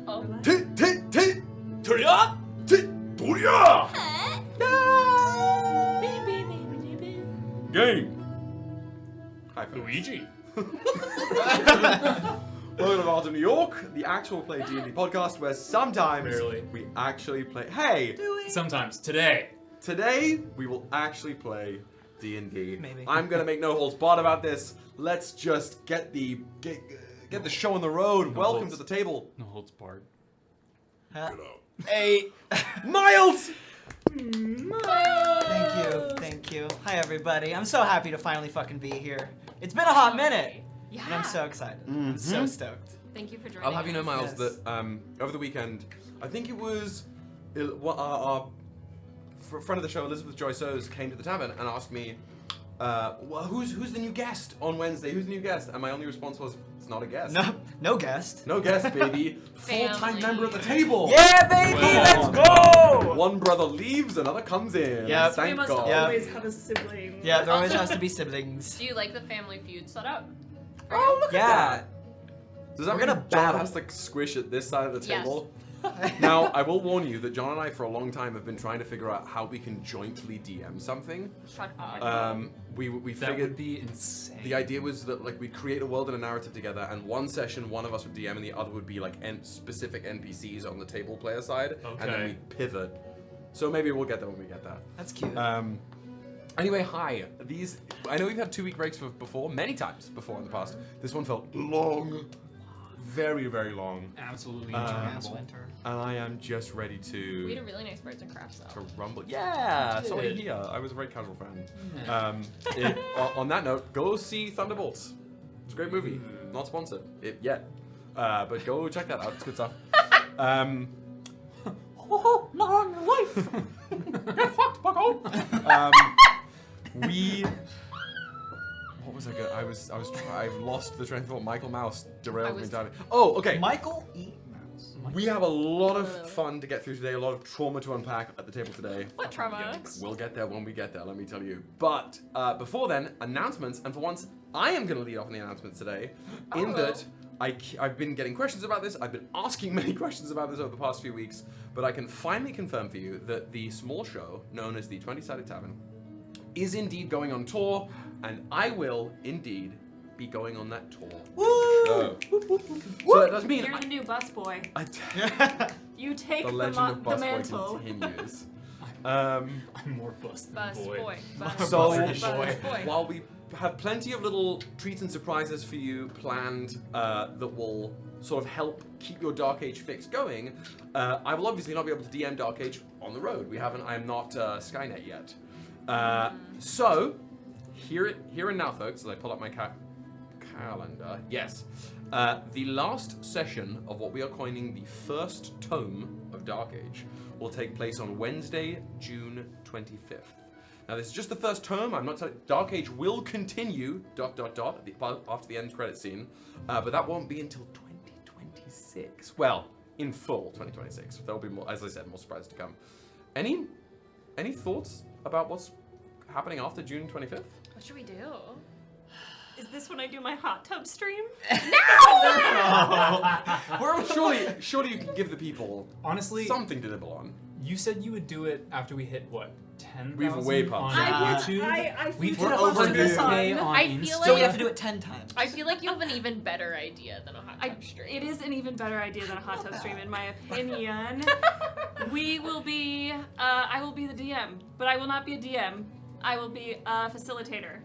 Oh. Turia! Turia! Game! Hi, folks. Luigi. Welcome to Bards of New York, the actual play D&D podcast where sometimes Barely. we actually play... Hey! Sometimes. Today. Today, we will actually play D&D. Maybe. I'm gonna make no holds barred about this. Let's just get the show on the road. No Welcome holds. to the table. No holds barred. Hey. Miles! Thank you. Hi, everybody. I'm so happy to finally fucking be here. It's been a hot minute. Yeah. And I'm so excited. I'm so stoked. Thank you for joining I'll have you know, us. Miles, Yes. that over the weekend, I think it was our friend of the show, Elizabeth Joy Sows, came to the tavern and asked me, well, who's the new guest on Wednesday? Who's the new guest? And my only response was, it's not a guest. No guest. No guest, baby. Full-time Family. member at the table. Yeah, baby, Well. let's go! One brother leaves, another comes in. Yep. Thank We must God. Yeah. always have a sibling. Yeah, there always Also- has to be siblings. Do you like the Family Feud setup? Oh, look Yeah. at Does that We're mean gonna John battle. has to squish at this side of the Yes. table? that. Now, I will warn you that John and I, for a long time, have been trying to figure out how we can jointly DM something. Shut up. We That figured would be insane. the idea was that like we'd create a world and a narrative together, and one session one of us would DM and the other would be like specific NPCs on the table player side, and then Okay. we'd pivot. So maybe we'll get there when we get there. That's cute. Anyway, hi. I know we've had 2-week breaks before, many times before in the past. This one felt long, very, very long, Absolutely Ass interminable. winter. and I am just ready We had to a really nice Birds and Crafts though. rumble. Yeah, You so did. here. I was a very casual fan. Yeah. On that note, go see Thunderbolts. It's a great movie. Not sponsored yet, but go check that out. It's good stuff. Oh, long life! Get fucked, bucko. What was I going? I've lost the train of thought. Michael Mouse derailed me entirely. Oh, okay. Michael E. Mouse. We have a lot of fun to get through today. A lot of trauma to unpack at the table today. What trauma? We'll get there when we get there, let me tell you. But before then, announcements. And for once, I am going to lead off on the announcements today. In that I've been getting questions about this. I've been asking many questions about this over the past few weeks. But I can finally confirm for you that the small show, known as the 20-Sided Tavern, is indeed going on tour. And I will indeed be going on that tour. Woo! So that does mean You're the new busboy. You take the the, legend of the Busboy mantle. continues. I'm more bust than Bus boy. boy. So, Bus boy. boy. while we have plenty of little treats and surprises for you planned that will sort of help keep your Dark Age fix going, I will obviously not be able to DM Dark Age on the road. I'm not Skynet yet. So, here and now, folks, as I pull up my calendar, yes. The last session of what we are coining the first tome of Dark Age will take place on Wednesday, June 25th. Now, this is just the first tome. I'm not telling. Dark Age will continue. ... after the end credit scene, but that won't be until 2026. Well, in full 2026. There will be more, as I said, more surprises to come. Any thoughts about what's happening after June 25th? What should we do? Is this when I do my hot tub stream? Surely you can give the people Honestly, something to nibble on. you said you would do it after we hit what? 10,000 We've way on past I YouTube. we've We're hit over 100 on I feel Insta. So we have to do it 10 times. I feel like you have an even better idea than a hot tub stream. It is an even better idea than a hot tub stream, in my opinion. We will be. I will be the DM, but I will not be a DM. I will be a facilitator.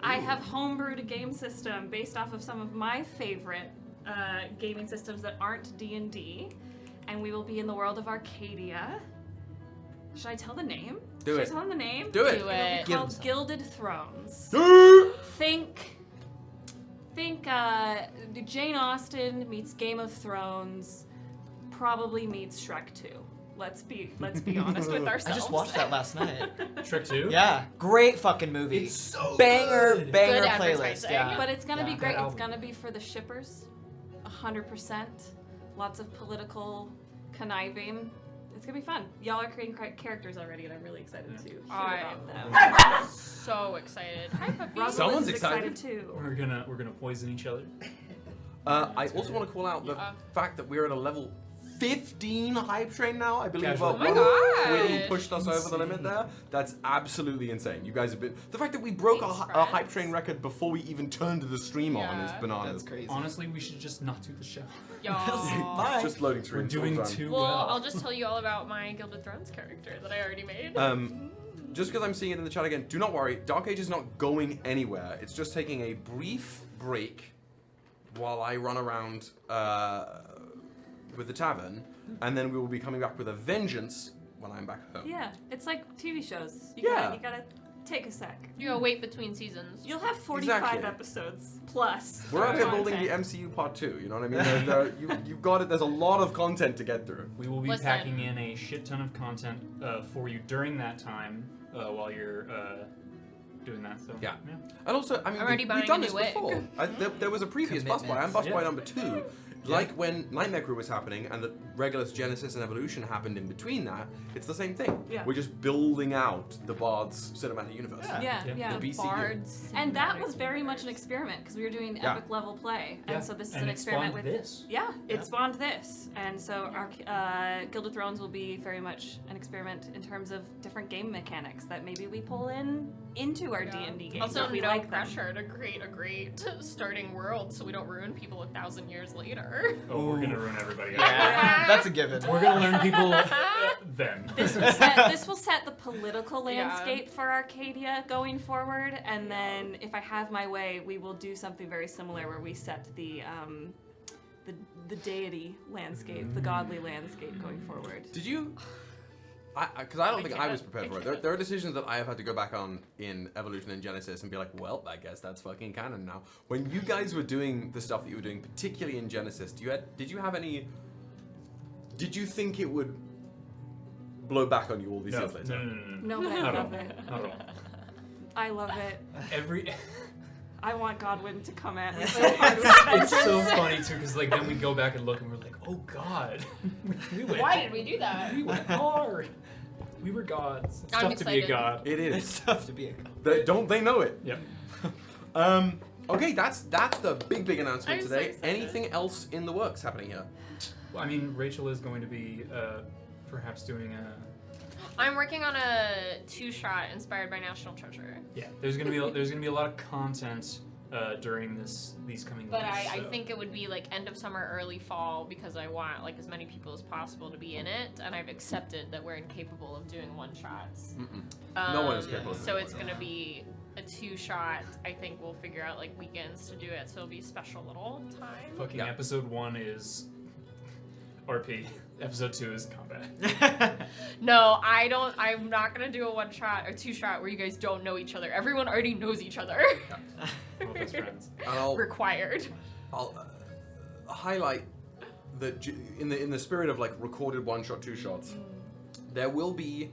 I have homebrewed a game system based off of some of my favorite gaming systems that aren't D&D, and we will be in the world of Arcadia. Should I tell the name? Do Should it. I tell them the name? Do it. Do It'll it. be Give called them some. Gilded Thrones. Think Jane Austen meets Game of Thrones, probably meets Shrek 2. Let's be honest with ourselves. I just watched that last night. Shrek 2? Yeah, great fucking movie. It's so banger good. banger Good playlist. advertising. Yeah. But it's gonna be Yeah. great. That It's album. gonna be for the shippers, 100%. Lots of political conniving. It's gonna be fun. Y'all are creating characters already, and I'm really excited to hear about them. I'm so excited. Hi, puppy. Russell Someone's is excited. too. We're gonna poison each other. I also want to call out the fact that we're at a level 15 hype train now. I believe Casual. Oh my one God. Quiddy pushed us over the limit there. That's absolutely insane. You guys have been... The fact that we broke Thanks, our hype friends. train record before we even turned the stream on is Yeah. bananas. That's crazy. Honestly, we should just not do the show. Y'all. Bye. Just loading We're screens. doing all the time. too Well, well. I'll just tell you all about my Guild of Thrones character that I already made. Just because I'm seeing it in the chat again, do not worry. Dark Age is not going anywhere. It's just taking a brief break while I run around with the tavern, and then we will be coming back with a vengeance when I'm back home. Yeah, it's like TV shows. You Yeah. gotta take a sec. You gotta wait between seasons. You'll have 45 Exactly. episodes plus. We're out here building the content. MCU part 2, you know what I mean? You've got it. There's a lot of content to get through. We will be Listen. packing in a shit ton of content for you during that time while you're doing that. So Yeah. And also, I mean, Already we've buying done a this new wig. before. There was a previous bus boy. I'm bus boy Yeah. number 2. Like when Nightmare Crew was happening and the Regulus, Genesis, and Evolution happened in between that, it's the same thing. Yeah. We're just building out the Bards cinematic universe. Yeah, Yeah. yeah. The BCU. Bards. And that was very much an experiment because we were doing Yeah. epic level play, and so this is an it experiment spawned with this. Yeah, it spawned this, and so our Guild of Thrones will be very much an experiment in terms of different game mechanics that maybe we pull into our D&D games. Also, if we no like them. pressure to create a great starting world so we don't ruin people 1,000 years later. Oh, we're gonna ruin everybody. Yeah, that's a given. We're gonna learn people then. This will set the political Yeah. landscape for Arcadia going forward, and then if I have my way, we will do something very similar where we set the deity landscape, the godly landscape going forward. Did you? Because I don't think I can't. was prepared for it. There are decisions that I have had to go back on in Evolution and Genesis and be like, well, I guess that's fucking canon now. When you guys were doing the stuff that you were doing, particularly in Genesis, did you have any? Did you think it would blow back on you all these No, years later? No, but I Not at love all. it. Not at all. I love it. Every. I want Godwin to come at me. It's so funny too, because like then we go back and look and we're like, oh god, we went. Why did we do that? We went hard. We were gods. It's I'm tough to be a excited. god. It It's is. tough to be a Don't they know it? Yep. Okay, that's the big announcement I'm so today. excited. Anything else in the works happening here? Well, I mean, Rachel is going to be perhaps doing a. I'm working on a 2-shot inspired by National Treasure. Yeah, there's gonna be a lot of content during these coming But weeks. I so. think it would be like end of summer, early fall because I want like as many people as possible to be in it, and I've accepted that we're incapable of doing 1-shots. No one is capable of So doing it's gonna be a 2-shot. I think we'll figure out like weekends to do it, so it'll be a special little time. Fucking Yeah. episode 1 is RP. Episode 2 is combat. No, I'm not gonna do a 1-shot or 2-shot where you guys don't know each other. Everyone already knows each other. We're best friends. And I'll Required. highlight that in the spirit of like recorded 1-shot, 2-shots, there will be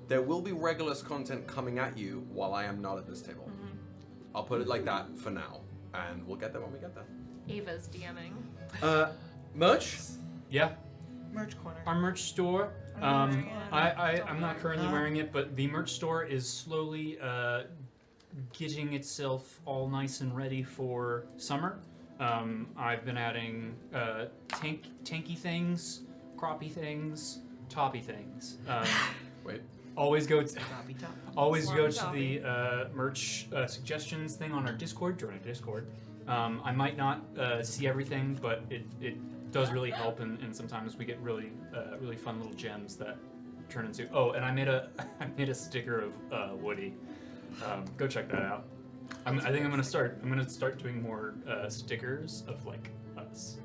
Regulus content coming at you while I am not at this table. I'll put it like that for now, and we'll get there when we get there. Ava's DMing. Merch? Yeah, merch corner. our merch store. I'm not currently wearing it, but the merch store is slowly getting itself all nice and ready for summer. I've been adding tanky things, croppy things, toppy things. Wait. Always go to Toppy top. the merch suggestions thing on our Discord. Join our Discord. I might not see everything, but it does really help, and sometimes we get really fun little gems that turn into. Oh, and I made a sticker of Woody. Go check that out. I think I'm gonna start doing more stickers of like us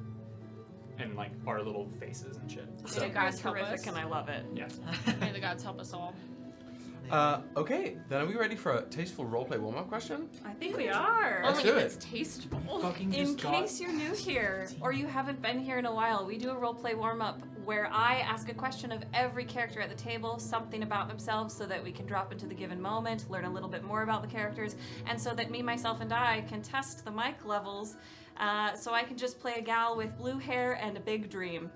and like our little faces and shit. So Sticker guys is help horrific, us. and I love it. Yeah. May the gods help us all. Okay, then are we ready for a tasteful roleplay warm-up question? I think we are. Let's Only do if it. it's tasteful. Fucking In just got- case you're new here or you haven't been here in a while, we do a roleplay warm-up where I ask a question of every character at the table, something about themselves, so that we can drop into the given moment, learn a little bit more about the characters, and so that me, myself, and I can test the mic levels, so I can just play a gal with blue hair and a big dream.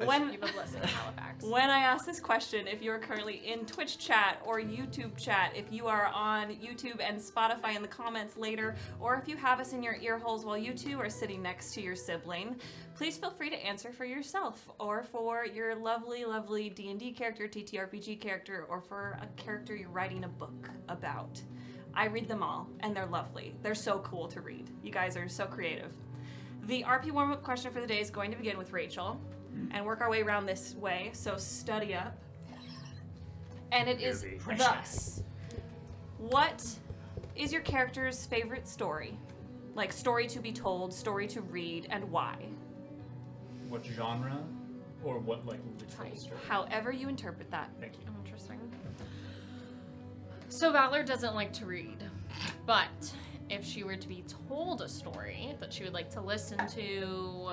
When, You've a blessing, Halifax. when I ask this question, if you're currently in Twitch chat or YouTube chat, if you are on YouTube and Spotify in the comments later, or if you have us in your ear holes while you two are sitting next to your sibling, please feel free to answer for yourself or for your lovely, lovely D&D character, TTRPG character, or for a character you're writing a book about. I read them all, and they're lovely. They're so cool to read. You guys are so creative. The RP warm-up question for the day is going to begin with Rachel, and work our way around this way, so study up. And it is thus. What is your character's favorite story? Like, story to be told, story to read, and why? What genre? Or what, like, would we tell the story? However you interpret that. Thank you. Interesting. So Valor doesn't like to read, but if she were to be told a story that she would like to listen to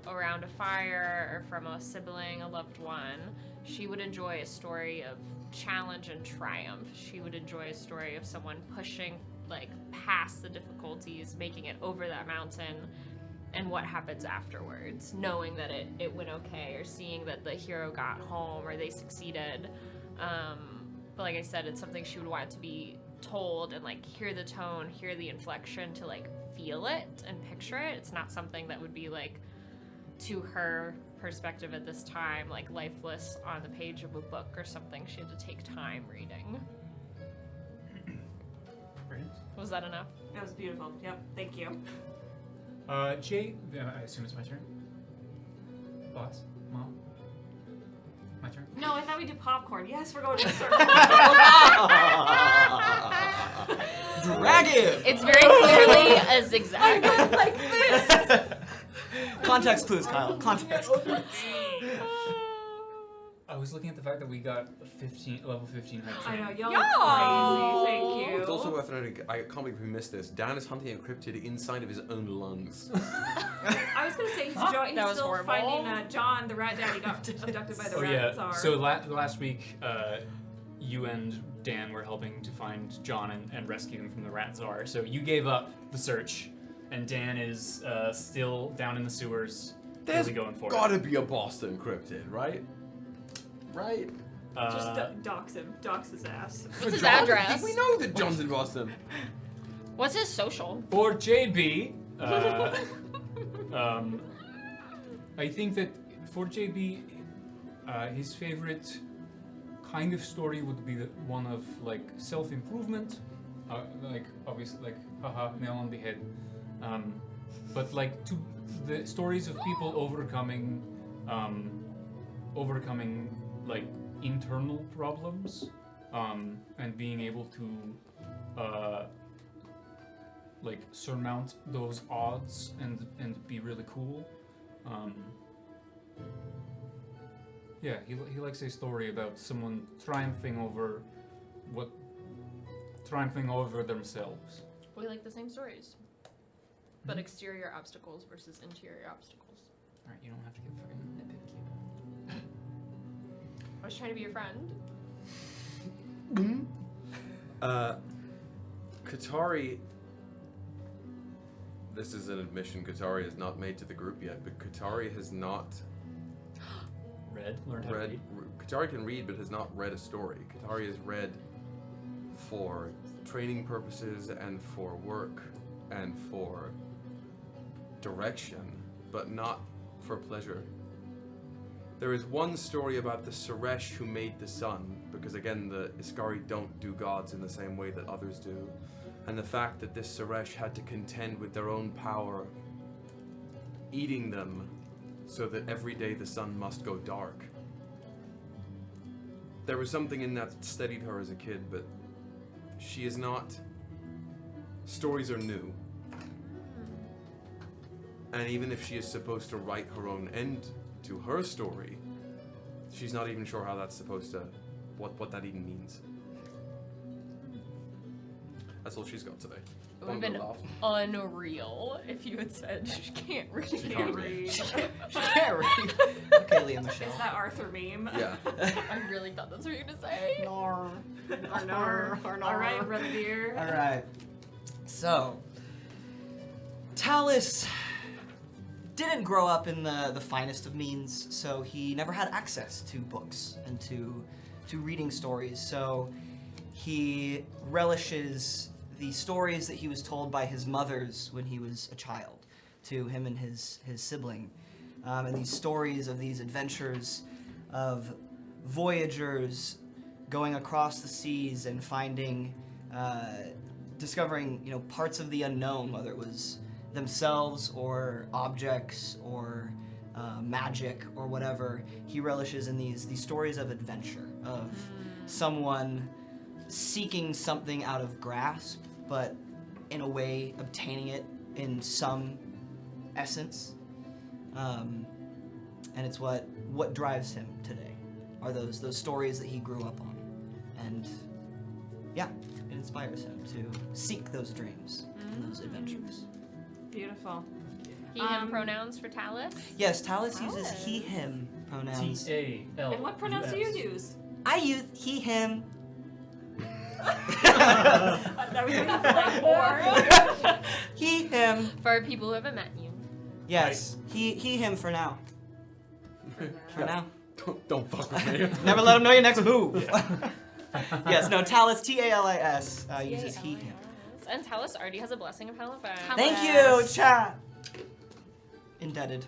around a fire or from a sibling, a loved one, she would enjoy a story of challenge and triumph. She would enjoy a story of someone pushing like past the difficulties, making it over that mountain, and what happens afterwards, knowing that it went okay, or seeing that the hero got home or they succeeded. But like I said, it's something she would want to be told and like hear the tone, hear the inflection, to like feel it and picture it. It's not something that would be like to her perspective at this time, like lifeless on the page of a book or something. She had to take time reading. Was that enough? That was beautiful. Yep, thank you. Jay, I assume it's my turn. Boss? Mom? My turn? No, I thought we did popcorn. Yes, we're going to the circle. Dragon! It's very clearly a zigzag. like this. Context clues, Kyle. Context clues. I was looking at the fact that we got level 15 head I train. know, y'all Yo! are crazy. Thank you. It's also worth noting, I can't believe we missed this. Dan is hunting a cryptid inside of his own lungs. I was gonna say he's That was still horrible. finding John, the rat daddy, got abducted by the Oh rat yeah, czar. so last week, you and Dan were helping to find John and rescue him from the rat czar. So you gave up the search, and Dan is still down in the sewers, There's really going for gotta be a Boston cryptid, right? Right? it. Just dox him. Dox his ass. What's his John? address? We know that John's in Boston. What's his social? For JB, I think that for JB, his favorite kind of story would be the one of like self-improvement, like obviously like haha, nail on the head, but like the stories of people overcoming like internal problems, and being able to like surmount those odds and be really cool. Yeah, he likes a story about someone triumphing over themselves. We like the same stories, but exterior obstacles versus interior obstacles. All right, you don't have to get fucking nitpicky. I was trying to be your friend. Katari. This is an admission. Katari has not made to the group yet, but Katari has not Learned how to read. read. Katari can read, but has not read a story. Katari has read for training purposes and for work and for direction, but not for pleasure. There is one story about the Suresh who made the sun, because again, the Iskari don't do gods in the same way that others do. And the fact that this Suresh had to contend with their own power, eating them, so that every day the sun must go dark. There was something in that that steadied her as a kid, but she is not... Stories are new. And even if she is supposed to write her own end to her story, she's not even sure how that's supposed to... what that even means. That's all she's got today. It would have been unreal if you had said she can't read. She can't read. She can't read. Okay, Liam Michelle. Is that Arthur meme? Yeah. I really thought that's what you were gonna say. Nar. All right, brother dear. Alright. So, Talus didn't grow up in the finest of means, so he never had access to books and to reading stories. So he relishes the stories that he was told by his mothers when he was a child, to him and his sibling. And these stories of these adventures of voyagers going across the seas and finding, discovering, parts of the unknown, whether it was themselves or objects or magic or whatever. He relishes in these stories of adventure, of someone seeking something out of grasp, but in a way obtaining it in some essence. And it's what drives him today, are those stories that he grew up on. And yeah, it inspires him to seek those dreams and those adventures. Beautiful. He, him pronouns for Talus? Yes, Talus uses he, him pronouns. T-A-L. And what pronouns do you use? I use he, him. That was like or. He, him. For people who haven't met you. Yes, he, him for now. For now. Don't fuck with me. Never let him know your next move. Yes, no, Talus, T-A-L-I-S, uses he, him. And Talus already has a blessing of Halifax. Thank you, chat. Indebted.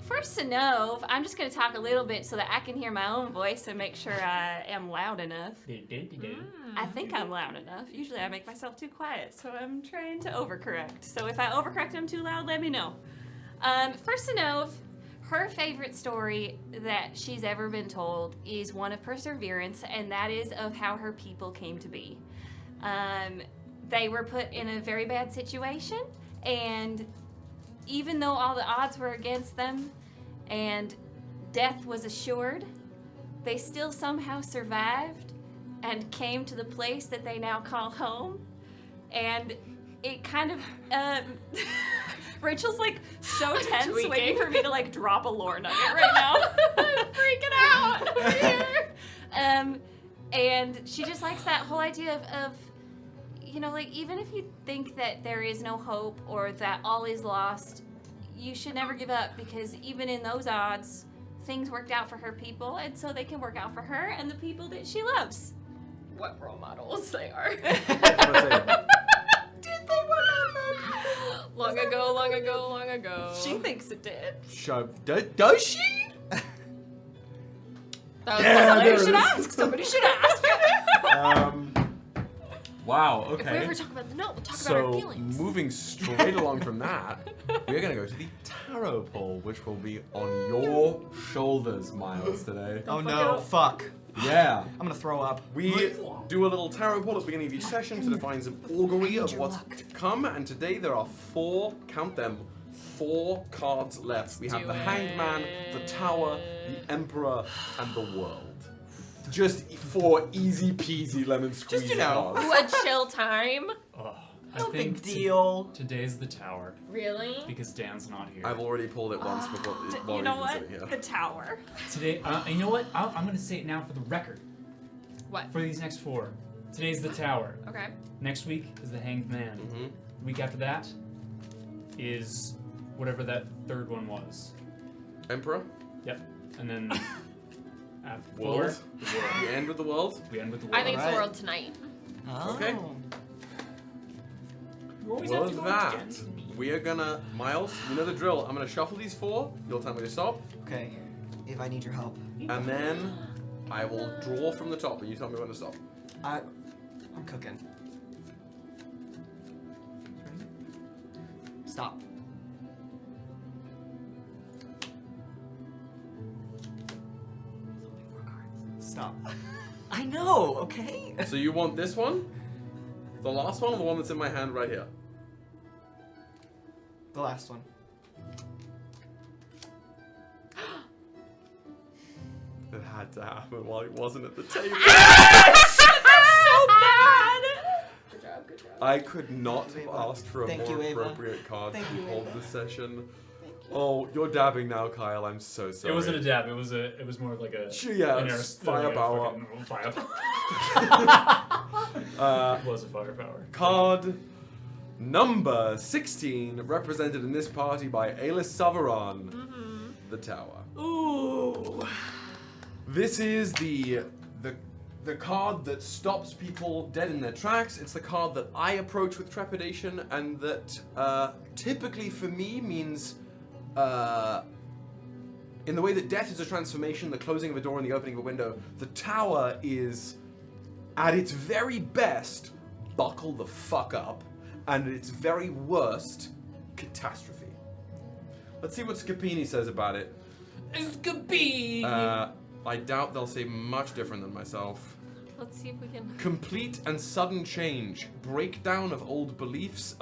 For Sinov, I'm just going to talk a little bit so that I can hear my own voice and make sure I am loud enough. I think I'm loud enough. Usually I make myself too quiet, so I'm trying to overcorrect. So if I overcorrect I'm too loud, let me know. For Sinov, her favorite story that she's ever been told is one of perseverance, and that is of how her people came to be. They were put in a very bad situation, and even though all the odds were against them and death was assured, they still somehow survived and came to the place that they now call home. And it kind of, Rachel's like so tense waiting for me to like drop a lore nugget right now. I'm freaking out over here. And she just likes that whole idea of like, even if you think that there is no hope or that all is lost, you should never give up, because even in those odds, things worked out for her people, and so they can work out for her and the people that she loves. What role models they are. Did they work out for Long ago. She thinks it did. Does she? Somebody should ask. Wow, If we okay. ever talk about the note, we'll talk about our So, feelings. moving straight along from that, we're going to go to the tarot pull, which will be on your shoulders, Miles, today. Oh no, fuck. Yeah. I'm gonna throw up. We do a little tarot pull at the beginning of each session to define some augury of what's to come, and today there are 4, count them, 4 cards left. We have the Hanged Man, the Tower, the Emperor, and the World. Just 4 easy peasy lemon squeezy Just, cards. What chill time? Oh, I No think big deal. Today's the tower Really? because Dan's not here. I've already pulled it once before. while You we've know been what? sitting here. The tower. Today, you know what? I'm going to say it now for the record. What? For these next 4. Today's the tower. Okay. Next week is the Hanged Man. Mhm. Week after that is whatever that third one was. Emperor? Yep. And then after World? the world. We end with the world? We end with the world. I think it's the Alright. world tonight. Oh. Okay. You always Well, have to go that, against me. we are gonna, Miles, you know the drill. I'm gonna shuffle these 4. You'll tell me to stop. Okay, if I need your help. And then I will draw from the top and you tell me when to stop. I'm cooking. Stop. Stop. I know, okay? So you want this one? The last one or the one that's in my hand right here? The last one. It had to happen while he wasn't at the table. So bad. Good job. I could not have Ava. asked for a Thank more you, Ava. appropriate card Thank to you, hold Ava. the session. Oh, you're dabbing now, Kyle. I'm so sorry. It wasn't a dab. It was more of like a. Sure, yeah, an it's air- firepower. Firepower. It was a firepower. Card Number 16, represented in this party by Alis Savaran, the tower. Ooh. This is the card that stops people dead in their tracks. It's the card that I approach with trepidation, and that typically for me means, in the way that death is a transformation, the closing of a door and the opening of a window, the tower is, at its very best, buckle the fuck up, and at its very worst, catastrophe. Let's see what Scapini says about it. Scapini! I doubt they'll say much different than myself. Let's see if we can. Complete and sudden change, breakdown of old beliefs,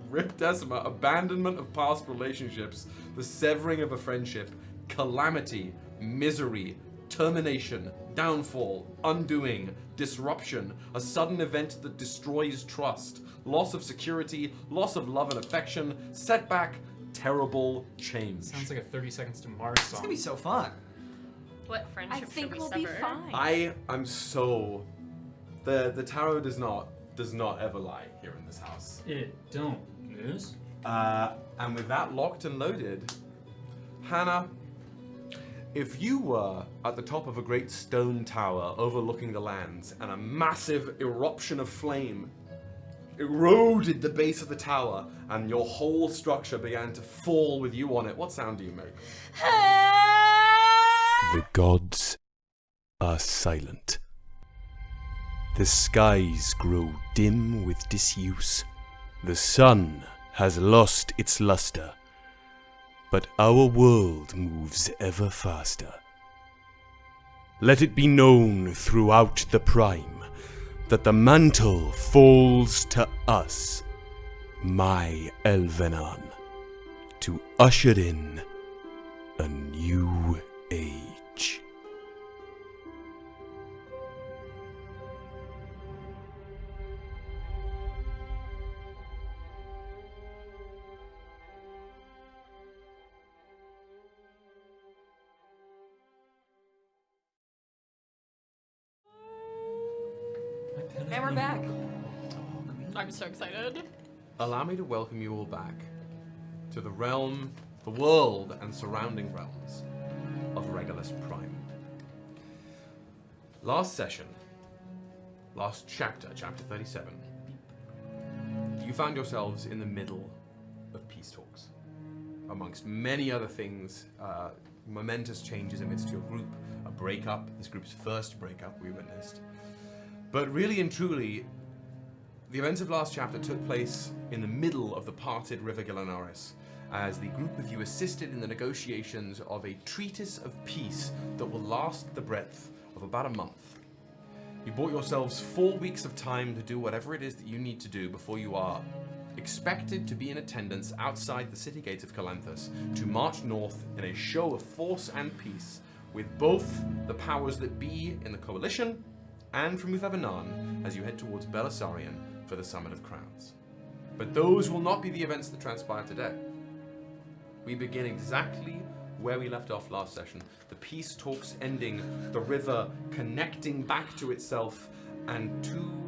Rip Decima, abandonment of past relationships, the severing of a friendship, calamity, misery, termination, downfall, undoing, disruption, a sudden event that destroys trust, loss of security, loss of love and affection, setback, terrible change. Sounds like a 30 Seconds to Mars song. It's gonna be so fun. What I friendship think should we we'll sever? be fine. I am so... The tarot does not ever lie here in this house. It don't news. And with that locked and loaded, Hannah, if you were at the top of a great stone tower overlooking the lands and a massive eruption of flame eroded the base of the tower and your whole structure began to fall with you on it, what sound do you make? The gods are silent. The skies grow dim with disuse. The sun has lost its luster. But our world moves ever faster. Let it be known throughout the prime that the mantle falls to us, my Elvenan, to usher in a new age. And we're back. I'm so excited. Allow me to welcome you all back to the realm, the world, and surrounding realms of Regolus Prime. Last session, last chapter, chapter 37, you found yourselves in the middle of peace talks. Amongst many other things, momentous changes amidst your group, a breakup, this group's first breakup we witnessed. But really and truly, the events of last chapter took place in the middle of the parted River Gilanaris, as the group of you assisted in the negotiations of a treatise of peace that will last the breadth of about a month. You bought yourselves 4 weeks of time to do whatever it is that you need to do before you are expected to be in attendance outside the city gates of Calanthus to march north in a show of force and peace with both the powers that be in the coalition and from Uthavenan as you head towards Belisarion for the Summit of Crowns. But those will not be the events that transpire today. We begin exactly where we left off last session. The peace talks ending, the river connecting back to itself, and two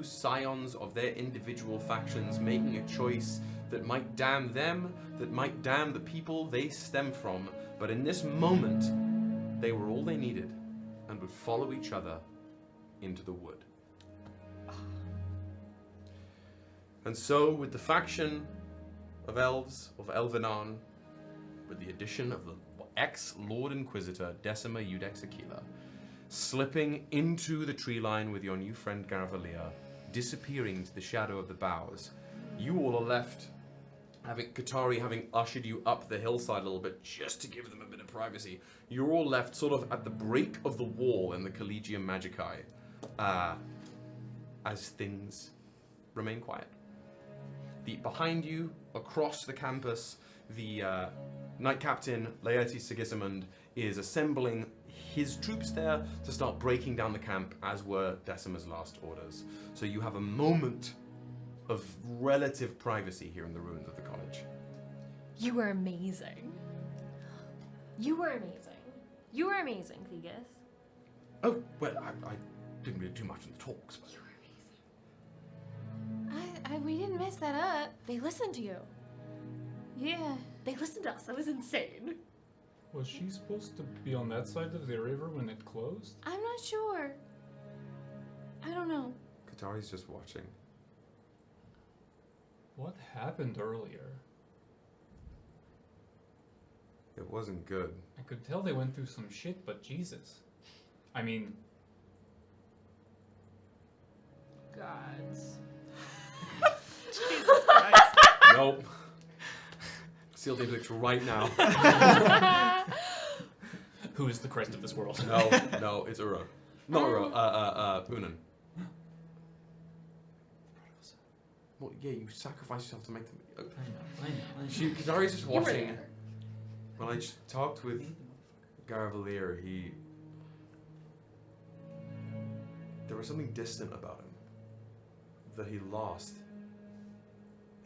scions of their individual factions making a choice that might damn them, that might damn the people they stem from. But in this moment, they were all they needed and would follow each other into the wood. And so, with the faction of elves, of Elvenan, with the addition of the ex-Lord Inquisitor Decima Ludex Aquila, slipping into the tree line with your new friend Garavellir, disappearing into the shadow of the boughs, you all are left, Qatari having ushered you up the hillside a little bit just to give them a bit of privacy. You're all left sort of at the break of the wall in the Collegium Magicae, as things remain quiet. Behind you, across the campus, the Knight Captain Laertes Sigismund is assembling his troops there to start breaking down the camp, as were Decima's last orders. So you have a moment of relative privacy here in the ruins of the college. You were amazing. You were amazing. You were amazing, Thegus. Oh, well, I didn't really do much in the talks, but... You We didn't mess that up. They listened to you. Yeah. They listened to us. That was insane. Was she supposed to be on that side of the river when it closed? I'm not sure. I don't know. Katari's just watching. What happened earlier? It wasn't good. I could tell they went through some shit, but Jesus. I mean... Gods. Jesus Christ. Nope. Seal the picture right now. Who is the Christ of this world? No, it's Ura. Not Ura, Unan. Well, yeah, you sacrifice yourself to make them... I know. Katari's just You were watching. there. When I talked with Garavellir, there was something distant about him that he lost.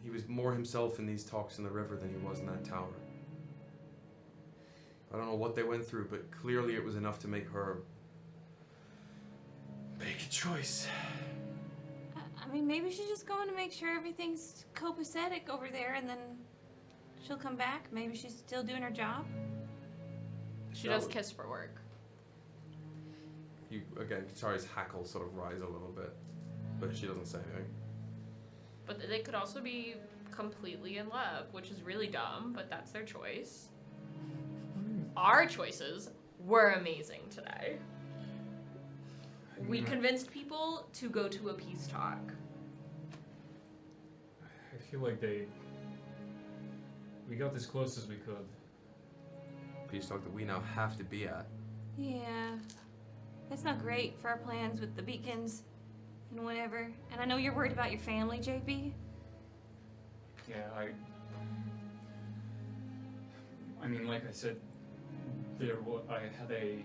He was more himself in these talks in the river than he was in that tower. I don't know what they went through, but clearly it was enough to make her make a choice. I mean, maybe she's just going to make sure everything's copacetic over there, and then she'll come back. Maybe she's still doing her job. She does kiss for work. Again, Katari's hackles sort of rise a little bit, but she doesn't say anything. But they could also be completely in love, which is really dumb, but that's their choice. Our choices were amazing today. We convinced people to go to a peace talk. I feel like we got as close as we could. Peace talk that we now have to be at. Yeah. That's not great for our plans with the beacons and whatever. And I know you're worried about your family, JB. Yeah, I mean, like I said, I had a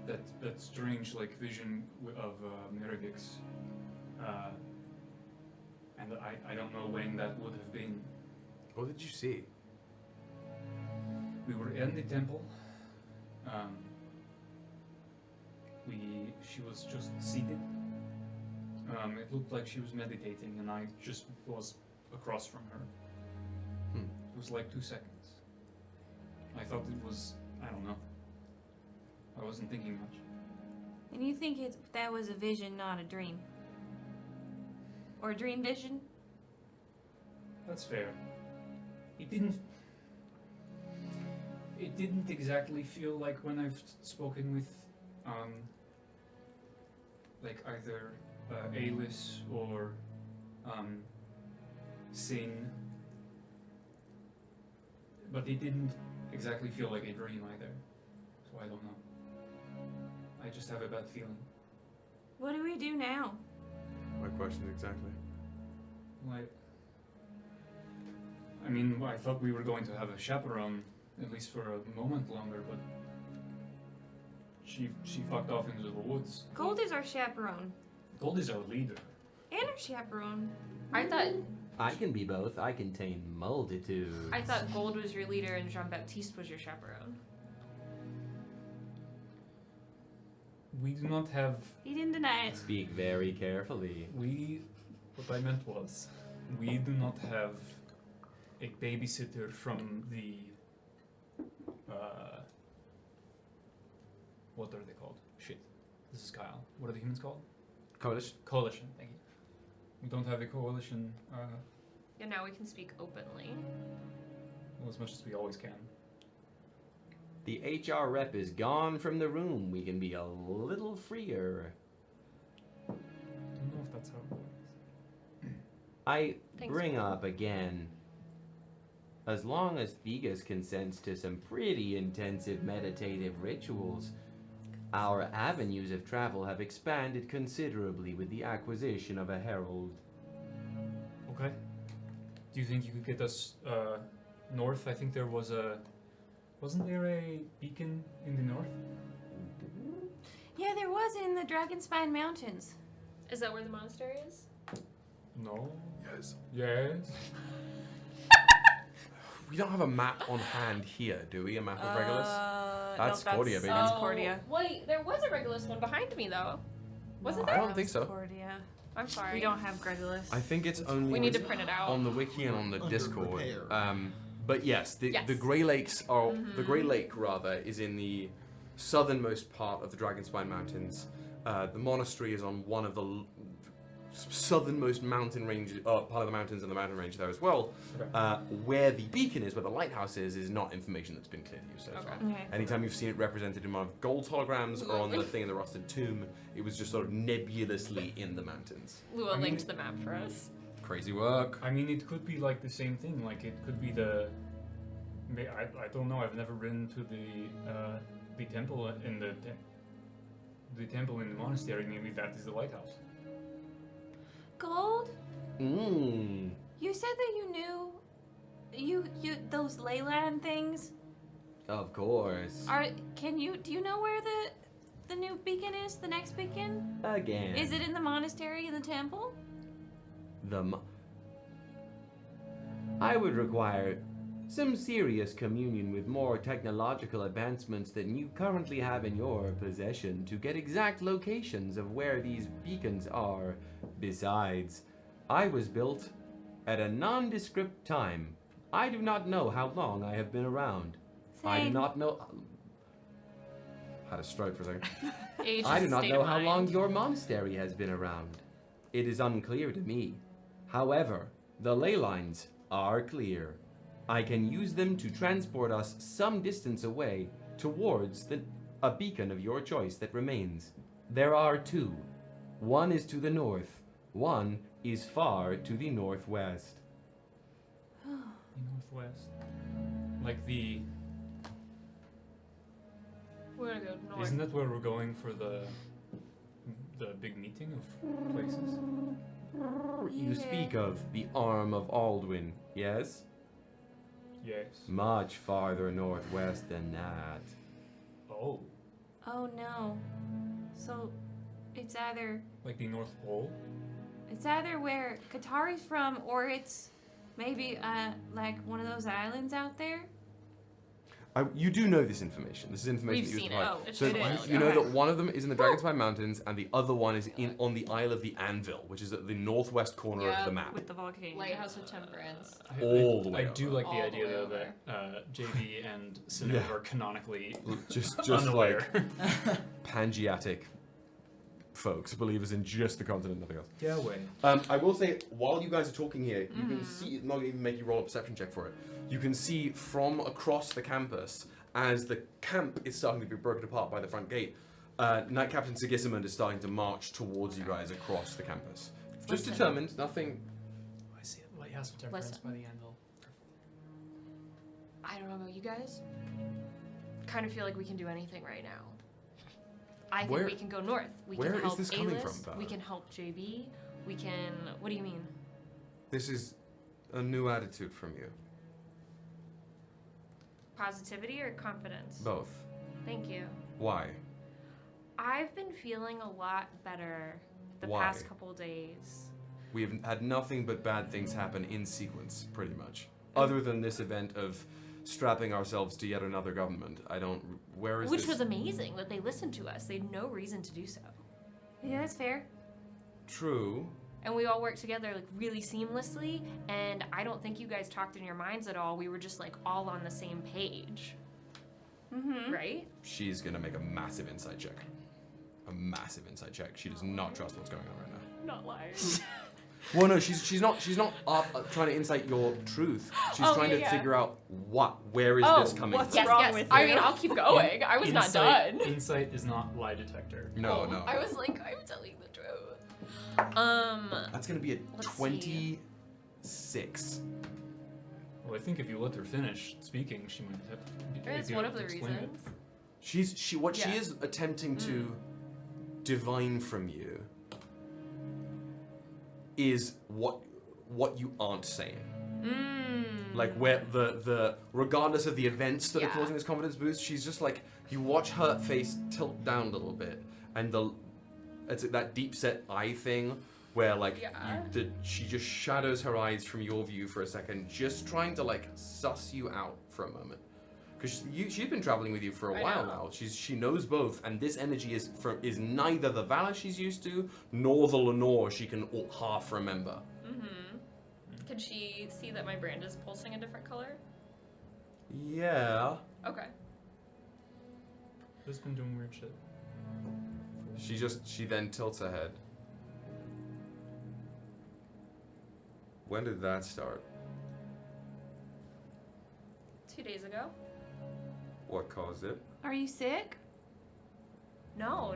that strange vision of Nevrikos, and I don't know when that would have been. What did you see? We were in the temple. She was just seated. It looked like she was meditating, and I just was across from her. It was like 2 seconds. I thought it was, I don't know. I wasn't thinking much. And you think that was a vision, not a dream? Or a dream vision? That's fair. It didn't exactly feel like when I've spoken with either Alis or Sin, but it didn't exactly feel like a dream either, so I don't know. I just have a bad feeling. What do we do now? My question exactly. I mean, I thought we were going to have a chaperone, at least for a moment longer, but she fucked off into the woods. Gold is our chaperone. Gold is our leader. And our chaperone. I thought can be both. I contain multitudes. I thought Gold was your leader and Jean-Baptiste was your chaperone. We do not have... He didn't deny it. Speak very carefully. What I meant was, we do not have a babysitter from the... what are they called? Shit. This is Kyle. What are the humans called? Coalition. Coalition, thank you. We don't have a coalition, Yeah, now we can speak openly. well, as much as we always can. The HR rep is gone from the room. We can be a little freer. I don't know if that's how it works. I Thanks. bring up again, as long as Thegas consents to some pretty intensive meditative rituals, our avenues of travel have expanded considerably with the acquisition of a herald. Okay. Do you think you could get us north? I think there was a... Wasn't there a beacon in the north? Yeah, there was in the Dragonspine Mountains. Is that where the monastery is? No. Yes. Yes. We don't have a map on hand here, do we? A map of Regolus? That's no, Cordia, baby. That's Cordia. Wait, there was a Regulus one behind me though. Wasn't I there? don't think so. Cordia. I'm sorry. We don't have Regolus. I think it's only We need to print it out. on the wiki and on the Under Discord. repair. But yes, the Yes. Grey Lakes are the Grey Lake rather is in the southernmost part of the Dragonspine Mountains. The monastery is on one of the southernmost mountain range, part of the mountains and the mountain range there as well. Okay. Where the beacon is, where the lighthouse is not information that's been clear to you so far. Okay. Anytime you've seen it represented in one of gold holograms or on the thing in the rusted tomb, it was just sort of nebulously in the mountains. Lua I mean- linked the map for us. Crazy work. I mean, it could be like the same thing. Like it could be I don't know. I've never been to the temple in the temple in the monastery. Maybe that is the lighthouse. Gold? Mmm. You said that you knew you those leyland things. Of course. Do you know where the new beacon is? The next beacon? Again. Is it in the monastery in the temple? I would require some serious communion with more technological advancements than you currently have in your possession to get exact locations of where these beacons are. Besides, I was built at a nondescript time. I do not know how long I have been around. I do Same. not know. Had a stroke for a second. Age I is do a not state know of how mind. long your monastery has been around. It is unclear to me. However, the ley lines are clear. I can use them to transport us some distance away towards a beacon of your choice that remains. There are two. One is to the north. One is far to the northwest. The northwest. Like the. We're gonna go north. Isn't that where we're going for the big meeting of places? You speak of the arm of Aldwin, yes? Yes. Much farther northwest than that. Oh, Oh no. So it's either like the North Pole. where Qatari's from, or it's maybe like one of those islands out there. You do know this information. This is information We've that you seen provide. it. Oh, it's So been a while you ago. know that one of them is in the Dragonspine Mountains, and the other one is on the Isle of the Anvil, which is at the northwest corner of the map. With the volcano. Lighthouse of Temperance. All the way I do over. like the All the idea way though over. that JB and Sinnoh Yeah. are canonically Just unaware. like Pangeatic folks, believers in just the continent, nothing else. Yeah, way. I will say, while you guys are talking here, you can see, not even make you roll a perception check for it, you can see from across the campus, as the camp is starting to be broken apart by the front gate, Knight Captain Sigismund is starting to march towards you guys across the campus. Just Listen. determined, nothing... I see it. Lighthouse of Temperance Listen. by the anvil. I don't know about you guys. Kind of feel like we can do anything right now. I think Where- we can go north. We where can is help this coming Alis, from, we Val? can help JB. We can. What do you mean? This is a new attitude from you. Positivity or confidence? Both. Thank you. Why? I've been feeling a lot better the Why? past couple days. We have had nothing but bad things happen in sequence, pretty much. Other than this event of strapping ourselves to yet another government. I don't... Where is Which this? was amazing that they listened to us. They had no reason to do so. Yeah, that's fair. True. And we all worked together like really seamlessly, and I don't think you guys talked in your minds at all. We were just like all on the same page. Mm-hmm. Right? She's gonna make a massive insight check. A massive insight check. She does not trust what's going on right now. Not lying. Well, no, she's not trying to insight your truth. She's Oh, trying to yeah. figure out where is Oh, this coming what's from. yes, wrong yes. with I you? mean, I'll keep going. I was not done. Insight is not lie detector. No, Oh, no. I was like, I'm telling the truth. That's gonna be a Let's see. 26. Well, I think if you let her finish speaking, she might have. It's be one able of the to explain it. reasons. She Yeah. is attempting to divine from you is what you aren't saying. Like where the regardless of the events that are Yeah. causing this confidence boost, she's just like, you watch her face tilt down a little bit, and it's that deep set eye thing where like Yeah. she just shadows her eyes from your view for a second, just trying to like suss you out for a moment. Because she's been traveling with you for a I while know. now. She knows both, and this energy is neither the Valor she's used to, nor the Lenore she can half remember. Mm-hmm. Can she see that my brand is pulsing a different color? Yeah. Okay. Who's been doing weird shit? She then tilts her head. When did that start? 2 days ago. What caused it? Are you sick? No.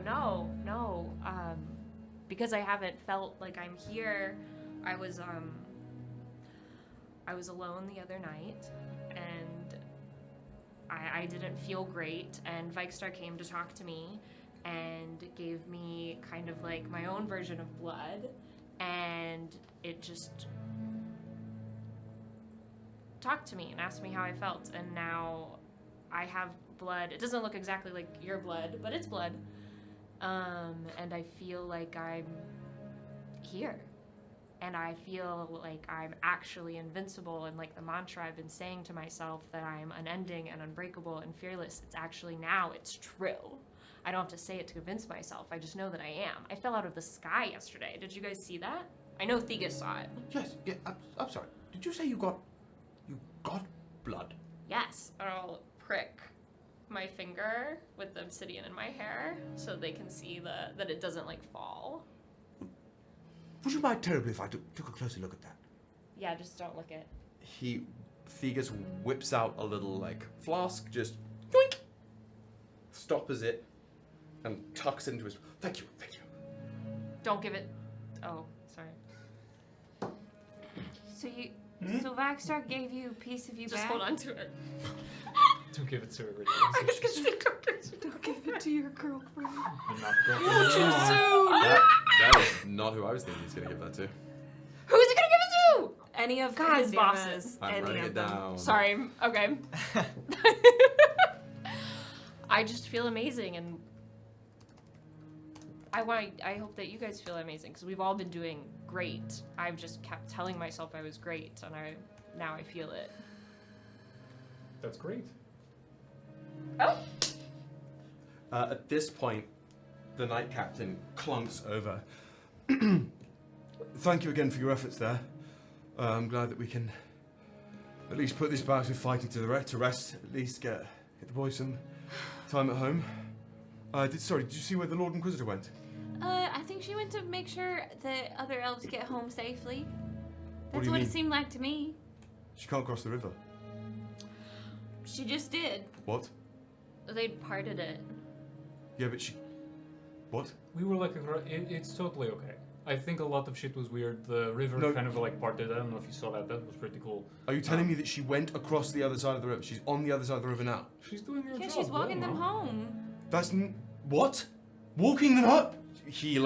Because I haven't felt like I'm here. I was alone the other night, and I didn't feel great. And Vikestar came to talk to me, and gave me kind of like my own version of blood, and it just talked to me and asked me how I felt, and now I have blood. It doesn't look exactly like your blood, but it's blood. And I feel like I'm here. And I feel like I'm actually invincible, and like the mantra I've been saying to myself that I'm unending and unbreakable and fearless, it's actually now, it's true. I don't have to say it to convince myself. I just know that I am. I fell out of the sky yesterday. Did you guys see that? I know Thegus saw it. Yes. Yeah. I'm sorry. Did you say you got blood? Yes. I'll prick my finger with the obsidian in my hair so they can see that it doesn't like fall. Would you mind terribly if I took a closer look at that? Yeah, just don't look at. Thegus whips out a little like flask, just yoink, stoppers it, and tucks it into his. Thank you. Don't give it. Oh, sorry. So Vaxstar gave you a piece of you Just back? hold on to it. Don't give it to her. I was gonna say don't give it. Don't give it to your girlfriend. That is not who I was thinking he's gonna give that to. Who's he gonna give it to? Any of God his damn it. bosses. I'm any writing of it them. down. Sorry. Okay. I just feel amazing, and I hope that you guys feel amazing, because we've all been doing great. I've just kept telling myself I was great, and now I feel it. That's great. Oh. At this point, the Knight Captain clunks over. Thank you again for your efforts there. I'm glad that we can at least put this bout of fighting to rest. At least get the boys some time at home. Did you see where the Lord Inquisitor went? I think she went to make sure the other elves get home safely. What That's do you what mean? it seemed like to me. She can't cross the river. She just did. What? They'd parted it. Yeah, but she. What? We were like, it's totally okay. I think a lot of shit was weird. The river kind of like parted. I don't know if you saw that. That was pretty cool. Are you telling me that she went across the other side of the river? She's on the other side of the river now. She's doing her Yeah, job. she's walking well, them no? home. That's what? Walking them up? He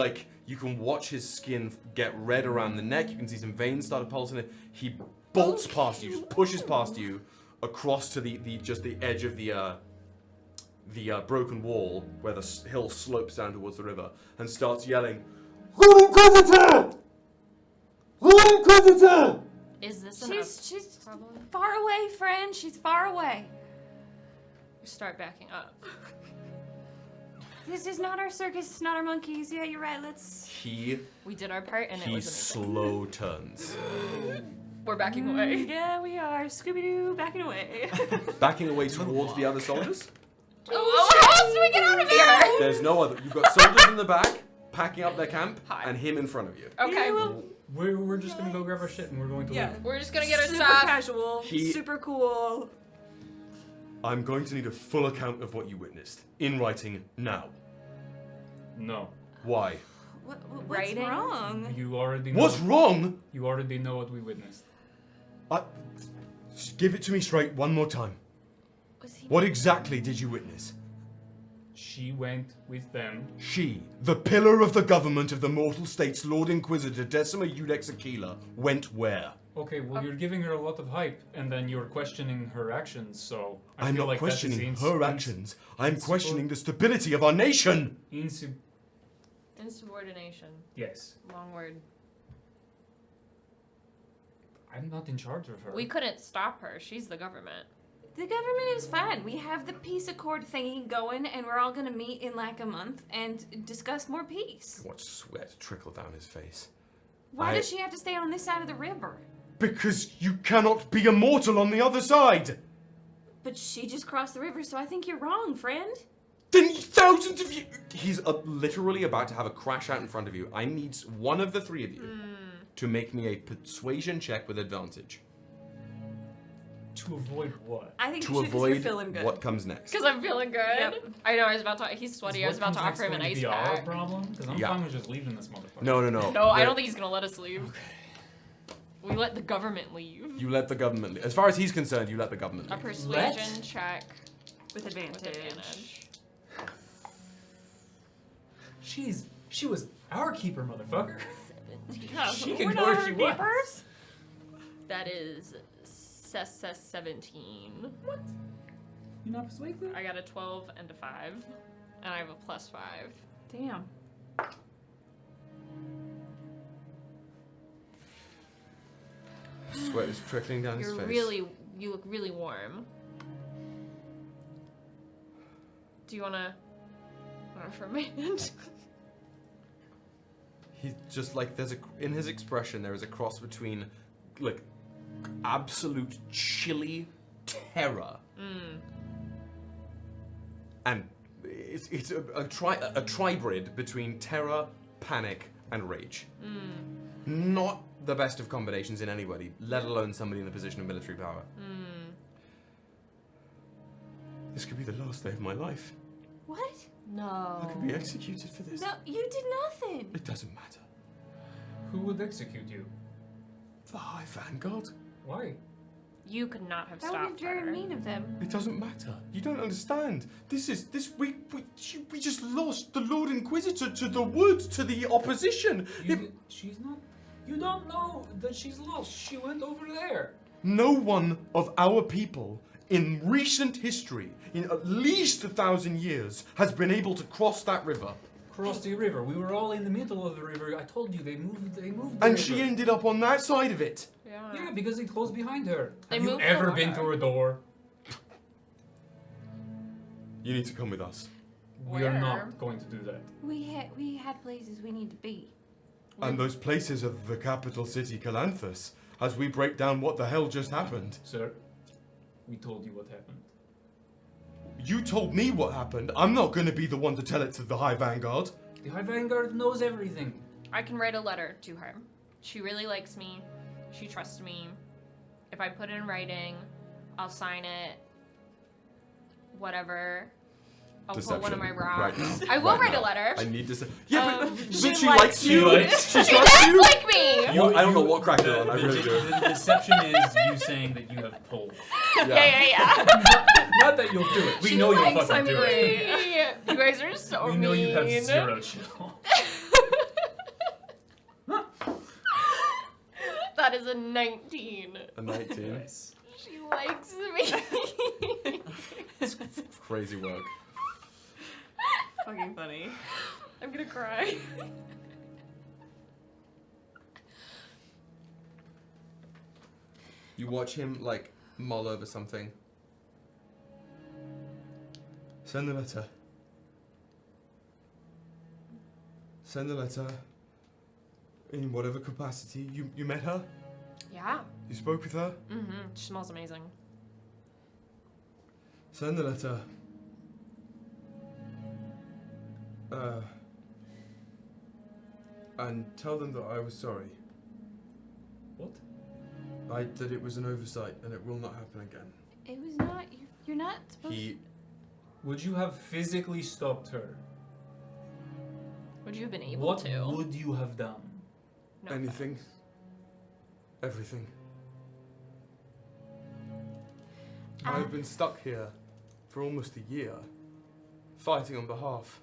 you can watch his skin get red around the neck. You can see some veins start to pulse in it. He bolts past you, just pushes past you across to the edge of the broken wall where the hill slopes down towards the river, and starts yelling, "Lord Inquisitor! Lord Inquisitor!" Is this enough? She's Probably. far away, friend. She's far away. Start backing up. This is not our circus. It's not our monkeys. Yeah, you're right. Let's. We did our part, and it He was amazing. slow turns. We're backing away. Yeah, we are. Scooby-Doo, backing away. Backing away towards the other soldiers. Oh, how else do we get out of here? There's no other. You've got soldiers in the back, packing up their camp, Hi. and him in front of you. Okay. We're just gonna go grab our shit and we're going to leave. We're just gonna get our Super stuff. casual. He- Super cool. I'm going to need a full account of what you witnessed, in writing now. No. Why? What's Writing? wrong? You already know. What's wrong? You already know what we witnessed. Give it to me straight one more time. What exactly did you witness? She went with them. She, the pillar of the government of the mortal states, Lord Inquisitor Decima Ludex Aquila, went where? Okay, well, you're giving her a lot of hype, and then you're questioning her actions, so I I'm feel not like questioning that is her actions. I'm questioning the stability of our nation. Insubordination. Yes. Long word. I'm not in charge of her. We couldn't stop her. She's the government. The government is fine. We have the peace accord thingy going, and we're all gonna meet in like a month and discuss more peace. Watch sweat trickle down his face. Why does she have to stay on this side of the river? Because you cannot be immortal on the other side! But she just crossed the river, so I think you're wrong, friend. Then thousands of you... He's literally about to have a crash out in front of you. I need one of the three of you to make me a persuasion check with advantage. To avoid what? I think To you should 'cause avoid you're feeling good. what comes next. Because I'm feeling good. Yep. I know, I was about to. He's sweaty. I was about to offer him an ice Our pack. problem? Because I'm Yeah. fine with just leaving this motherfucker. No. No, I don't think he's gonna let us leave. We let the government leave. You let the government leave. As far as he's concerned, you let the government A leave. persuasion check With with advantage. advantage. She was our keeper, motherfucker. Yeah, She can we're go not where her she wants. keepers. That is 17. What? You not persuasive? I got a 12 and a 5. And I have a +5. Damn. Sweat is trickling down his face. You look really warm. Do you wanna for a minute? He's just like in his expression there is a cross between like absolute chilly terror and it's a tribrid between terror, panic, and rage. Not the best of combinations in anybody, let alone somebody in a position of military power. This could be the last day of my life. What? No. I could be executed for this. No, you did nothing. It doesn't matter. Who would execute you? The High Vanguard? Why? You could not have That stopped would be very her. mean of them. It doesn't matter. You don't understand. We just lost the Lord Inquisitor to the wood, to the opposition. She's not. You don't know that she's lost. She went over there. No one of our people in recent history, in at least 1,000 years, has been able to cross that river. Cross the river. We were all in the middle of the river. I told you they moved. They moved. The And river. she ended up on that side of it. Yeah, because they closed behind her. They Have you moved ever the been water. through a door? You need to come with us. We are Where? not going to do that. We had places we need to be. And those places are the capital city, Calanthus, as we break down what the hell just happened. Sir, we told you what happened. You told me what happened. I'm not going to be the one to tell it to the High Vanguard. The High Vanguard knows everything. I can write a letter to her. She really likes me. She trusts me. If I put it in writing, I'll sign it. Whatever. I'll put one of my Right. rocks. I will Right write now. a letter. I need to say. Yeah, but she she likes likes you. you. She She trusts does you. like me! I don't know what crack you're on. I really do. The deception is you saying that you have pulled. Yeah. Not that you'll do it. We She know you'll likes fucking do it. me. You guys are so We mean. know you have zero chill. That is a 19. A 19. Nice. She likes me. Crazy work. Fucking funny. I'm gonna cry. You watch him, like, mull over something. Send the letter. Send the letter. In whatever capacity. You met her? Yeah. You spoke with her? Mm-hmm. She smells amazing. Send the letter. And tell them that I was sorry. What? That it was an oversight and it will not happen again. It was not. You're not supposed. He. Would you have physically stopped her? Would you have been able What to? would you have done? No Anything. offense. Everything. I've been stuck here for almost a year, fighting on behalf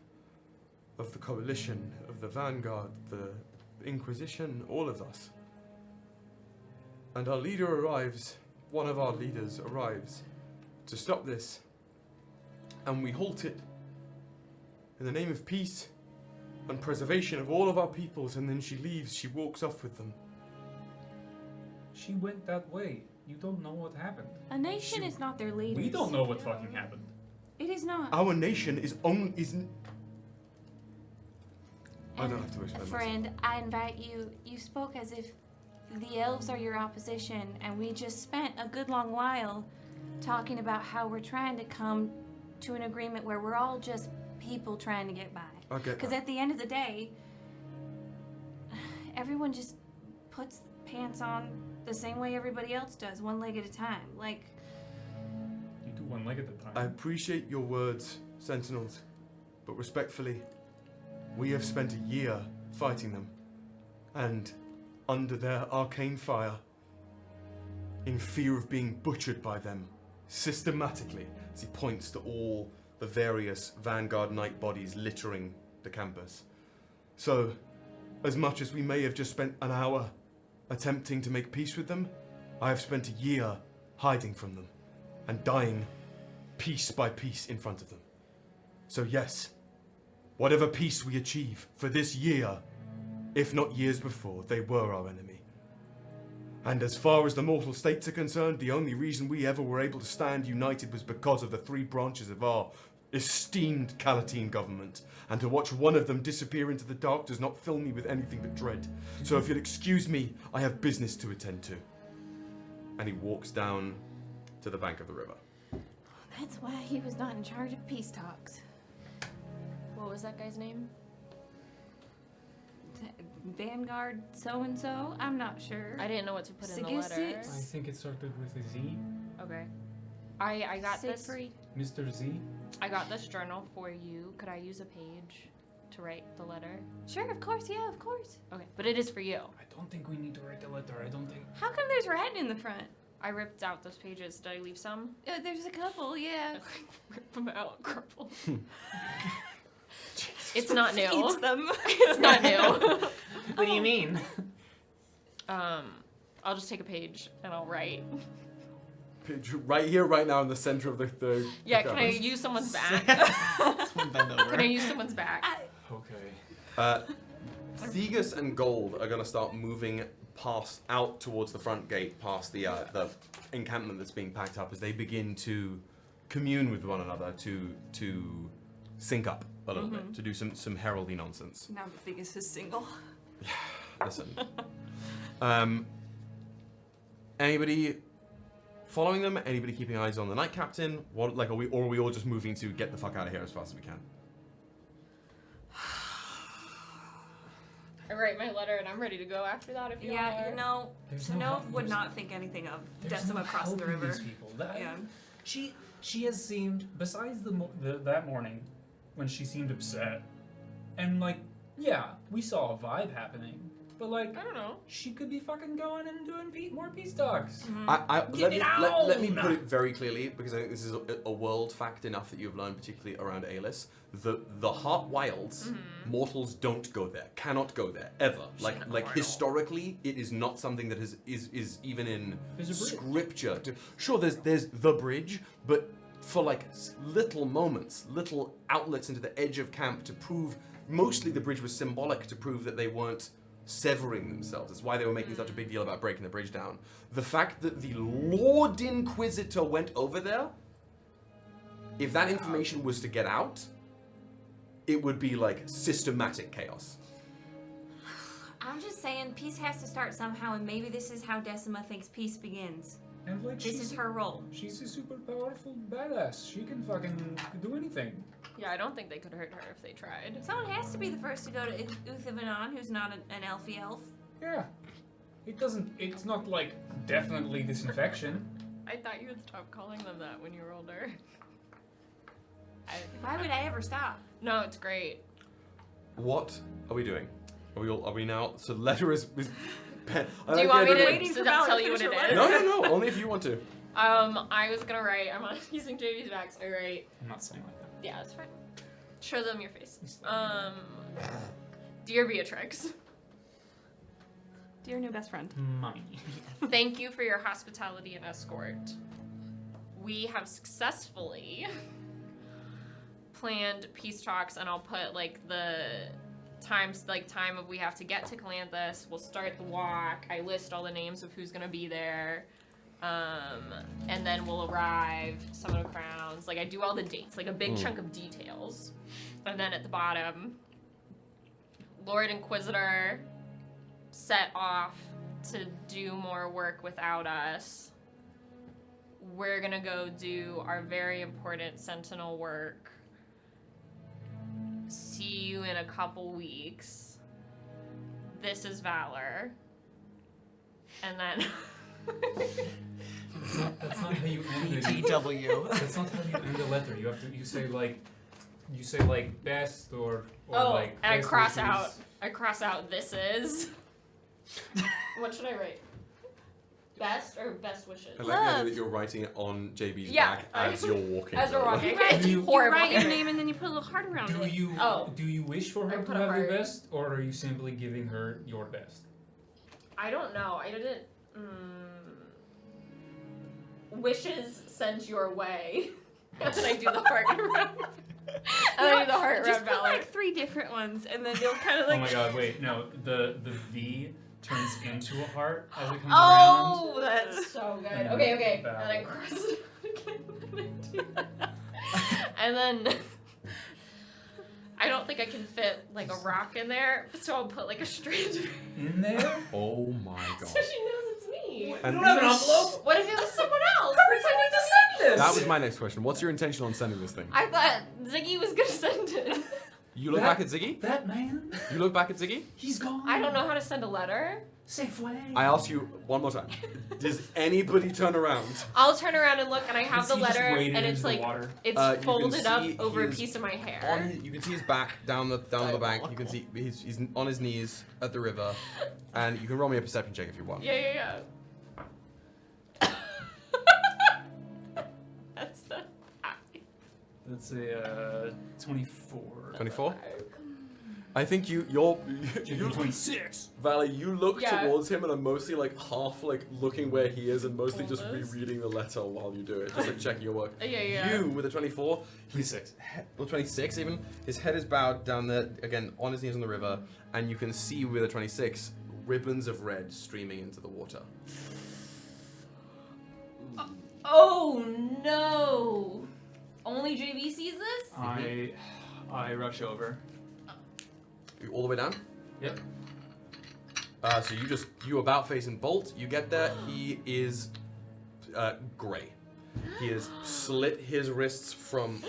of the Coalition, of the Vanguard, the Inquisition, all of us. And our leader arrives, one of our leaders arrives, to stop this. And we halt it in the name of peace and preservation of all of our peoples, and then she leaves, she walks off with them. she went that way. You don't know what happened. A nation is not their leaders. We don't know what fucking happened. It is not. Our nation is isn't. I don't have to explain Friend, I invite you. You spoke as if the elves are your opposition, and we just spent a good long while talking about how we're trying to come to an agreement where we're all just people trying to get by. Okay. Because at the end of the day, everyone just puts pants on the same way everybody else does, one leg at a time. Like, You do one leg at a time. I appreciate your words, Sentinels, but respectfully, we have spent a year fighting them, and under their arcane fire, in fear of being butchered by them, systematically, as he points to all the various Vanguard Knight bodies littering the campus. So, as much as we may have just spent an hour attempting to make peace with them, I have spent a year hiding from them, and dying piece by piece in front of them. So yes, whatever peace we achieve for this year, if not years before, they were our enemy. And as far as the mortal states are concerned, the only reason we ever were able to stand united was because of the three branches of our esteemed Calatine government. And to watch one of them disappear into the dark does not fill me with anything but dread. So if you'll excuse me, I have business to attend to. And he walks down to the bank of the river. that's why he was not in charge of peace talks. What was that guy's name? Vanguard so-and-so? I'm not sure. I didn't know what to put in the letter. Sigurd? I think it started with a Z. Okay. I got this. Siegfried? Mr. Z. I got this journal for you. Could I use a page to write the letter? Sure, of course, yeah, of course. Okay, but it is for you. I don't think we need to write a letter. I don't think. How come there's writing in the front? I ripped out those pages. Did I leave some? There's a couple, yeah. Rip them out, crumple. It's not new. Eats them. It's not new. What do you mean? I'll just take a page and I'll write. Page right here, right now, in the center of the Yeah, can I use someone's back? Bend over. Can I use someone's back? Okay. Thegus and Gold are going to start moving out towards the front gate, past the encampment that's being packed up, as they begin to commune with one another, to sync up a little bit, to do some heralding nonsense. Now the biggest is single. Listen. Anybody following them? Anybody keeping eyes on the Night Captain? What, like, are we all just moving to get the fuck out of here as fast as we can? I write my letter and I'm ready to go after that if you Yeah, are. you know, There's no Sanov help- would there's- not think anything of There's Decima no crossing the helping river. these people. That- Yeah. She has seemed, besides that morning, when she seemed upset, and like, yeah, we saw a vibe happening, but like, I don't know. she could be fucking going and doing more peace talks. Let me down! put it very clearly, because I think this is a world fact enough that you've learned, particularly around Aelis. The Heart Wilds, mortals don't go there, cannot go there ever. Like historically, it is not something that is even in There's a bridge. scripture. Sure, there's the bridge, but for like little moments, little outlets into the edge of camp to prove. Mostly the bridge was symbolic to prove that they weren't severing themselves. That's why they were making such a big deal about breaking the bridge down. The fact that the Lord Inquisitor went over there, if that information was to get out, it would be like systematic chaos. I'm just saying, peace has to start somehow, and maybe this is how Decima thinks peace begins. And like, This is her role. She's a super powerful badass. She can fucking do anything. Yeah, I don't think they could hurt her if they tried. Someone has to be the first to go to Uthivanon, who's not an elfy elf. Yeah. It's not like definitely disinfection. I thought you would stop calling them that when you were older. Why would I ever stop? No, it's great. What are we doing? Are we now? So the letter is pen. Do you want me to waiting for tell Val to you what finish it her is? No. Only if you want to. I was gonna write. I'm not using JV's back, so I write. I'm not saying like that. Yeah, that's fine. Show them your face. Dear Beatrix, Dear new best friend. Money. thank you for your hospitality and escort. We have successfully planned peace talks, and I'll put like the time of we have to get to Calanthus. We'll start the walk. I list all the names of who's gonna be there. And then we'll arrive, summon of crowns. Like I do all the dates, like a big chunk of details. And then at the bottom, Lord Inquisitor set off to do more work without us. We're gonna go do our very important Sentinel work. See you in a couple weeks. This is Valor. And then... That's not how you end it. BTW. That's not how you end a letter. You have to. You say like best or like. And I best cross wishes. out. I cross out. This is. What should I write? Best or best wishes? I like the idea that you're writing it on JB's Yeah, back as you're walking. As we're though. walking. Right. It's You horrible. write your name and then you put a little heart around Do it. you Oh. do you wish for I her put to a have your heart. best, or are you simply giving her your best? I don't know. I didn't. Wishes sent your way. And then I do the heart around. And then I do the heart Just around put Valor. like 3 different ones, and then they'll kind of like. Oh my God! Wait, no. The V turns into a heart as it comes Oh, that's so good. And Okay, then okay. And Valor. then I cross it out again. And then I don't think I can fit like a rock in there, so I'll put like a strand of around. In there? Oh my so god. she knows it's me. And don't have an envelope? What if it was someone else pretending to send this? that was my next question. What's your intention on sending this thing? I thought Ziggy was gonna send it. You look That- back at Ziggy? That man? You look back at Ziggy? He's gone. I don't know how to send a letter. Safeway. I ask you one more time. Does anybody turn around? I'll turn around and look, and I have Is the he just letter, wading and it's into the like water? it's You can folded up see over a he's piece of my hair. You can see his back down the bank. You can see he's on his knees at the river, and you can roll me a perception check if you want. Yeah. That's the. That's a 24. 24. I think you're You 26. Valley, you look Yeah. towards him and are mostly like half like looking where he is and mostly just Almost. rereading the letter while you do it, just like checking your work. Yeah. You with a 24, 26. or 26 even, his head is bowed down there again on his knees on the river, and you can see with a 26 ribbons of red streaming into the water. Oh no! Only JV sees this? I rush over. You all the way down. Yep. So you about facing Bolt. You get there. He is grey. He has slit his wrists from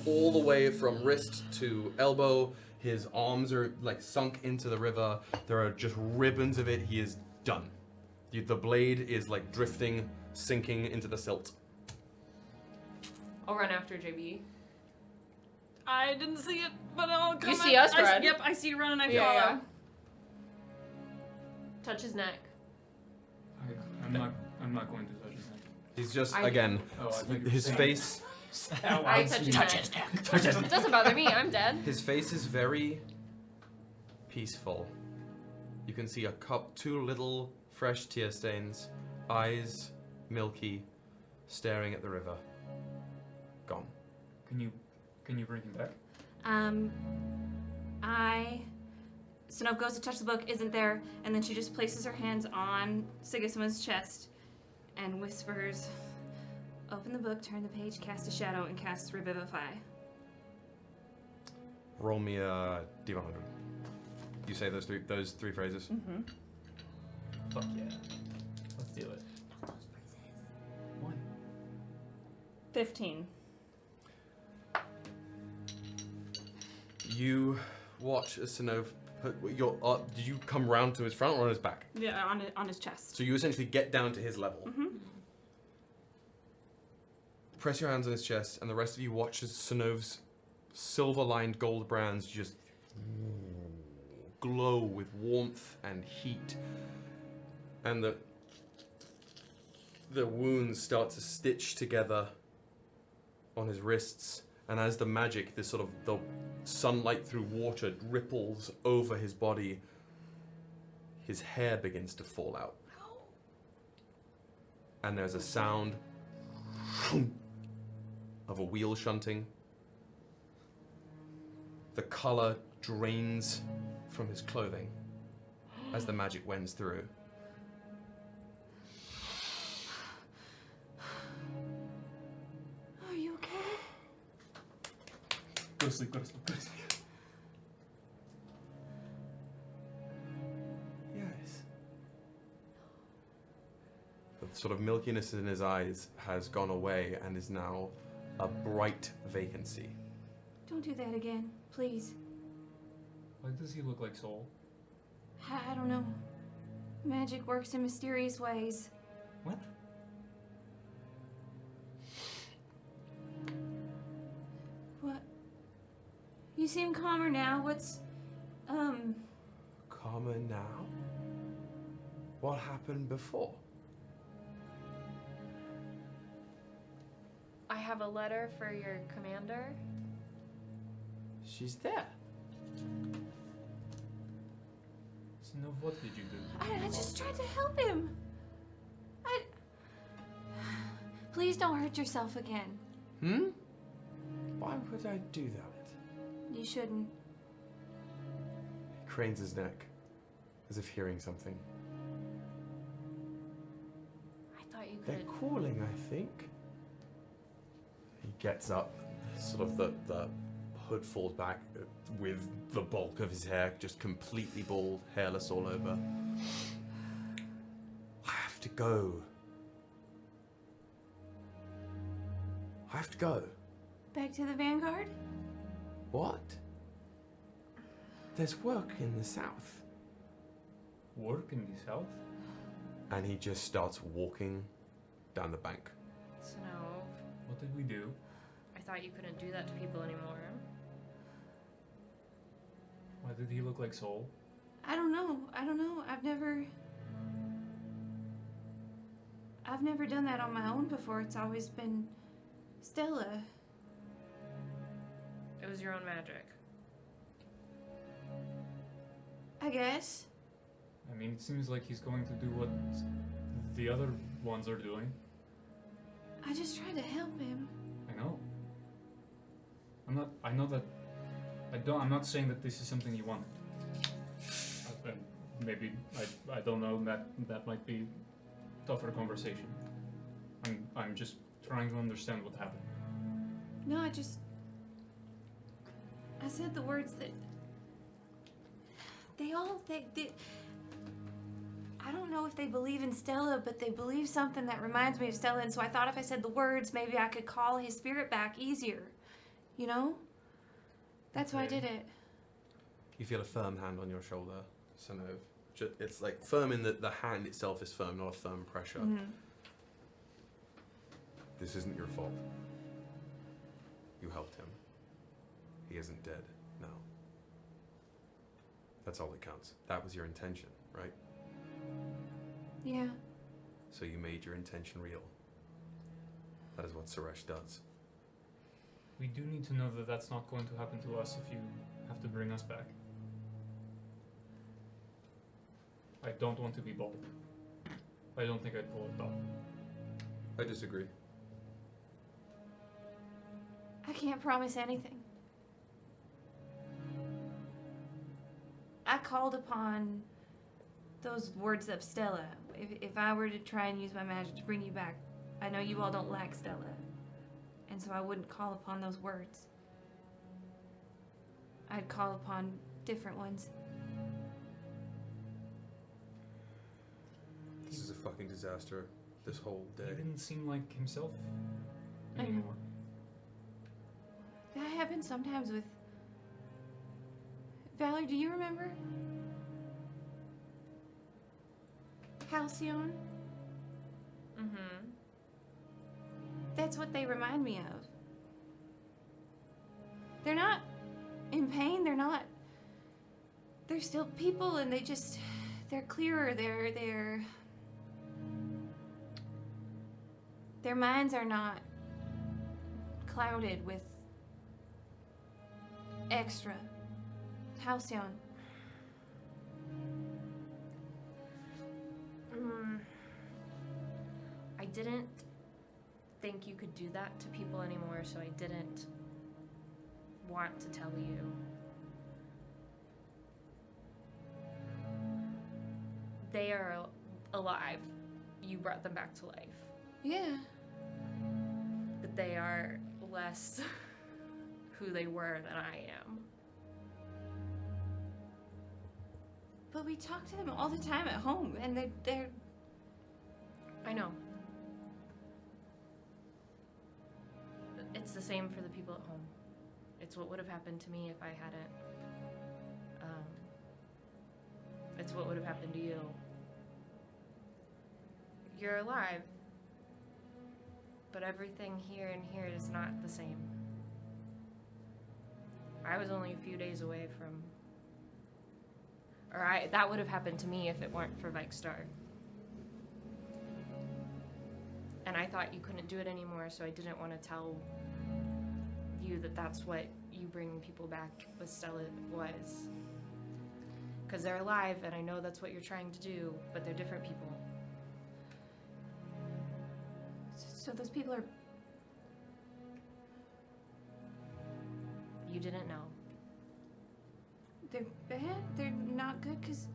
all the way from wrist to elbow. His arms are like sunk into the river. There are just ribbons of it. He is done. The blade is like drifting, sinking into the silt. I'll run after JV. I didn't see it, but I'll come. You see us run? Yep, I see you run and I Yeah, follow. yeah. Touch his neck. I'm not going to touch his neck. He's just I- again, Oh, I thought you were his saying- face. I touch his neck. Touch his It neck. doesn't bother me. I'm dead. His face is very peaceful. You can see two little fresh tear stains, eyes milky, staring at the river. Gone. Can you bring him back? Sonov goes to touch the book, isn't there, and then she just places her hands on Sigismund's chest and whispers, "Open the book, turn the page, cast a shadow, and cast Revivify." Roll me a D100. You say those three phrases. Mm-hmm. Fuck yeah. Let's do it. Why? 15. You watch as Sonov put your. Did you come round to his front or on his back? Yeah, on his chest. So you essentially get down to his level. Mm-hmm. Press your hands on his chest, and the rest of you watch as Sonov's silver-lined gold brands just glow with warmth and heat, and the wounds start to stitch together on his wrists. And as the magic, this sort of the sunlight through water ripples over his body, his hair begins to fall out. And there's a sound of a wheel shunting. The color drains from his clothing as the magic wends through. Are you okay? Go to sleep, go to sleep, go to sleep. Yes. The sort of milkiness in his eyes has gone away and is now a bright vacancy. Don't do that again, please. Why does he look like Soul? I don't know. Magic works in mysterious ways. What? What? You seem calmer now. What's, Calmer now? What happened before? I have a letter for your commander. She's there. So, no, what did you do? I just tried to help him. Please don't hurt yourself again. Hmm? Why would I do that? You shouldn't. He cranes his neck, as if hearing something. I thought you They're could. calling, I think. He gets up, sort of the hood falls back with the bulk of his hair just completely bald, hairless all over. I have to go. I have to go. Back to the Vanguard? What? There's work in the south. Work in the south? And he just starts walking down the bank. Snow, What did we do? I thought you couldn't do that to people anymore. Why did he look like Soul? I don't know. I've never done that on my own before. It's always been Stella. It was your own magic. I guess. I mean, it seems like he's going to do what the other ones are doing. I just tried to help him. I know. I'm not saying that this is something you want. And maybe, I don't know, that might be tougher conversation. I'm just trying to understand what happened. No, I said the words that they I don't know if they believe in Stella, but they believe something that reminds me of Stella, and so I thought if I said the words, maybe I could call his spirit back easier. You know? That's why I did it. You feel a firm hand on your shoulder, Sanov. It's like firm in that the hand itself is firm, not a firm pressure. Mm-hmm. This isn't your fault. You helped him. He isn't dead now. That's all that counts. That was your intention, right? Yeah. So you made your intention real. That is what Suresh does. We do need to know that that's not going to happen to us if you have to bring us back. I don't want to be bold. I don't think I'd pull it off. I disagree. I can't promise anything. I called upon those words of Stella. If I were to try and use my magic to bring you back, I know you all don't like Stella. And so I wouldn't call upon those words. I'd call upon different ones. This is a fucking disaster. This whole He day. didn't seem like himself I know. anymore. That happens sometimes with... Valerie, do you remember? Halcyon? Mm-hmm. That's what they remind me of. They're not in pain, they're still people, and they're clearer, their minds are not clouded with extra. Halcyon. I didn't think you could do that to people anymore, so I didn't want to tell you. They are alive. You brought them back to life. Yeah. But they are less who they were than I am. But we talk to them all the time at home, and they're... I know. It's the same for the people at home. It's what would have happened to me if I hadn't. It's what would have happened to you. You're alive, but everything here and here is not the same. I was only a few days away from... that would have happened to me if it weren't for Vikestar. And I thought you couldn't do it anymore, so I didn't want to tell you that that's what you bring people back with Stella was. Because they're alive, and I know that's what you're trying to do, but they're different people. So those people are... You didn't know. They're bad? They're not good? Because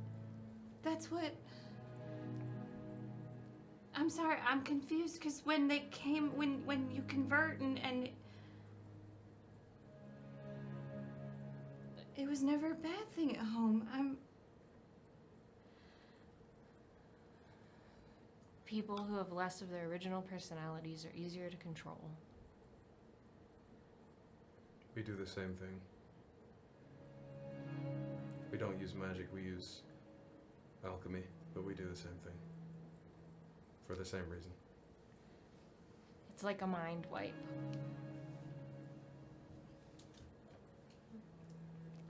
that's what... I'm sorry, I'm confused, because when they came, when you convert and... It was never a bad thing at home. People who have less of their original personalities are easier to control. We do the same thing. We don't use magic, we use alchemy, but we do the same thing. For the same reason. It's like a mind wipe.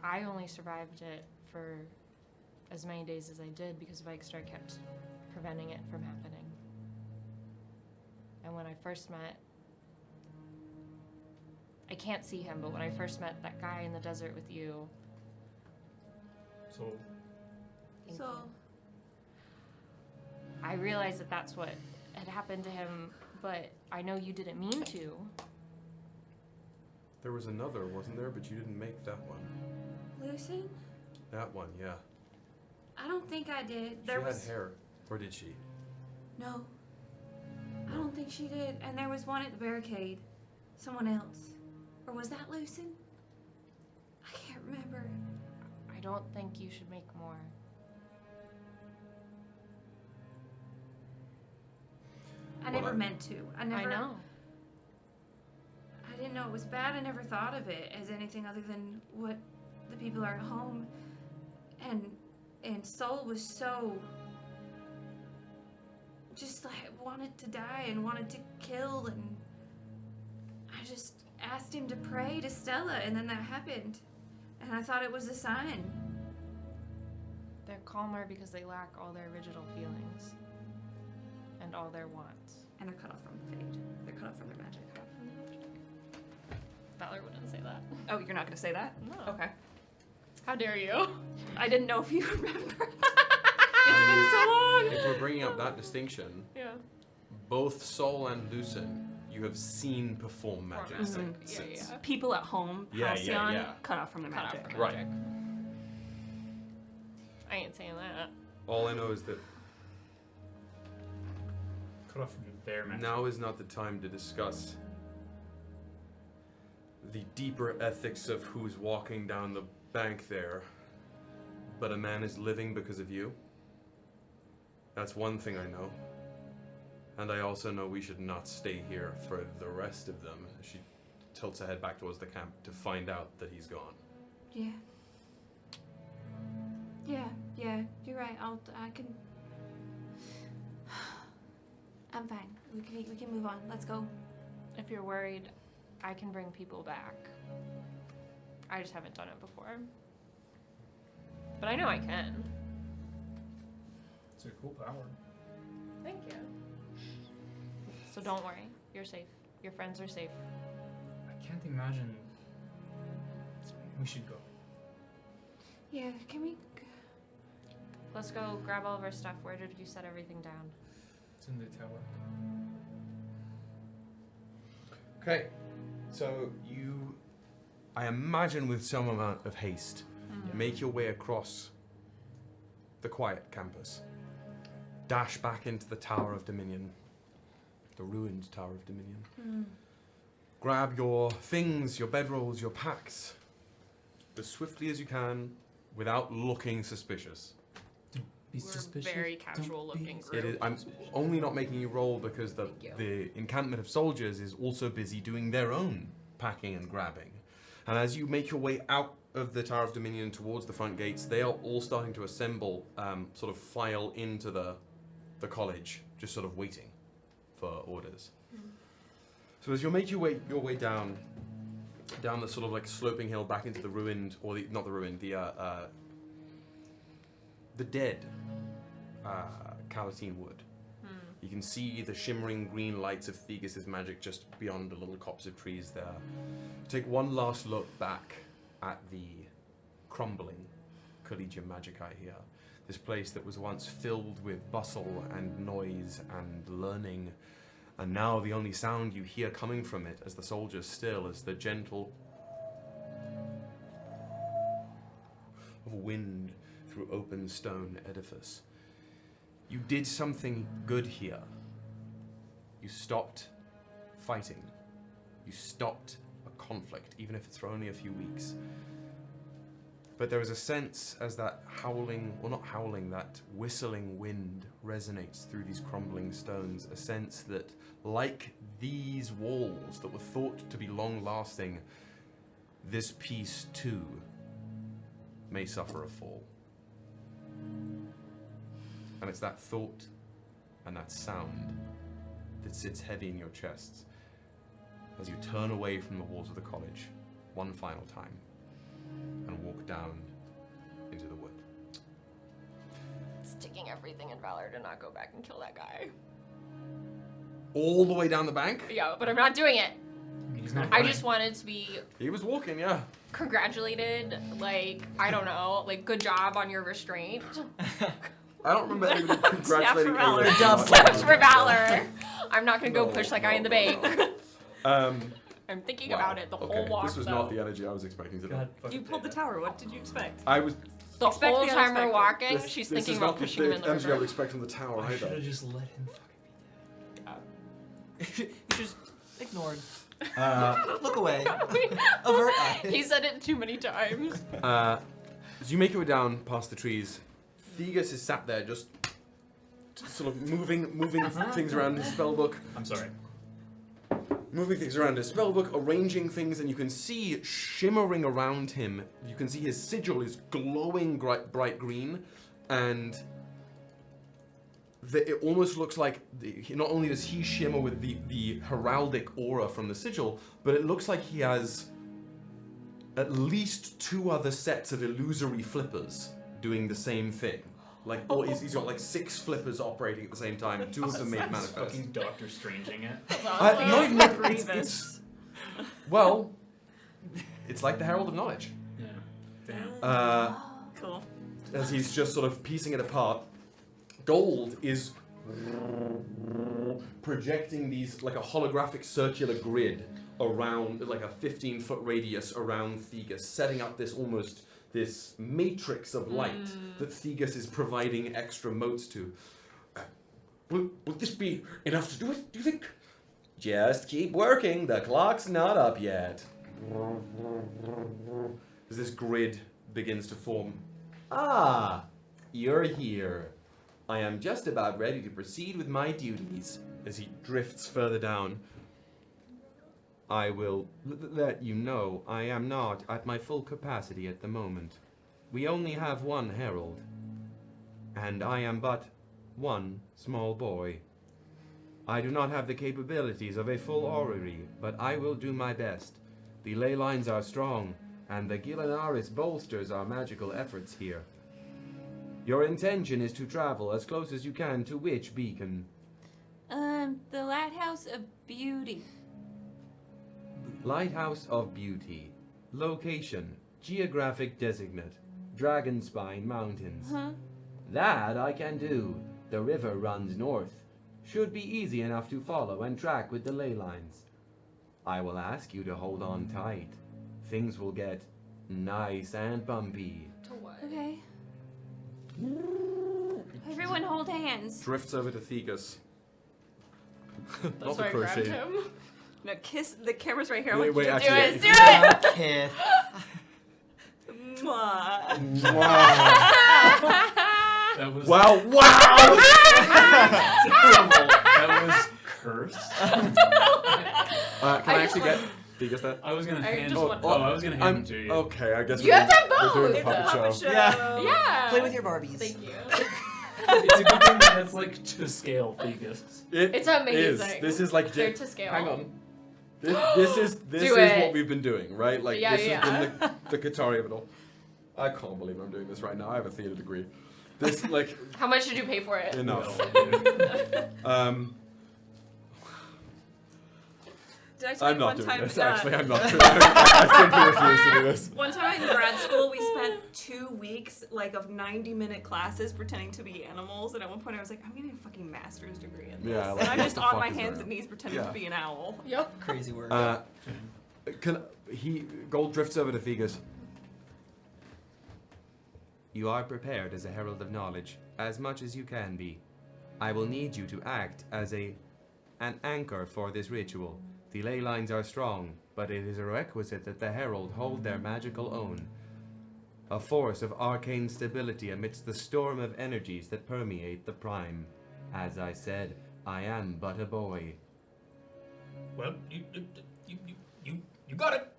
I only survived it for as many days as I did because Vikestar kept preventing it from happening. And when I first met, I can't see him, but when I first met that guy in the desert with you. So, I realized that that's what had happened to him, but I know you didn't mean to. There was another, wasn't there? But you didn't make that one. Lucen? That one, yeah. I don't think I did. She had hair. Or did she? No. I don't think she did. And there was one at the barricade. Someone else. Or was that Lucen? I can't remember. I don't think you should make more. I never meant to. I know. I didn't know it was bad. I never thought of it as anything other than what the people are at home. And Soul was so... just like wanted to die and wanted to kill, and I just asked him to pray to Stella, and then that happened. And I thought it was a sign. They're calmer because they lack all their original feelings. And all their wants. And they're cut off from the fate. They're cut off from their magic. Valor wouldn't say that. Oh, you're not gonna say that? No. Okay. How dare you? I didn't know if you remember. It's been so long. If we're bringing up that distinction, Yeah. both Sol and Lucen, you have seen perform magic since. Yeah. People at home, Yeah, Halcyon, yeah. cut off from their Cut off magic. from Right. magic. I ain't saying that. All I know is that cut off from their magic. now is not the time to discuss the deeper ethics of who's walking down the bank there, but a man is living because of you. That's one thing I know. And I also know we should not stay here for the rest of them. She tilts her head back towards the camp to find out that he's gone. Yeah. Yeah, you're right. I can... I'm fine. We can move on. Let's go. If you're worried, I can bring people back. I just haven't done it before. But I know I can. It's a cool power. Thank you. So don't worry. You're safe. Your friends are safe. I can't imagine. We should go. Yeah, can we... Let's go grab all of our stuff. Where did you set everything down? It's in the tower. Okay, so you, I imagine with some amount of haste, make your way across the quiet campus. dash back into the Tower of Dominion. The ruined Tower of Dominion. Grab your things, your bedrolls, your packs, as swiftly as you can, without looking suspicious. Be We're suspicious. very casual looking It is, group. I'm only not making you roll because Thank you. the encampment of soldiers is also busy doing their own packing and grabbing. And as you make your way out of the Tower of Dominion towards the front gates, they are all starting to assemble, sort of file into the college, just sort of waiting for orders. So as you make your way down the sort of like sloping hill back into the ruined, or the, not the ruined, the dead Calanthus wood. You can see the shimmering green lights of Thegus' magic just beyond the little copse of trees there. Take one last look back at the crumbling Collegium Magicae here. This place that was once filled with bustle and noise and learning, and now the only sound you hear coming from it as the soldiers still is the gentle of wind through open stone edifice. You did something good here. You stopped fighting. You stopped a conflict, even if it's for only a few weeks. But there is a sense as that howling, well not howling, that whistling wind resonates through these crumbling stones, a sense that, like these walls that were thought to be long-lasting, this piece too may suffer a fall. And it's that thought and that sound that sits heavy in your chests as you turn away from the walls of the college one final time and walk down into the wood. It's taking everything in valor to not go back and kill that guy. All the way down the bank? Yeah, but I'm not doing it. He's not I running. just wanted to be He was walking, yeah. congratulated, like, I don't know, like, good job on your restraint. I don't remember anybody congratulating for valor. anyone. Dubs. Steps for valor. I'm not gonna go No, push that guy in the bank. Um, I'm thinking wow, about it the okay. whole walk. This was though. not the energy I was expecting today. God fucking You pulled the damn it. tower. What did you expect? I was. The Expect whole the time we're unexpected. walking, This, she's this thinking is about not pushing him in the energy I would river. expect from the tower I should either. have just let him fucking You just ignored. Look away. Avert eye. He said it too many times. As you make your way down past the trees, Thegus is sat there just sort of moving things around his spellbook. be I'm sorry. Moving things around his spellbook, arranging things, and you can see shimmering around him. You can see his sigil is glowing bright green, and it almost looks like not only does he shimmer with the heraldic aura from the sigil, but it looks like he has at least 2 other sets of illusory flippers doing the same thing. Like, or he's got like 6 flippers operating at the same time, and 2 of them made He's manifest. fucking Doctor Stranging it. Not even like, it's, Grievous. well, it's like the Herald of Knowledge. Yeah. Damn. Cool. As he's just sort of piecing it apart, Gold is projecting these, like a holographic circular grid around, like a 15-foot radius around Thegus, setting up this matrix of light that Thegus is providing extra motes to. Will this be enough to do it, do you think? Just keep working. The clock's not up yet. As this grid begins to form. Ah, you're here. I am just about ready to proceed with my duties. As he drifts further down, I will let you know I am not at my full capacity at the moment. We only have one herald, and I am but one small boy. I do not have the capabilities of a full orrery, but I will do my best. The ley lines are strong, and the Gilanaris bolsters our magical efforts here. Your intention is to travel as close as you can to which beacon? The lighthouse of beauty. Lighthouse of Beauty. Location. Geographic designate. Dragonspine Mountains. Huh? That I can do. The river runs north. Should be easy enough to follow and track with the ley lines. I will ask you to hold on tight. Things will get nice and bumpy. To what? Okay. Everyone hold hands. Drifts over to Thegus. That's Not the why I grabbed crochet. him. No, kiss. The camera's right here. Wait, wait, Do actually. it, do it! Kith. Mwah. That was Wow! Wow! terrible. That was cursed. Can I actually get Thegus there? I was gonna I hand. just want- I was gonna hand him to you. Okay, I guess You have to have we're doing both. the puppet show. Show. Yeah. Yeah. Play with your Barbies. Thank you. It's a good thing that it's like to scale Thegus. It's amazing. Is. This is like They're to scale. Hang on. This is Do what it. we've been doing, right? Like Yeah, this yeah. has been the Qatari of it all. I can't believe I'm doing this right now. I have a theater degree. This like How much did you pay for it? enough. Well, Did I tell I'm you not one doing time this. that Actually, I'm not doing it. I simply refuse to do this. one time in grad school we spent 2 weeks like of 90-minute classes pretending to be animals, and at one point I was like, I'm getting a fucking master's degree in this. Yeah, like, and I'm what just the on fuck my is hands going and knees pretending Yeah. to be an owl. Yep. Crazy word. Gold drifts over to Thegus. You are prepared as a herald of knowledge, as much as you can be. I will need you to act as an anchor for this ritual. The ley lines are strong, but it is a requisite that the herald hold their magical own. A force of arcane stability amidst the storm of energies that permeate the prime. As I said, I am but a boy. well, you got it.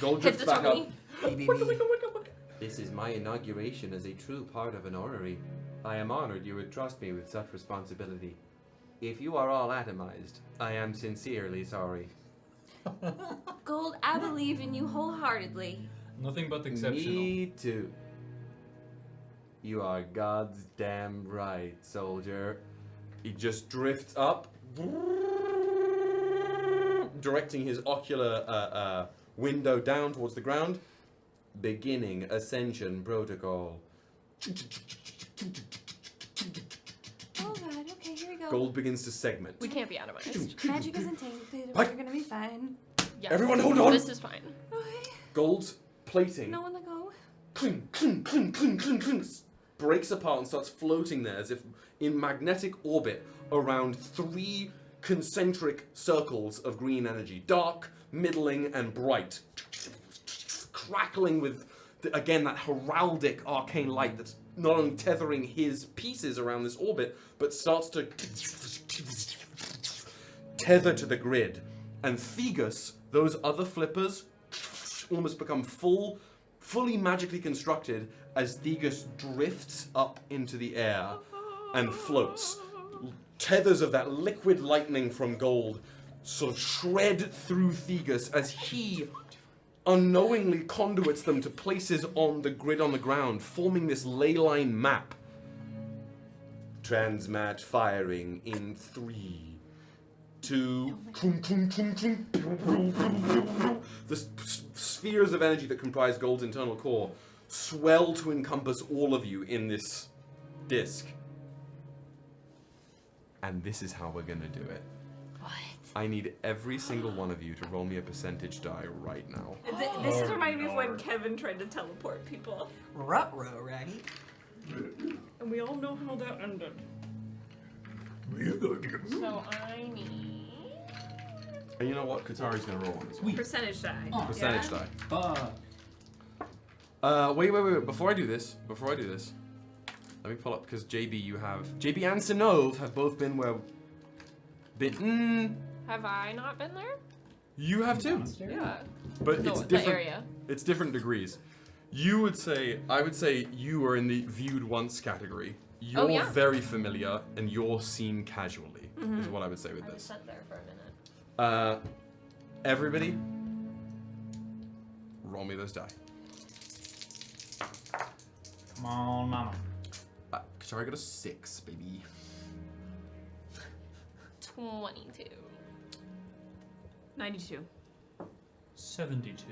Gold Hit drifts the back up. tummy. BBB. This is my inauguration as a true part of an orrery. I am honored you would trust me with such responsibility. If you are all atomized, I am sincerely sorry. Gold, I believe in you wholeheartedly. Nothing but exceptional. Me too. You are God's damn right, soldier. He just drifts up, directing his ocular window down towards the ground. Beginning Ascension Protocol. Oh god, okay, here we go. Gold begins to segment. We can't be atomized. Magic isn't tainted. What? We're gonna be fine. Yes. Everyone hold on. This is fine. Okay. Gold's plating No one let go. cling, cling, cling, cling, cling, cling, breaks apart and starts floating there as if in magnetic orbit around 3 concentric circles of green energy. Dark, middling, and bright. Crackling with, again, that heraldic arcane light that's not only tethering his pieces around this orbit, but starts to tether to the grid. And Thegus, those other flippers, almost become fully magically constructed as Thegus drifts up into the air and floats. Tethers of that liquid lightning from Gold sort of shred through Thegus as he unknowingly conduits them to places on the grid on the ground, forming this ley line map. Transmat firing in 3, 2. The spheres of energy that comprise Gold's internal core swell to encompass all of you in this disk. And this is how we're gonna do it. What? I need every single one of you to roll me a percentage die right now. This is reminding me of when Kevin tried to teleport people. Ruh-roh, Raggy. And we all know how that ended. So I need. And you know what? Qatari's gonna roll on this one. Percentage die. Percentage Yeah? die. Wait. Before I do this, let me pull up because JB and Sinov have both been where. Have I not been there? You have too, Yeah. but No, it's the different. area. It's different degrees. I would say you are in the viewed once category. You're yeah. very familiar and you're seen casually, is what I would say with I was this. sat there for a minute. Everybody, roll me those die. Come on, mama. Qatari got a 6, baby. 22. 92. 72.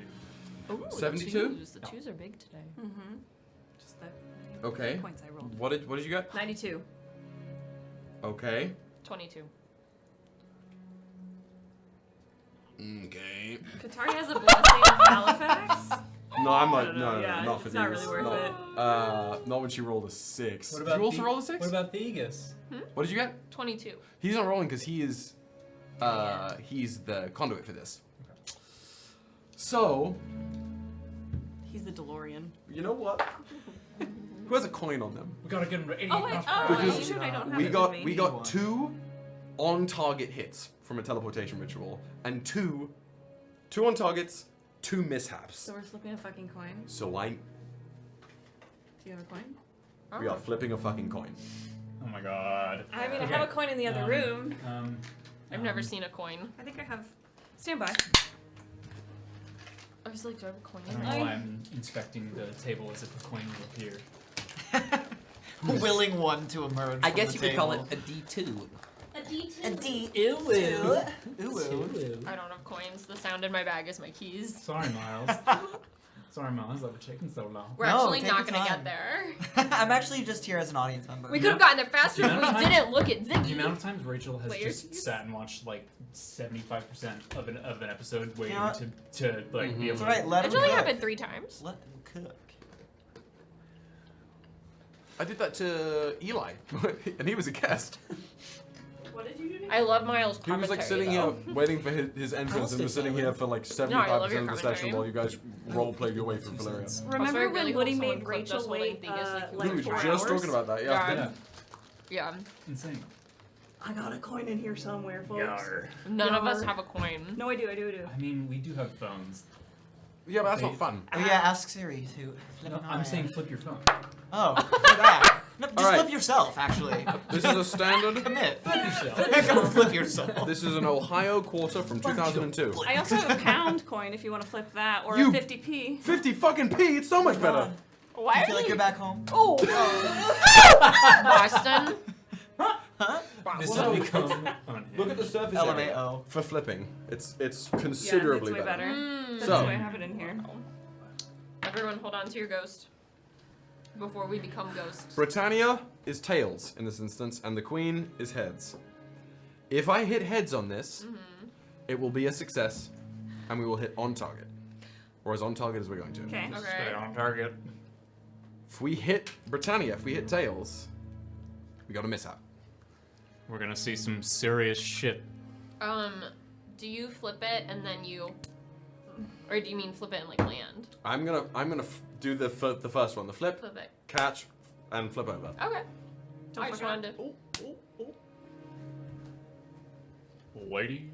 Ooh, 72? The twos are big today. Mm-hmm. Just the Okay. points I rolled. What did you get? 92. Okay. 22. Okay. Katari has a blessing of Halifax. No, I'm I not. don't know, No, yeah, not for it's not these. really worth it. Not when she rolled a 6. What Did about you also roll a 6? What about Thegus? What did you get? 22. He's not rolling because he is. He's the conduit for this. So, He's the DeLorean. you know what? Who has a coin on them? We gotta get him to 88 Oh wait, miles per oh, hour. Because you should. I don't have We it got with me. we got 2 on-target hits from a teleportation ritual, and 2 on targets, 2 mishaps. So we're flipping a fucking coin. So Do you have a coin? we are flipping a fucking coin. Oh my god. I mean, I Okay. have a coin in the other room. I've never seen a coin. I think I have. Stand by. I was like, do I have a coin I in don't know there? why I'm inspecting the table as if a coin will appear. Willing one to emerge. I from guess the you could call it table. a D2. A D2. A D. Ew. Ooh. I don't have coins. The sound in my bag is my keys. Sorry, Miles. Sorry, Miles. I've been taking so long. We're No, actually take not your gonna time. get there. I'm actually just here as an audience member. We could have gotten there faster The if amount we of didn't look at The Ziggy. amount of times Rachel has Wait, yours just is- sat and watched like 75% of an episode waiting You know what? to like be able It's to. alright, let him It's only cook. happened 3 times. Let him cook. I did that to Eli, and he was a guest. What did you do? I love Miles' He commentary. was like sitting though. here waiting for his entrance and was sitting here for like 75% your of the session commentary. while you guys role played your way through Valeria. Remember I when really Woody hope someone made clipped Rachel us holding wait Thegus like We like were 4 just hours? talking about that, Yeah. Yeah. Yeah. Insane. I got a coin in here somewhere, folks. None of us Yar. have a coin. No, I do. I mean, we do have phones. Yeah, but that's They- not fun. Oh yeah, ask Siri to flip No, an I'm eye. saying flip your phone. Oh, do that. No, just Alright. flip yourself, actually. This is a standard. Commit. Flip yourself. Go flip yourself. This is an Ohio quarter from 2002. I also have a pound coin if you want to flip that, or You- a 50p. 50 fucking P, it's so much better. Why You are feel like you're back home? Oh! Boston. Huh? This So- has become unhinged. Look at the surface area LMAO. for flipping. It's Yeah, considerably it's way better. Mm. That's So- why I have it in here. Everyone hold on to your ghost. Before we become ghosts. Britannia is tails in this instance, and the queen is heads. If I hit heads on this, it will be a success, and we will hit on target. Or as on target as we're going to. Okay. Stay on target. If we hit Britannia, if we hit tails, we got a mishap. We're gonna see some serious shit. Do you flip it and then you... Or do you mean flip it and like land? I'm gonna do the first one, the flip, Flip it. catch, and flip over. Okay. Don't I just fuck wanted to... Lady.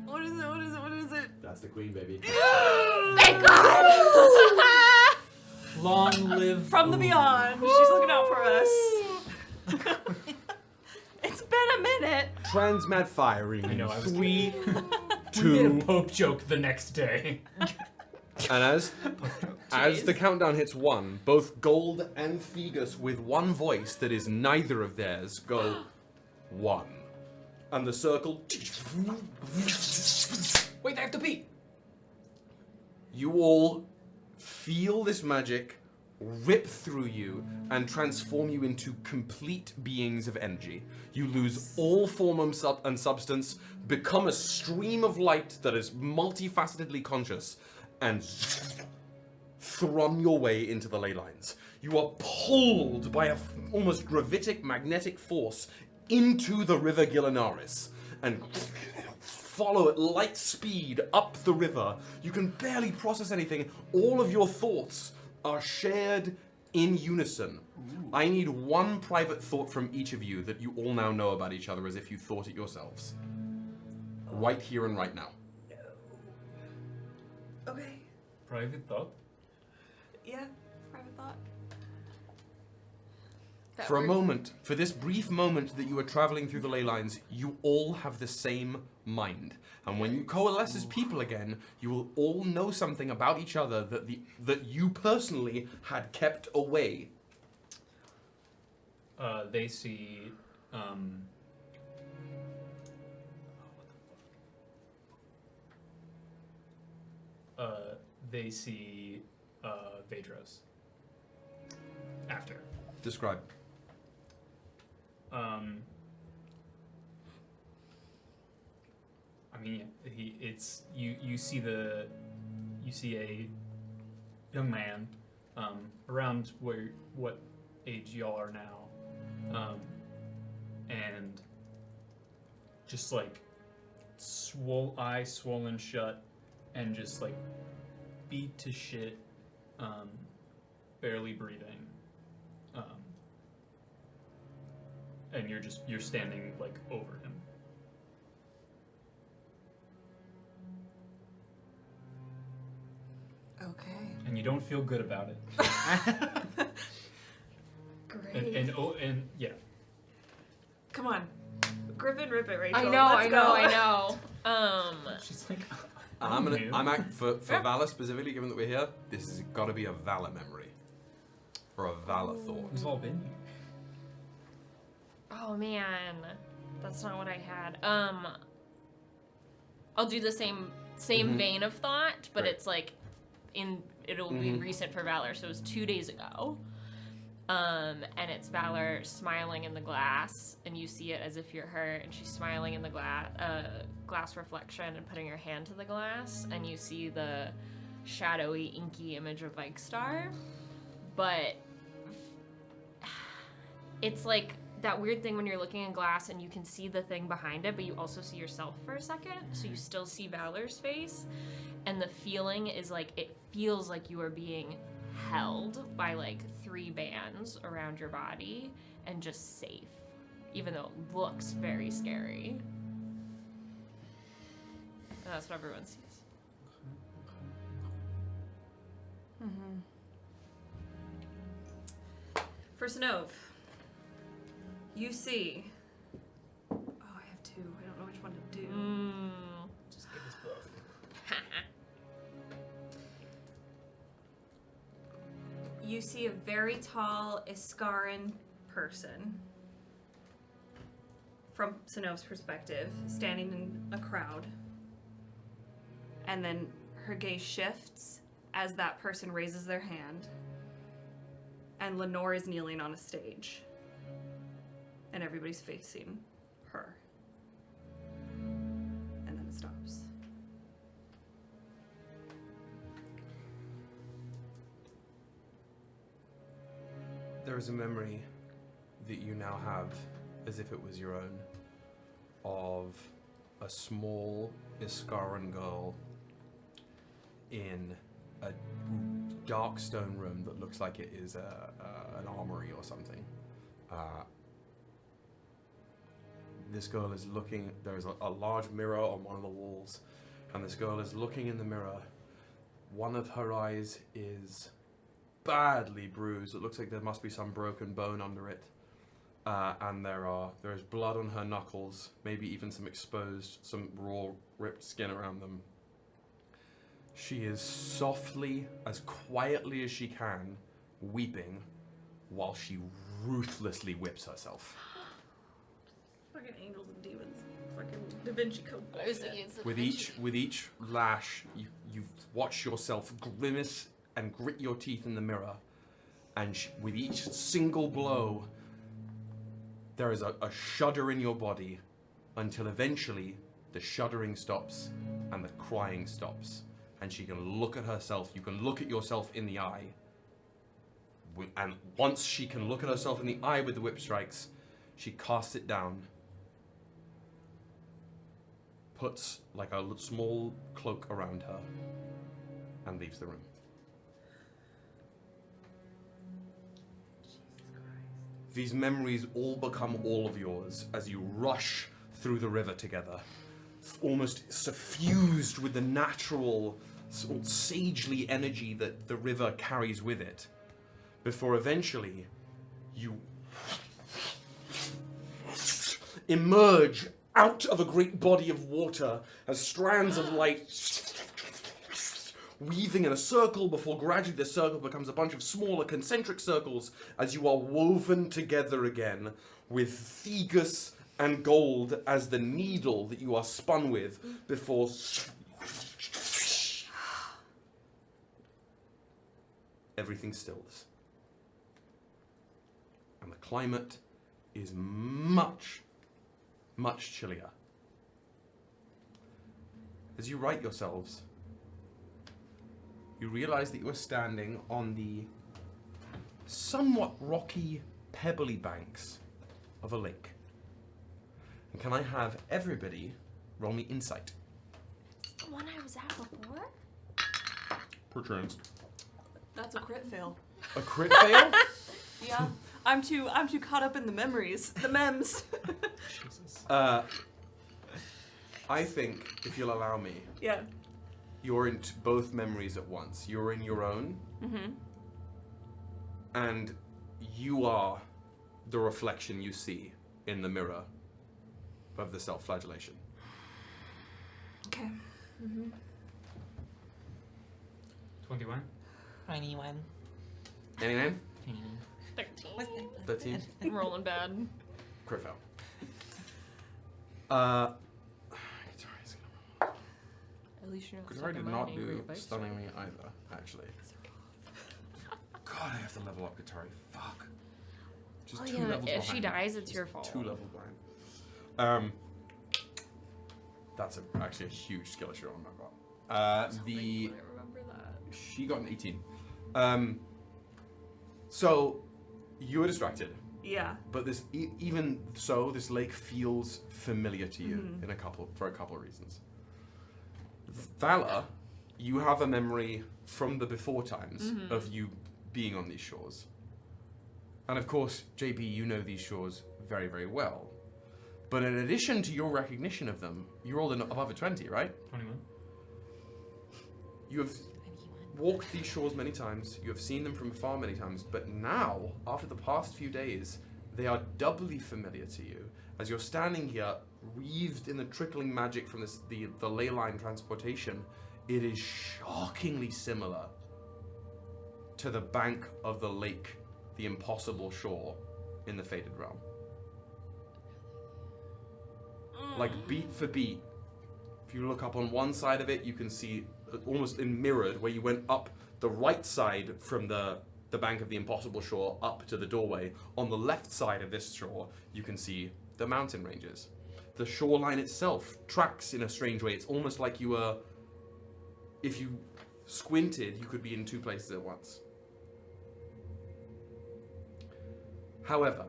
What is it? What is it? What is it? That's the queen, baby. Thank God! Long live From the beyond. She's looking out for us. It's been a minute. Transmat firing. I know, I was 3, We made a 2, Pope joke the next day. and as the countdown hits 1, both Gold and Thegus, with one voice that is neither of theirs, go 1, and the circle. Wait, I have to pee. You all feel this magic rip through you and transform you into complete beings of energy. You lose all form and substance, become a stream of light that is multifacetedly conscious, and thrum your way into the ley lines. You are pulled by a almost gravitic magnetic force into the river Gillinaris and follow at light speed up the river. You can barely process anything. All of your thoughts are shared in unison. I need one private thought from each of you that you all now know about each other as if you thought it yourselves. Right here and right now. Okay. Private thought. Yeah. Private thought. That For a word- moment, for this brief moment that you are traveling through the ley lines, you all have the same mind. And when you coalesce as people again, you will all know something about each other that you personally had kept away. They see. They see Vedros. After. Describe. I mean, you see a young man, around what age y'all are now, and just like eyes swollen shut, and just like beat to shit, barely breathing, and you're standing like over him. Okay. And you don't feel good about it. Great. And yeah. Come on. Grip and rip it, Rachel. I know, Let's go. I know. She's like, For Valor specifically, given that we're here, this has got to be a Valor memory. Or a Valor thought. who's all been here? Oh man, that's not what I had. I'll do the same vein of thought, but Great. it's like it'll be recent for Valor, so it was 2 days ago. And it's Valor smiling in the glass, and you see it as if you're her, and she's smiling in the glass reflection and putting her hand to the glass, and you see the shadowy, inky image of Vikestar. But it's like that weird thing when you're looking in glass and you can see the thing behind it, but you also see yourself for a second, so you still see Valor's face, and the feeling is like, it feels like you are being held by like 3 bands around your body and just safe, even though it looks very scary. And that's what everyone sees. For Snove, you see. Oh, I have 2. I don't know which one to do. Just give us both. You see a very tall Iskaran person, from Sanove's perspective, standing in a crowd. And then her gaze shifts as that person raises their hand. And Lenore is kneeling on a stage. And everybody's facing her. And then it stops. There is a memory that you now have, as if it was your own, of a small Iskaran girl in a dark stone room that looks like it is an armory or something. This girl is looking, there is a large mirror on one of the walls, and this girl is looking in the mirror. One of her eyes is badly bruised. It looks like there must be some broken bone under it. And there is blood on her knuckles, maybe even some raw, ripped skin around them. She is softly, as quietly as she can, weeping, while she ruthlessly whips herself. Fucking angels and demons. Fucking Da Vinci Code. With each lash, you watch yourself grimace and grit your teeth in the mirror, and with each single blow, there is a shudder in your body, until eventually the shuddering stops and the crying stops, and she can look at herself. You can look at yourself in the eye, and once she can look at herself in the eye with the whip strikes, she casts it down, puts like a small cloak around her, and leaves the room. These memories all become all of yours as you rush through the river together, almost suffused with the natural, sort of sagely energy that the river carries with it, before eventually you emerge out of a great body of water as strands of light weaving in a circle, before gradually the circle becomes a bunch of smaller concentric circles as you are woven together again, with Thegus and gold as the needle that you are spun with, before everything stills. And the climate is much, much chillier. as you right yourselves, you realize that you are standing on the somewhat rocky, pebbly banks of a lake. And can I have everybody roll me insight? The one I was at before? Perchance. That's a crit fail. A crit fail? Yeah. I'm too caught up in the memories. The memes. Jesus. I think, if you'll allow me, Yeah. you're in both memories at once. You're in your own, Mm-hmm. and you are the reflection you see in the mirror of the self-flagellation. Okay. 21. 21. Anyway, 13. 13. I'm rolling bad. Crit fail. Guitar's At least you're not Guitar stuck did in not my angry do bike stunning me either, actually. God, I have to level up Guitar. Fuck. Just Oh, two yeah, levels if she behind. dies, it's Just your fault. 2 levels behind. That's actually a huge skill issue on that one. I remember that. She got an 18. So you were distracted, Yeah. but this even so, this lake feels familiar to you for a couple of reasons. Vala, you have a memory from the before times of you being on these shores, and of course, JB, you know these shores very, very well. But in addition to your recognition of them, you rolled above a 20, right? 21. You have walked these shores many times, you have seen them from afar many times, but now, after the past few days, they are doubly familiar to you as you're standing here, wreathed in the trickling magic from the ley line transportation. It is shockingly similar to the bank of the lake, the impossible shore in the Faded Realm. Like beat for beat, if you look up on one side of it, you can see almost in mirrored where you went up the right side from the bank of the impossible shore up to the doorway. On the left side of this shore, you can see the mountain ranges. The shoreline itself tracks in a strange way. It's almost like you were, if you squinted, you could be in 2 places at once. However,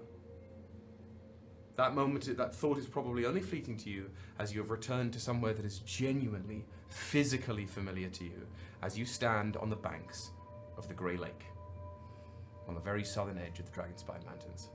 that thought is probably only fleeting to you as you have returned to somewhere that is genuinely, physically familiar to you as you stand on the banks of the Grey Lake, on the very southern edge of the Dragonspire Mountains.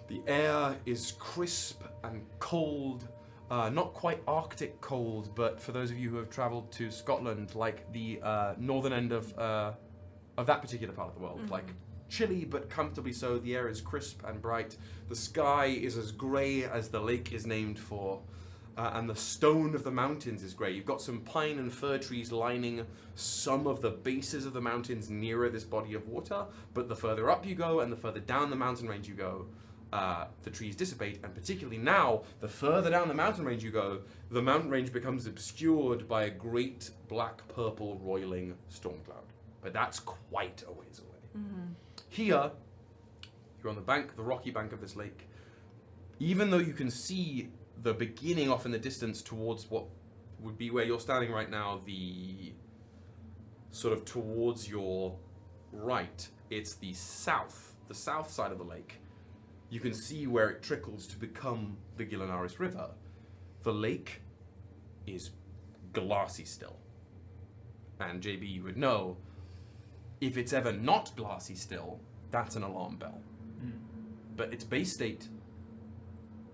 The air is crisp and cold, not quite Arctic cold, but for those of you who have traveled to Scotland, like the northern end of that particular part of the world, like chilly but comfortably so. The air is crisp and bright. The sky is as grey as the lake is named for, and the stone of the mountains is grey. You've got some pine and fir trees lining some of the bases of the mountains nearer this body of water, but the further up you go and the further down the mountain range you go, the trees dissipate, and particularly now, the further down the mountain range you go, the mountain range becomes obscured by a great black-purple roiling storm cloud. But that's quite a ways away. Here, you're on the bank, the rocky bank of this lake. Even though you can see the beginning off in the distance towards what would be where you're standing right now, the sort of towards your right, it's the south side of the lake. You can see where it trickles to become the Gillinaris River. The lake is glassy still. And JB, you would know, if it's ever not glassy still, that's an alarm bell. But its base state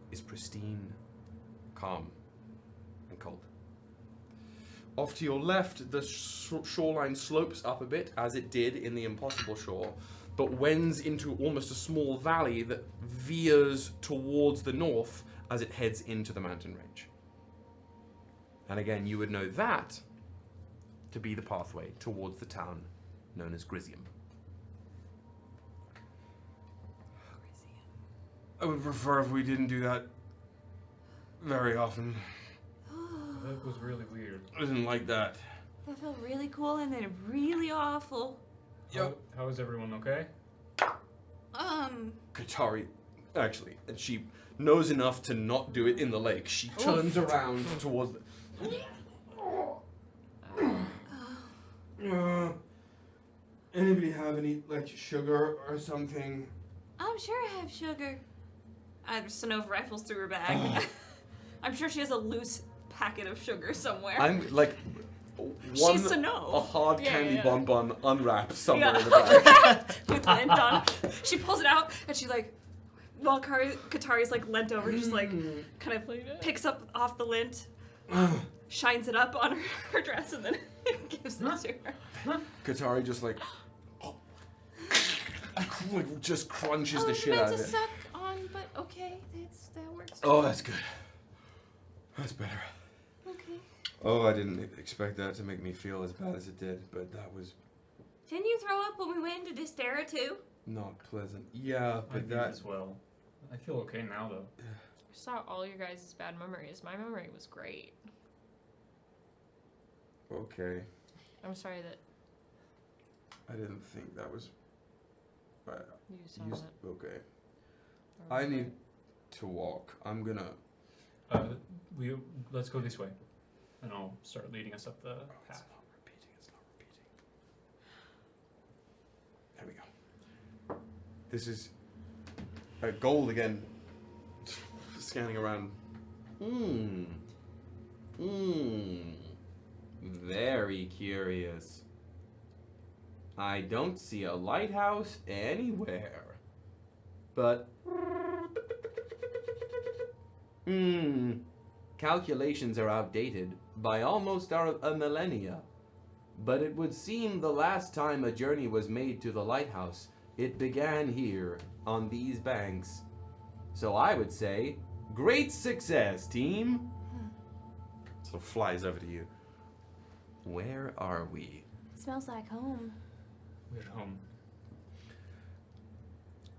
is pristine, calm, and cold. Off to your left, the shoreline slopes up a bit, as it did in the Impossible Shore, but wends into almost a small valley that veers towards the north as it heads into the mountain range. And again, you would know that to be the pathway towards the town known as Grizium. I would prefer if we didn't do that very often. That was really weird. I didn't like that. That felt really cool and then really awful. How is everyone okay? Katari, actually, and she knows enough to not do it in the lake. She turns around towards Anybody have any, like, sugar or something? I'm sure I have sugar. Sonova rifles through her bag. I'm sure she has a loose packet of sugar somewhere. I'm like She's Sonova. a hard Yeah, candy yeah. bonbon unwrapped somewhere Yeah. in the bag. With lint on. She pulls it out and she like, while Katari's like leant over, just like kind of picks up off the lint, shines it up on her dress, and then gives it to her. Katari just like just crunches the It's shit meant out to of it. suck on, but okay, that works. Oh, that's good. That's better. Okay. Oh, I didn't expect that to make me feel as bad as it did, but that was Didn't you throw up when we went into Distera too? not pleasant. Yeah, I but did that. as well. I feel okay now though. I saw all your guys' bad memories. My memory was great. Okay. I'm sorry that I didn't think that was. you saw You, that. okay. I need to walk. I'm gonna. Let's go this way, and I'll start leading us up the path. It's not repeating. There we go. This is gold again. Scanning around. Very curious. I don't see a lighthouse anywhere. But calculations are outdated by almost a millennia. But it would seem the last time a journey was made to the lighthouse, it began here on these banks. So I would say, great success, team. Sort of flies over to you. Where are we? It smells like home. We're at home.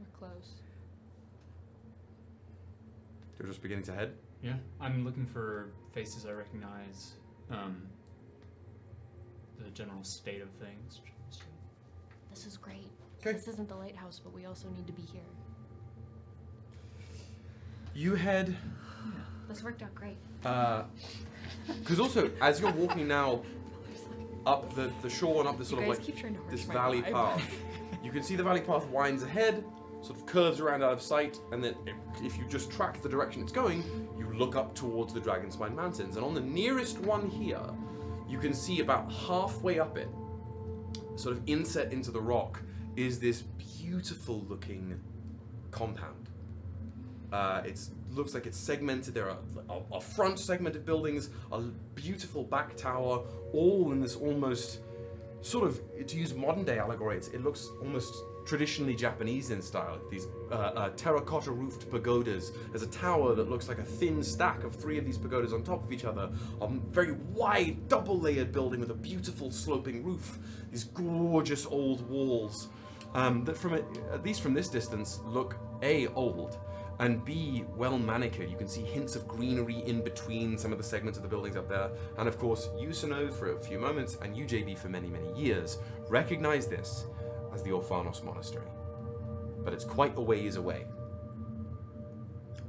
We're close. You're just beginning to head. Yeah, I'm looking for faces I recognize. The general state of things. This is great. 'Kay. This isn't the lighthouse, but we also need to be here. You head. This worked out great. Because also, as you're walking now up the shore and up this sort You of guys like keep trying to harsh this my valley vibe. path, you can see the valley path winds ahead, sort of curves around out of sight, and then if you just track the direction it's going, you look up towards the Dragonspine Mountains, and on the nearest one here, you can see about halfway up it, sort of inset into the rock, is this beautiful looking compound. It looks like it's segmented. There are a front segment of buildings, a beautiful back tower, all in this almost sort of, to use modern day allegory, it looks almost traditionally Japanese in style. These terracotta roofed pagodas. There's a tower that looks like a thin stack of 3 of these pagodas on top of each other. A very wide, double layered building with a beautiful sloping roof. These gorgeous old walls that at least from this distance, look A, old, and B, well manicured. You can see hints of greenery in between some of the segments of the buildings up there. And of course, you, Sonove, for a few moments, and you, JB, for many, many years, recognize this as the Orphanos Monastery. But it's quite a ways away.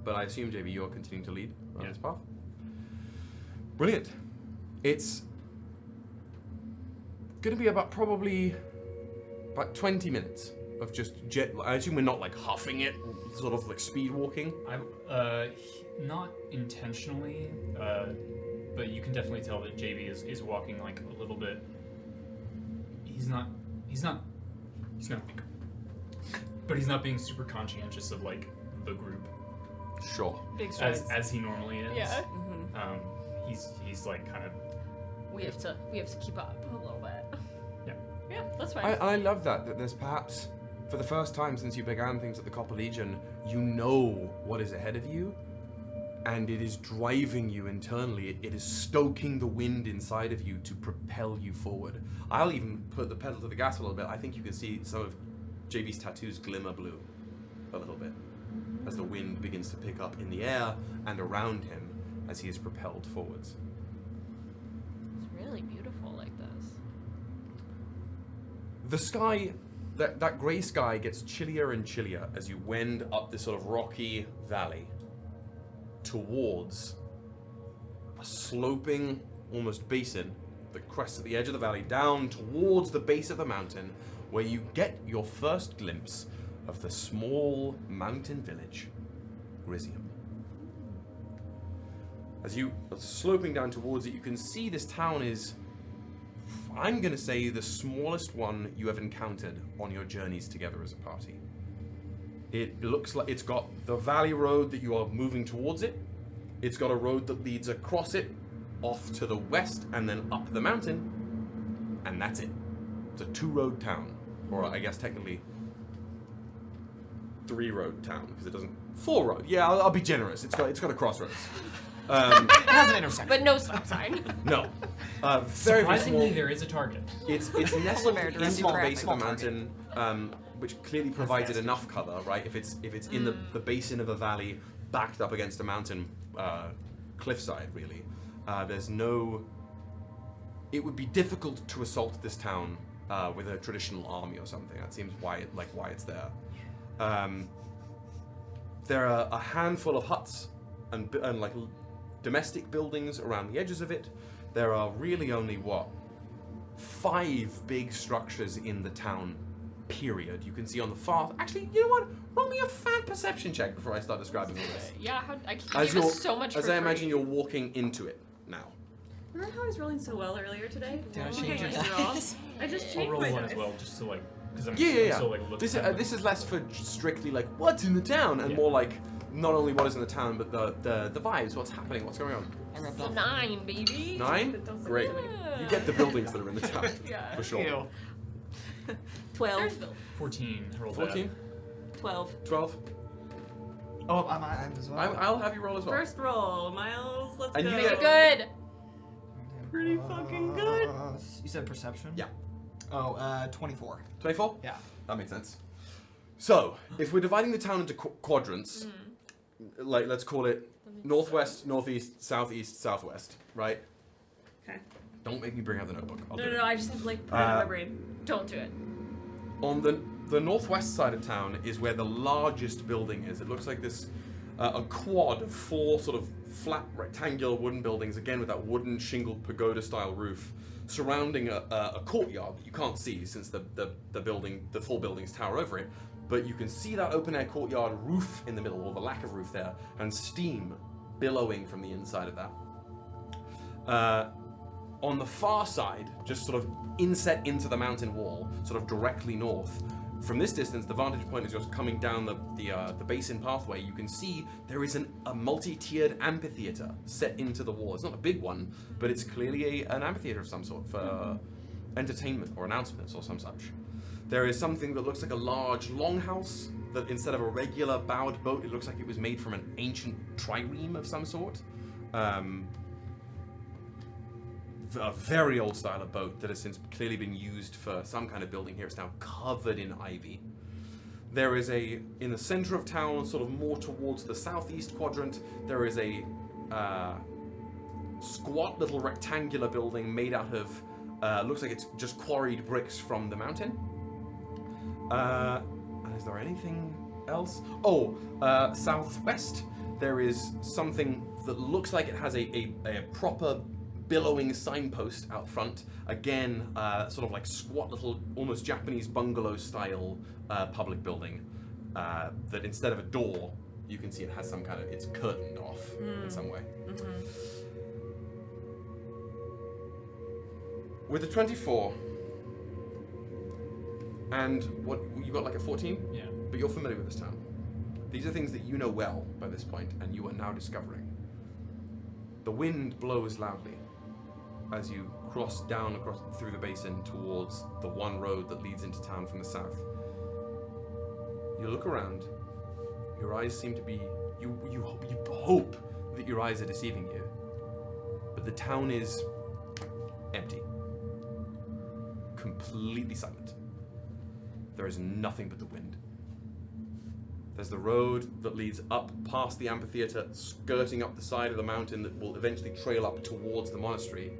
But I assume, JB, you're continuing to lead on this path? Brilliant. It's going to be about 20 minutes of just I assume we're not like huffing it, sort of like speed walking. Not intentionally, but you can definitely tell that JB is walking like a little bit. He's not, but he's not being super conscientious of like the group Sure. Big strides. as he normally is. Yeah. He's like kind of. We have to keep up a little bit. Yeah. Yeah, that's fine. I love that there's perhaps, for the first time since you began things at the Copper Legion, you know what is ahead of you, and it is driving you internally. It is stoking the wind inside of you to propel you forward. I'll even put the pedal to the gas a little bit. I think you can see some of JB's tattoos glimmer blue a little bit as the wind begins to pick up in the air and around him as he is propelled forwards. It's really beautiful like this. The sky, that grey sky gets chillier and chillier as you wend up this sort of rocky valley towards a sloping, almost basin that crests at the edge of the valley down towards the base of the mountain, where you get your first glimpse of the small mountain village, Grizium. As you are sloping down towards it, you can see this town is, I'm going to say, the smallest one you have encountered on your journeys together as a party. It looks like it's got the valley road that you are moving towards it. It's got a road that leads across it, off to the west, and then up the mountain. And that's it. It's a 2-road town. Or I guess technically 3-road town, because it doesn't... 4-road. Yeah, I'll be generous. It's got a crossroads. It has an intersection. But no stop sign. No. Very, very Surprisingly, small. there is a target. It's nestled American into the small base of the target. mountain, which clearly provides it enough cover, right? If it's in the basin of a valley, backed up against a mountain cliffside, really, there's no. It would be difficult to assault this town with a traditional army or something. That seems why it's there. There are a handful of huts and like domestic buildings around the edges of it. There are really only 5 big structures in the town, period. You can see on the far... Actually, you know what? Roll me a fan perception check before I start describing all this. Yeah, I keep As giving you're, so much as for I free. imagine you're walking into it now. Remember how I was rolling so well earlier today? Did I Okay, change your nice roll. I just I'll changed roll my one dice. as well, just to like, because I'm Yeah. still like looking. This is less for strictly like what's in the town, and Yeah. more like not only what is in the town, but the vibes, what's happening, what's going on. I rubbed It's off. 9, baby. 9? That doesn't Great. really- You get the buildings that are in the town, Yeah. for sure. Ew. 12. 14. I rolled 14, 12. 12. Oh, I'm as well. I'll have you roll as well. First roll, Miles. Let's And go. you Make get- it good. Pretty fucking good. You said perception? Yeah. Oh, 24. 24? Yeah. That makes sense. So, if we're dividing the town into quadrants, like let's call it northwest, northeast, southeast, southwest, right? Okay. Don't make me bring out the notebook. I'll do No, it. I just have like put it in my brain. Don't do it. On the northwest side of town is where the largest building is. It looks like this a quad of 4 sort of flat rectangular wooden buildings, again with that wooden shingled pagoda style roof, surrounding a courtyard that you can't see since the full buildings tower over it. But you can see that open air courtyard roof in the middle, or the lack of roof there, and steam billowing from the inside of that. On the far side, just sort of inset into the mountain wall, sort of directly north. From this distance, the vantage point is just coming down the basin pathway. You can see there is a multi-tiered amphitheater set into the wall. It's not a big one, but it's clearly an amphitheater of some sort for entertainment or announcements or some such. There is something that looks like a large longhouse that instead of a regular bowed boat, it looks like it was made from an ancient trireme of some sort. A very old style of boat that has since clearly been used for some kind of building here. It's now covered in ivy. There is in the center of town, sort of more towards the southeast quadrant, there is a squat little rectangular building made out of, looks like it's just quarried bricks from the mountain. And is there anything else? Oh, southwest, there is something that looks like it has a proper billowing signpost out front. Again, sort of like squat little, almost Japanese bungalow style public building that instead of a door, you can see it has some kind of, it's curtained off in some way. With a 24, and what, you got like a 14? Yeah. But you're familiar with this town. These are things that you know well by this point, and you are now discovering. The wind blows loudly as you cross through the basin towards the one road that leads into town from the south. You look around. Your eyes seem to be... You hope that your eyes are deceiving you. But the town is empty. Completely silent. There is nothing but the wind. There's the road that leads up past the amphitheater, skirting up the side of the mountain that will eventually trail up towards the monastery.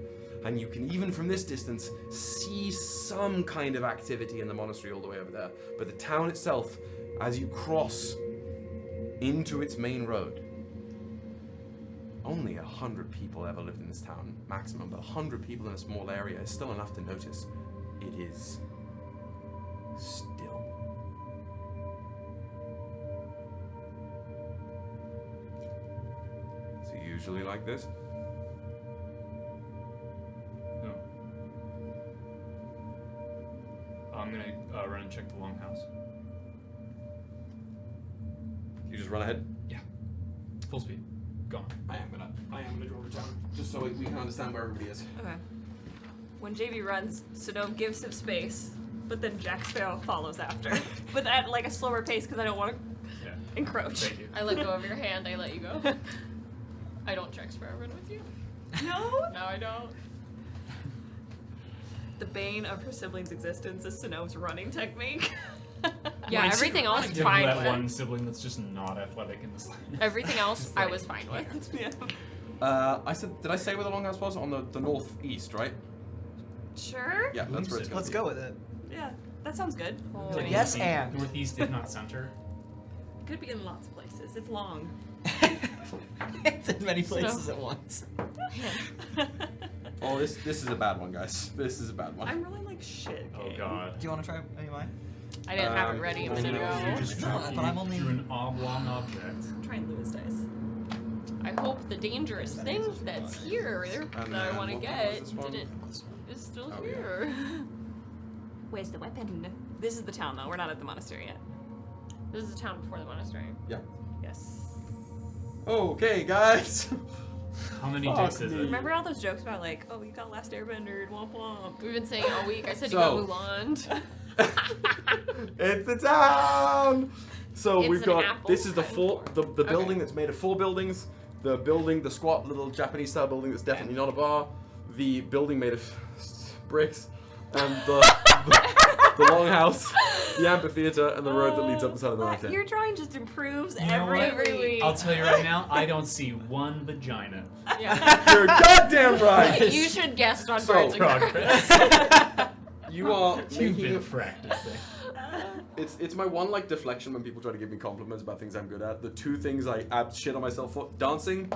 And you can, even from this distance, see some kind of activity in the monastery all the way over there. But the town itself, as you cross into its main road, only 100 people ever lived in this town, maximum, but 100 people in a small area is still enough to notice. It is still. Is it usually like this? No. I'm gonna run and check the longhouse. You just run ahead? Yeah. Full speed. Gone. I am gonna draw over town, just so we can understand where everybody is. Okay. When JB runs, Sodom gives him space, but then Jack Sparrow follows after. But at like a slower pace because I don't want to Yeah. encroach. Thank you. I let go of your hand. I let you go. I don't Jack Sparrow run with you. No? No, I don't. The bane of her sibling's existence is Sodom's running technique. Yeah, Might- everything else might is give fine that with. one sibling that's just not athletic in this. Everything else Just I like- was fine with. Yeah. Did I say where the longhouse was? On the northeast, right? Sure? Yeah, that's where it's gonna Let's be. go with it. Yeah, that sounds good. Holy- Yes, Northeast- and. Northeast, if not center. Could be in lots of places. It's long. It's in many places at once. Oh, this is a bad one, guys. This is a bad one. I'm rolling like shit. Oh gang. god. Do you want to try any of mine? I didn't have it ready a I minute know, ago. you just No, drew, but I'm only- drew an oblong object. I'm trying Lewis dice. I hope the dangerous thing that's here that I want to what get was this one? is still Oh, yeah. here. Where's the weapon? This is the town though. We're not at the monastery yet. This is the town before the monastery. Yeah. Yes. Okay, guys. How many Fuck dicks is me. it? Remember all those jokes about like, oh, you got Last Airbender, womp womp. We've been saying all week. I said So- you got Mulan. It's the town. So It's we've an got apple this is the kind four of the form. building Okay. that's made of 4 buildings. The building, the squat little Japanese style building that's definitely not a bar. The building made of bricks, and the longhouse, the amphitheater, and the road that leads up the side of the mountain. Your drawing just improves You know what? every week. I'll tell you right now, I don't see one vagina. Yeah. You're goddamn right. You should guest on So, Birds and Progress. You are You've making been practicing. it's my one like deflection when people try to give me compliments about things I'm good at. The 2 things I shit on myself for: dancing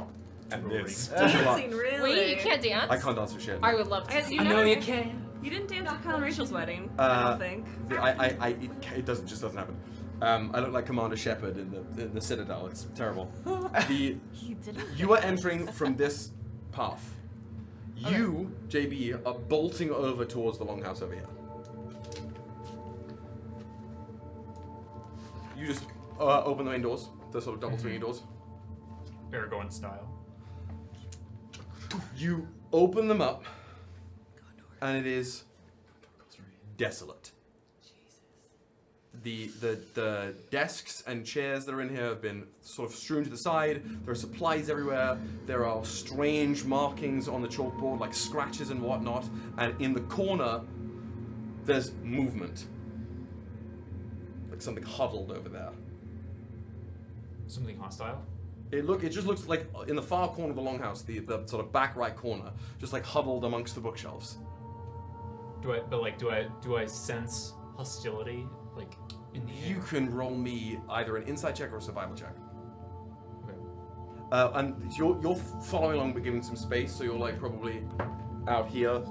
and this. Dancing, really? Wait, you can't dance? I can't dance for shit. I would love to. As you I know, know you can. You didn't dance at Kyle and Rachel's wedding. I don't think. It doesn't happen. I look like Commander Shepard in the Citadel. It's terrible. You are entering from this path. You, JB, are bolting over towards the longhouse over here. You just open the main doors, the sort of double swinging doors. Aragorn style. You open them up, and it is desolate. The desks and chairs that are in here have been sort of strewn to the side. There are supplies everywhere. There are strange markings on the chalkboard, like scratches and whatnot. And in the corner, there's movement, like something huddled over there. Something hostile. It just looks like in the far corner of the longhouse, the sort of back right corner, just like huddled amongst the bookshelves. Do I sense hostility like in the air? You can roll me either an insight check or a survival check. Okay. And you're following along but giving some space, so you're like probably out here,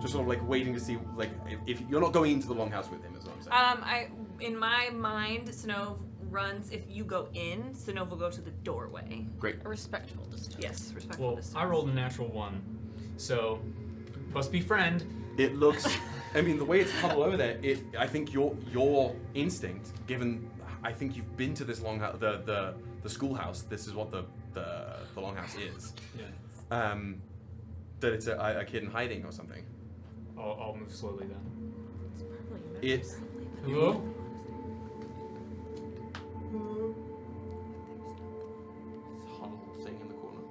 just sort of like waiting to see like if you're not going into the longhouse with him, is what I'm saying. In my mind, Snove runs. If you go in, Snove will go to the doorway. Great. A respectful distance. Yes, respectful Well, distance. I rolled a natural 1, so must be friend. It looks. I mean, the way it's huddled over there, I think your instinct, given I think you've been to this longhouse, the schoolhouse. This is what the longhouse is. Yeah. That it's a kid in hiding or something. I'll move slowly then. It's Hello? huddled thing in the corner.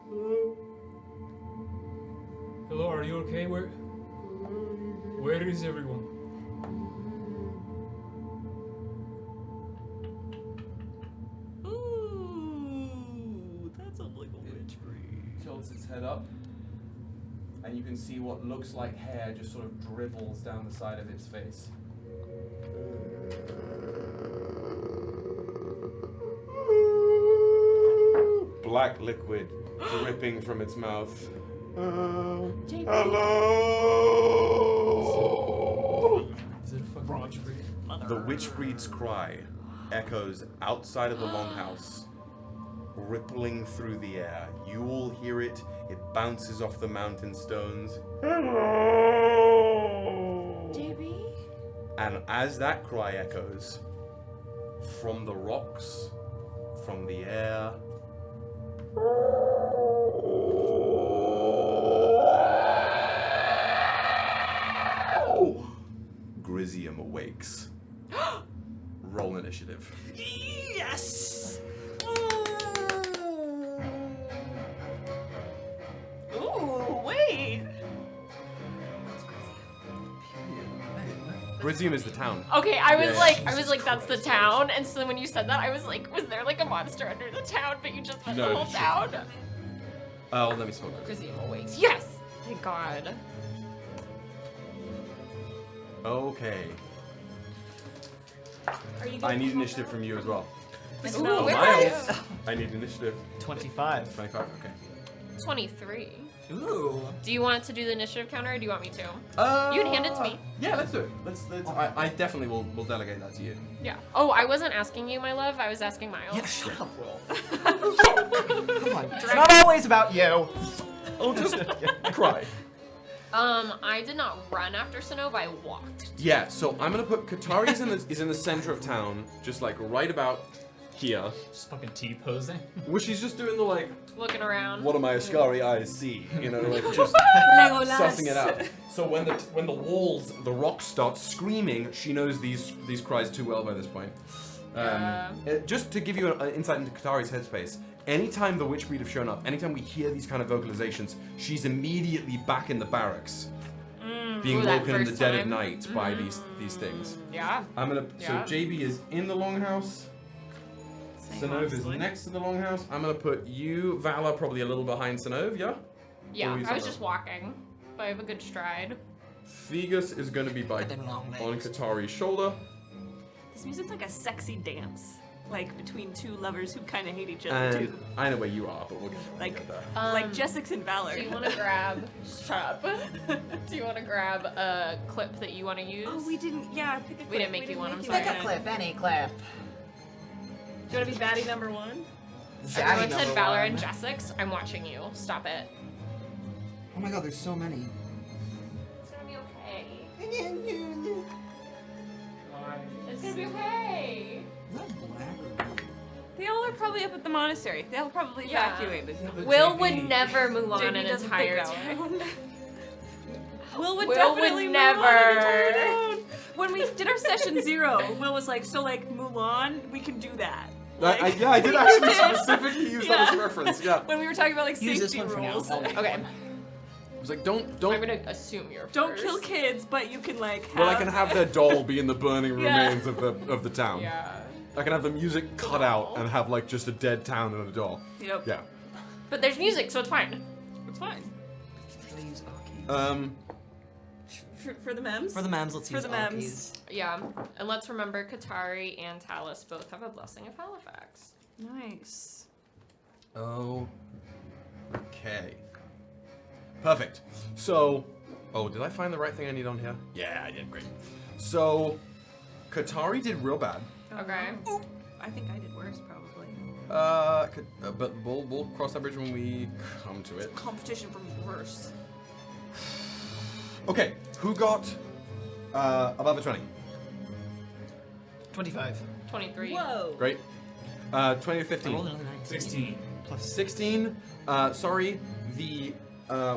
Hello, are you okay? Where is everyone? Ooh, that sounds like a witch breed. Tilts its head up, and you can see what looks like hair just sort of dribbles down the side of its face. black liquid dripping from its mouth. JP. Hello! Is it a fucking witch breed? The witch breed's cry echoes outside of the longhouse, rippling through the air. You all hear it. It bounces off the mountain stones. Hello! JB? And as that cry echoes, from the rocks, from the air, Grizium awakes. Roll initiative. Yes! Ooh, wait. Grizium is the town. Okay, I was Yeah. like, that's the town. And so then when you said that, I was like, was there like a monster under the town? But you just meant No, the whole she- town. Oh, let me smoke that. Grizium awakes. Yes! Thank God. Okay. Are you I need initiative from you as well. Ooh, where are Miles. you? I need initiative. 25. 25, okay. 23. Ooh. Do you want to do the initiative counter or do you want me to? You can hand it to me. Yeah, let's do it. I definitely will delegate that to you. Yeah. Oh, I wasn't asking you, my love. I was asking Miles. Yeah, shut up, Will. Come on. It's not always about you. Oh, just cry. I did not run after Sinova, I walked. Yeah, so I'm gonna put Katari is in the center of town, just like right about here, Just fucking T-posing. where she's just doing the like, Looking around. what do my Ascari eyes see? You know, like just Legolas. sussing it out. So when the walls, the rocks start screaming, she knows these cries too well by this point. Just to give you an insight into Katari's headspace, anytime the witch breed have shown up, anytime we hear these kind of vocalizations, she's immediately back in the barracks, being Ooh, that woken in the first dead of time. night by these things. Yeah. I'm gonna. Yeah. So JB is in the longhouse. Sinove is next to the longhouse. I'm gonna put you, Vala, probably a little behind Sinove. Yeah. Yeah, Or you I was said just walking, but I have a good stride. Thegus is gonna be by Got them long on legs. Katari's shoulder. This music's like a sexy dance, like between two lovers who kind of hate each other And too. I know where you are, but we'll get Like- there. Like Jessix and Valor. Do you want to grab? Shut up. Do you want to grab a clip that you want to use? Oh, we didn't. Yeah, pick a clip. We didn't make you one, I'm you sorry. one. Pick a clip, any clip. Do you want to be baddie number one? Everyone said Valor and Jessix. I'm watching you. Stop it. Oh my god, there's so many. It's gonna be okay. It's gonna be okay. They all are probably up at the monastery. They'll probably Yeah. evacuated. Will would never move on JB an doesn't entire think that town. way. Will would Will definitely would move on an entire never. town. When we did our session 0, Will was like, so like Mulan, we can do that. I did actually specifically use that as a Yeah. reference. Yeah. When we were talking about like Use this safety one for now. rules. Okay. I was like, don't. I'm Well, gonna assume you're Don't first. kill kids, but you can like have... I can have their doll be in the burning Yeah. remains of the town. Yeah. I can have the music cut out and have like just a dead town and a doll. Yep. Yeah. But there's music, so it's fine. It's fine. Please, Aki. For the memes? For the mems, let's For use the mems. Aki's. Yeah. And let's remember Katari and Talus both have a blessing of Halifax. Nice. Oh. Okay. Perfect. So, did I find the right thing I need on here? Yeah, I did. Great. So, Katari did real bad. Okay. I think I did worse, probably. But we'll cross that bridge when we come to it. Competition from worse. Okay, who got above a 20? 25. 23. Whoa. Great. 20 to I rolled 15. another 19. 16. Plus 16. Sorry, the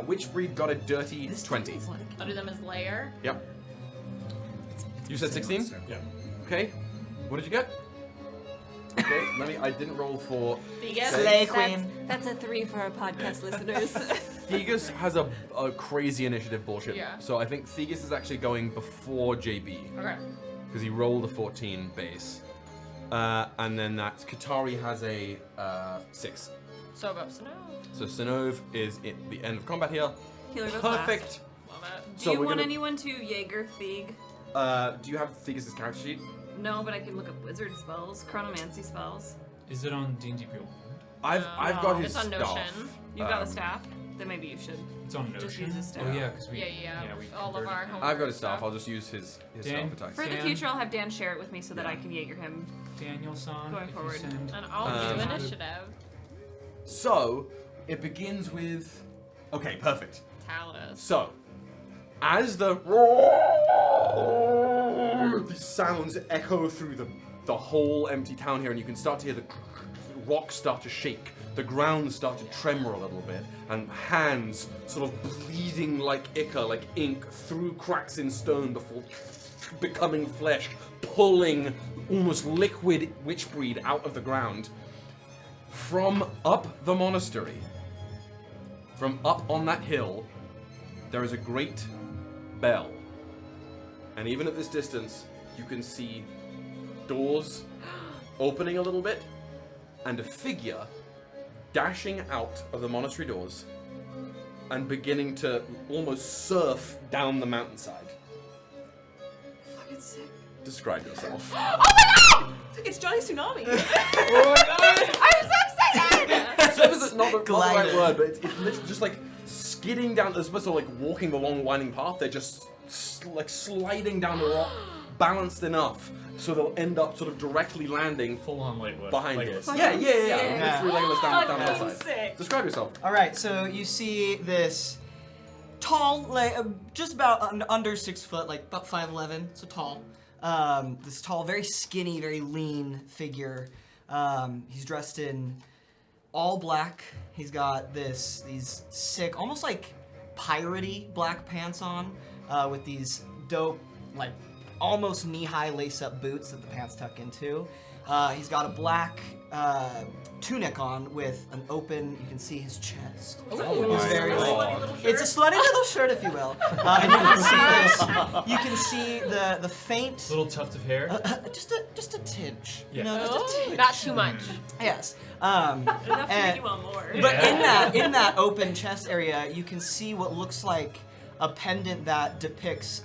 witch breed got a dirty 20. I'll do them as layer. Yep. You said 16? Yeah. Okay. What did you get? Okay, I didn't roll for. Vegas. Slay Queen. That's a 3 for our podcast listeners. Thegus has a crazy initiative bullshit. Yeah. So I think Thegus is actually going before JB. Okay. Because he rolled a 14 base. And then that's Katari has a 6. So above Snow. So Sinove is at the end of combat here. Healer goes last. Perfect. Love it. Do So you we're want gonna- anyone to Jaeger Thieg? Do you have Thegus' character sheet? No, but I can look up wizard spells, chronomancy spells. Is it on D&D Beaumont? I've got his It's on stuff. Notion. You've got the staff? Then maybe you should. It's on Notion. Just use his staff. Oh yeah, because we. Yeah. we All of converted our it. home. I've got his stuff. I'll just use his Dan? staff attacks. For the Dan? future, I'll have Dan share it with me so that I can Jaeger him. Daniel-san, Going if forward. You send, And I'll do Um, initiative. So it begins with. Okay, perfect. Talus. So, as the sounds echo through the whole empty town here, and you can start to hear the rocks start to shake, the ground start to tremor a little bit, and hands sort of bleeding like ichor, like ink, through cracks in stone before becoming flesh, pulling almost liquid witchbreed out of the ground. From up the monastery, from up on that hill, there is a great bell. And even at this distance, you can see doors opening a little bit, and a figure dashing out of the monastery doors and beginning to almost surf down the mountainside. Fucking sick. Describe yourself. Oh my god! It's Johnny Tsunami. Oh my god! I'm so excited! Surf is not the right Gliding. word, but it's literally just like skidding down, as opposed to like walking the long winding path, they're just like sliding down the rock, balanced enough so they'll end up sort of directly landing full on lightwood. behind like you. it's- Yeah. Yeah. Through Legolas down the Fucking hillside. sick. Describe yourself. All right, so you see this tall, like just about under 6 foot, like about 5'11", so tall. This tall, very skinny, very lean figure. He's dressed in all black. He's got these sick, almost like piratey black pants on, with these dope, like almost knee-high lace-up boots that the pants tuck into. He's got a black tunic on with an open, you can see his chest. It's very it's a slutty little shirt, if you will. And you can see this. You can see the faint, Little tuft of hair. just a tinge. Yeah. You know, just a tinge. Not too much. Yes. Enough to and- make you want more. But Yeah. in that open chest area, you can see what looks like a pendant that depicts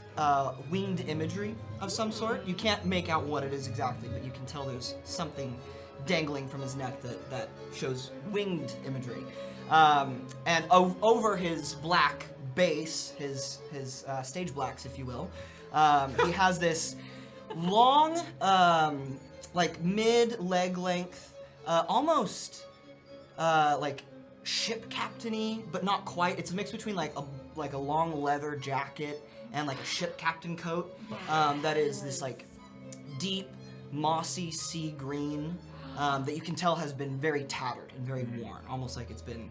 winged imagery of some sort. You can't make out what it is exactly, but you can tell there's something dangling from his neck that shows winged imagery. And over his black base, his stage blacks, if you will, he has this long, like mid leg length, almost like ship captain-y, but not quite. It's a mix between like a long leather jacket and like a ship captain coat that is this like deep mossy sea green that you can tell has been very tattered and very worn, almost like it's been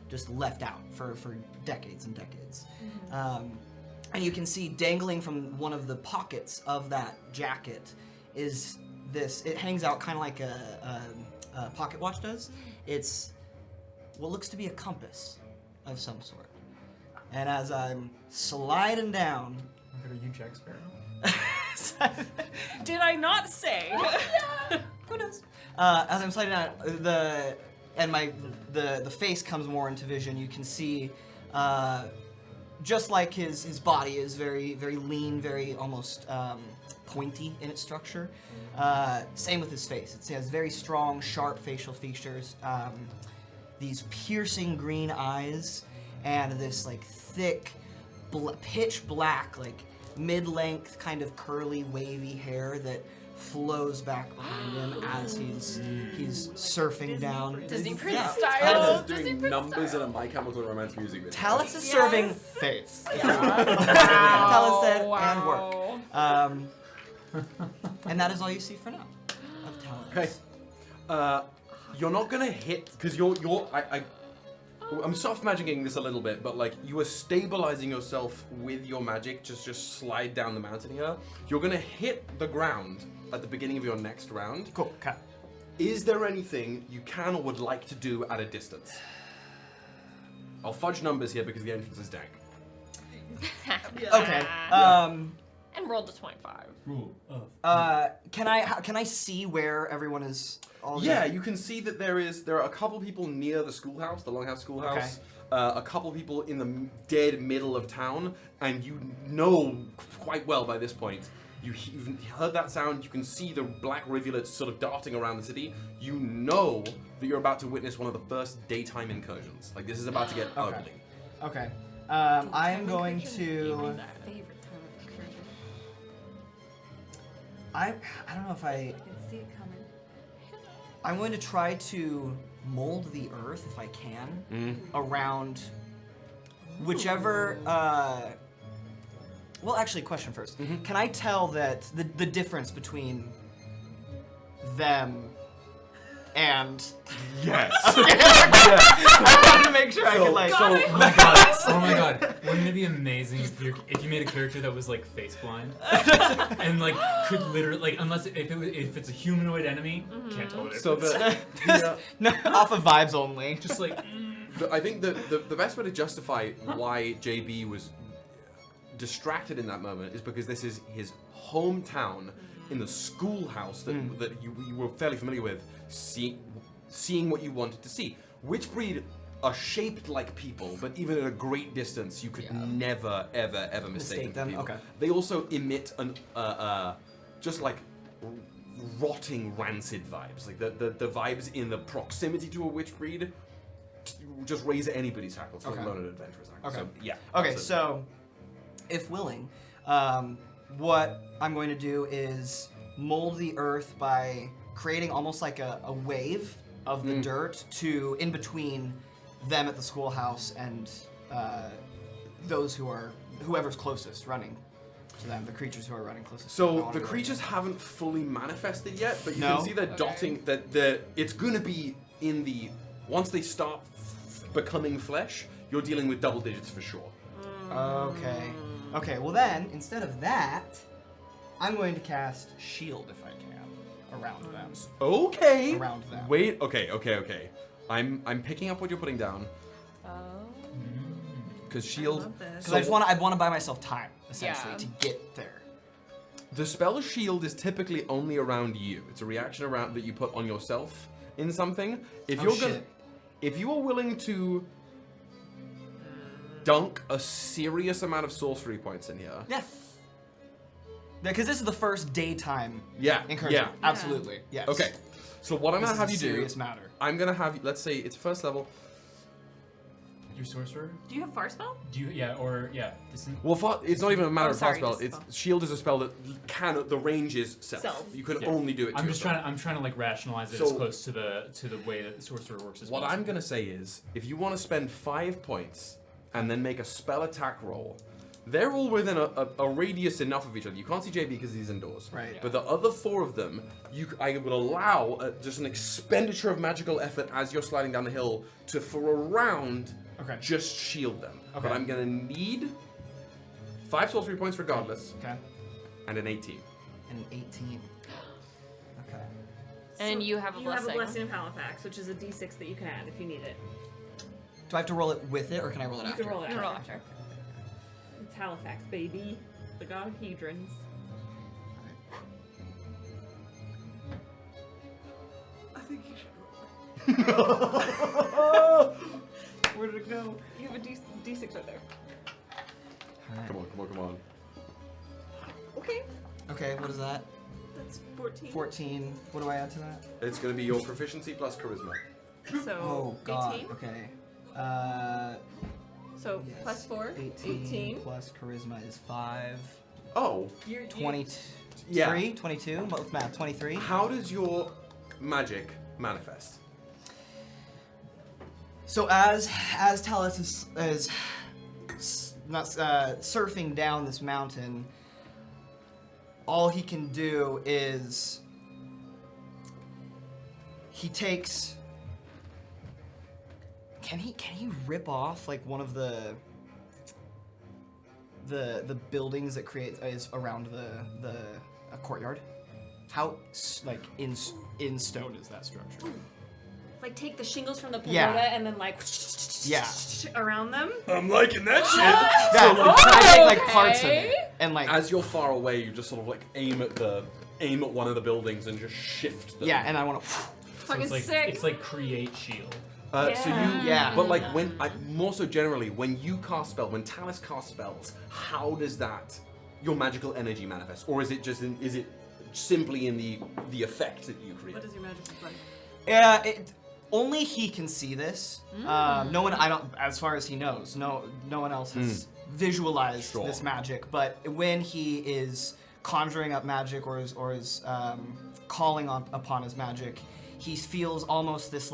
just left out for decades and decades. And you can see dangling from one of the pockets of that jacket is this, it hangs out kind of like a pocket watch does. It's what looks to be a compass of some sort. And as I'm sliding down, Are you Jack Sparrow? Did I not say? who knows? As I'm sliding down, the face comes more into vision. You can see, just like his body is very very lean, very almost pointy in its structure. Same with his face. It has very strong, sharp facial features. These piercing green eyes, and this like thick, pitch black, like mid-length, kind of curly, wavy hair that flows back behind him as he's surfing down. Disney Yeah. Prince Talus style. is doing numbers in a My Chemical Romance music video. Talus is Yes. serving face. Talus said and work. And that is all you see for now of Talus. Okay. You're not gonna hit because I'm soft magicking this a little bit, but like you are stabilizing yourself with your magic. Just slide down the mountain here. You're gonna hit the ground at the beginning of your next round. Cool. Okay. Is there anything you can or would like to do at a distance? I'll fudge numbers here because the entrance is dank. Okay. And rolled a 25. Rule of. Can I see where everyone is? All Yeah, you can see that there are a couple people near the schoolhouse, the Longhouse Schoolhouse. A couple people in the dead middle of town, and you know quite well by this point. You've heard that sound. You can see the black rivulets sort of darting around the city. You know that you're about to witness one of the first daytime incursions. Like, this is about to get ugly. Okay. I am going to. Favorite time of incursion. I don't know if I can see it coming. I'm going to try to mold the earth if I can around whichever. Well, actually, question first. Can I tell that the difference between them and? Yes. I wanted to make sure I could like. Oh my god! Wouldn't it be amazing if you made a character that was like face blind and like could literally like if it's a humanoid enemy, can't tell what it is. So No, off of vibes only. Just like I think the best way to justify why JB was distracted in that moment is because this is his hometown in the schoolhouse that you were fairly familiar with, seeing what you wanted to see. Which breed are shaped like people, but even at a great distance, you could never, ever mistake them for people. Okay. They also emit an just like rotting, rancid vibes. Like the vibes in the proximity to a witch breed just raise anybody's hackles, let alone an adventurer's hackles. Okay. So, yeah. Okay, absolutely. so if willing, what I'm going to do is mold the earth by creating almost like a wave of the dirt to in between them at the schoolhouse and whoever's closest running to them, the creatures who are running closest. So the creatures haven't fully manifested yet, but you can see they're dotting that it's gonna be in the once they start becoming flesh, you're dealing with double digits for sure. Okay. Okay, well then, instead of that, I'm going to cast Shield if I can around them. Okay. Around them. Wait. Okay. I'm picking up what you're putting down. Oh. Because shield. Because I want to buy myself time essentially to get there. The spell shield is typically only around you. It's a reaction around that you put on yourself in something. If if you are willing to dunk a serious amount of sorcery points in here. Yeah. Because this is the first daytime incursion. Yeah. Absolutely. Yes. Okay. So what I'm This gonna have is you a do? serious matter. I'm gonna have you. Let's say it's first level. your sorcerer. Do you have far spell? Do you Well, it's not even a matter of fast sorry, spell. just It's spell. shield is a spell that the range is self. You can only do it. To I'm just yourself. trying to like rationalize it So- as close to the way that the sorcerer works as What possible. I'm gonna say is, if you want to spend 5 points and then make a spell attack roll, they're all within a radius enough of each other. You can't see JB because he's indoors. Right. Yeah. But the other 4 of them, I would allow just an expenditure of magical effort as you're sliding down the hill for a round. Okay. Just shield them. Okay. But I'm gonna need 5 sorcery points regardless, Okay. and an 18. And 18. Okay. And you have a You blessing. have a blessing of Halifax, which is a d6 that you can add if you need it. Do I have to roll it with it, or can I roll it You after? can roll it You roll after. after. It's Halifax, baby. The god of hedrons. I think you should roll. Where did it go? You have a d6 right there. Come on. Okay. Okay, what is that? That's 14. 14. What do I add to that? It's gonna be your proficiency plus charisma. So, Oh, God. 18. Okay. So, Yes. plus 4. 18 plus charisma is 5. Oh, You're 23? Yeah. 22? Both math. 23? how does your magic manifest? So as Talus is surfing down this mountain, all he can do is he takes. Can he rip off like one of the buildings that is around the courtyard? How like in stone is that structure? like take the shingles from the pagoda Yeah. and then like Yeah. around them. I'm liking that shit. Yeah, can I take like parts of okay. it and like As you're far away, you just sort of like aim at one of the buildings and just shift them. yeah, and I want to. Fucking it's like, sick. It's like create shield. So you, Yeah. But like when more so generally, when you cast spell, when Talus casts spells, how does that your magical energy manifests, or is it just is it simply in the effect that you create? What does your magic look like? Yeah, only he can see this. No one, as far as he knows, no one else has visualized this magic. But when he is conjuring up magic or is calling upon his magic, he feels almost this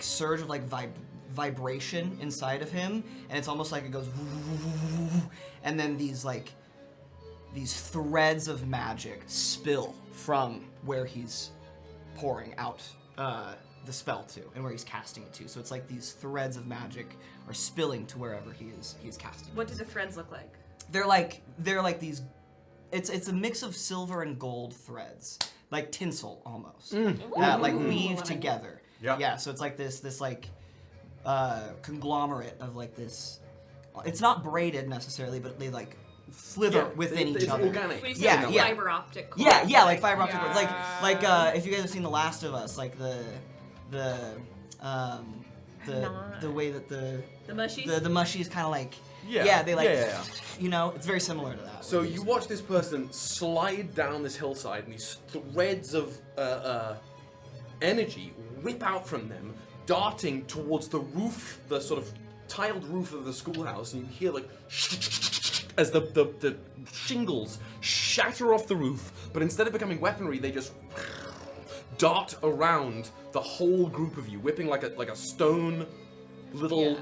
surge of vibration inside of him, and it's almost like it goes, and then these threads of magic spill from where he's pouring out the spell to, and where he's casting it to. So it's like these threads of magic are spilling to wherever he's casting. What do the threads look like? They're like these. It's a mix of silver and gold threads, like tinsel almost, that weave together. Yeah. So it's like this conglomerate of this. It's not braided necessarily, but they slither within each other. Organic. We say fiber optic cord. Yeah, like fiber optic cords. Like if you guys have seen The Last of Us, like the way that the mushies. The mushies kind of it's very similar to that. So you watch this person slide down this hillside, and these threads of energy whip out from them, darting towards the roof, the sort of tiled roof of the schoolhouse, and you hear as the shingles shatter off the roof, but instead of becoming weaponry, they just dart around the whole group of you, whipping like a stone little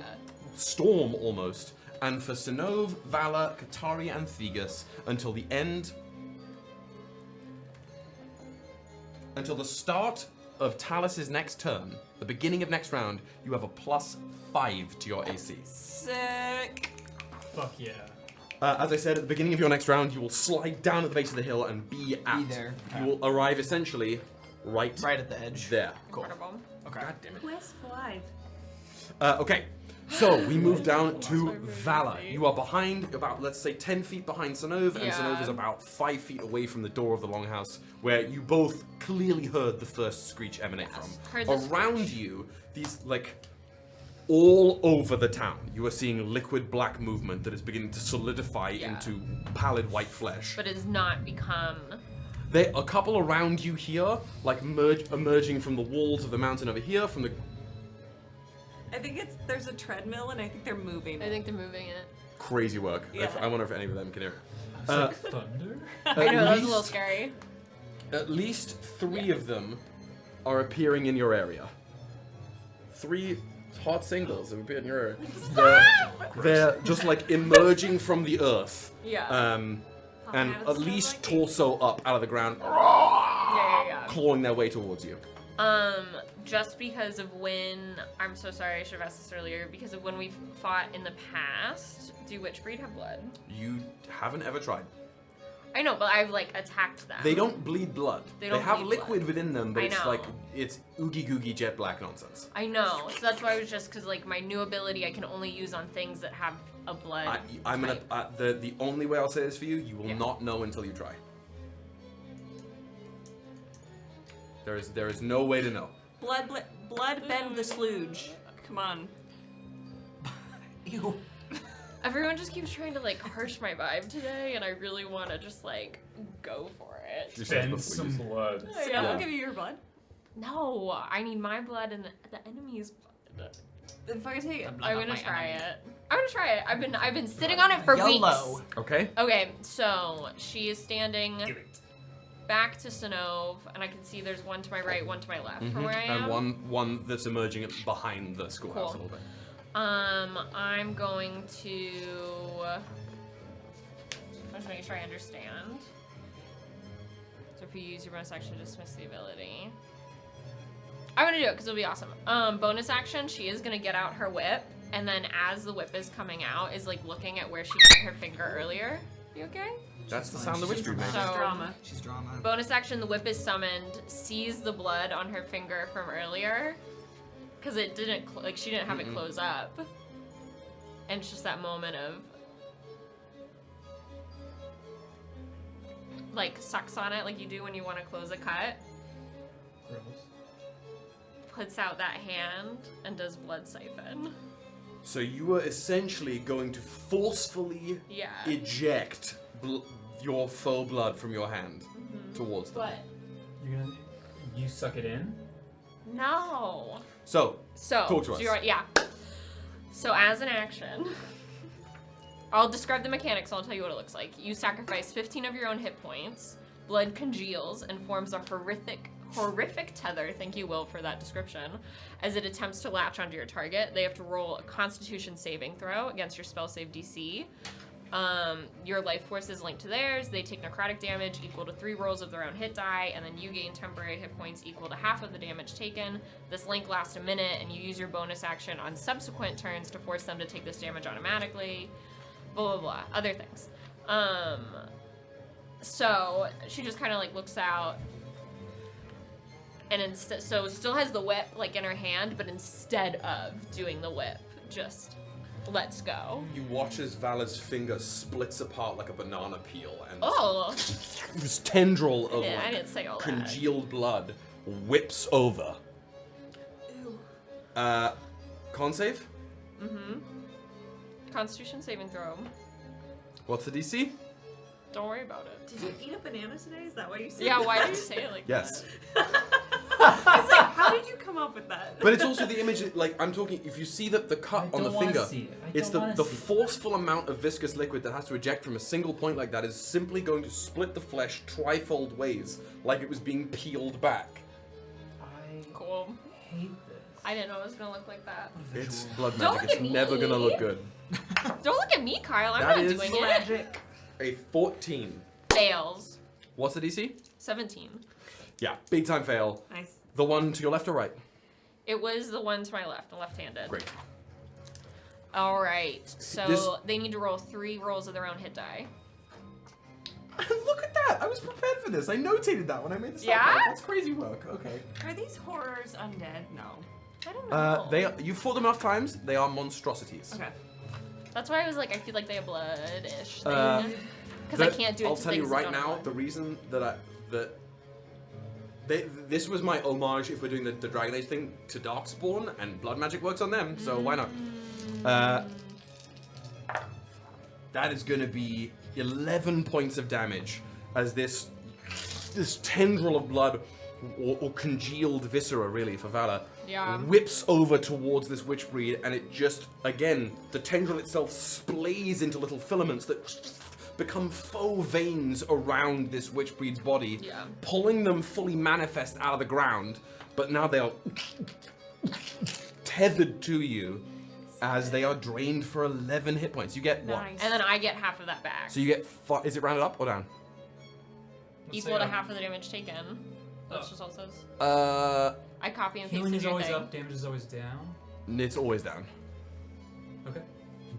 storm almost. And for Sinov, Vala, Katari, and Thegus, until the start of Talus's next turn, the beginning of next round, you have a +5 to your AC. Sick. Fuck yeah. As I said, at the beginning of your next round, you will slide down at the base of the hill and be there. You will arrive essentially right at the edge. There. Cool. Incredible. Okay. God damn it. Who has 5? Okay. So we move down to Vala. You are behind, about, let's say, 10 feet behind Sinov, and Sinov is about 5 feet away from the door of the longhouse, where you both clearly heard the first screech emanate from. Around you, these, all over the town, you are seeing liquid black movement that is beginning to solidify into pallid white flesh. But it's not become... A couple around you here, emerging from the walls of the mountain over here, from the... I think there's a treadmill, and I think they're moving. I think they're moving it. Crazy work. Yeah. I wonder if any of them can hear it. It's like thunder? I know, that was a little scary. At least 3 of them are appearing in your area. 3 hot singles have appeared in your area. They're just emerging from the earth. Yeah. And at least torso up out of the ground, clawing their way towards you. Just because of when, I'm so sorry, I should have asked this earlier, because of when we fought in the past, do witch breed have blood? You haven't ever tried. I know, but I've attacked them. They don't bleed blood. They have bleed liquid blood. within them, but I it's know. it's oogie googie jet black nonsense. I know, so that's why I was just, because my new ability I can only use on things that have a blood I'm gonna, type. the only way I'll say this for you, you will not know until you try. There is no way to know. Blood bend the sludge. Come on. Ew. Everyone just keeps trying to harsh my vibe today, and I really want to just go for it. Bend some blood. So I'll give you your blood. No, I need my blood and the enemy's blood. Then fucking take it. I'm gonna try it. I've been sitting on it for YOLO. weeks. Okay. Okay, so she is standing back to Sinov, and I can see there's one to my right, one to my left from where I am. And one that's emerging behind the schoolhouse a little bit. I'm going to... I'm just making sure I understand. So if you use your bonus action to dismiss the ability... I'm gonna do it because it'll be awesome. Bonus action, she is gonna get out her whip, and then as the whip is coming out, is looking at where she put her finger earlier. You okay? That's the sound the witch breed makes. So, Drama. She's drama. bonus action, the whip is summoned, sees the blood on her finger from earlier, because it didn't, she didn't have it close up. And it's just that moment of, sucks on it like you do when you want to close a cut. Gross. Puts out that hand and does blood siphon. So you are essentially going to forcefully Yeah. eject your faux blood from your hand towards them. But You suck it in? no. So, So talk to us. yeah. So as an action, I'll describe the mechanics. I'll tell you what it looks like. You sacrifice 15 of your own hit points. Blood congeals and forms a horrific tether. Thank you, Will, for that description. As it attempts to latch onto your target, they have to roll a Constitution saving throw against your spell save DC. Your life force is linked to theirs. They take necrotic damage equal to 3 rolls of their own hit die, and then you gain temporary hit points equal to half of the damage taken. This link lasts a minute, and you use your bonus action on subsequent turns to force them to take this damage automatically. Blah, blah, blah. Other things. So she just kind of like looks out, and instead, so still has the whip like in her hand, but instead of doing the whip, just lets go. You watch as Vala's finger splits apart like a banana peel, and Oh, this tendril of I didn't say all that. congealed blood whips over. Ew. Con save? Constitution saving throw. What's the DC? Don't worry about it. Did you eat a banana today? Is that why you said Yeah, that? why do you say it like Yes. I was like, how did you come up with that? But it's also the image, like, I'm talking, if you see the cut on the finger, it's the forceful amount of viscous liquid that has to eject from a single point like that is simply going to split the flesh trifold ways, like it was being peeled back. Cool. Hate this. I didn't know it was gonna look like that. It's blood Don't magic, look it's at never me. gonna look good. Don't look at me, Kyle. I'm That not is doing it. Magic. A 14. Fails. What's the DC? 17. Yeah, big time fail. Nice. The one to your left or right? It was the one to my left, the left-handed. Great. All right. So This- they need to roll 3 rolls of their own hit die. Look at that! I was prepared for this. I notated that when I made the Yeah? sound. That's crazy work. Okay. Are these horrors undead? No. I don't know. You fought them enough times. They are monstrosities. Okay. That's why I was like, I feel like they have blood-ish Uh, thing. Because I can't do it I'll to tell you things that right don't have now, blood. the reason that this was my homage, if we're doing the Dragon Age thing, to Darkspawn, and blood magic works on them, so why not? That is going to be 11 points of damage as this tendril of blood, or congealed viscera, really, for Vala, Yeah. whips over towards this witch breed, and it just, again, the tendril itself splays into little filaments that become faux veins around this witch breed's body, Yeah. pulling them fully manifest out of the ground, but now they are tethered to you as they are drained for 11 hit points. You get what? Nice. And then I get half of that back. So you get, is it rounded up or down? Equal to half of the damage taken. That's just all it says. I copy and paste Healing in is your always thing. up, damage is always down. It's always down. Okay.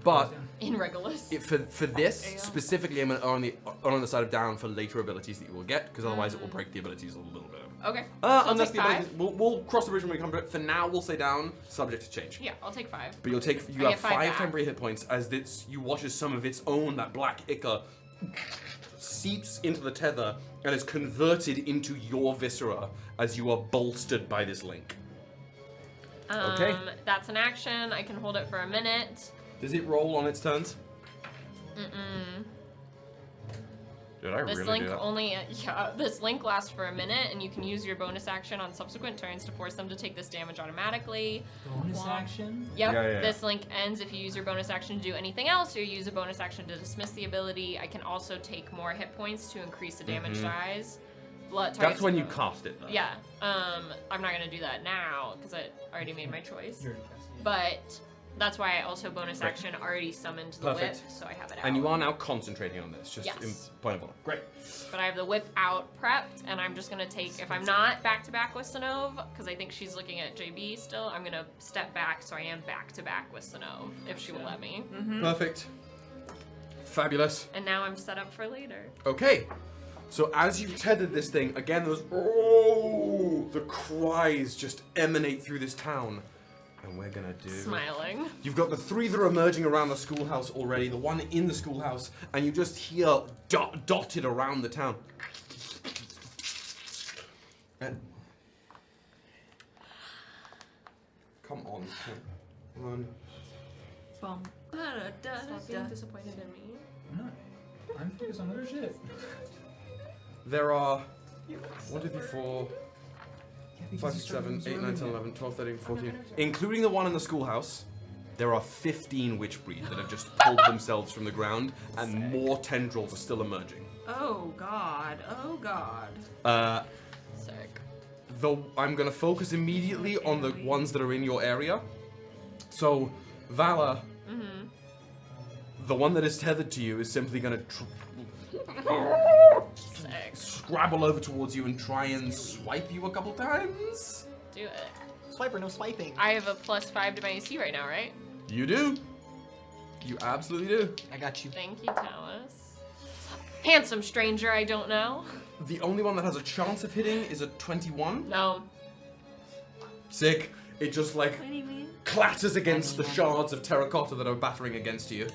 But Always down. In Regulus. for this Yeah. specifically, I'm on the side of down for later abilities that you will get, because otherwise it will break the abilities a little bit. Okay. So I'll Unless take the 5. abilities, we'll cross the bridge when we come to it. For now, we'll say down, subject to change. Yeah, I'll take 5. But you I have get 5 5 back. temporary hit points as you watch as some of its own, that black ichor, seeps into the tether and is converted into your viscera as you are bolstered by this link. Okay. That's an action. I can hold it for a minute. Does it roll on its turns? Mm-mm. Did I This really link do that? only, this link lasts for a minute, and you can use your bonus action on subsequent turns to force them to take this damage automatically. Bonus Wow. action? Yep. Yeah. This link ends if you use your bonus action to do anything else, or you use a bonus action to dismiss the ability. I can also take more hit points to increase the damage dies. That's when you cast it, though. Yeah. I'm not gonna do that now because I already made my choice. You're casting it. But that's why I also bonus Great. action already summoned the whip, Perfect. so I have it out. And you are now concentrating on this, just Yes. in point of order. Great. But I have the whip out prepped, and I'm just gonna take, if I'm not back to back with Sinov, because I think she's looking at JB still, I'm gonna step back so I am back to back with Sinov, if she will let me. Perfect. Fabulous. And now I'm set up for later. Okay. So as you've tethered this thing, again, the cries just emanate through this town. And we're gonna do... Smiling. You've got the 3 that are emerging around the schoolhouse already, the one in the schoolhouse, and you just hear dotted around the town. And... Come on. Come on. Bum. Stop being disappointed in me. I'm not. I'm focused on other shit. There are 1, 2, 3, 4, 5, 6, 7, 8, 9, 10, 11, 12, 13, 14. Including the one in the schoolhouse, there are 15 witch breed that have just pulled themselves from the ground, and more tendrils are still emerging. Oh god. Oh god. Sick. Though I'm gonna focus immediately on the ones that are in your area. So, Vala, the one that is tethered to you is simply gonna Sick. scrabble over towards you and try and swipe you a couple times. Do it. Swiper, no swiping. I have a +5 to my AC right now, right? You do. You absolutely do. I got you. Thank you, Talus. Handsome stranger, I don't know. The only one that has a chance of hitting is a 21. No. Sick. It just like What do you mean? clatters against the shards of terracotta that are battering against you.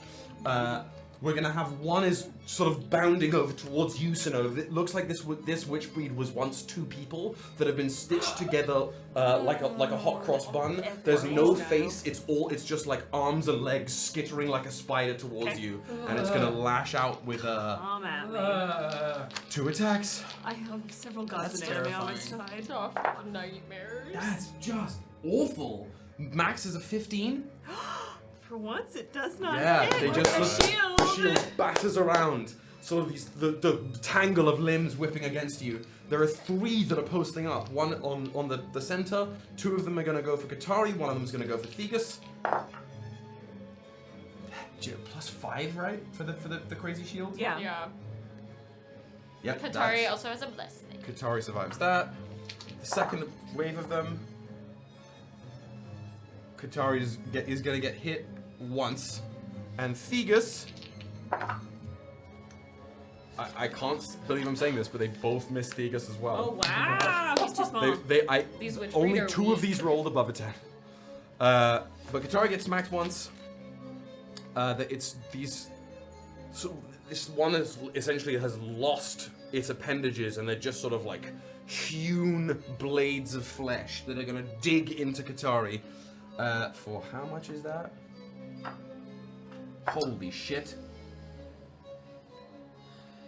We're gonna have one is sort of bounding over towards you, Sinov. It looks like this witch breed was once 2 people that have been stitched together like a hot cross bun. There's no face. It's just like arms and legs skittering like a spider towards you, and it's gonna lash out with Come at me. 2 attacks. I have several gods That's of anime on my terrifying. side. Oh, nightmares. That's just awful. Max is a 15. For once, it does not Yeah, hit they with just the sort of- shield. the shield batters around. Sort of the tangle of limbs whipping against you. There are 3 that are posting up. One on the center. 2 of them are going to go for Katari. One of them is going to go for Thegus. +5, right, for the crazy shield. Yeah. Yeah. Yep. Katari that's- also has a blessing. Katari survives that. The second wave of them. Katari is going to get hit once, and Thegus. I can't believe I'm saying this, but they both missed Thegus as well. Oh wow. He's too small. These witch Only breed are 2 of weak. these rolled above a 10. But Katari gets smacked once. It's these. So this one is essentially has lost its appendages, and they're just sort of like hewn blades of flesh that are gonna dig into Katari. For how much is that? Holy shit.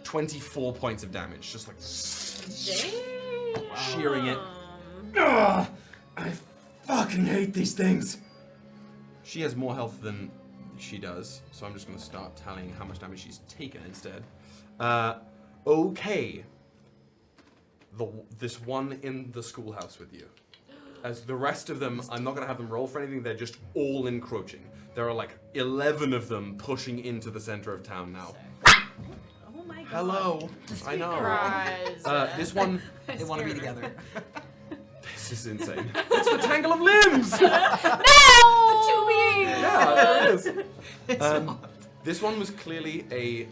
24 points of damage, just like shearing it. Ugh, I fucking hate these things. She has more health than she does, so I'm just gonna start tallying how much damage she's taken instead. Okay. This one in the schoolhouse with you. As the rest of them, I'm not going to have them roll for anything, they're just all encroaching. There are like 11 of them pushing into the center of town now. Oh my god. Hello. I know. Surprise. This one, They want to be together. this is insane. It's the tangle of limbs! No! Yeah, it is. This one was clearly a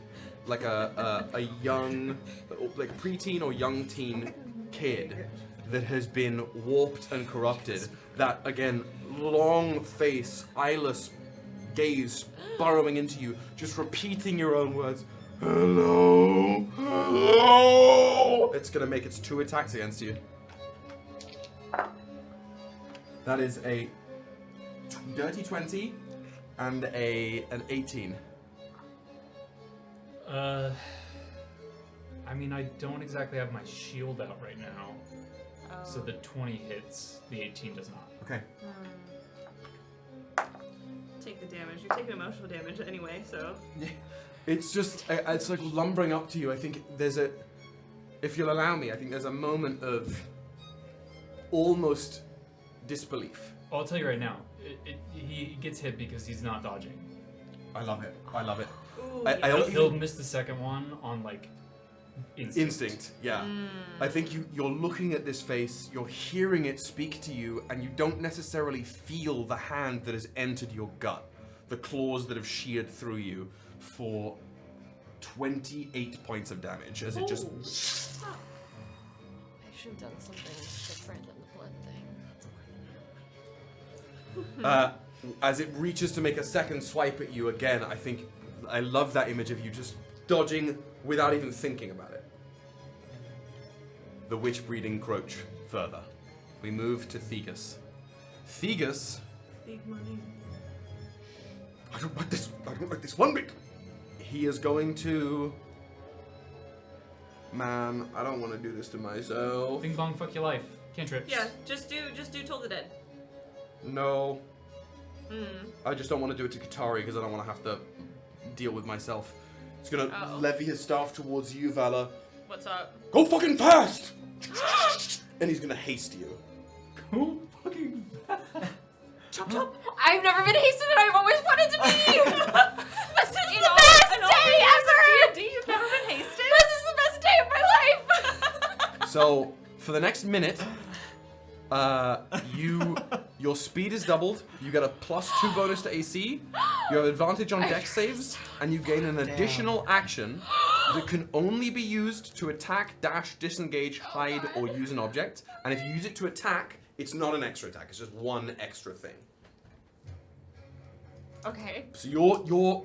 young, like preteen or young teen kid that has been warped and corrupted. That again, long face, eyeless gaze burrowing into you, just repeating your own words. Hello, hello. It's gonna make its 2 attacks against you. That is a dirty 20 and an 18. I mean, I don't exactly have my shield out right now, so the 20 hits, the 18 does not. Okay. Take the damage. You're taking emotional damage anyway, so. It's just, it's like lumbering up to you. I think there's if you'll allow me, I think there's a moment of almost disbelief. Well, I'll tell you right now, he gets hit because he's not dodging. I love it. I love it. Ooh, I yeah. don't He'll even- miss the second one on like Instinct, yeah. I think you're looking at this face, you're hearing it speak to you, and you don't necessarily feel the hand that has entered your gut, the claws that have sheared through you for 28 points of damage as it just. I should have done something different than the blood thing. As it reaches to make a second swipe at you again, I love that image of you just dodging without even thinking about it. The witch breed encroach further. We move to Thegus. Thegus Big money. I don't like this. I don't like this one bit. He is going to... Man, I don't want to do this to myself. Bing bong, fuck your life. Cantrips. Yeah, just do Toll the Dead. No. I just don't want to do it to Katari because I don't want to have to deal with myself. He's going to Uh-oh. levy his staff towards you, Vala. What's up? Go fucking fast! And he's going to haste you. Go fucking Chop chop. I've never been hasted and I've always wanted to be. This is the best day ever. D&D, you've never been hasted? This is the best day of my life. So, for the next minute, your speed is doubled. You get a +2 bonus to AC. You have advantage on dex saves, and you gain an additional action that can only be used to attack, dash, disengage, hide, or use an object. And if you use it to attack, it's not an extra attack. It's just one extra thing. Okay. So you're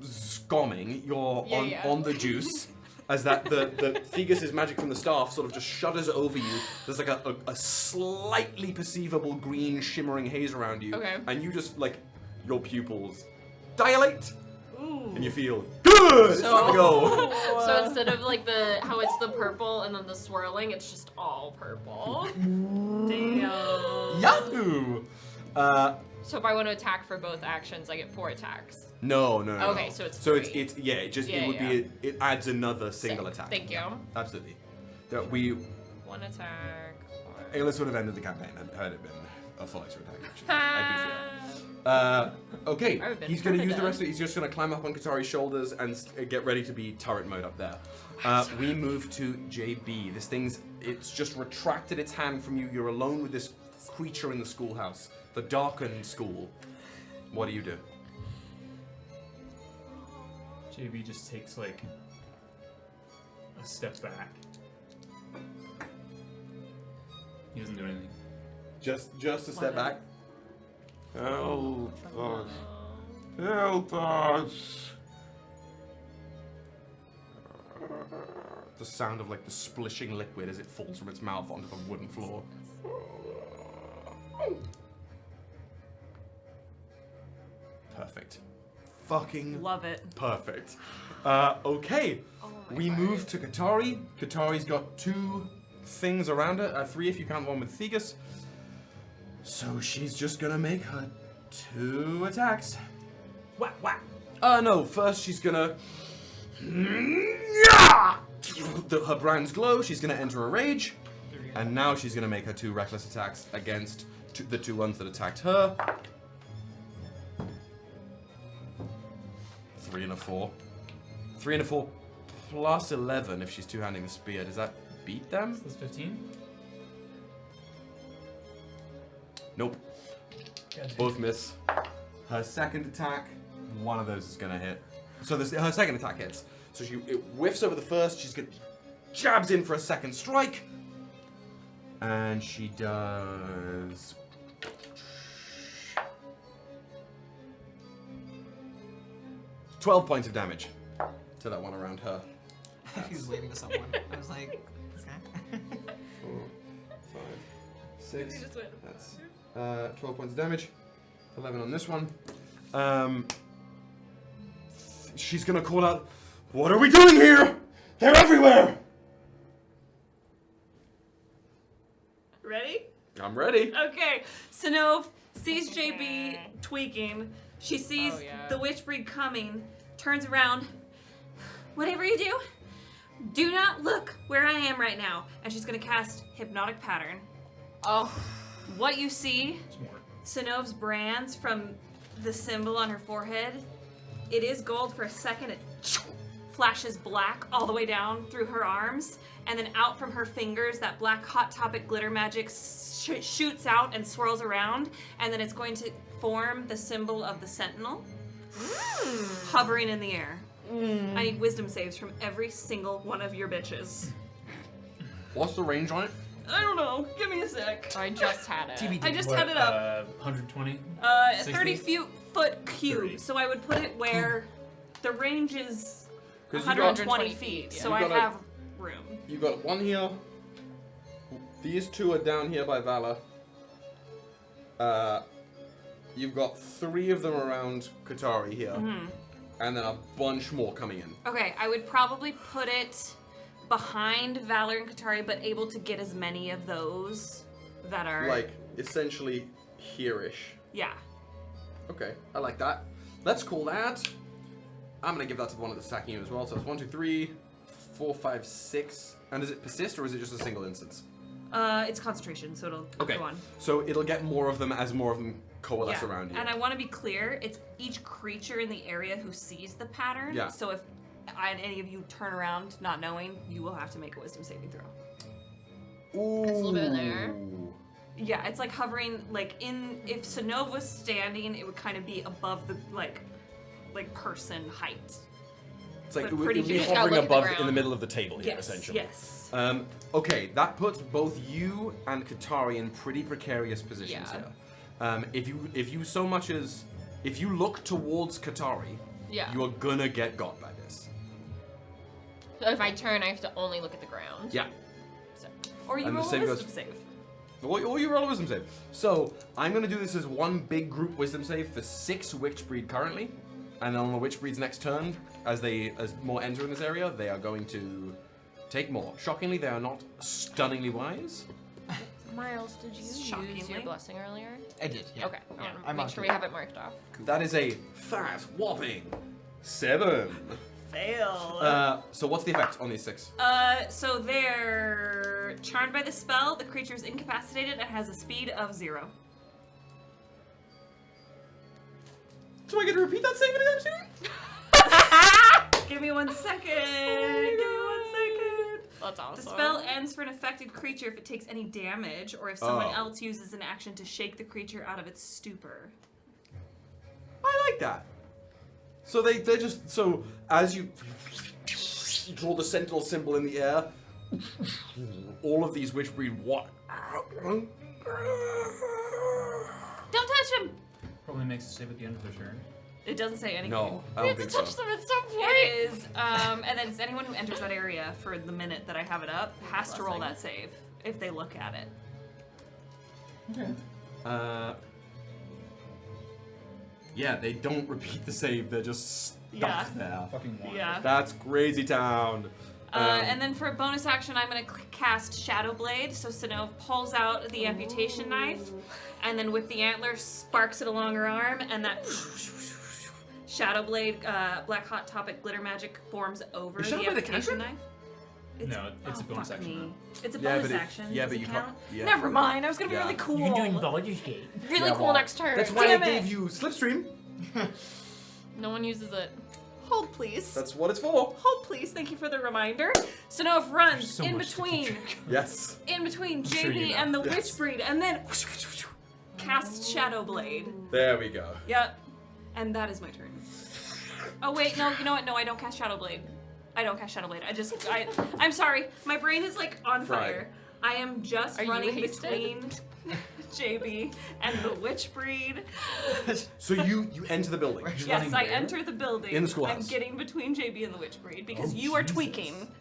scomming. You're on the juice. As that the Thegus' magic from the staff sort of just shudders over you. There's like a slightly perceivable green shimmering haze around you. Okay. And you just like your pupils dilate. Ooh. And you feel good. It's time to go. So instead of like how it's the purple and then the swirling, it's just all purple. Damn. Yahoo! So if I want to attack for both actions, I get 4 attacks. No. Okay, so it's so three. it adds another single Sick. attack. Thank you. Absolutely. 1 attack. Aeolus would have ended the campaign had it been a full extra attack action. I do feel. Okay, I would have been he's going to use the dead. rest of it. He's just going to climb up on Katari's shoulders and get ready to be turret mode up there. We move to JB. This it's just retracted its hand from you. You're alone with this creature in the schoolhouse, the darkened school. What do you do? JB just takes like a step back. He doesn't do anything. Just a step back. Help us. Help us. The sound of like the splishing liquid as it falls from its mouth onto the wooden floor. Perfect. Fucking Love it. perfect. Okay. Oh my We word. move to Katari. Katari's got 2 things around her. 3 if you count the one with Thegus. So she's just gonna make her 2 attacks. Whack, whack. No, first she's gonna... Her brands glow, she's gonna enter a rage. And now she's gonna make her 2 reckless attacks against the 2 ones that attacked her. 3 and a 4. 3 and a 4 plus 11 if she's two-handing the spear. Does that beat them? So that's 15. Nope. Both miss. Her second attack, one of those is gonna hit. So her second attack hits. So it whiffs over the first. She's gonna jabs in for a second strike, and she does 12 points of damage to that one around her. He was waving to someone. I was like, okay. 4, 5, 6. You just went. That's 12 points of damage. 11 on this one. She's gonna call out, "What are we doing here? They're everywhere!" Ready? I'm ready. Okay. Sinov sees JB tweaking. She sees Oh, yeah. the witchbreed coming, turns around. Whatever you do not look where I am right now. And she's gonna cast Hypnotic Pattern. Oh. What you see, There's more. Sinov's brands from the symbol on her forehead, it is gold for a second. It flashes black all the way down through her arms, and then out from her fingers, that black Hot Topic glitter magic shoots out and swirls around, and then it's going to form the symbol of the Sentinel, hovering in the air. I need wisdom saves from every single one of your bitches. What's the range on it? I don't know. Give me a sec. I just had it. TBD. I just What, had it up. 120. 30 60? foot cube. 30. So I would put it where the range is 'Cause you got- 120 feet. yeah. So You I got a- have room. You got one here. These 2 are down here by Valor. You've got 3 of them around Qatari here, and then a bunch more coming in. Okay, I would probably put it behind Valor and Qatari, but able to get as many of those that are... Like, essentially here-ish. Yeah. Okay, I like that. Let's call that. I'm gonna give that to the one that's attacking you as well. So it's 1, 2, 3, 4, 5, 6. And does it persist or is it just a single instance? It's concentration, so it'll go on. So it'll get more of them as more of them coalesce Yeah. around you. And I want to be clear, it's each creature in the area who sees the pattern. Yeah. So if any of you turn around not knowing, you will have to make a wisdom saving throw. Ooh. It's a little bit in there. Yeah, it's like hovering, like if Sonova was standing, it would kind of be above the, like person height. It's like but it would pretty be big. hovering Look at the above in ground. the middle of the table here, Yes, essentially. yes. Okay, that puts both you and Qatari in pretty precarious positions Yeah. here. If you so much as if you look towards Qatari, Yeah. you are gonna get got by this. So if I turn, I have to only look at the ground. Yeah. So. Or you And the roll a same wisdom goes- save. Or you roll a wisdom save. So I'm gonna do this as one big group wisdom save for 6 Witchbreed currently, and then on the Witchbreed's next turn, as more enter in this area, they are going to take more. Shockingly, they are not stunningly wise. Miles, did you use Shockingly. your blessing earlier? I did. Yeah. Okay. I want to I make marked sure it. we have it marked off. That is a fat whopping 7. Fail. So what's the effect on these 6? So they're charmed by the spell. The creature is incapacitated and has a speed of 0. Do I get to repeat that save anytime soon? Give me 1 second. Give me 1 second. That's awesome. The spell ends for an affected creature if it takes any damage, or if someone Oh. else uses an action to shake the creature out of its stupor. I like that. So they're just so as you draw the sentinel symbol in the air, all of these Witchbreed Don't touch him! Probably makes a save at the end of their turn. It doesn't say anything. No, I We don't have to think so. touch them at some point. It is, and then it's anyone who enters that area for the minute that I have it up has to roll that save if they look at it. Yeah, they don't repeat the save. They're just stuck Yeah. there. Fucking one. Yeah. That's crazy town. And then for a bonus action, I'm going to cast Shadow Blade. So Sinov pulls out the amputation knife, and then with the antler, sparks it along her arm, and that Shadow Blade, Black Hot Topic glitter magic forms over Is the Shadow Blade a amputation cantrip? knife. No, it's a bonus fuck action. me. It's a Yeah, bonus but it- action. yeah, Does but it you count? can't- yeah. Never mind. I was going to Yeah. be really cool. You're doing Baldur's Gate. Really Yeah, cool well, next turn. That's why Damn I it. gave you Slipstream. No one uses it. Hold, please. That's what it's for. Hold, please. Thank you for the reminder. Sinov runs so in much to keep between. track of. Yes. In between sure JB you know. and the Yes. Witchbreed, and then casts Shadow Blade. There we go. Yep. And that is my turn. Oh wait, no, you know what? No, I don't cast Shadow Blade. I don't cast Shadow Blade. I'm sorry. My brain is like on Fried. fire. I am just Are you running hasted? between JB and the Witchbreed. So you enter the building. Yes, I enter the building. In the schoolhouse. I'm getting between JB and the Witchbreed because Oh, you are Jesus. tweaking.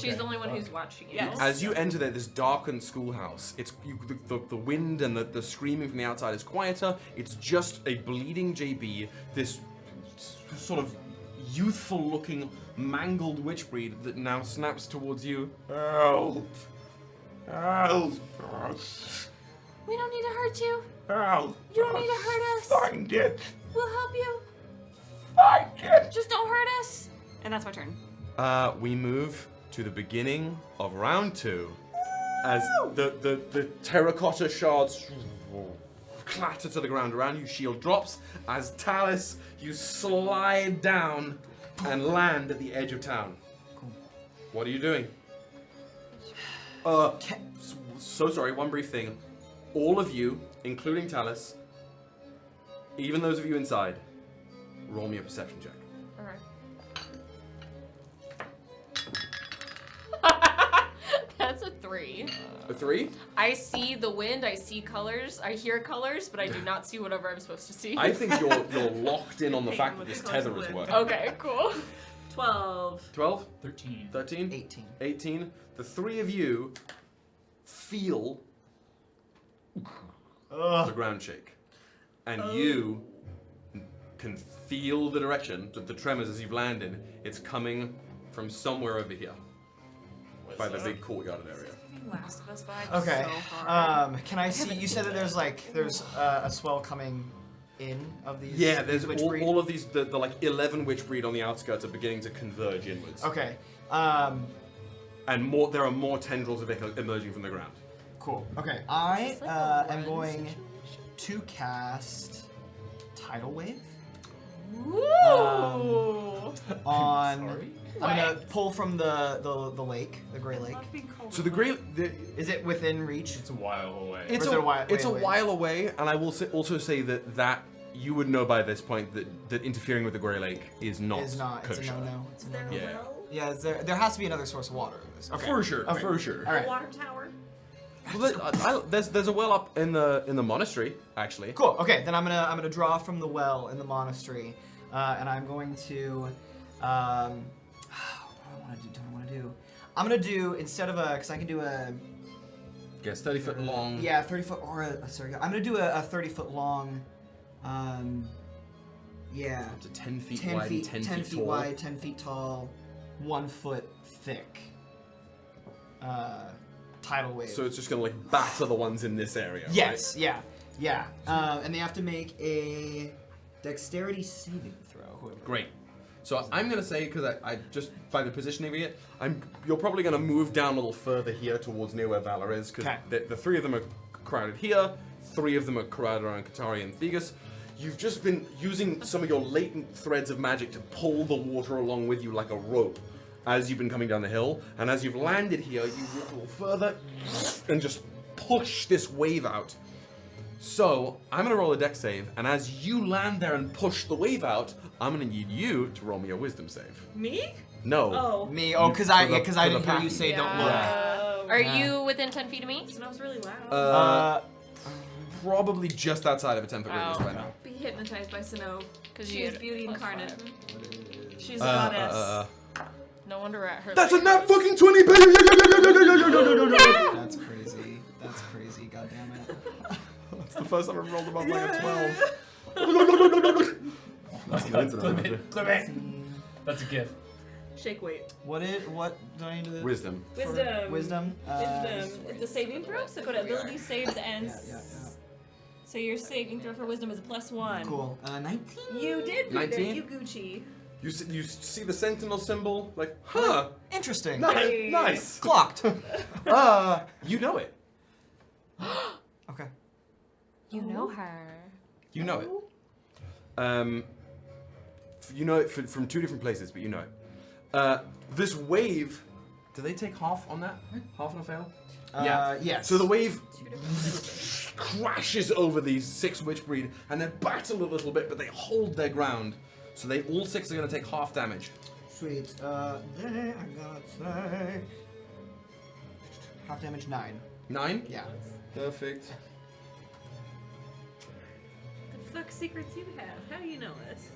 She's the only one who's watching it. Yes. As you enter there, this darkened schoolhouse, the wind and the screaming from the outside is quieter. It's just a bleeding JB, this sort of youthful-looking, mangled Witchbreed that now snaps towards you. Help! Help! We don't need to hurt you. Help! You don't need to hurt us. Find it! We'll help you. Find it! Just don't hurt us. And that's my turn. We move to the beginning of round 2 as the terracotta shards clatter to the ground around you. Shield drops as Talus, you slide down and land at the edge of town. What are you doing? So sorry, one brief thing. All of you, including Talus, even those of you inside, roll me a perception check. That's a 3. A 3? I see the wind, I see colors, I hear colors, but I do not see whatever I'm supposed to see. I think you're locked in on the Hey, fact that look this at colors tether is blue. working. Okay, cool. 12. 12? 13. 13? 18. 18. The 3 of you feel the ground shake. and you can feel the direction that the tremors as you've landed. It's coming from somewhere over here, by the big courtyard area. Last of Us vibes Okay. so hard. Can I see? You said that there's a swell coming in of these. Yeah, there's witch breed? all of these. The like 11 witch breed on the outskirts are beginning to converge inwards. Okay. And there are more tendrils of it emerging from the ground. Cool. Okay. Is I this like a am run going situation? to cast Tidal Wave Woo! on. Sorry? I'm gonna pull from the lake, the Great Lake. Love being called So a the lake. Is it within reach? It's a while away. It's Or is it a while- it's a wait. while away, and I will also say that you would know by this point that interfering with the Grey Lake is not It's kosher. a no-no. It's a Is there no-no. a Yeah. well? Yeah, there has to be another source of water in this. Okay. For sure, Okay. for sure. All right. A water tower? Well, there's a well up in the monastery actually. Cool. Okay, then I'm gonna draw from the well in the monastery, and I'm going to. What do I want to do? I'm gonna do instead of because I can do a. Yes, 30-foot long. Yeah, 30-foot or sorry. I'm gonna do a 30-foot long. Yeah. Up to 10 feet 10 wide, feet, and 10 feet tall. wide, 10 feet tall, 1 foot thick. Tidal wave. So it's just gonna like batter the ones in this area. Yes, yeah. And they have to make a dexterity saving throw. Right? Great. So I'm gonna say, because I just by the positioning of it, you're probably gonna move down a little further here towards near where Valor is, because Okay. the three of them are crowded here, 3 of them are crowded around Katari and Thegus. You've just been using some of your latent threads of magic to pull the water along with you like a rope as you've been coming down the hill, and as you've landed here, you walk a little further and just push this wave out. So I'm gonna roll a dex save, and as you land there and push the wave out, I'm gonna need you to roll me a wisdom save. Me? No. Oh. Me? You- Oh, because I for the didn't hear you pattern. say don't Yeah. look. Are Yeah. you within 10 feet of me? That was really loud. Probably just outside of a 10-foot radius Oh, right now. Be hypnotized by Snow. Because She is beauty incarnate. She's a Uh, goddess. No wonder we're at her. That's a like- nat fucking 20, baby! That's crazy. That's crazy. God damn it. That's the first time I've rolled above like a 12. That's an incident. Clip it. That's a gift. Shake weight. What do I need to? Wisdom. for Wisdom. Wisdom. Wisdom. It's a saving throw, so go to ability saves and. Yeah. So your saving throw for wisdom is a +1. Cool. 19. You did good 19? there, you Gucci. You see the sentinel symbol? Like, huh? Interesting. Nice. Nice. Clocked. You know it. Okay. You know her. You know it. You know it from 2 different places, but you know it. This wave, do they take half on that? Half on a fail? Yes. So the wave crashes over these 6 witch breed, and they battle a little bit, but they hold their ground. So all 6 are going to take half damage. Sweet. Then I'm gonna take half damage 9. 9? Yeah. Perfect. The fuck secrets you have? How do you know this?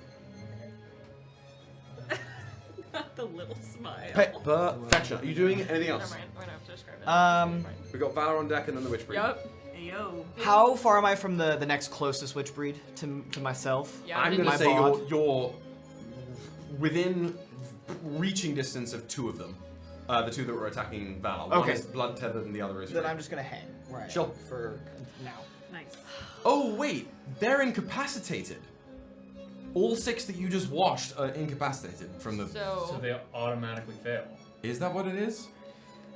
Not the little smile. Perfection. Are you doing anything Never else? mind. We're gonna have to describe it. We got Valor on deck and then the witch breed. Yup. Yo. How far am I from the next closest witch breed to myself? Yeah. I'm did going to you- say bod. you're within reaching distance of 2 of them. The 2 that were attacking Val. One Okay. is blood tethered and the other is Then free. I'm just gonna hang where I am Sure. for now. Nice. Oh wait, they're incapacitated. All 6 that you just washed are incapacitated from the. So So. they automatically fail. Is that what it is?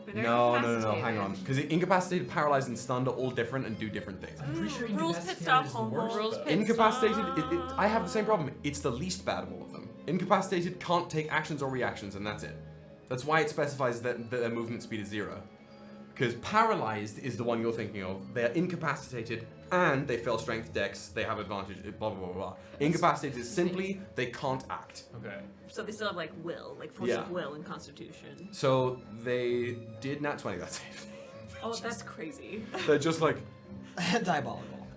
But they're No, incapacitated. hang on. Because incapacitated, paralyzed, and stunned are all different and do different things. I'm pretty sure Rules incapacitated pit stop, is the home worst, rules though. pit Incapacitated, I have the same problem. It's the least bad of all of them. Incapacitated can't take actions or reactions, and that's it. That's why it specifies that their movement speed is 0. Because paralyzed is the one you're thinking of. They're incapacitated and they fail strength dex. They have advantage. Blah blah blah blah. Incapacitated is simply they can't act. Okay. So they still have like will, like force Yeah. of will and constitution. So they did nat 20 that save. Oh, that's crazy. They're just like Diabolical.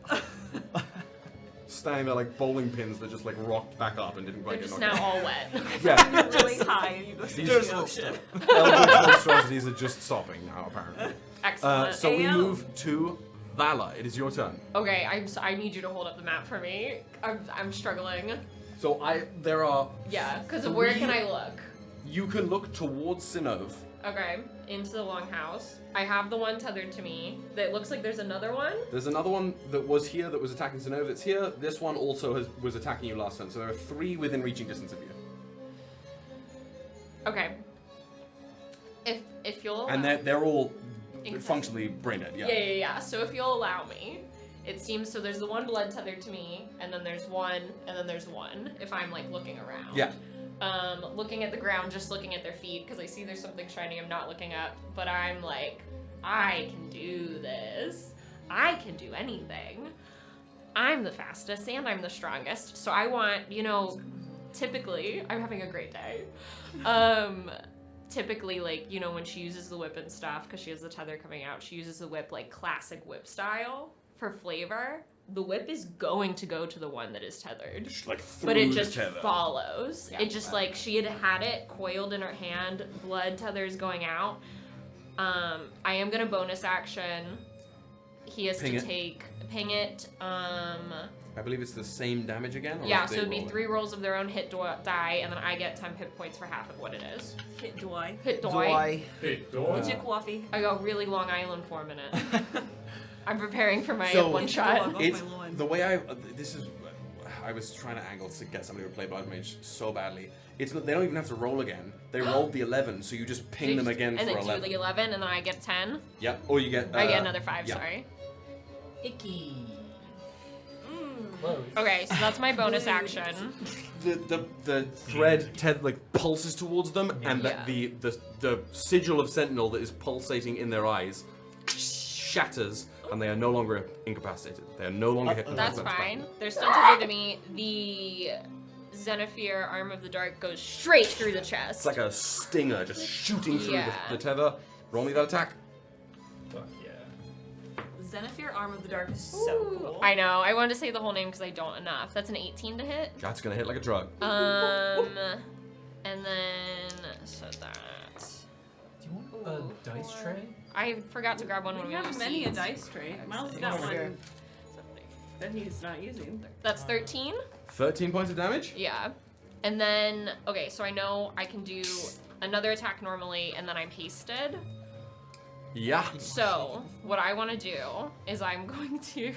standing there like bowling pins that just like rocked back up and didn't They're quite get just knocked now out. all wet. Yeah. You're really high and you go These to the are ocean. Eldritch monstrosities are just sopping now, apparently. Excellent. So we Ayo. move to Vala, it is your turn. Okay, I need you to hold up the map for me. I'm struggling. So there are. Yeah, because where can three- I look? You can look towards Sinov. Okay, into the longhouse. I have the one tethered to me. That looks like there's another one. There's another one that was here that was attacking Sinov that's here. This one also was attacking you last turn. So there are 3 within reaching distance of you. Okay. If you'll. And they're all Exactly. functionally brain dead. Yeah. Yeah. So if you'll allow me, it seems so. There's the one blood tethered to me, and then there's one, and then there's one. If I'm like looking around. Yeah. Looking at the ground, just looking at their feet, because I see there's something shiny. I'm not looking up, but I'm like, I can do this. I can do anything. I'm the fastest and I'm the strongest. So I want, typically, I'm having a great day. Typically, like, when she uses the whip and stuff, because she has the tether coming out, she uses the whip like classic whip style for flavor. The whip is going to go to the one that is tethered. Like But it through just the tether. follows. Yeah. It just like she had it coiled in her hand, blood tethers going out. I am gonna bonus action. He has Ping to it. ping it. I believe it's the same damage again. Or Yeah, is so they it'd be rolling? 3 rolls of their own hit die, and then I get 10 hit points for half of what it is. Hit Dwy. Hit die. Dwy. Hey, Hit your coffee. I go really Long Island for a minute. I'm preparing for my So- one shot. Off It's my lawn. the way I was trying to angle to get somebody to play Blood Mage so badly. It's not, they don't even have to roll again. They rolled the 11, so you just ping them again and for then 11. do the 11, and then I get 10. Yeah, or you get. I get another 5. yeah. Sorry. Icky. Mm. Close. Okay, so that's my bonus action. The thread like pulses towards them, and Yeah. the sigil of Sentinel that is pulsating in their eyes shatters, and they are no longer incapacitated. They are no longer hit. That's fine. They're still tethered to me. The Xenophir Arm of the Dark goes straight through the chest. It's like a stinger just shooting through Yeah. the tether. Roll me that attack. Fuck yeah. Xenophir Arm of the Dark is so Ooh, cool. I know. I wanted to say the whole name because I don't enough. That's an 18 to hit. That's gonna hit like a drug. And then so that. Do you want Ooh, a dice 4. tray? I forgot to grab one when We we have moved many a seats. dice tray. Miles has got Over here. one that he's not using. That's 13. 13 points of damage. Yeah. And then, okay, so I know I can do another attack normally, and then I'm hasted. Yeah. So, what I want to do is I'm going to...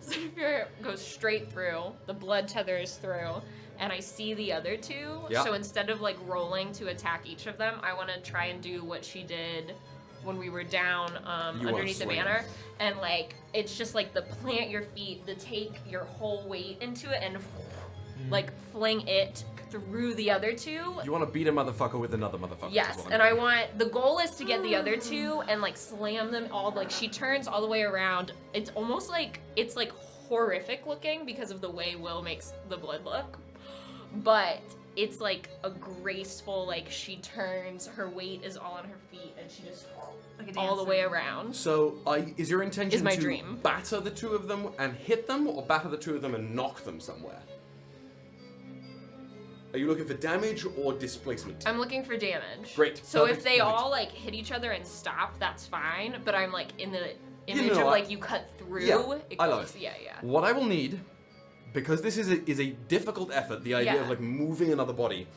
Xenophir goes straight through, the blood tethers through, and I see the other 2. Yeah. So instead of, like, rolling to attack each of them, I want to try and do what she did when we were down You wanna underneath the swing banner. it. And, like, it's just, like, the plant your feet, the take your whole weight into it, and, like, fling it through the other 2. You want to beat a motherfucker with another motherfucker. is Yes, what I'm and I doing. want the goal is to get the other 2 and like slam them all. Like she turns all the way around. It's almost like it's like horrific looking because of the way Will makes the blood look, but it's like a graceful. Like she turns, her weight is all on her feet, and she just Like a all the dancer. way around. So, is your intention Is my to dream. batter the 2 of them and hit them, or batter the 2 of them and knock them somewhere? Are you looking for damage or displacement? I'm looking for damage. Great, So perfect, if they perfect. all like hit each other and stop, that's fine. But I'm like in the Yeah, image no, of I- like you cut through. Yeah, it I love goes- it. Yeah. What I will need, because this is a difficult effort, the idea Yeah. of like moving another body,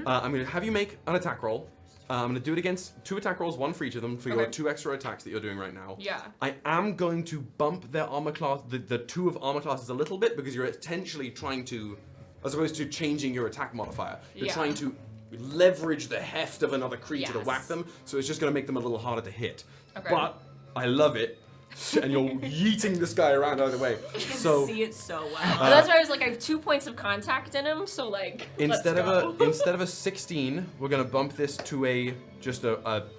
I'm going to have you make an attack roll. I'm going to do it against 2 attack rolls, 1 for each of them, for your Okay. 2 extra attacks that you're doing right now. Yeah. I am going to bump their armor class, the 2 of armor classes a little bit, because you're potentially trying to, as opposed to changing your attack modifier, you're Yeah. trying to leverage the heft of another creature to Yes. whack them, so it's just going to make them a little harder to hit. Okay. But I love it, and you're yeeting this guy around either way. You can So see it so well. Well, that's why I was like, I have 2 points of contact in him, so like, instead let's of go. instead of a 16, we're gonna bump this to a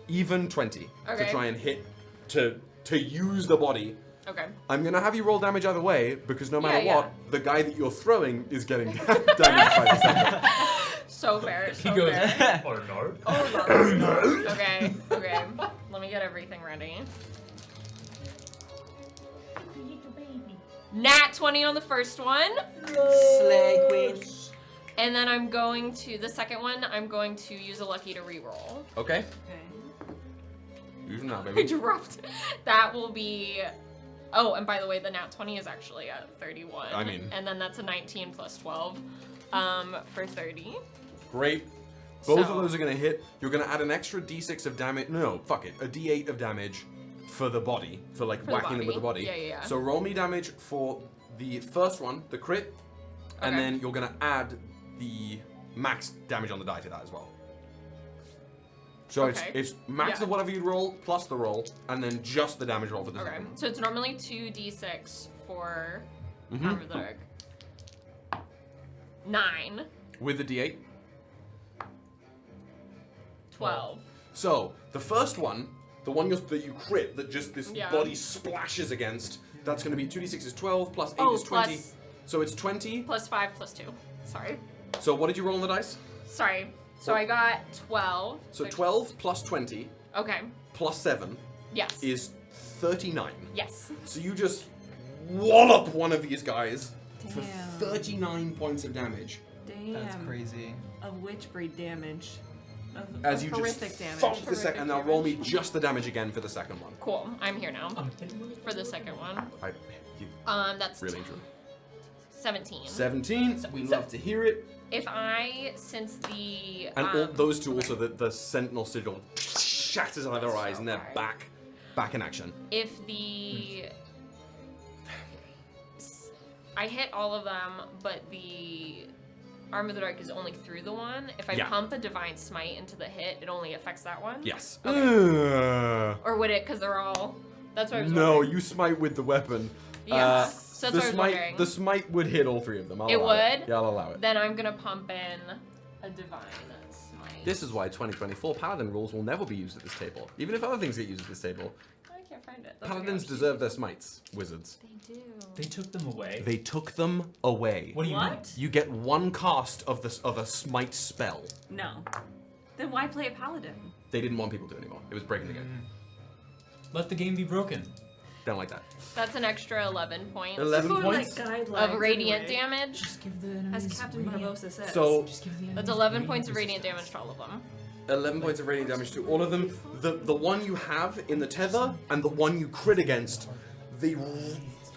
even 20 to Okay. try and hit to use the body. Okay. I'm gonna have you roll damage either way because no matter Yeah, what, the guy that you're throwing is getting damaged by this thing. So fair. He So goes, fair. or no. Okay. Okay. Let me get everything ready. Nat 20 on the first one. Slay queen. And then I'm going to, the second one, I'm going to use a lucky to reroll. Okay. Okay. Use them now, I baby. dropped. That will be Oh, and by the way, the nat 20 is actually at 31. I mean- And then that's a 19 plus 12 for 30. Great. Both So- of those are going to hit. You're going to add an extra d6 of damage. No, fuck it. A d8 of damage for the body. For like the whacking them with the body. body. Yeah. So roll me damage for the first one, the crit. And Okay. then you're going to add the max damage on the die to that as well. So Okay. it's max Yeah. of whatever you roll plus the roll, and then just the damage roll for the Okay. second one. So it's normally 2d6 for Mhm. Armor of the Dark. 9, With the d8. 12. So the first one, the one that you crit, that just this Yeah. body splashes against, that's going to be 2d6 is 12 plus 8 Oh, is 20. plus- So it's 20. Plus 5 plus 2. Sorry. So what did you roll on the dice? Sorry. So I got 12. So 12 plus 20 Okay. plus 7 Yes. is 39. Yes. So you just wallop one of these guys for Damn. 39 points of damage. Damn. That's crazy. Of witch breed damage. Of, As of you horrific just damage. thump the second, Horrific and now roll me damage. just the damage again for the second one. Cool. I'm here now Um, for the second one. You That's really true. 17. 17. We love to hear it. If I, since the And all those two okay. also, the sentinel sigil shatters out of their eyes, and they're Okay. back in action. If the I hit all of them, but the Arm of the Dark is only through the one. If I Yeah. pump a Divine Smite into the hit, it only affects that one. Yes. Or would it? Because they're all. That's what I was No, wondering. you smite with the weapon. Yeah. So that's the what I was smite, wondering. the smite would hit all three of them. I'll It allow would? Yeah, I'll allow it. Then I'm gonna pump in a Divine Smite. This is why 2024 Paladin rules will never be used at this table. Even if other things get used at this table, I can't find it. That's Paladins okay. deserve their smites. Wizards. They do. They took them away. They took them away. What do you mean? What? You get one cast of a smite spell. No. Then why play a paladin? They didn't want people to anymore. It was breaking the game. Let the game be broken. Don't like that. That's an extra 11 points 11 People are like points? guidelines of radiant anyway. damage. Just give the As enemies Captain radiant- Barbosa says. So Just give the That's enemies 11 points of radiant resistance. damage to all of them. 11 points of radiant damage to all of them. The one you have in the tether and the one you crit against, they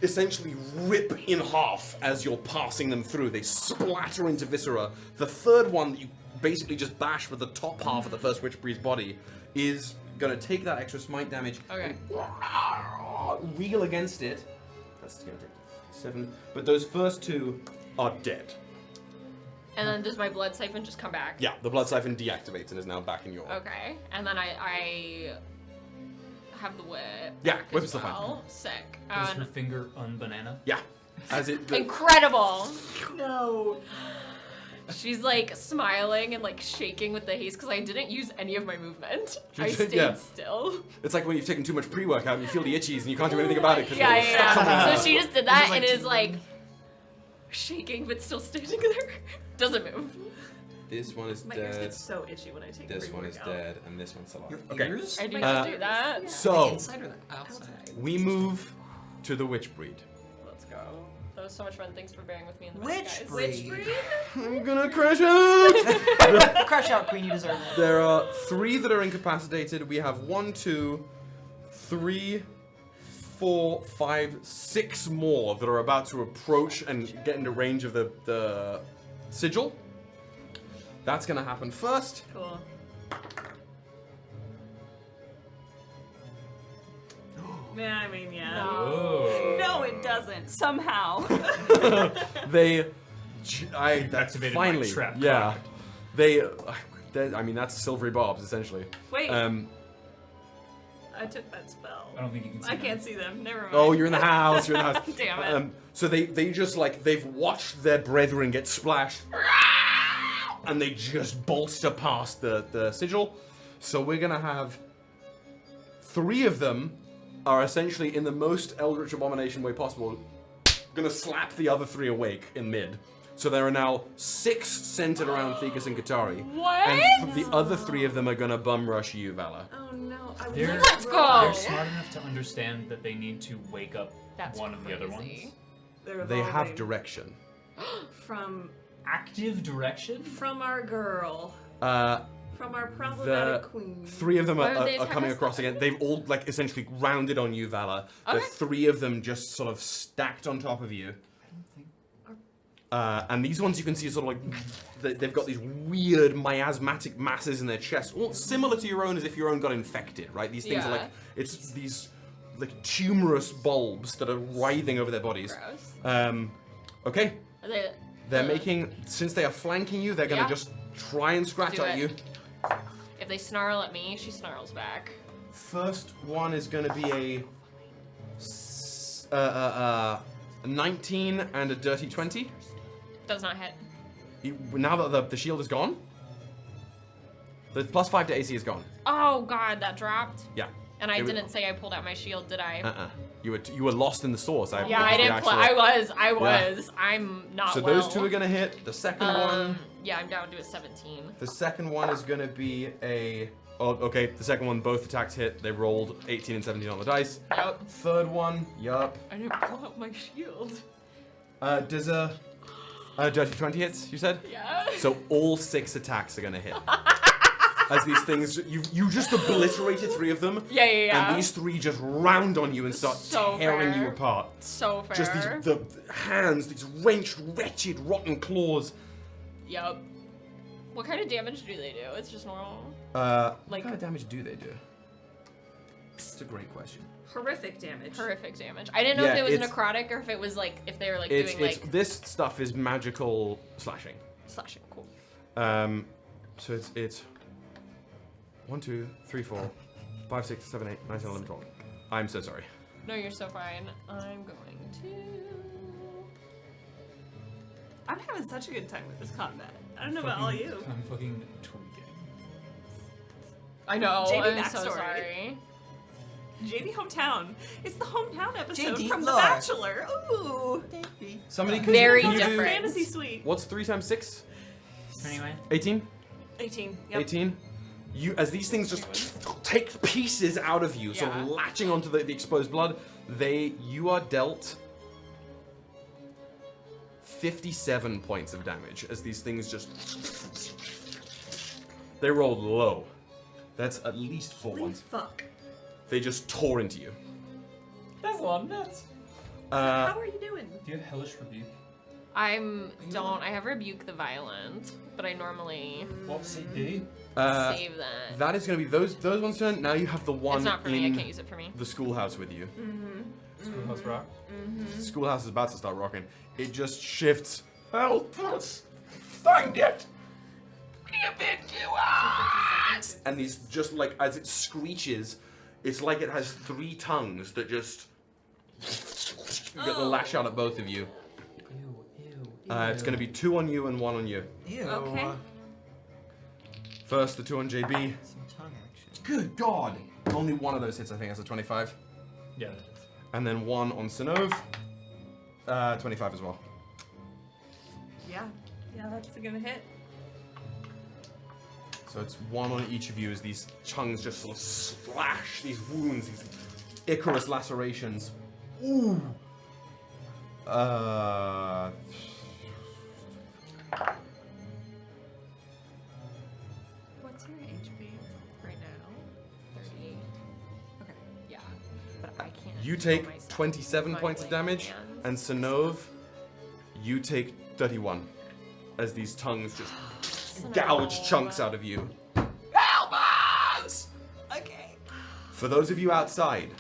essentially rip in half as you're passing them through. They splatter into viscera. The third one that you basically just bash with the top half of the first Witchbreed's body is gonna take that extra smite damage. Okay. And reel against it. That's gonna take 7. But those first two are dead. And then does my blood siphon just come back? Yeah, the blood siphon deactivates and is now back in your. Okay. And then I have the whip. Yeah, back whip as still fine. well. Sick. Is her finger unbanana? Yeah. As it. Incredible. No. She's like smiling and like shaking with the haste because I didn't use any of my movement. I did, stayed yeah. still. It's like when you've taken too much pre-workout and you feel the itchies and you can't do anything about it because Yeah, you're stuck somewhere. yeah. So she just did that Just, like, and is like shaking but still standing there. Doesn't move. This one is My ears dead. get so itchy when I take This one is pre-workout. dead, and this one's alive. Your Okay. ears? I do My not ears, do that. yeah. The So inside or the outside? we move to the Witchbreed. Let's go. That was so much fun. Thanks for bearing with me in the Which back, guys. breed? Which breed? I'm gonna crash out. Crash out, Queen. You deserve it. There are 3 that are incapacitated. We have 1, 2, 3, 4, 5, 6 more that are about to approach and get into range of the sigil. That's gonna happen first. Cool. Yeah, I mean, yeah. Oh. No, it doesn't. Somehow. That's Activated my finally, trap yeah. card. I mean, that's silvery barbs essentially. Wait, Um, I took that spell. I don't think you can see I them. can't see them. Never mind. oh, you're in the house. You're in the house. Damn it. So they just like they've watched their brethren get splashed, and they just bolster past the sigil. So we're gonna have 3 of them are essentially in the most Eldritch Abomination way possible, gonna slap the other 3 awake in mid. So there are now 6 centered around Thegus and Katari. What? And the other 3 of them are gonna bum rush you, Vala. Oh no. I They're- Let's go. They're smart enough to understand that they need to wake up That's one of the other ones. crazy. They're They have evolving direction. from Active direction? from our girl. From our problematic The queen. 3 of them Why would they are attack coming us across then? again. They've all like essentially rounded on you, Vala. The Okay. 3 of them just sort of stacked on top of you. And these ones you can see sort of like they've got these weird miasmatic masses in their chest, all similar to your own, as if your own got infected, right? These things are Yeah. like it's these like tumorous bulbs that are writhing over their bodies. Gross. Okay, Are they, they're making since they are flanking you, they're gonna Yeah. just try and scratch Do at it. you. If they snarl at me, she snarls back. First one is gonna be a 19 and a dirty 20. Does not hit. Now that the shield is gone, the +5 to AC is gone. Oh god, that dropped. Yeah. And I It was- didn't say I pulled out my shield, did I? You were lost in the source. Yeah, I didn't play. I was. I'm not So well. those 2 are gonna hit. The second one. Yeah, I'm down to a 17. The second one is gonna be a. Oh, okay. The second one, both attacks hit. They rolled 18 and 17 on the dice. Yep. Third one, yup. I didn't pull out my shield. Does a dirty 20 hits? You said. Yeah. So all 6 attacks are gonna hit. As these things, you just obliterated 3 of them. Yeah. And these 3 just round on you and start So tearing you fair. apart. So fair. Just the hands, these wrenched, wretched, rotten claws. Yep. What kind of damage do they do? It's just normal. What Like- kind of damage do they do? It's a great question. Horrific damage. Horrific damage. I didn't know if Yeah, it was it's- necrotic or if it was like if they were like It's doing like this stuff is magical slashing. slashing. Cool. So it's 1, 2, 3, 4, 5, 6, 7, 8, 9, 10, 11, 12. I'm so sorry. No, you're so fine. I'm going to. I'm having such a good time with this combat. I don't know about all you. I'm fucking tweaking. I know. JD I'm so backstory. sorry. JD hometown. It's the hometown episode JD from The lore. Bachelor. Ooh. Somebody can Very can you do- different. Fantasy suite. What's 3 times 6? Anyway. 18? 18. Yep. 18? You, as these things just take pieces out of you, sort of Yeah. latching onto the exposed blood, you are dealt 57 points of damage as these things just. They rolled low. That's at least 4 Holy ones. fuck. They just tore into you. That's a lot of nuts. How are you doing? Do you have Hellish Rebuke? I have Rebuke the Violent, but I normally What's it do? save that. That is going to be those ones turn. Now you have the one It's not for me. I in can't use it for me. the schoolhouse with you. Schoolhouse Rock? The schoolhouse is about to start rocking. It just shifts. Help us! Find it! Give it to us! And these just like as it screeches, it's like it has 3 tongues that just get the lash out at both of you. It's going to be 2 on you and 1 on you. Ew. Okay. First, the 2 on JB. Some tongue action. Good God! Only one of those hits, I think, has a 25. Yeah. And then 1 on Sinov. 25 as well. Yeah. Yeah, that's gonna hit. So it's 1 on each of you as these tongues just sort of slash these wounds, these Icarus lacerations. Ooh. What's your HP right now? 30. Okay. Yeah. But I can't. You heal take myself 27 with my points of blank damage, hands. and Sinov, you take 31 as these tongues just gouge chunks out of you. Help us! Okay. For those of you outside,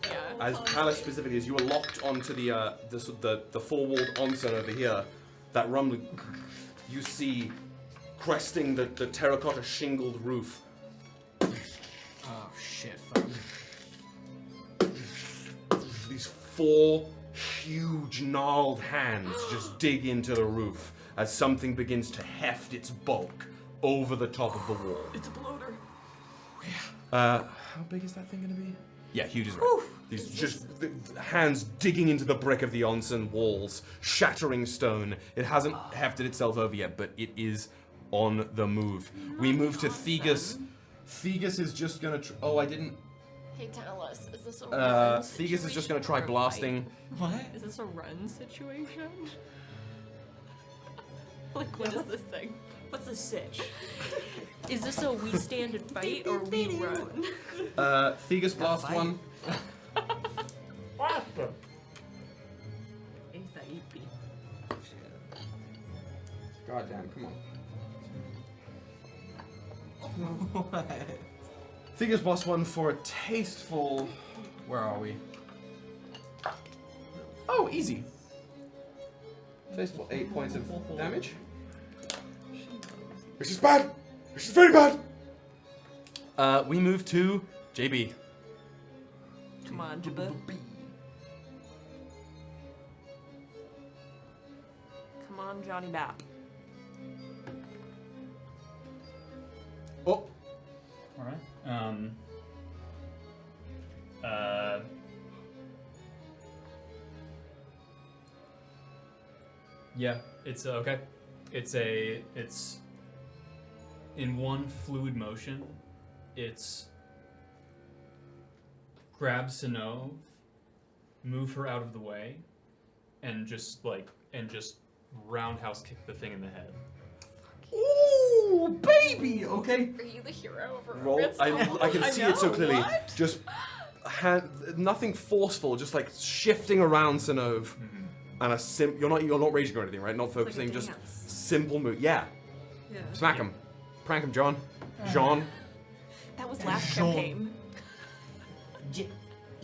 Yeah. as Kalish specifically, as you are locked onto the four-walled onsen over here, that rumbling, you see cresting the terracotta shingled roof. Oh shit. Fuck. These 4 huge gnarled hands just dig into the roof as something begins to heft its bulk over the top of the wall. It's a bloater. How big is that thing gonna be? Yeah, huge as well. These just hands digging into the brick of the onsen walls, shattering stone. It hasn't hefted itself over yet, but it is on the move. We move to Thegus. Thegus is just gonna. Oh, I didn't. Hey, tell us. Is this a run Thegus is just gonna try situation or a blasting. What? fight? Is this a run situation? Like, what is this thing? What's the sitch? Is this a we stand and fight or we run? Thegus Blast fight. 1. God damn, come on. What? Thegus Blast 1 for a tasteful. Where are we? Oh, easy. Tasteful 8 points of damage. This is bad. This is very bad. We move to JB. Come on, Jibba. Come on, Johnny Bap. Oh, All right. Yeah, it's okay. It's in one fluid motion. It's grab Sinov, move her out of the way, and just roundhouse kick the thing in the head. ooh, baby. Okay. Are you the hero of Roll. I can see it so clearly. What? Just nothing forceful. Just like shifting around Sinov, and you're not raging or anything, right? Not focusing. Just dance. simple move. Yeah. Yeah. Smack him. Prank him, John. Jean. That was last Sean. campaign.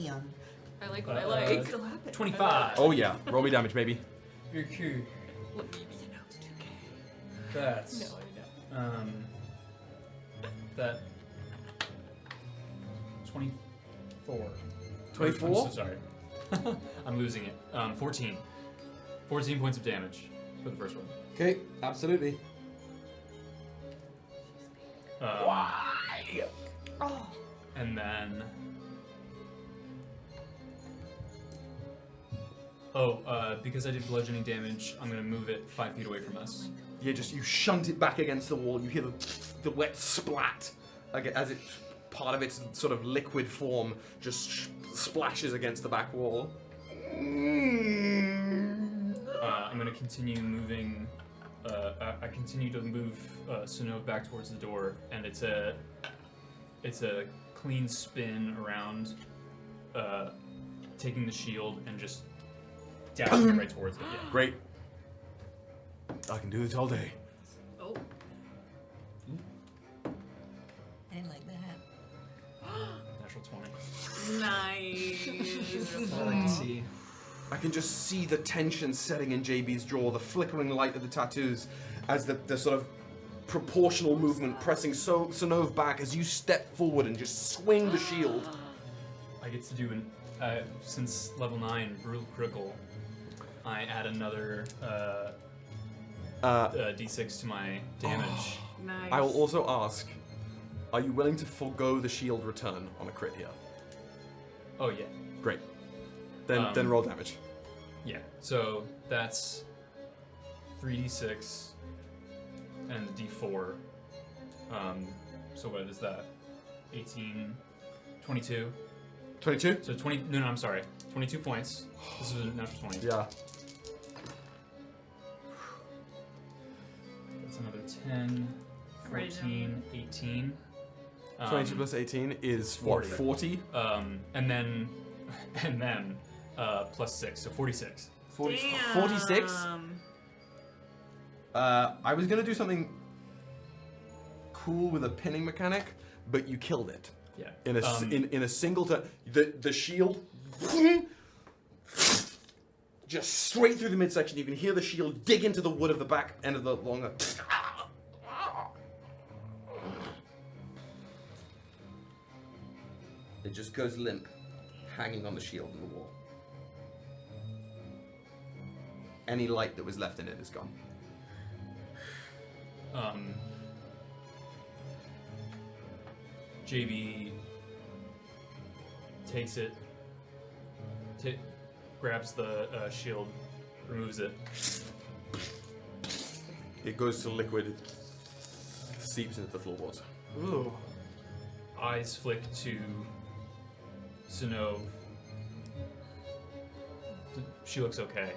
Ian. I like what I like. Still happening. 25. Oh yeah. Roll me damage, baby. You're cute. That's that 24. 24? I'm so sorry. I'm losing it. 14. 14 points of damage for the first one. Okay. Absolutely. Why? And then. Because I did bludgeoning damage, I'm gonna move it 5 feet away from us. Yeah, just you shunt it back against the wall. You hear the wet splat as it part of its sort of liquid form just splashes against the back wall. I'm gonna continue moving. I continue to move Sinov back towards the door, and it's a clean spin around, taking the shield and just dashing it right towards it. Yeah. Great. I can do this all day. Oh. I didn't like that. Natural 20. Nice. I like to see. I can just see the tension setting in JB's jaw, the flickering light of the tattoos, as the sort of proportional movement pressing Sinov back as you step forward and just swing the shield. I get to do since level 9 brutal critical. I add another d6 to my damage. Nice. I will also ask, are you willing to forego the shield return on a crit here? Oh yeah, Great. Then roll damage. yeah. So that's 3d6 and the d4. So what is that? 18, 22. 22? So 20. No, I'm sorry. 22 points. This is a natural 20. Yeah. That's another 10, ready to 14, 18. 22 plus 18 is what, 40? And then plus 6, so 46. 46? I was gonna do something cool with a pinning mechanic, but you killed it. Yeah. In a single turn. The shield just straight through the midsection. You can hear the shield dig into the wood of the back end of the longer. It just goes limp, hanging on the shield in the wall. Any light that was left in it is gone. JB takes it, grabs the shield, removes it. It goes to liquid, it seeps into the floorboards. Ooh. Eyes flick to Sinov. She looks okay.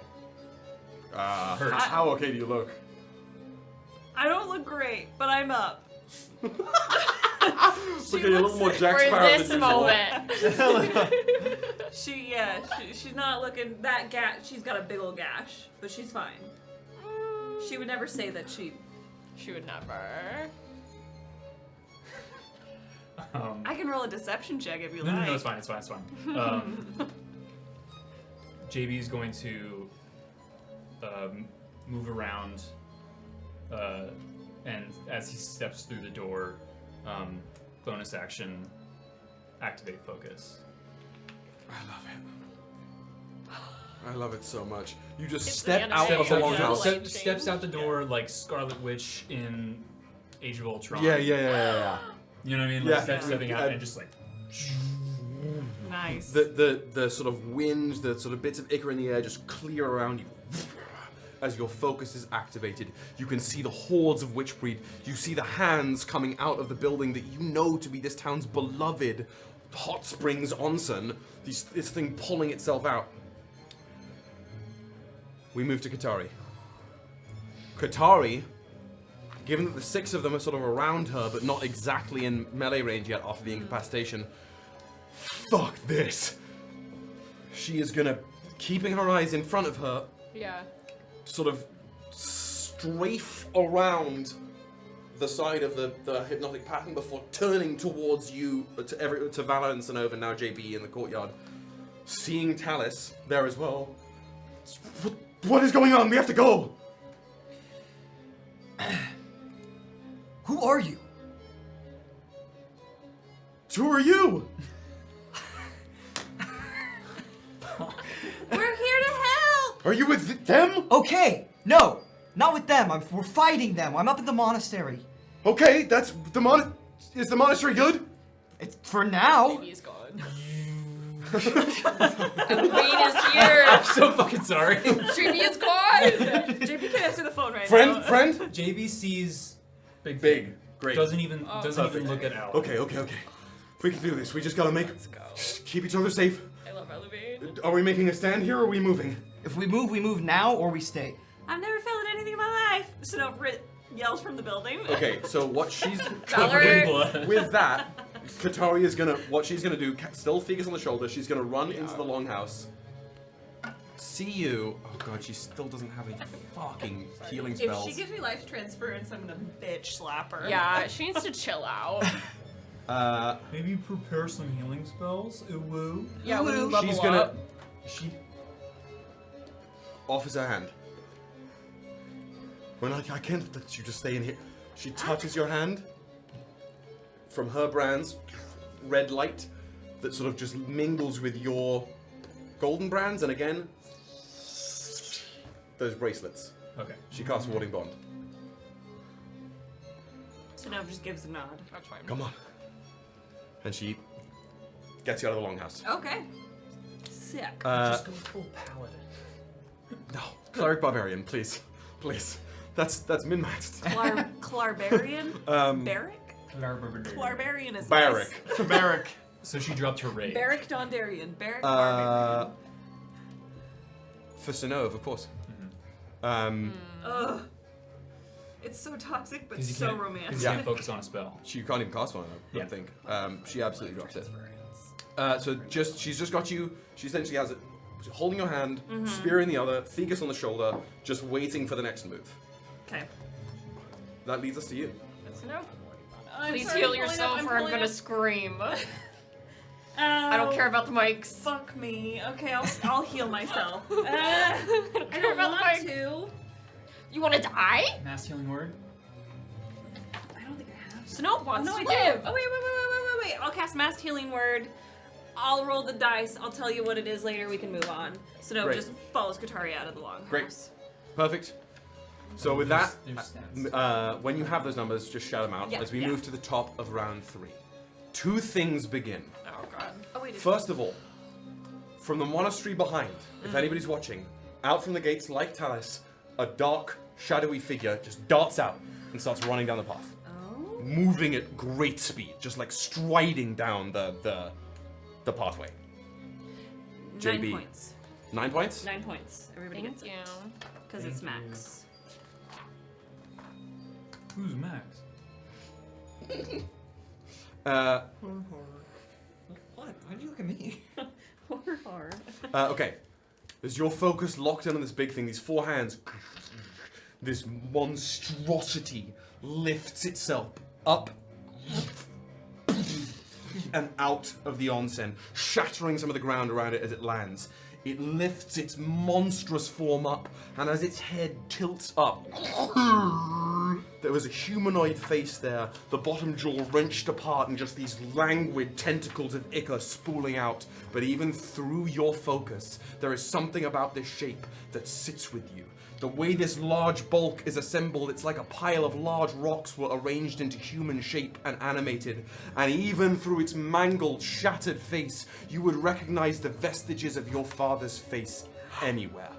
Hurt. How okay do you look? I don't look great, but I'm up. Looking a little more Jack For Sparrow this than usual. moment. She's not looking that she's got a big old gash, but she's fine. She would never say that she would never. I can roll a deception check if you No, like. no, it's fine. JB is going to move around, and as he steps through the door, bonus action, activate focus. I love it. I love it so much. You just It's step the out of the animation. longhouse. Yeah. Steps out the door like Scarlet Witch in Age of Ultron. Yeah. You know what I mean? Yeah. Like stepping out and just like. Nice. The sort of wind, the sort of bits of ichor in the air just clear around you. As your focus is activated, you can see the hordes of Witchbreed. You see the hands coming out of the building that you know to be this town's beloved Hot Springs Onsen. This thing pulling itself out. We move to Katari. Katari, given that the 6 of them are sort of around her, but not exactly in melee range yet after the incapacitation, fuck this. She is gonna, keeping her eyes in front of her, Yeah. sort of strafe around the side of the hypnotic pattern before turning towards you, to Valor and Sanova, now JB in the courtyard. Seeing Talus there as well. What is going on? We have to go! Who are you? Who are you? We're here to help! Are you with them? Okay, no, not with them. We're fighting them. I'm up at the monastery. Okay, that's is the monastery good? It's for now. Baby's gone. And Wayne is here. I'm so fucking sorry. Baby is gone. JP can answer the phone right Friend? now. JB sees Big. Great. Doesn't even look at Al. Okay. We can do this. We just gotta Let's go. keep each other safe. I love Elevate. Are we making a stand here or are we moving? If we move now or we stay. I've never felt anything in my life. So yells from the building. Okay, so what she's Valor. with that, Katari is gonna do. Still Thegus on the shoulder. She's gonna run into the longhouse. See you. Oh god, she still doesn't have any fucking healing If spells. she gives me life transference, I'm gonna bitch slap her. Yeah, she needs to chill out. Maybe prepare some healing spells. Woo. Yeah, when you level She's gonna. up. She. Offers her hand. When I can't let you just stay in here. She touches your hand. From her brands, red light that sort of just mingles with your golden brands, and again, those bracelets. Okay. She casts Warding Bond. So now just gives a nod. That's fine. Come on. And she gets you out of the longhouse. Okay. Sick. Just go full paladin. No, cleric barbarian, please, please. That's min-maxed. Clarbarian? Barrack? Clarbarian is Barrack. nice. Barrack. So she dropped her rage. Barrack Dondarian. Barrack Barbarian. For Sinove, of course. Ugh. It's so toxic, but so romantic. Because you can't focus on a spell. She can't even cast one, I don't think. She absolutely drops it. She's just got you. She essentially has it, holding your hand, spear in the other, Thegus on the shoulder, just waiting for the next move. Okay. That leads us to you. No. Please heal yourself or I'm gonna scream. I don't Oh, care about the mics. Fuck me. Okay, I'll heal myself. I don't care about the mics. to. You wanna die? Mass healing word. I don't think I have. Snow Oh, wants no, to I live. do. Oh, wait. I'll cast Mass Healing Word. I'll roll the dice. I'll tell you what it is later. We can move on. So no, Great. just follows Katari out of the longhouse. Great. Perfect. So with that, There's stats. when you have those numbers, just shout them out Yeah, as we yeah. move to the top of round 3. 2 things begin. Oh god. Oh wait. First of all, from the monastery behind, if anybody's watching, out from the gates like Talus, a dark, shadowy figure just darts out and starts running down the path. Oh. Moving at great speed, just like striding down the pathway. 9 JB. points. 9 points? 9 points. Everybody Thank gets you. it. Because it's max. Who's Max? What? Why'd you look at me? Horror hard. Okay. As your focus locked in on this big thing, these 4 hands, this monstrosity lifts itself up and out of the onsen, shattering some of the ground around it as it lands. It lifts its monstrous form up, and as its head tilts up, there was a humanoid face there, the bottom jaw wrenched apart and just these languid tentacles of ichor spooling out. But even through your focus, there is something about this shape that sits with you. The way this large bulk is assembled, it's like a pile of large rocks were arranged into human shape and animated. And even through its mangled, shattered face, you would recognize the vestiges of your father's face anywhere.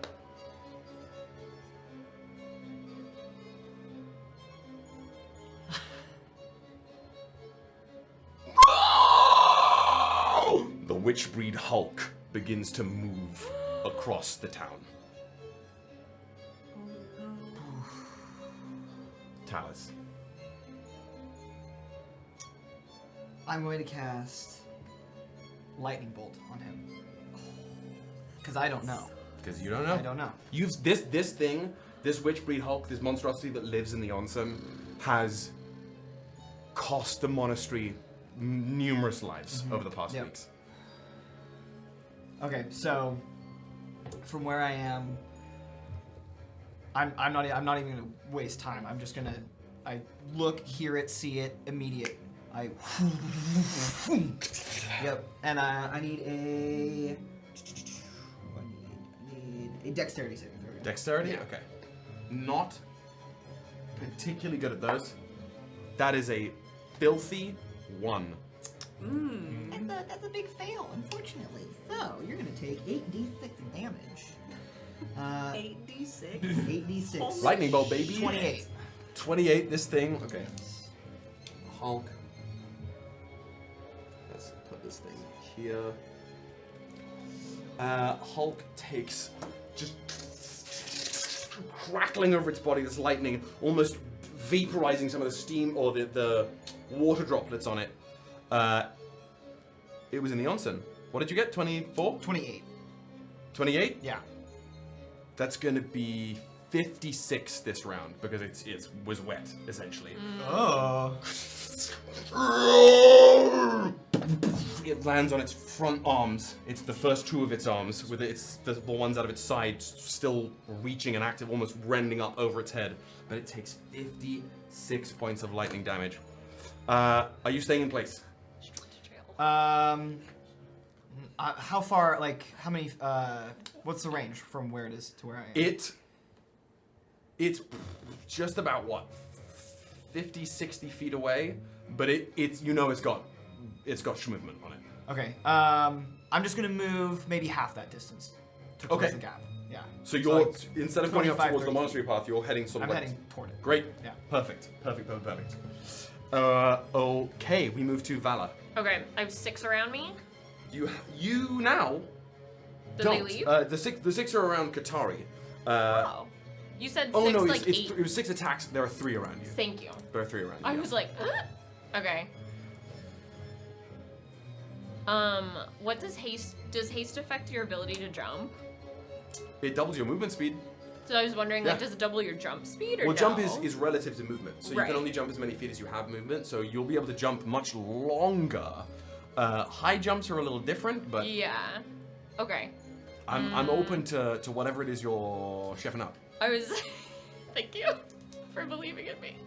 The witchbreed Hulk begins to move across the town. Talus. I'm going to cast lightning bolt on him. Because I don't know. Because you don't know. I don't know. You've this thing, this witchbreed Hulk, this monstrosity that lives in the onsen, has cost the monastery numerous lives over the past weeks. Okay, so from where I am, I'm not even gonna waste time. I'm just gonna look, hear it, see it, immediate. Yep. And I need a dexterity saving throw. Dexterity? Yeah. Okay. Not particularly good at those. That is a filthy 1. That's a big fail, unfortunately. So you're gonna take 8d6 of damage. 8d6. 8d6. Lightning bolt, baby. 28. 28, this thing. Okay. Hulk. Let's put this thing here. Hulk takes just crackling over its body, this lightning, almost vaporizing some of the steam or the water droplets on it. It was in the onsen. What did you get? 24? 28. 28? Yeah. That's gonna be 56 this round because it was wet, essentially. Oh. It lands on its front arms. It's the first 2 of its arms, with the ones out of its side still reaching and active, almost rending up over its head. But it takes 56 points of lightning damage. Are you staying in place? How far? Like, how many? What's the range from where it is to where I am? It's just about what, 50, 60 feet away, but it's got movement on it. Okay. I'm just gonna move maybe half that distance to close Okay. the gap. Yeah. So you're like instead of going up 25, towards the 30 monastery path, you're heading sort of I'm like heading toward it. Great. Yeah. Perfect. Okay, we move to Valor. Okay, I have 6 around me. You now Did don't. they leave? The six are around Katari. Oh. You said 6, Oh no, like 8. it was 6 attacks. There are 3 around you. Thank you. There are 3 around you. I yeah. was like, okay. What does haste affect your ability to jump? It doubles your movement speed. So I was wondering, Yeah. like, does it double your jump speed or Well, no? jump is relative to movement, so you Right. can only jump as many feet as you have movement. So you'll be able to jump much longer. High jumps are a little different, but Yeah. Okay. I'm open to whatever it is you're chefing up. I was thank you for believing in me.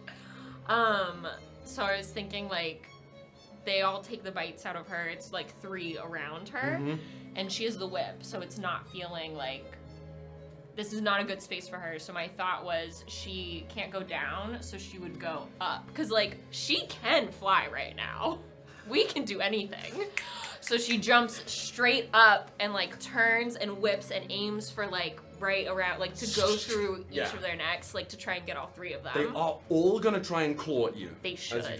So I was thinking, like, they all take the bites out of her. It's like 3 around her, and she has the whip, so it's not feeling like this is not a good space for her. So my thought was she can't go down, so she would go up, because like she can fly right now. We can do anything. So she jumps straight up and like turns and whips and aims for like right around, like to go through each Yeah. of their necks, like to try and get all 3 of them. They are all gonna try and claw at you. They As should. you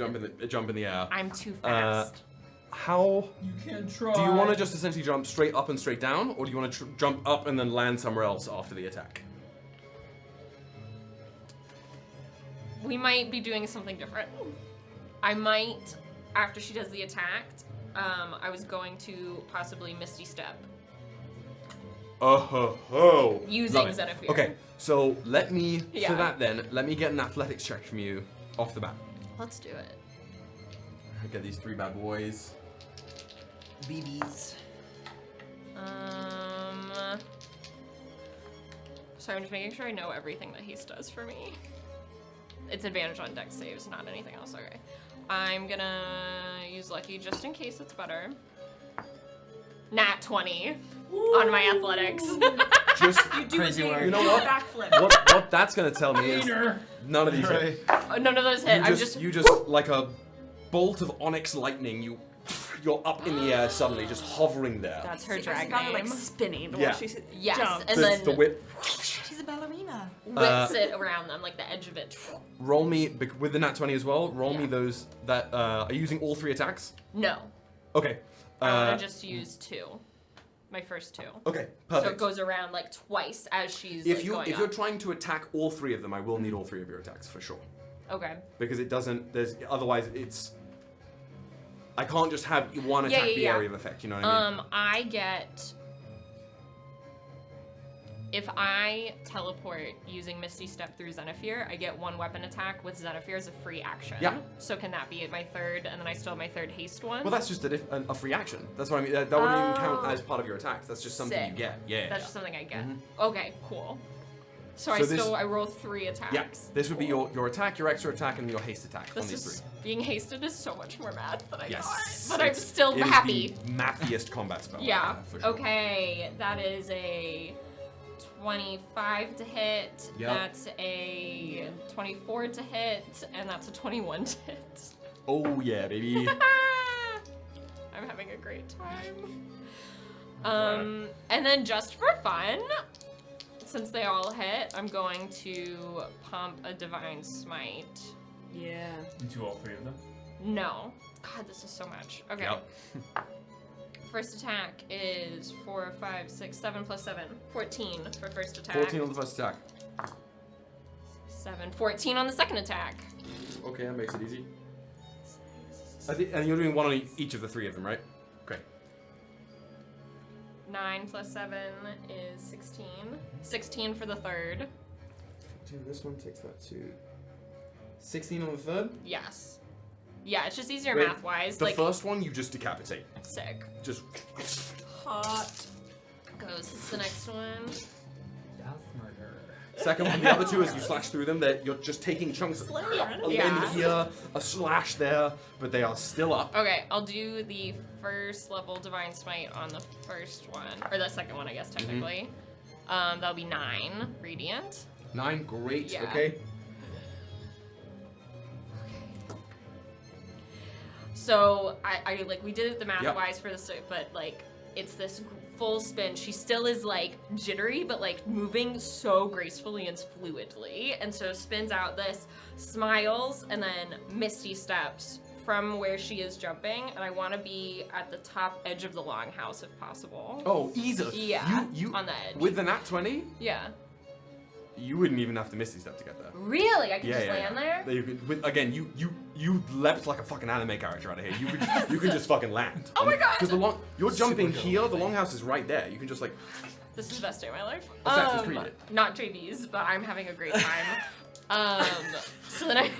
jump in the air. I'm too fast. How You can try. do you want to just essentially jump straight up and straight down, or do you want to jump up and then land somewhere else after the attack? we might be doing something different. I might, after she does the attack, I was going to possibly Misty Step. Oh. Using Love it. Zenithir. Okay, so let me, Yeah. for that then, let me get an athletics check from you off the bat. Let's do it. I get these 3 bad boys. BBs. Sorry, I'm just making sure I know everything that Haste does for me. It's advantage on dex saves, not anything else. Okay. I'm gonna use Lucky just in case it's better. Nat 20 on my athletics. Just, You do Crazy a work. dare, You know do what? a backflip. what that's gonna tell me is none of these hit. None of those hit. You just like a bolt of onyx lightning, you're up in the air suddenly, just hovering there. That's her I drag got her name. like spinning Yeah. while she Yes, jumps. and the, then the whip. She's a ballerina. whips it around them, like the edge of it. Roll me with the nat 20 as well. Roll me Yeah. those that are you using all 3 attacks? No. Okay. I want to just use 2. My first 2. Okay, So it perfect. goes around like twice as she's If like, you going if up. you're trying to attack all 3 of them, I will need all 3 of your attacks for sure. Okay. Because it doesn't. There's otherwise it's. I can't just have one Yeah, attack yeah, be yeah. area of effect. You know what I mean? I get. If I teleport using Misty Step through Zenithir, I get 1 weapon attack with Zenithir as a free action. Yeah. So can that be my 3rd, and then I still have my 3rd haste one? Well, that's just a free action. That's what I mean. That wouldn't even count Oh. as part of your attacks. That's just something you Sick. get. Yeah. That's just something I get. Mhm. Okay, cool. So, So I roll 3 attacks. Yeah. This would be Cool. your attack, your extra attack, and your haste attack on This these is 3. being hasted is so much more math than I Yes. thought, but I'm still It is happy. the mathiest combat spell. Yeah. for sure. Okay, that is a 25 to hit. Yep. That's a 24 to hit, and that's a 21 to hit. Oh yeah, baby. I'm having a great time. And then just for fun, since they all hit, I'm going to pump a Divine Smite. Yeah. Into all 3 of them. No. God, this is so much. Okay. Yep. First attack is 4, 5, 6, 7 plus 7. 14 for first attack. 14 on the first attack. 7. 14 on the second attack. Okay, that makes it easy. And you're doing 1 on each of the 3 of them, right? Great. 9 plus 7 is 16. 16 for the third. 14 this one takes that to 16 on the third. Yes. Yeah, it's just easier Wait, math-wise. The Like, first one you just decapitate. sick. Just Hot. Goes the next one. Death murder. second one, the other 2 as you slash through them, you're just taking chunks of a limb Yeah. here, a slash there, but they are still up. Okay, I'll do the first level Divine Smite on the first one. Or the second one, I guess, technically. That'll be 9 Radiant. 9, great, Yeah. okay. So I like we did it the math wise for this, but like it's this full spin. She still is like jittery, but like moving so gracefully and fluidly, and so spins out this, smiles, and then Misty steps from where she is jumping, and I want to be at the top edge of the longhouse if possible. Oh, easily. Yeah, You on the edge. with the nat 20, Yeah. you wouldn't even have to Misty Step to get there. Really? I can just land there? You could, again, you leapt like a fucking anime character out of here. You can just fucking land. Oh my God! Because you're jumping Super here. The longhouse is right there. You can just like. This is the best day of my life. Assassin's Creed it. Not JB's, but I'm having a great time. So then I.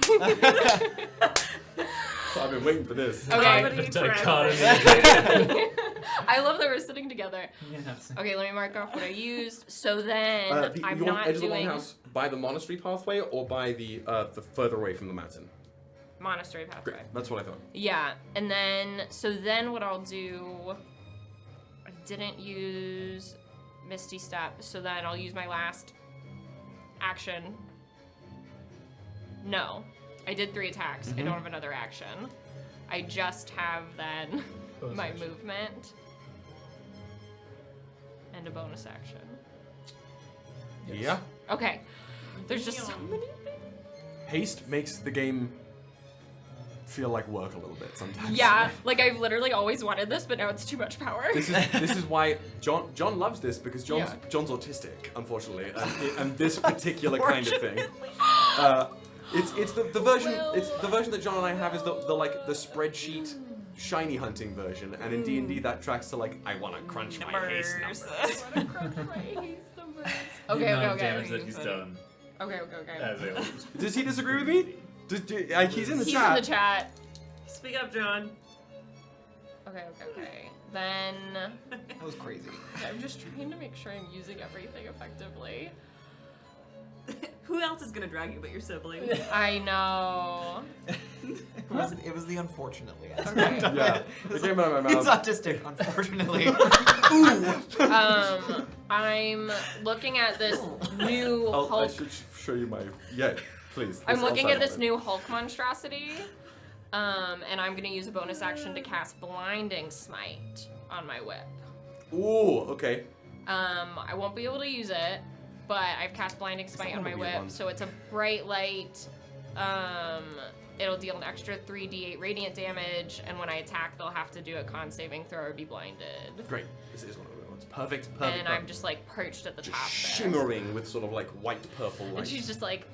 I've been waiting for this. Okay. The Comedy dichotomy. I love that we're sitting together. Yes. Okay, let me mark off what I used. So then I'm you want not edge of the doing longhouse by the monastery pathway or by the further away from the mountain? monastery pathway. Great. That's what I thought. Yeah, and then what I'll do, I didn't use Misty Step, so then I'll use my last action. No, I did 3 attacks. I don't have another action. I just have then Bonus my action. movement and a bonus action. Yes. Yeah. Okay, there's just so many things. Haste makes the game feel like work a little bit sometimes. Yeah, like I've literally always wanted this, but now it's too much power. This is why John loves this because John's Yeah. John's autistic, unfortunately, and this particular kind of thing. It's the version that John and I have is the spreadsheet shiny hunting version, and in D&D that tracks to like I want to crunch my haste numbers. Okay, the amount of okay, damage okay. that he's done. Okay. As a Does he disagree with me? He's in the He's chat. in the chat. Speak up, John. Okay. Then That was crazy. I'm just trying to make sure I'm using everything effectively. Who else is gonna drag you but your sibling? I know. It was the unfortunately. Okay. Yeah, it came out of my He's mouth. autistic, unfortunately. I'm looking at this new I Hulk. should show you my. Yeah, please. I'm looking at this outside. new Hulk monstrosity, and I'm gonna use a bonus action to cast Blinding Smite on my whip. Ooh, okay. I won't be able to use it, but I've cast Blinding Smite on my whip, so it's a bright light. It'll deal an extra 3d8 radiant damage, and when I attack, they'll have to do a con saving throw or be blinded. Great. This is one of the ones. Perfect. And I'm just like perched at the top there. shimmering with sort of like white purple light. And she's just like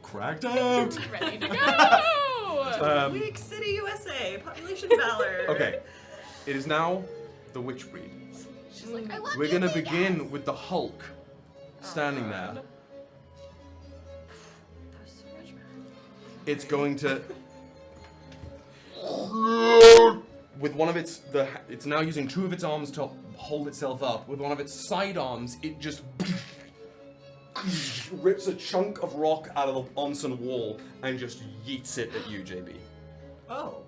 cracked out. ready to go. Week City, USA. Population Valor. Okay. It is now the witch breed. She's like, I love We're you, gonna Lucas." begin with the Hulk standing there. God. That was so much math. It's going to with one of it's now using two of its arms to hold itself up. With one of its side arms, it just rips a chunk of rock out of the onsen wall and just yeets it at you, JB. Oh.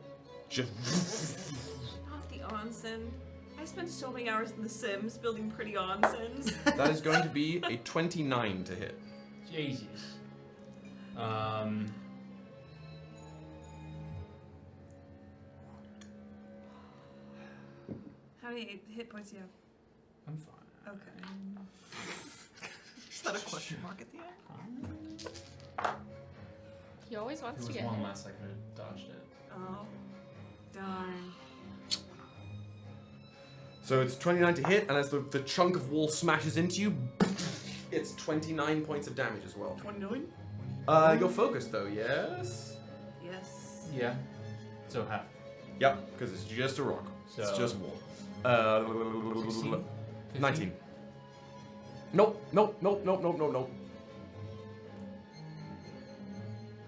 Just Off the onsen. I spent so many hours in The Sims building pretty onsens. that is going to be a 29 to hit. Jesus. How many hit points do you have? I'm fine. Okay. Is that a question mark at the end? He always If wants it to was get one hit. less, I could have dodged it. Oh. Darn. So it's 29 to hit, and as the chunk of wall smashes into you, it's 29 points of damage as well. 29? You're focused though, yes? Yes. Yeah. So half. Yep, because it's just a rock. It's So- just wall. 16? 19. Nope.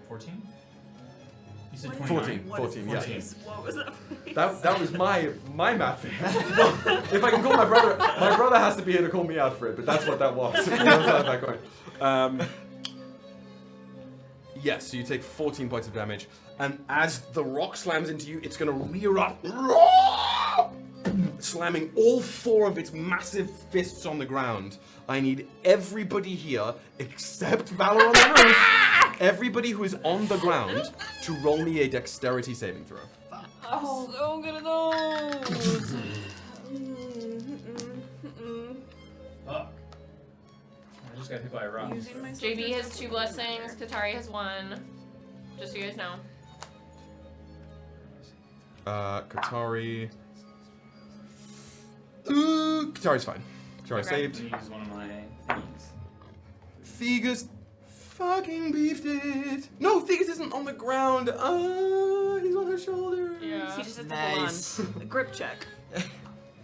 14? You said What 29. 14, What is 14, yeah. 14. What was that? That was my math. If I can call my brother has to be here to call me out for it, but that's what that was. That going. Yes, so you take 14 points of damage, and as the rock slams into you, it's gonna rear up, slamming all four of its massive fists on the ground. I need everybody here, except Valor on the roof, everybody who is on the ground, to roll me a dexterity saving throw. Oh, so good at those. Fuck. I just got hit by a rock. Using my JB has 2 blessings. Katari has 1. Just so you guys know. Katari. Katari's fine. Katari Okay. saved. Use one of my things. Thegus fucking beefed it. No, Thegus isn't on the ground. He's on her shoulder. Yeah. He just has Nice. to hold on. A grip check.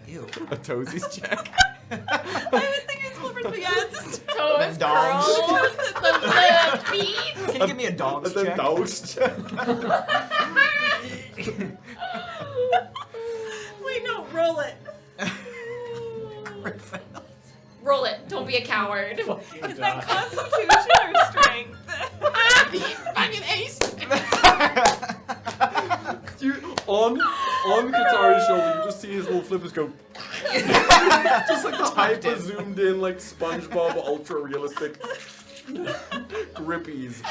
Ew. A toesies check. I was thinking it's flippers, but yeah, it's just Toes, dogs. curls, the feet. Can you give me a dog's The check? dog's check. Wait, no, roll it. Roll it. Don't be a coward. Is that Constitution or Strength? Fucking ace. On Katari's shoulder, you just see his little flippers go. Just like hyper zoomed in, like SpongeBob ultra realistic grippies.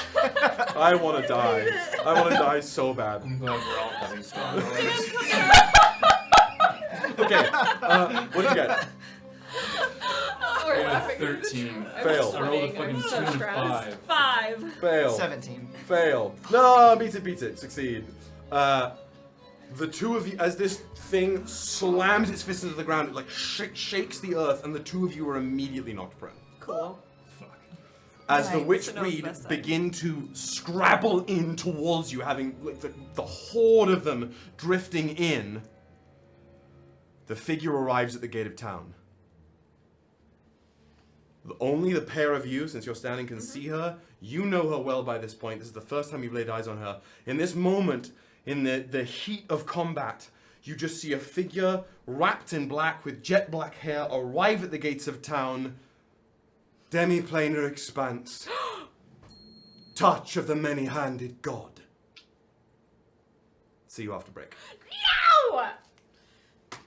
I want to die. I want to die so bad. I'm glad we're all having strong rolls. Okay, what do you get? We're I got a laughing. 13. Fail. I rolled a I'm fucking so 2 and stressed. 5. 5. Fail. 17. Fail. No, beats it. Succeed. The two of you, as this thing slams its fist into the ground, it like shakes the earth, and the two of you are immediately knocked prone. Cool. Fuck. As the Right. witch So no one's breed best side. begin to scrabble in towards you, having like, the horde of them drifting in, the figure arrives at the gate of town. Only the pair of you, since you're standing, can see her. You know her well by this point. This is the first time you've laid eyes on her. In this moment, in the heat of combat, you just see a figure wrapped in black with jet black hair arrive at the gates of town. Demi-planar expanse. Touch of the many-handed god. See you after break. No!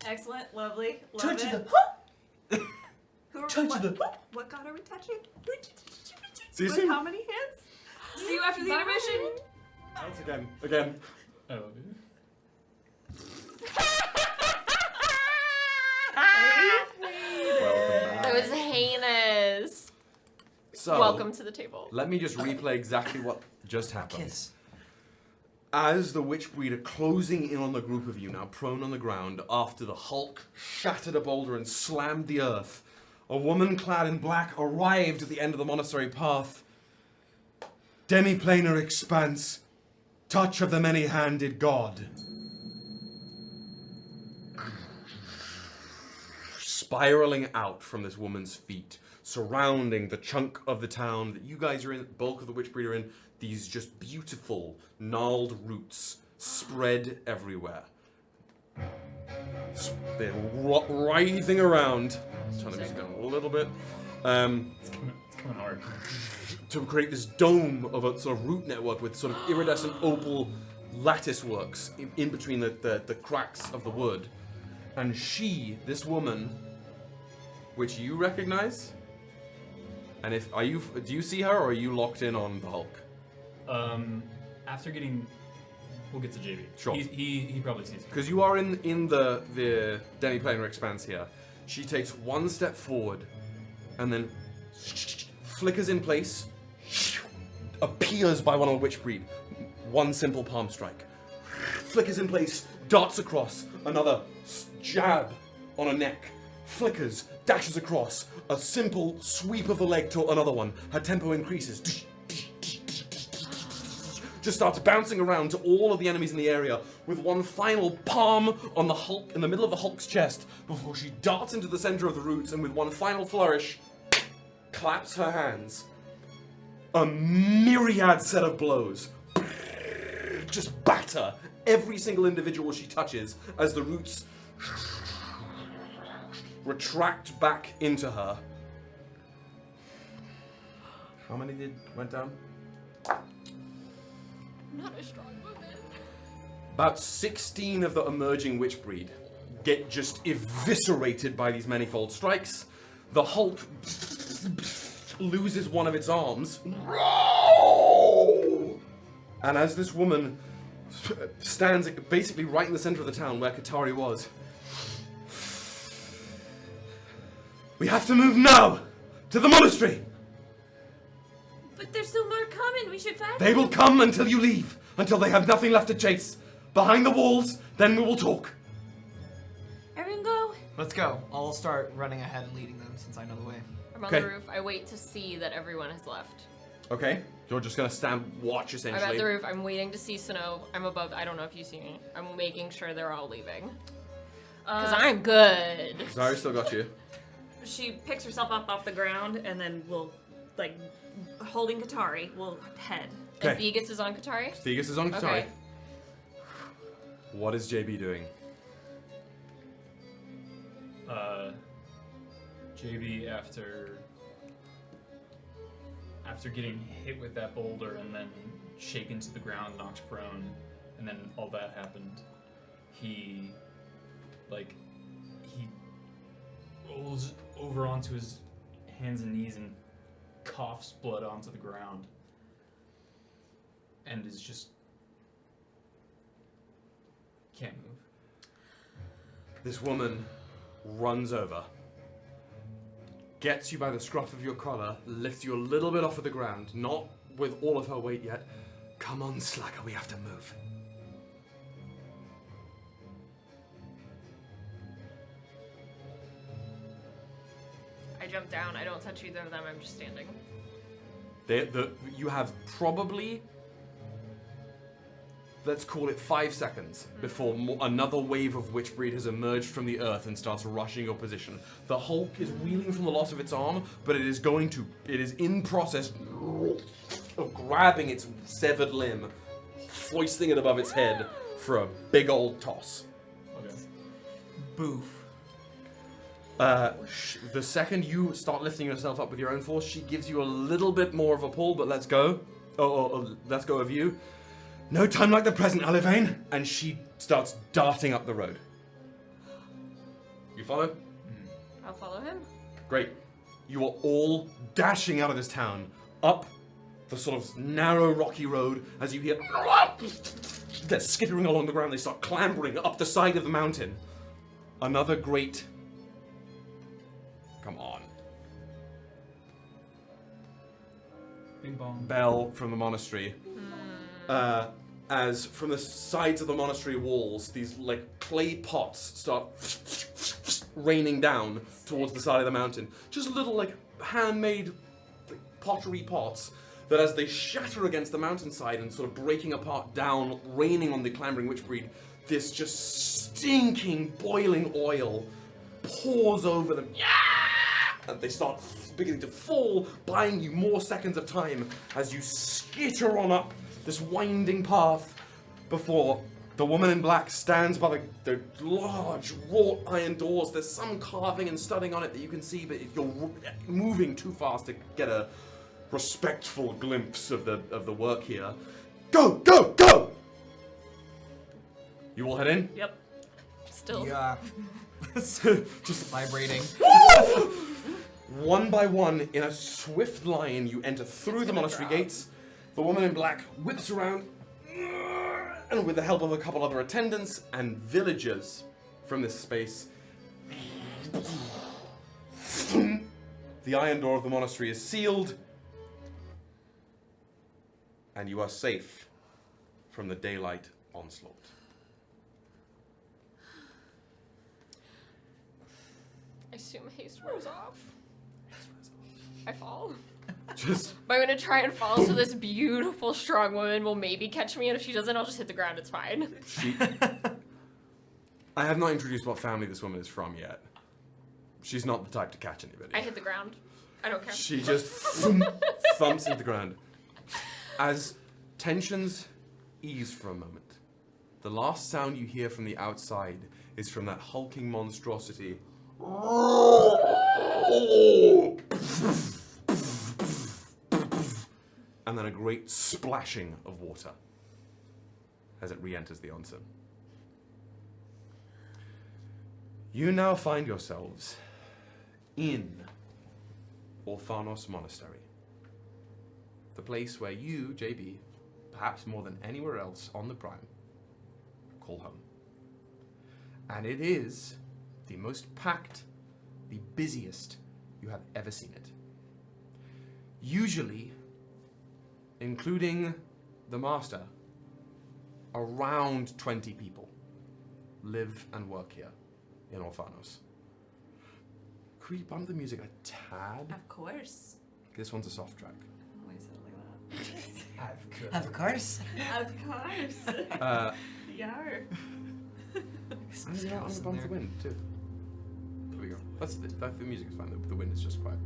Excellent, lovely, love Touch it. the Who are, touch what, the- what god are we touching? See you With soon. how many hits? See you after the Bye. intermission. Once again. Oh. Welcome That was heinous. So, Welcome to the table. let me just replay exactly what just happened. kiss. As the witch breed are closing in on the group of you, now prone on the ground, after the Hulk shattered a boulder and slammed the earth, a woman clad in black arrived at the end of the monastery path. Demi-planar expanse, touch of the many-handed god. Spiraling out from this woman's feet, surrounding the chunk of the town that you guys are in, the bulk of the witch breed are in, these just beautiful, gnarled roots spread everywhere. They're writhing around. Turn the music down a little bit. It's coming hard. To create this dome of a sort of root network with sort of iridescent opal lattice works in between the cracks of the wood. And she, this woman, which you recognize, and do you see her or are you locked in on the Hulk? After getting, we'll get to JB. Sure. He probably sees it. Because you are in the demi-planar expanse here. She takes one step forward and then flickers in place, appears by one of the witch breed. One simple palm strike. Flickers in place, darts across, another jab on a neck. Flickers, dashes across, a simple sweep of the leg to another one. Her tempo increases. Just starts bouncing around to all of the enemies in the area with one final palm on the Hulk, in the middle of the Hulk's chest, before she darts into the center of the roots and with one final flourish, claps her hands. A myriad set of blows just batter every single individual she touches as the roots retract back into her. How many went down? Not a strong woman. About 16 of the emerging witch breed get just eviscerated by these manifold strikes. The Hulk loses one of its arms. And as this woman stands basically right in the center of the town where Katari was, we have to move now to the monastery. But there's still more coming. We should find They will come until you leave, until they have nothing left to chase. Behind the walls, then we will talk. Everyone go. Let's go. I'll start running ahead and leading them since I know the way. I'm on Okay. the roof. I wait to see that everyone has left. Okay, you're just gonna stand watch I'm essentially. at the roof. I'm waiting to see Snow. I'm above. I don't know if you see me. I'm making sure they're all leaving. Because I'm good. Zari still got you. She picks herself up off the ground and then will, like, holding Katari, will head. And Okay. Vegas is on Katari? Thegus is on Katari. Okay. What is JB doing? JB after getting hit with that boulder and then shaken to the ground, knocked prone, and then all that happened, he rolls over onto his hands and knees and coughs blood onto the ground and is just can't move. This woman runs over, gets you by the scruff of your collar, lifts you a little bit off of the ground, not with all of her weight yet. Come on, slacker, we have to move. I jump down. I don't touch either of them. I'm just standing. You have probably, let's call it 5 seconds before another wave of Witchbreed has emerged from the earth and starts rushing your position. The Hulk is reeling from the loss of its arm, but it is in process of grabbing its severed limb, foisting it above its head for a big old toss. Okay. Boof. The second you start lifting yourself up with your own force, she gives you a little bit more of a pull, but let's go. Let's go of you. No time like the present, Alivane. And she starts darting up the road. You follow? I'll follow him. Great. You are all dashing out of this town, up the sort of narrow, rocky road as you hear... They're skittering along the ground. They start clambering up the side of the mountain. Another great... Come on. Bing bong. Bell from the monastery. As from the sides of the monastery walls, these like clay pots start raining down towards the side of the mountain. Just little like handmade like, pottery pots that as they shatter against the mountainside and sort of breaking apart down, raining on the clambering witchbreed, this just stinking boiling oil pours over them. And they start beginning to fall, buying you more seconds of time as you skitter on up this winding path before the woman in black stands by the large wrought iron doors. There's some carving and studding on it that you can see, but you're moving too fast to get a respectful glimpse of the work here. Go, go, go! You all head in? Yep. Still. Yeah. Just Vibrating. one by one, in a swift line, you enter through the monastery gates. The woman in black whips around, and with the help of a couple other attendants and villagers from this space, the iron door of the monastery is sealed, and you are safe from the daylight onslaught. I assume haste wears off. I fall. Just But I'm gonna try and fall so this beautiful, strong woman will maybe catch me, and if she doesn't, I'll just hit the ground. It's fine. I have not introduced what family this woman is from yet. She's not the type to catch anybody. I hit the ground. I don't care. She just thumps into the ground. As tensions ease for a moment, the last sound you hear from the outside is from that hulking monstrosity. And then a great splashing of water as it re-enters the onsen. You now find yourselves in Orthanos Monastery. The place where you, JB, perhaps more than anywhere else on the Prime, call home. And it is the most packed, the busiest you have ever seen it. Usually, including the Master, around 20 people live and work here in Orthanos. Could you bump the music a tad? Of course. This one's a soft track. Why is it like Of course. that? Of course. Yar. I'm gonna bump the wind too. There we go. That's the music is fine. The wind is just quiet.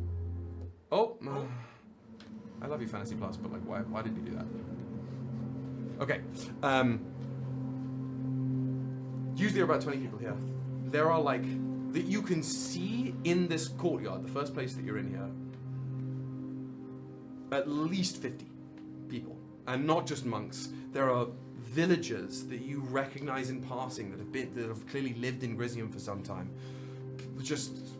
Oh, I love you, Fantasy Plus, but like, why did you do that? Okay. Usually there are about 20 people here. There are like that you can see in this courtyard, the first place that you're in here, at least 50 people, and not just monks. There are villagers that you recognize in passing that have clearly lived in Grizium for some time. Just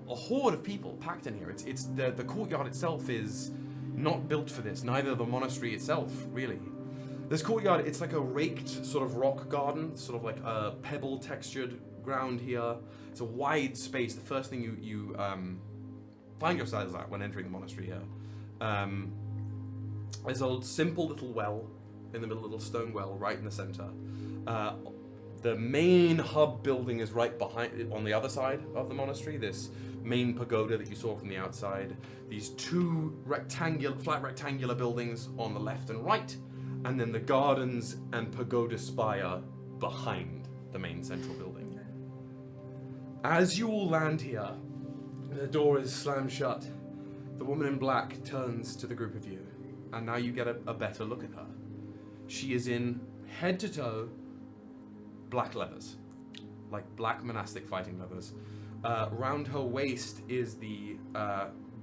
a horde of people packed in here. It's the courtyard itself is not built for this. Neither the monastery itself, really. This courtyard, it's like a raked sort of rock garden, sort of like a pebble textured ground here. It's a wide space. The first thing you find yourselves at when entering the monastery here. There's a simple little well in the middle, a little stone well right in the center. The main hub building is right behind, on the other side of the monastery. This main pagoda that you saw from the outside, these two flat rectangular buildings on the left and right, and then the gardens and pagoda spire behind the main central building. As you all land here, the door is slammed shut. The woman in black turns to the group of you, and now you get a better look at her. She is in head to toe black leathers, like black monastic fighting leathers. Round her waist is the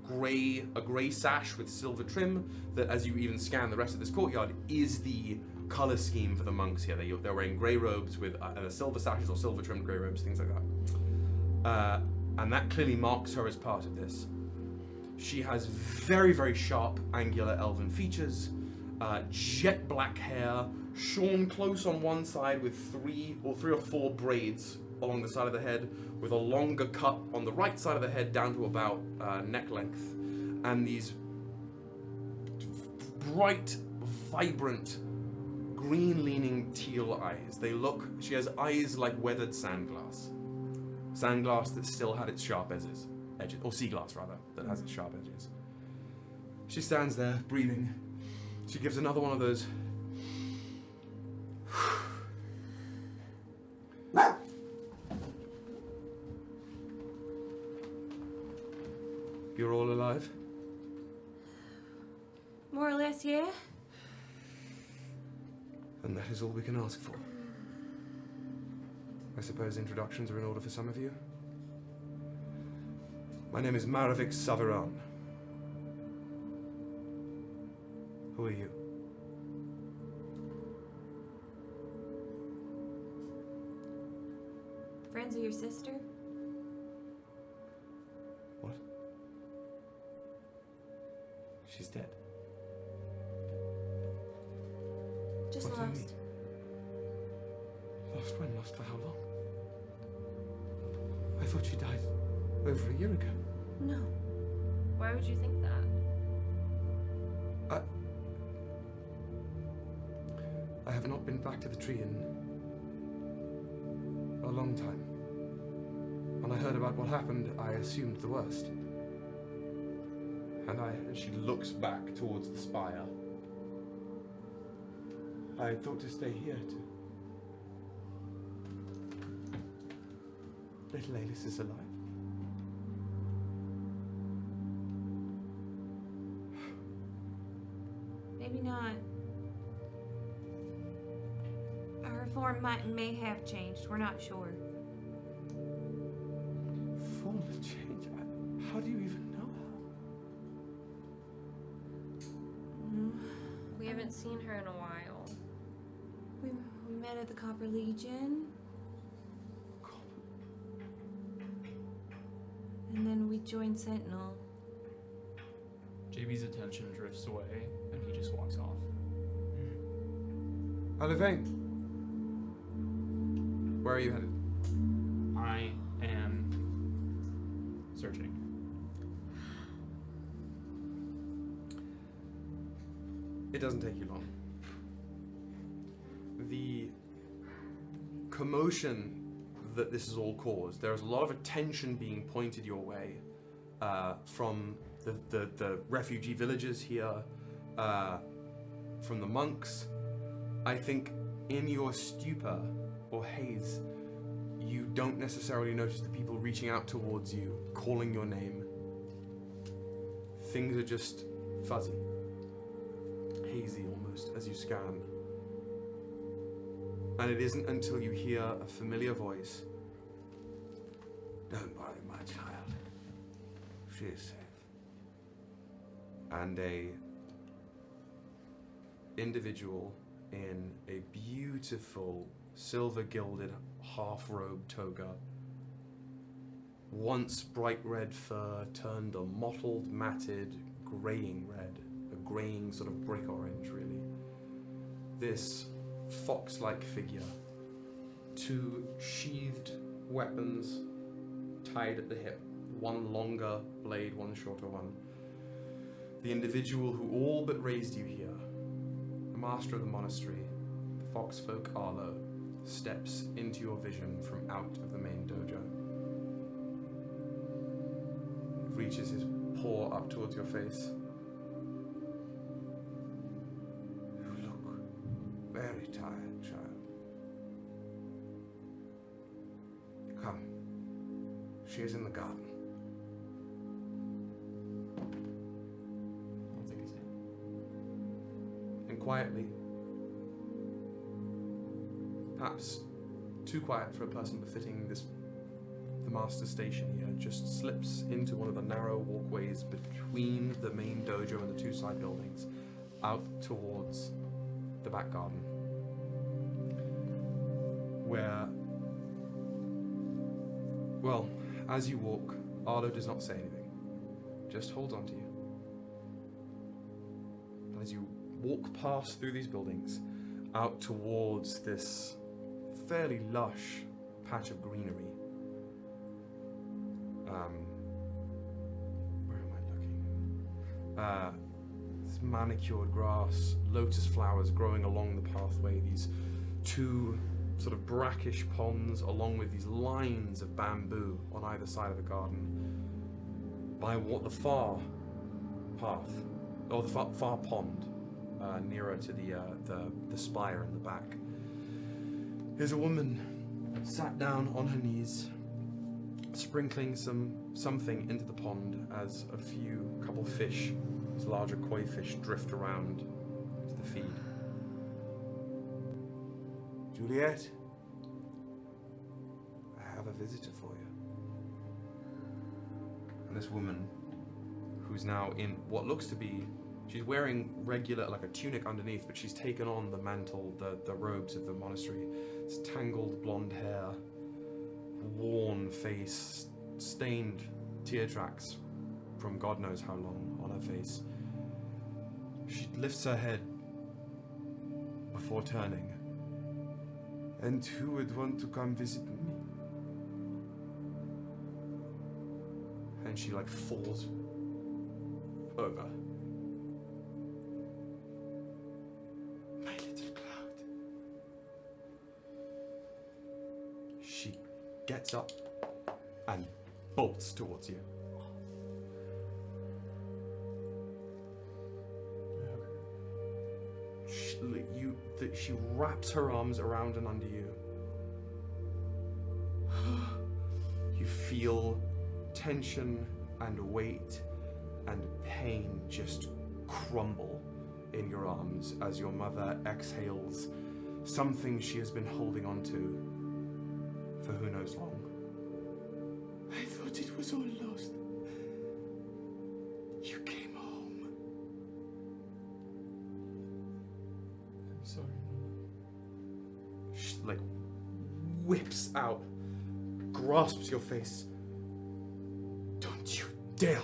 grey sash with silver trim that, as you even scan the rest of this courtyard, is the color scheme for the monks here. They're wearing grey robes with silver sashes or silver trimmed grey robes, things like that. And that clearly marks her as part of this. She has very, very sharp, angular elven features, jet black hair, shorn close on one side with three or four braids along the side of the head, with a longer cut on the right side of the head down to about neck length, and these bright, vibrant, green-leaning teal eyes. She has eyes like weathered sandglass. Sandglass that still had its sharp edges, or sea glass rather, that has its sharp edges. She stands there, breathing. She gives another one of those. You're all alive? More or less, yeah. And that is all we can ask for. I suppose introductions are in order for some of you. My name is Maravik Saviran. Who are you? Friends of your sister? What? She's dead. Just What do you lost. mean? Lost when? Lost for how long? I thought she died over a year ago. No. Why would you think that? I have not been back to the tree in a long time. When I heard about what happened, I assumed the worst. And she looks back towards the spire. I thought to stay here to... Little Alice is alive. Maybe not. Her form may have changed. We're not sure. Form of change? How do you even know her? We haven't seen her in a while. We met at the Copper Legion. And then we joined Sentinel. JB's attention drifts away, and he just walks off. Alivane, where are you headed? I am searching. It doesn't take you long. The commotion that this has all caused, there's a lot of attention being pointed your way from the refugee villagers here, from the monks. I think in your stupor or haze, you don't necessarily notice the people reaching out towards you, calling your name. Things are just fuzzy, hazy almost as you scan. And it isn't until you hear a familiar voice. Don't worry, my child. She is safe. And a individual in a beautiful silver-gilded half-robe toga, once bright red fur turned a mottled, matted, graying red, a graying sort of brick orange, really. This fox-like figure, two sheathed weapons tied at the hip, one longer blade, one shorter one. The individual who all but raised you here, the master of the monastery, the foxfolk Arlo, steps into your vision from out of the main dojo. reaches his paw up towards your face. You look very tired, child. Come. She is in the garden. I'll take his hand. And quietly, perhaps too quiet for a person befitting the master station here, just slips into one of the narrow walkways between the main dojo and the two side buildings, out towards the back garden, where, well, as you walk, Arlo does not say anything, just holds on to you. And as you walk past through these buildings, out towards this fairly lush patch of greenery. Where am I looking? This manicured grass, lotus flowers growing along the pathway, these two sort of brackish ponds along with these lines of bamboo on either side of the garden. By what the far path, or the far pond, nearer to the spire in the back, is a woman sat down on her knees, sprinkling something into the pond as a couple fish, these larger koi fish, drift around to the feed. Juliet, I have a visitor for you. And this woman, who's now in what looks to be, she's wearing regular, like a tunic underneath, but she's taken on the mantle, the robes of the monastery. It's tangled blonde hair, worn face, stained tear tracks from God knows how long on her face. She lifts her head before turning. And who would want to come visit me? And she falls over. My little cloud. She gets up and bolts towards you. She wraps her arms around and under you. You feel tension and weight and pain just crumble in your arms as your mother exhales something she has been holding on to for who knows long. I thought it was all lost. You came home. I'm sorry. She whips out, grasps your face. Don't you dare.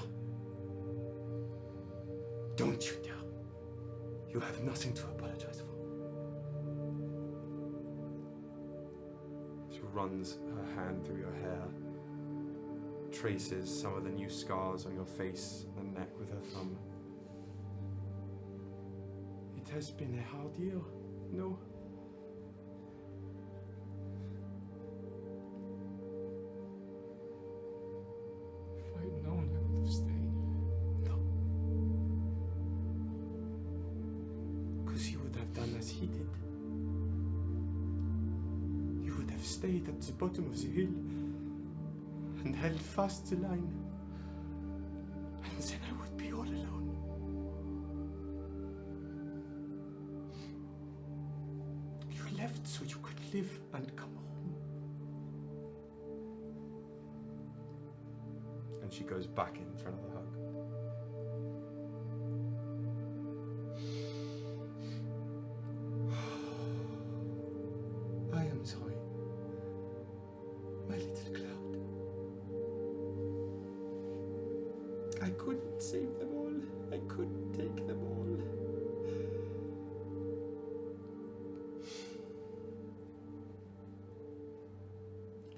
Don't you dare. You have nothing to apologize for. She runs her hand through your hair, traces some of the new scars on your face and neck with her thumb. It has been a hard year, no? If I'd known, I would have stayed. No. Because you would have done as he did. You would have stayed at the bottom of the hill and held fast the line. And then I would be all alone. You left so you could live and come home. And she goes back in for another hug. I am sorry. My little cloud. I couldn't save them all. I couldn't take them all.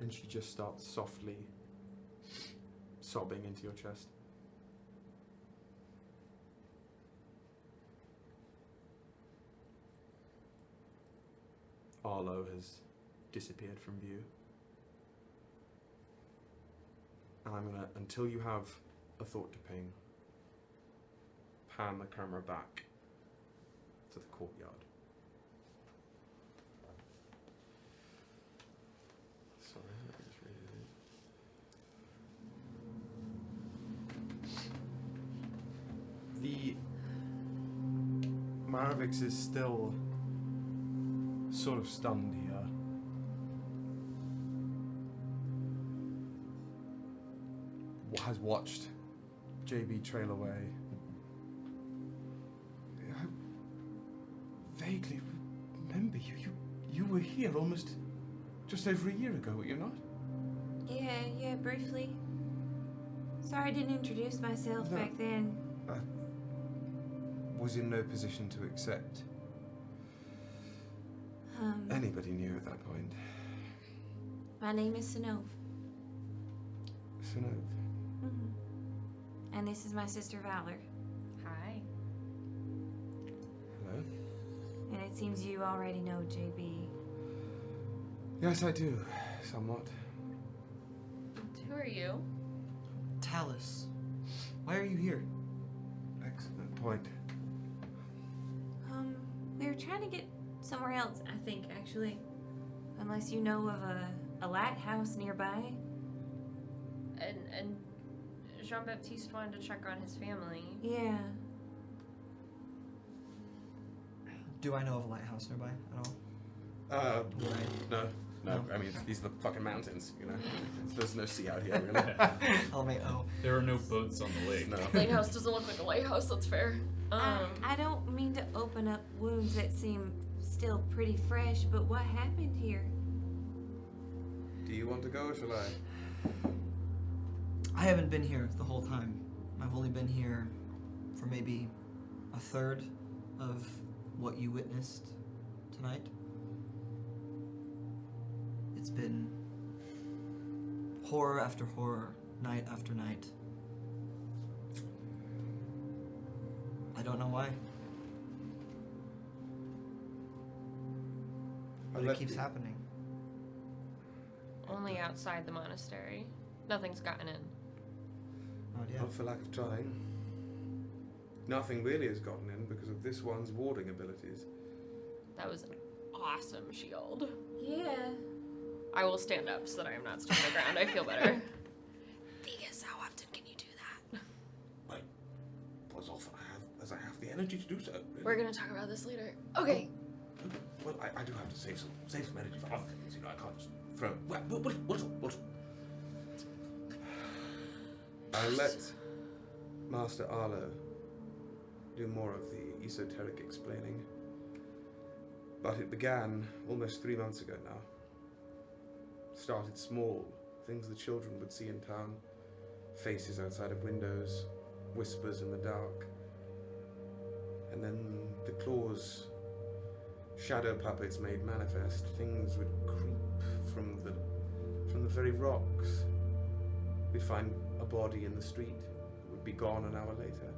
And she just starts softly sobbing into your chest. Arlo has disappeared from view. And I'm gonna, until you have a thought to ping. Pan the camera back to the courtyard. Sorry, let me just read it. The Maravix is still sort of stunned here. Has watched JB trail away. I vaguely remember you. You were here almost just over a year ago, were you not? Yeah, briefly. Sorry I didn't introduce myself No. back then. I was in no position to accept anybody new at that point. My name is Sinov. Sinov. And this is my sister Valor. Hi. Hello. And it seems you already know JB. Yes, I do. Somewhat. Who are you? Talus, why are you here? Excellent point. We were trying to get somewhere else, I think, actually. Unless you know of a lighthouse nearby. And Jean-Baptiste wanted to check on his family. Yeah. Do I know of a lighthouse nearby at all? No. No. I mean, these are the fucking mountains, you know? There's no sea out here, really. LMAO. There are no boats on the lake. No. Lighthouse doesn't look like a lighthouse, that's fair. I don't mean to open up wounds that seem still pretty fresh, but what happened here? Do you want to go, or shall I? I haven't been here the whole time. I've only been here for maybe a third of what you witnessed tonight. It's been horror after horror, night after night. I don't know why. But it keeps happening. Only outside the monastery. Nothing's gotten in. Not yet. Not for lack of trying. Nothing really has gotten in because of this one's warding abilities. That was an awesome shield. Yeah. I will stand up so that I am not stuck on the ground. I feel better. Because how often can you do that? As often as I have the energy to do so. Really. We're gonna talk about this later. Okay. Well, I do have to save some energy for other things. You know, I can't just throw. What? I let Master Arlo do more of the esoteric explaining, but it began almost 3 months ago now. Started small, things the children would see in town, faces outside of windows, whispers in the dark, and then the claws, shadow puppets made manifest. Things would creep from the very rocks. We'd find a body in the street. It would be gone an hour later.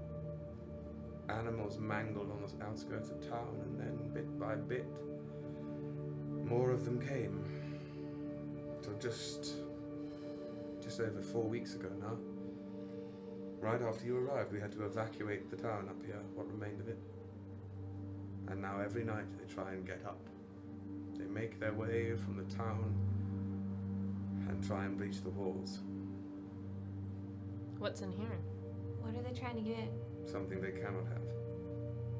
Animals mangled on the outskirts of town, and then bit by bit, more of them came. Till just over 4 weeks ago now. Right after you arrived, we had to evacuate the town up here, what remained of it. And now every night they try and get up. They make their way from the town and try and breach the walls. What's in here? What are they trying to get? Something they cannot have.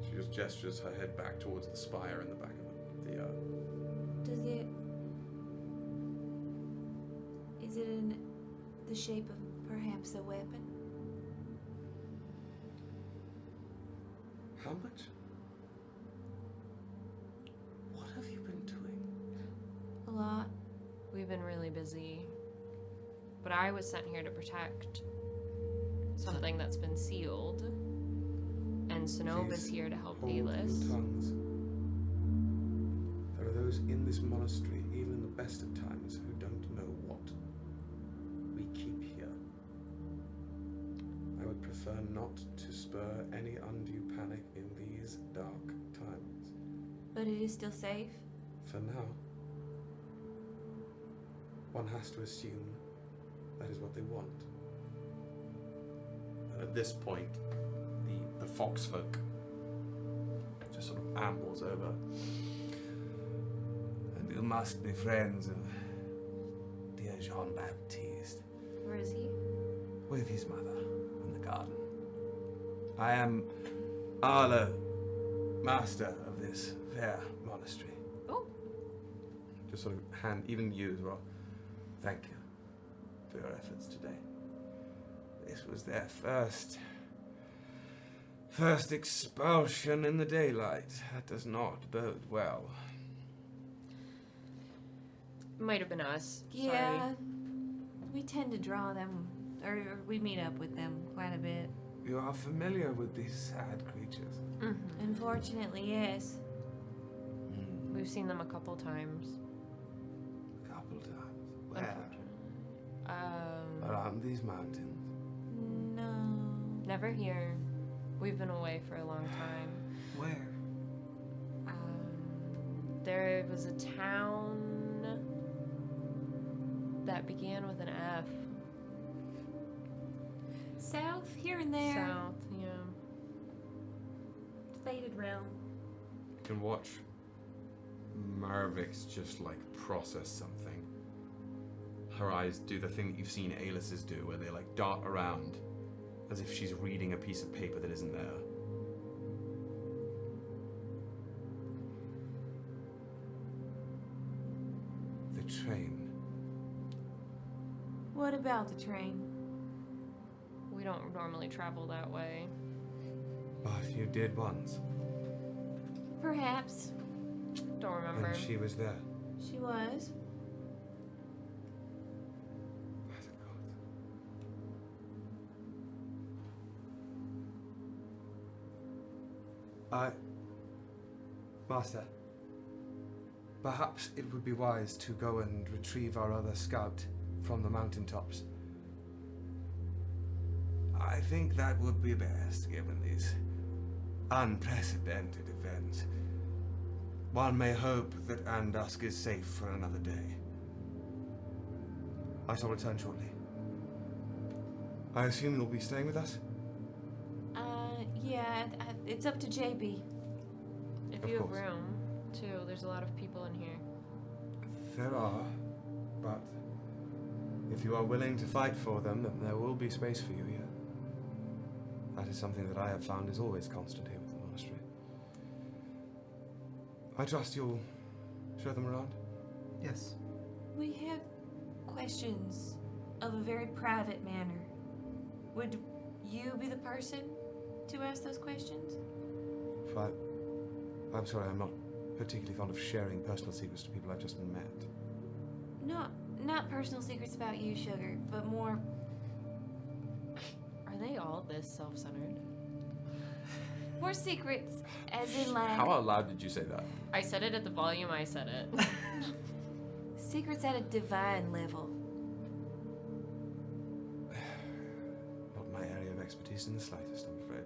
She just gestures her head back towards the spire in the back of the Does it... Is it in the shape of perhaps a weapon? How much? What have you been doing? A lot. We've been really busy. But I was sent here to protect something that's been sealed. And Sonova's Please here to help hold your Nelis. tongues. There are those in this monastery, even in the best of times, who don't know what we keep here. I would prefer not to spur any undue panic in these dark times. But it is still safe? For now, one has to assume that is what they want. At this point, the fox folk just sort of ambles over. And you must be friends of dear Jean-Baptiste. Where is he? With his mother in the garden. I am Arlo, master of this fair monastery. Oh. Just sort of hand, even you as well. Thank you for your efforts today. This was their first expulsion in the daylight. That does not bode well. Might have been us. Yeah. Sorry. We tend to draw them, or we meet up with them quite a bit. You are familiar with these sad creatures. Mm-hmm. Unfortunately, yes. We've seen them a couple times. A couple times. Where? Around these mountains. No. Never here. We've been away for a long time. Where? There was a town that began with an F. South, here and there. South, yeah. Faded realm. You can watch Marvix just like process something. Her eyes do the thing that you've seen Alice's do, where they like dart around as if she's reading a piece of paper that isn't there. The train. What about the train? We don't normally travel that way. But you did once. Perhaps. Don't remember. And she was there. She was. By the gods. Master, perhaps it would be wise to go and retrieve our other scout from the mountaintops. I think that would be best, given these unprecedented events. One may hope that Andusk is safe for another day. I shall return shortly. I assume you'll be staying with us? Yeah, it's up to JB. If Of you have course. room, too. There's a lot of people in here. There are, but if you are willing to fight for them, then there will be space for you here. That is something that I have found is always constant here with the monastery. I trust you'll show them around? Yes. We have questions of a very private manner. Would you be the person to ask those questions? I'm sorry, I'm not particularly fond of sharing personal secrets to people I've just met. Not personal secrets about you, Sugar, but more. Are they all this self-centered? More secrets, as in like. How out loud did you say that? I said it at the volume I said it. Secrets at a divine level. Not my area of expertise in the slightest, I'm afraid.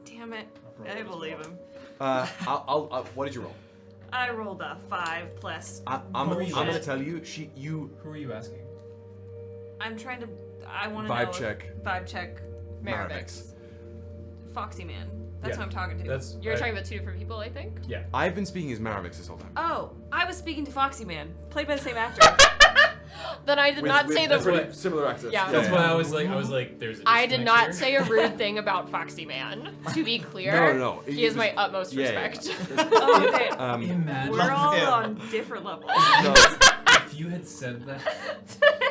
Damn it. I believe him. What did you roll? I rolled a 5 plus. I'm Who are you going to asking? tell you, Who are you asking? I'm trying to. I want to know. Vibe check. Vibe check. Marvix. Foxy Man. That's Yeah. who I'm talking to. That's You're talking about two different people, I think? Yeah. I've been speaking as Marvix this whole time. Oh, I was speaking to Foxy Man, played by the same actor. Then I did not say the that's what- rude. Similar accents. Yeah. That's why I was like, there's. A I did disconnect not here. say a rude thing about Foxy Man. To be clear, No. he has my utmost Yeah. respect. Oh, okay. Imagine We're all him. on different levels. if you had said that,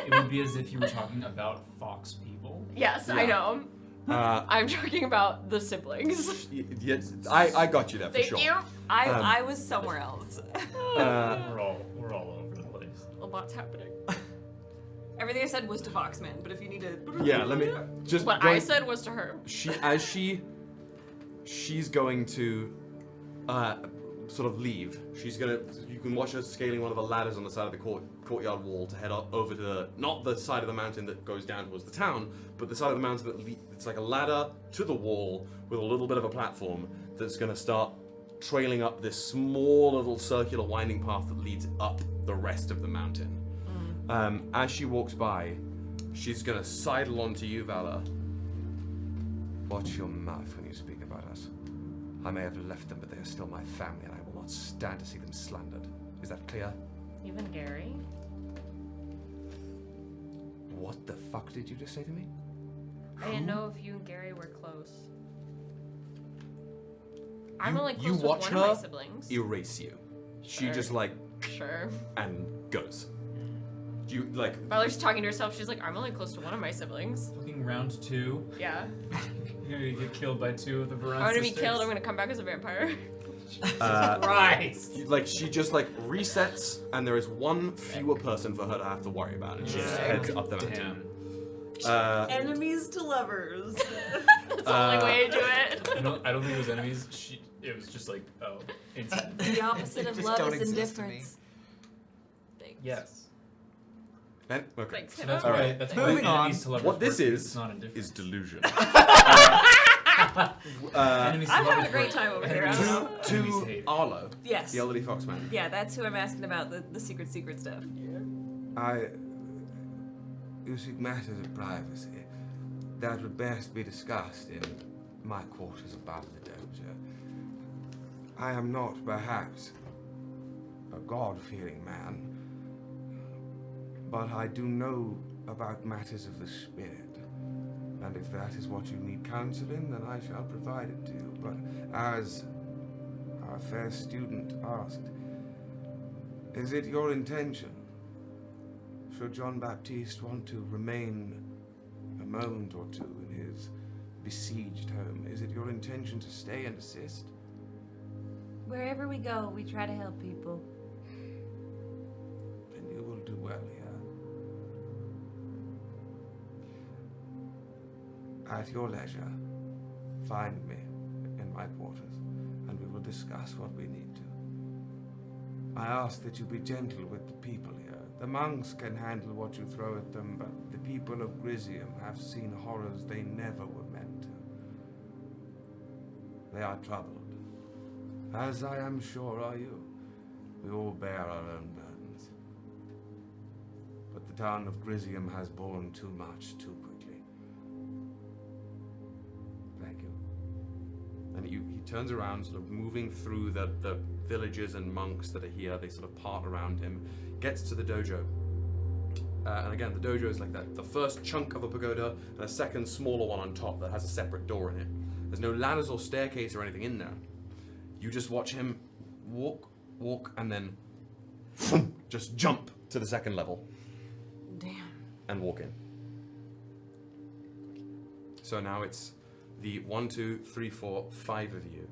it would be as if you were talking about fox people. Yes, I know. I'm talking about the siblings. Yes, I got you there for Thank sure. you. I was somewhere else. We're all over the place. A lot's happening. Everything I said was to Foxman, but if you need to. Yeah, let me just. What I said was to her. She's going to sort of leave. She's gonna. You can watch her scaling one of the ladders on the side of the courtyard wall to head up over to not the side of the mountain that goes down towards the town, but the side of the mountain that it's like a ladder to the wall with a little bit of a platform that's gonna start trailing up this small little circular winding path that leads up the rest of the mountain. As she walks by, She's gonna sidle onto you, Valor. Watch your mouth when you speak about us. I may have left them, but they are still my family, and I will not stand to see them slandered. Is that clear? Even Gary? What the fuck did you just say to me? I didn't know if you and Gary were close. I'm only close You with watch one her of my siblings. erase you. She Sure. just like Sure. and goes. You like Valor's talking to herself. She's like, I'm only close to one of my siblings. Fucking round 2. Yeah. You're gonna get killed by 2 of the Viraan I'm gonna be sisters. killed. I'm gonna come back as a vampire. Christ! like she just like resets, and there is one fewer person for her to have to worry about, and she just heads up the mountain. Damn. Enemies to lovers. That's the only way to do it. I don't think it was enemies. It was just like, oh, instant. The opposite of Just love don't is exist to me. indifference. Thanks. Yes. And, okay. Thanks. So that's All why. right. That's why Moving on. enemies to lovers What this work, is it's not indifference. delusion. Enemies to I'm having lovers a great work. time over here. Enemies- to enemies hate. Arlo, Yes. the elderly foxman. Yeah, that's who I'm asking about the secret stuff. You seek matters of privacy. That would best be discussed in my quarters above the dojo. I am not, perhaps, a God-fearing man, but I do know about matters of the spirit. And if that is what you need counsel in, then I shall provide it to you. But as our fair student asked, is it your intention, should Jean-Baptiste want to remain a moment or two in his besieged home, is it your intention to stay and assist? Wherever we go, we try to help people. Then you will do well here. At your leisure, find me in my quarters, and we will discuss what we need to. I ask that you be gentle with the people here. The monks can handle what you throw at them, but the people of Grizium have seen horrors they never were meant to. They are troubled, as I am sure are you. We all bear our own burdens. But the town of Grizium has borne too much too quickly. Thank you. And he turns around, sort of moving through the villagers and monks that are here. They sort of part around him, gets to the dojo. And again, the dojo is like that, the first chunk of a pagoda and a second smaller one on top that has a separate door in it. There's no ladders or staircase or anything in there. You just watch him walk, and then just jump to the second level. Damn. And walk in. So now it's the 1, 2, 3, 4, 5 of you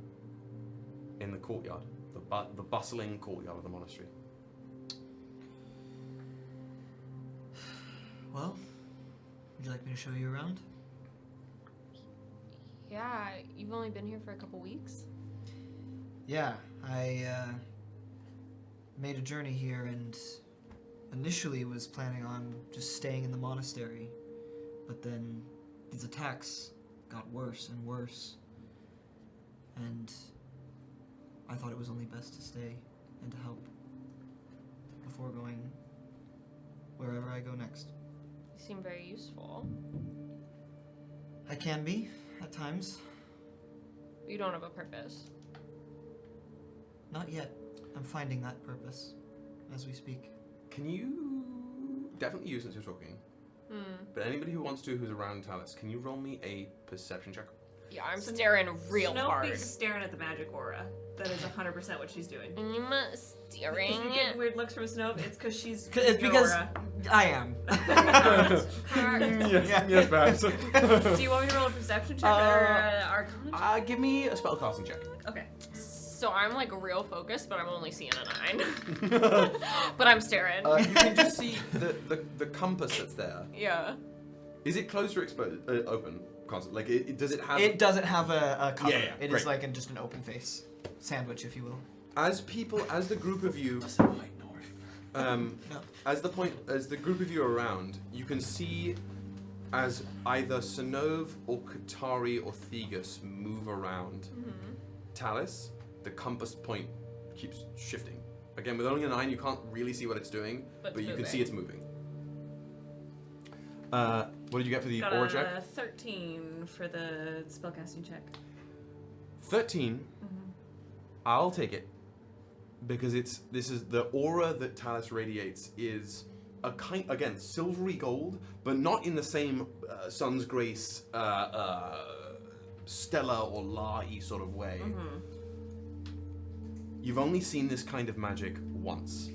in the courtyard, the bustling courtyard of the monastery. Well, would you like me to show you around? Yeah, you've only been here for a couple weeks. Yeah, I made a journey here and initially was planning on just staying in the monastery, but then these attacks got worse and worse, and I thought it was only best to stay and to help before going wherever I go next. You seem very useful. I can be, at times. You don't have a purpose. Not yet. I'm finding that purpose as we speak. Can you definitely use since you're talking? But anybody who wants to, who's around Talus, can you roll me a perception check? Yeah, I'm staring real Snow hard. Peak's staring at the magic aura. That is 100% what she's doing. I'm staring. If you get weird looks from Snow, it's because she's It's your because aura. I am. Yes, Babs. Do you want me to roll a perception check or arcana check? Give me a spellcasting check. Okay. So I'm like real focused, but I'm only seeing a 9. But I'm staring. You can just see the compass that's there. Yeah. Is it closed or exposed? Open? Constant? Like, does it have... It doesn't have a cover. Yeah, It great. is like just an open face sandwich, if you will. As the group of you... No. As the group of you are around, you can see as either Sinov or Katari or Thegus move around. Talus, the compass point keeps shifting. Again, with only a 9, you can't really see what it's doing, But but you can moving. see it's moving. What did you get for the Got aura check? a 13 for the spellcasting check. 13. I'll take it because this is the aura that Talus radiates is a kind, again, silvery gold, but not in the same Sun's Grace Stella or La-y sort of way. You've only seen this kind of magic once,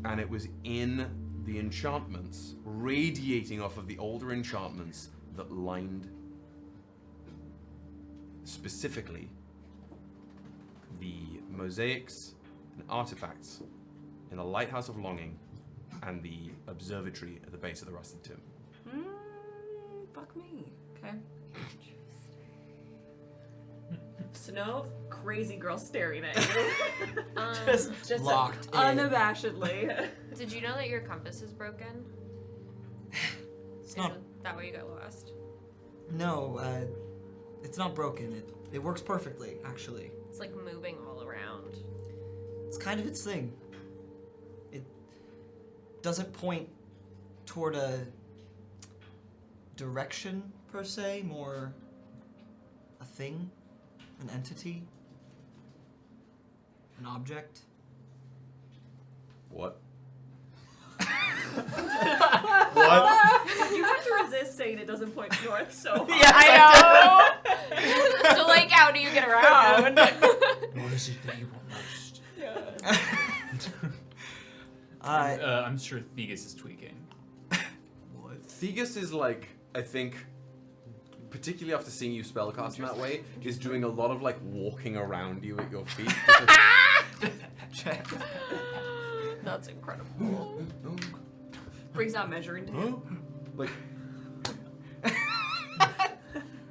and it was in the enchantments, radiating off of the older enchantments that lined specifically the mosaics and artifacts in the Lighthouse of Longing and the observatory at the base of the Rusted Tomb. Fuck me. Okay. Snow, crazy girl staring at you. Just locked in. Unabashedly. Did you know that your compass is broken? It's not. Isn't that why you got lost? No, it's not broken. It works perfectly, actually. It's like moving all around. It's kind of its thing. It doesn't point toward a direction per se, more a thing, an entity, an object. What? You have to resist saying it doesn't point north, so Yeah, I know. So like, how do you get around? What is it that you want most? I'm sure Thegus is tweaking. What? Thegus is like, I think, particularly after seeing you spellcast in that way, is doing a lot of like walking around you at your feet. That's incredible. brings out measuring tape. Like,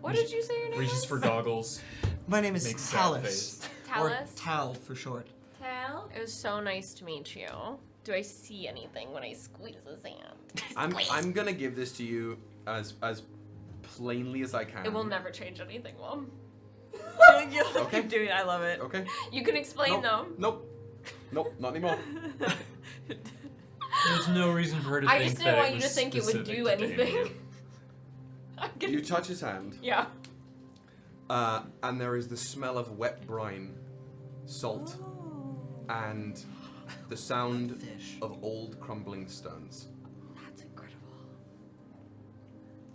What did you say your name Reaches was? for goggles. My name is Makes sad Talus. face. Or Talus? Tal for short. Tal? It was so nice to meet you. Do I see anything when I squeeze his hand? I'm gonna give this to you as plainly as I can. It will never change anything, Mom. You'll Okay. keep doing it. I love it. Okay. You can explain them. Nope. Nope. Not anymore. There's no reason for her to I think just that didn't want it you was to think it would specific do to anything. Damien. I'm gonna- You touch his hand, Yeah. and there is the smell of wet brine, salt, and the sound Fish. of old crumbling stones. That's incredible.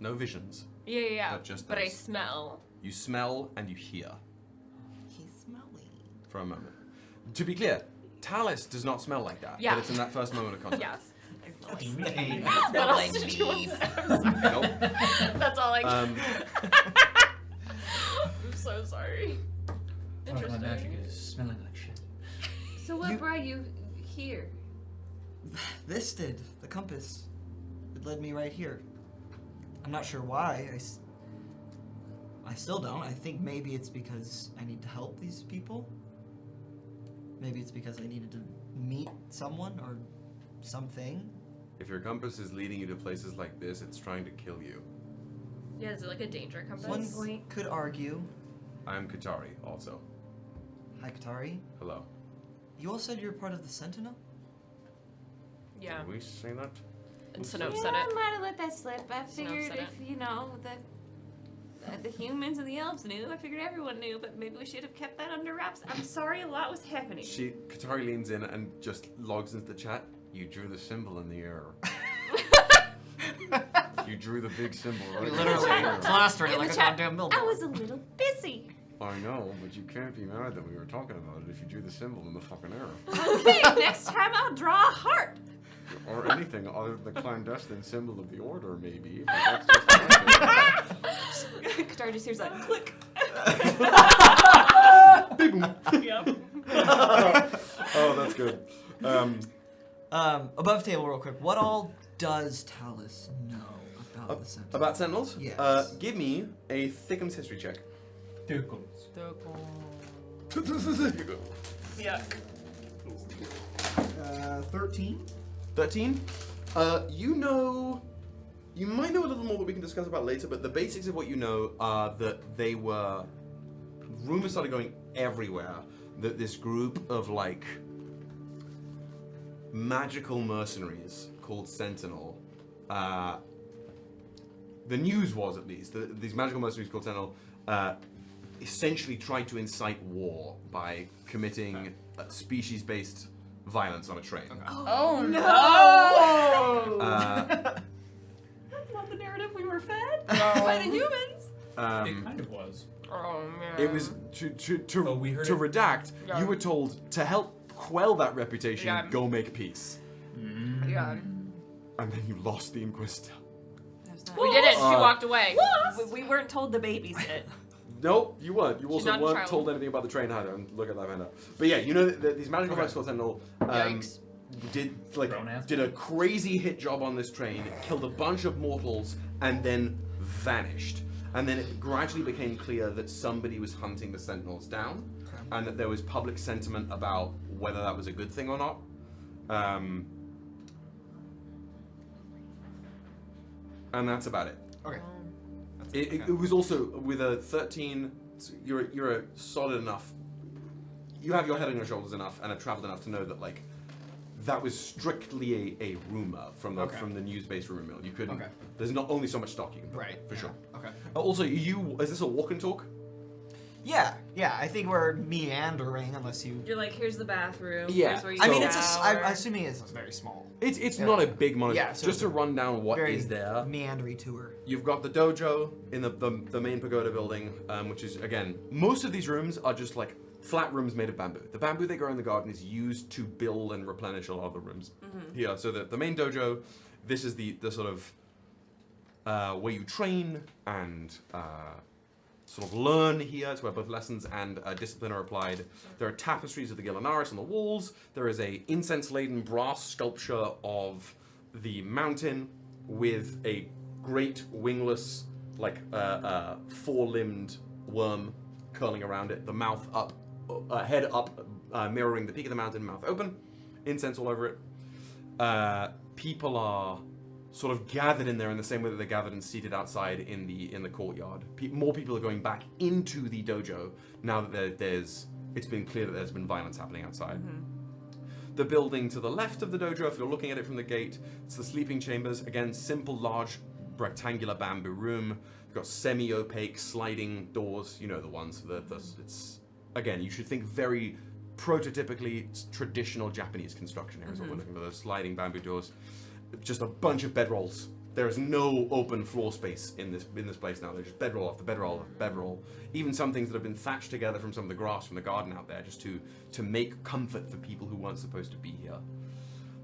No visions. Yeah. Not just But I those. smell. You smell and you hear He's smelly. for a moment. To be clear, Talus does not smell like that. Yeah. But it's in that first moment of contact. Yes. What What else did you want to say? I'm sorry. Nope. That's all I Um, I'm so sorry. My magic Interesting. is smelling like shit. So what brought you here? This did. The compass. It led me right here. I'm not sure why. I still don't. I think maybe it's because I need to help these people. Maybe it's because I needed to meet someone or something. if your compass is leading you to places like this, it's trying to kill you. Yeah, is it like a danger compass? One could argue. I am Katari, also. Hi, Katari. Hello. You all said you're part of the Sentinel? Yeah. Did we say that? And Sanope Yeah, said I it. might have let that slip. I figured said if, you know, the humans and the elves knew, I figured everyone knew, but maybe we should have kept that under wraps. I'm sorry, a lot was happening. Katari leans in and just logs into the chat. You drew the symbol in the air. You drew the big symbol right in the air. plastered In the chat, goddamn I was a little busy. I know, but you can't be mad that we were talking about it if you drew the symbol in the fucking air. Okay, next time I'll draw a heart. Or anything other than the clandestine symbol of the order, maybe. But that's just Qatar just hears that click. Yep. Oh, that's good. Above table real quick. What all does Talus know about the Sentinel? About Sentinels? Yes. Give me a Thickums history check. Yuck. 13? 13. You might know a little more that we can discuss about later, but the basics of what you know are that they were. Rumors started going everywhere that this group of, like, magical mercenaries called Sentinel the news was at least, these magical mercenaries called Sentinel essentially tried to incite war by committing species-based violence on a train. Oh no! That's not the narrative we were fed No. by the humans. It kind of was. Oh man. It was to we heard redact. Yeah. You were told to help quell that reputation. Yeah. Go make peace, Yeah. and then you lost the Inquisitor. We did it. She walked away. We weren't told to babysit. Nope, you weren't. You She's also not a weren't child. told anything about the train either. And look at that handout. But yeah, you know that these magical Okay. Vescal Sentinel Yikes. did a crazy hit job on this train, killed a bunch of mortals, and then vanished. And then it gradually became clear that somebody was hunting the Sentinels down, and that there was public sentiment about whether that was a good thing or not. And that's about it. Okay. It was also with a 13. You're a solid enough. You have your head on your shoulders enough and have traveled enough to know that like that was strictly a rumor from the news-based rumor mill. You couldn't. Okay. There's not only so much stock you can put, Right. for sure. Okay. Also, is this a walk and talk? Yeah. I think we're meandering unless you. You're like, here's the bathroom. Yeah. Here's where you I mean, So- it's shower. I'm assuming it's very small. It's Yeah. not a big monastery. Yeah, so just it's to run down what very is there. meandery tour. You've got the dojo in the main pagoda building, which is, again, most of these rooms are just like flat rooms made of bamboo. The bamboo they grow in the garden is used to build and replenish a lot of the rooms here. So the main dojo, this is the sort of where you train and sort of learn here. It's where both lessons and discipline are applied. There are tapestries of the Gillanaris on the walls. There is a incense-laden brass sculpture of the mountain with a great wingless, like four-limbed worm curling around it. The mouth up, head up, mirroring the peak of the mountain. Mouth open, incense all over it. People are sort of gathered in there in the same way that they're gathered and seated outside in the courtyard. More people are going back into the dojo now that it's been clear that there's been violence happening outside. The building to the left of the dojo, if you're looking at it from the gate, it's the sleeping chambers. Again, simple, large, rectangular bamboo room. You've got semi-opaque sliding doors. You know the ones. It's again, you should think very prototypically traditional Japanese construction here is what we're looking for. Those sliding bamboo doors. Just a bunch of bedrolls. There is no open floor space in this place now. There's just bedroll after bedroll after bedroll. Even some things that have been thatched together from some of the grass from the garden out there, just to make comfort for people who weren't supposed to be here.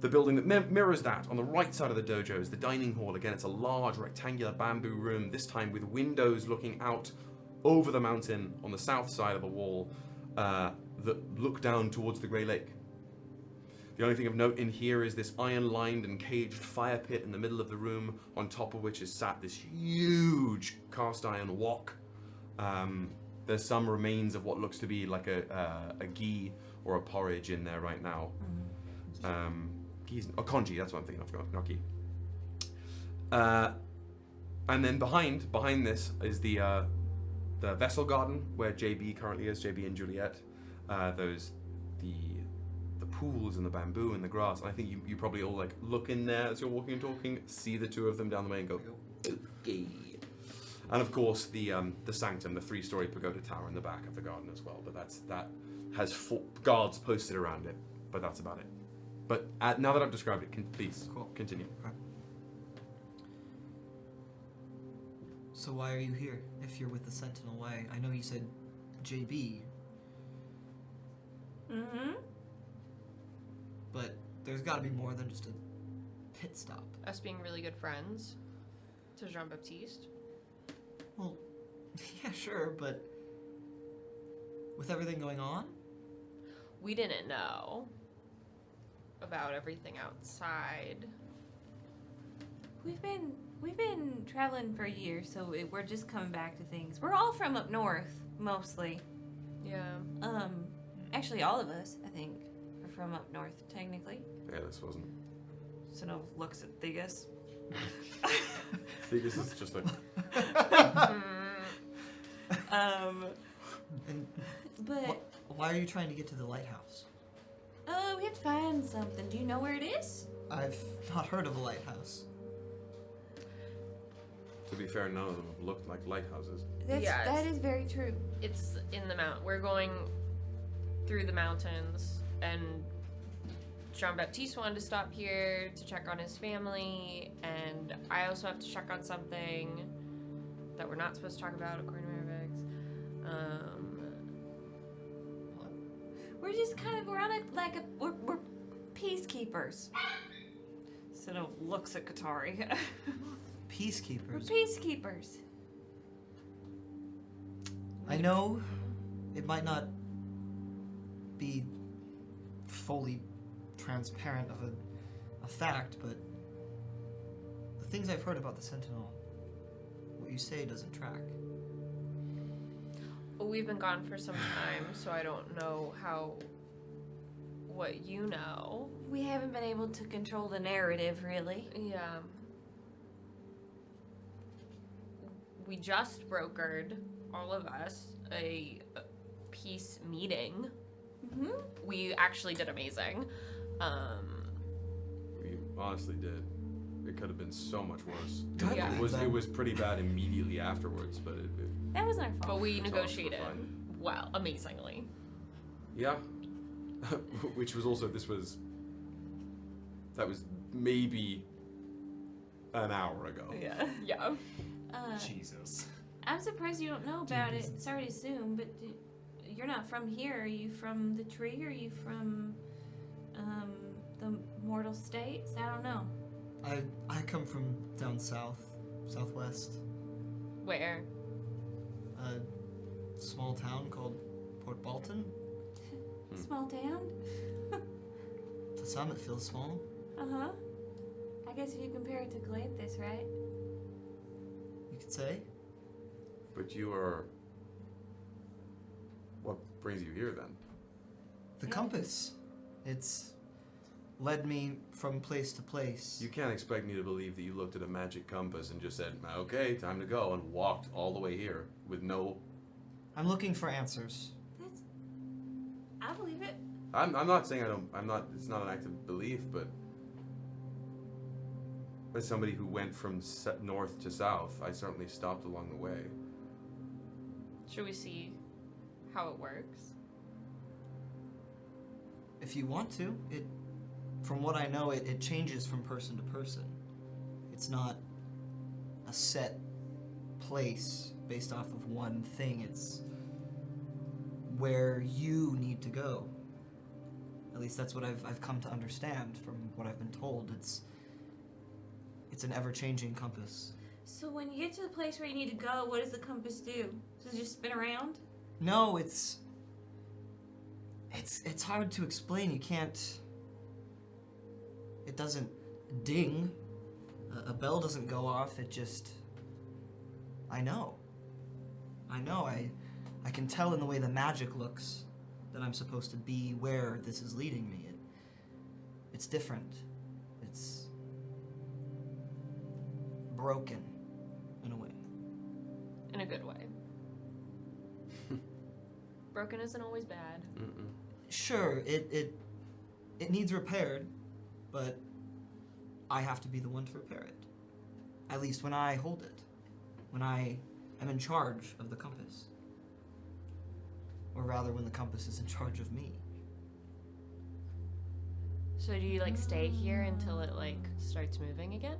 The building that mirrors that on the right side of the dojo is the dining hall. Again, it's a large rectangular bamboo room, this time with windows looking out over the mountain on the south side of the wall that look down towards the Grey Lake. The only thing of note in here is this iron-lined and caged fire pit in the middle of the room, on top of which is sat this huge cast iron wok. There's some remains of what looks to be like a ghee or a porridge in there right now. Congee, that's what I'm thinking of, not ghee. And then behind this is the vessel garden where JB currently is, JB and Juliet. The pools and the bamboo and the grass. And I think you probably all like look in there as you're walking and talking, see the two of them down the way and go, okay. And of course the sanctum, the 3-story pagoda tower in the back of the garden as well. But that has 4 guards posted around it. But that's about it. But now that I've described it, please continue. Okay. So why are you here if you're with the Sentinel Way? I know you said JB. But there's got to be more than just a pit stop. Us being really good friends to Jean-Baptiste. Well, yeah, sure, but with everything going on? We didn't know about everything outside. We've been traveling for a year, so we're just coming back to things. We're all from up north, mostly. Yeah. Actually, all of us, I think, are from up north, technically. Yeah, this wasn't. Sonov looks at Thegus. Thegus is just like. But Why are you trying to get to the lighthouse? we have to find something. Do you know where it is? I've not heard of a lighthouse. To be fair, none of them have looked like lighthouses. Yes. That is very true. It's in the mount. We're going through the mountains, and Jean-Baptiste wanted to stop here to check on his family, and I also have to check on something that we're not supposed to talk about according to Regs. We're just kind of we're peacekeepers. Instead of looks at Katari. We're Peacekeepers. peacekeepers. I know it might not be fully transparent of a fact, but the things I've heard about the Sentinel, what you say doesn't track. We've been gone for some time, so I don't know what you know. We haven't been able to control the narrative, really. Yeah. We just brokered, all of us, a peace meeting. Mm-hmm. We actually did amazing. We honestly did. It could have been so much worse. Yeah. It was pretty bad immediately afterwards, but That wasn't our fault. But we It's negotiated also fine. well, amazingly. yeah. Which was also that was maybe an hour ago. Yeah. Yeah. Jesus. I'm surprised you don't know about it. Sorry to assume, but you're not from here. Are you from the tree? Or are you from the mortal states? I don't know. I come from down southwest, Where? a small town called Port Bolton. Small town? To some it feels small. Uh-huh. I guess if you compare it to Calanthus, right? You could say. But you are. What brings you here then? The Yeah. compass. It's led me from place to place. You can't expect me to believe that you looked at a magic compass and just said, "Okay, time to go," and walked all the way here with no. I'm looking for answers. I believe it. I'm not saying I don't. I'm not. It's not an act of belief, but as somebody who went from north to south, I certainly stopped along the way. Should we see how it works? If you want to, from what I know, it changes from person to person. It's not a set place based off of one thing. It's where you need to go. At least that's what I've come to understand from what I've been told. It's an ever-changing compass. So when you get to the place where you need to go, what does the compass do? Does it just spin around? No, it's hard to explain. You can't. It doesn't ding. A bell doesn't go off. It just. I know. I can tell in the way the magic looks that I'm supposed to be where this is leading me. It's different. It's broken in a way. In a good way. Broken isn't always bad. Mm-mm. Sure, it needs repaired, but I have to be the one to repair it. At least when I hold it. When I am in charge of the compass. Or rather, when the compass is in charge of me. So do you stay here until it starts moving again?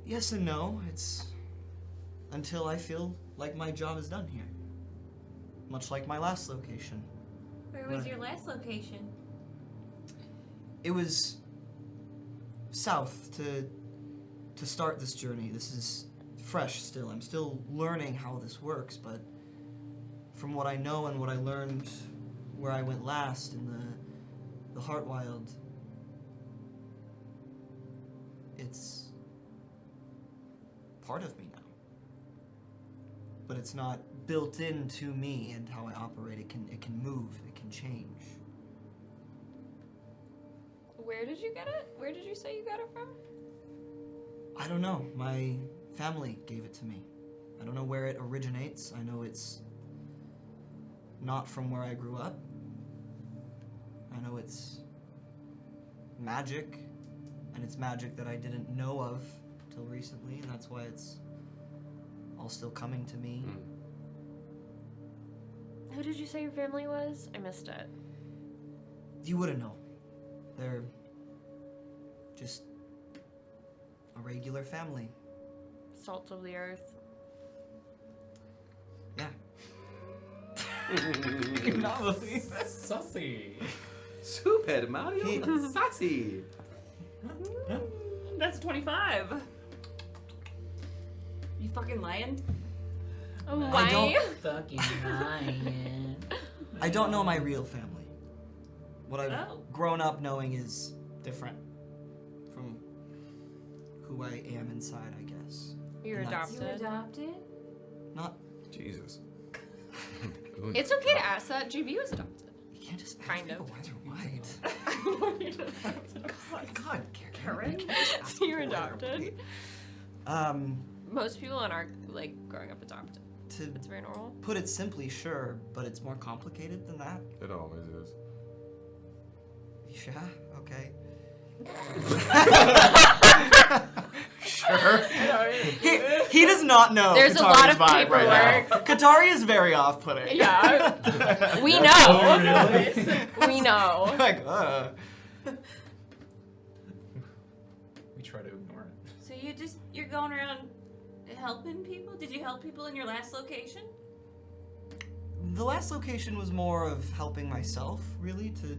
Yes and no. It's until I feel like my job is done here. Much like my last location. Where was your last location? It was south to start this journey. This is fresh still. I'm still learning how this works, but from what I know and what I learned where I went last in the Heartwild, it's part of me now. But it's not built into me and how I operate. It can move, it can change. Where did you get it? Where did you say you got it from? I don't know. My family gave it to me. I don't know where it originates. I know it's not from where I grew up. I know it's magic, and it's magic that I didn't know of until recently, and that's why it's all still coming to me. Who did you say your family was? I missed it. You wouldn't know. They're just a regular family. Salt of the earth. Yeah. Sussy. Super Mario. Sassy. That's 25. You fucking lying? Why? Fucking lying. I don't know my real family. What I've Oh. grown up knowing is different from who I am inside, I guess. You're And that's- You adopted? Not. Jesus. It's okay to ask that. GB was adopted. You can't just ask Kind people of. why they're white. God, Karen. So you're adopted. Um, Most people in our growing up adopted. to It's very normal. put it simply, sure, but it's more complicated than that. It always is. Yeah. Okay. Sure. He does not know. There's a Katari's lot of vibe right now. paperwork. Katari is very off-putting. Yeah. We know. Oh, really? We know. Like, We try to ignore it. So you're going around helping people? Did you help people in your last location? the last location was more of helping myself, really, to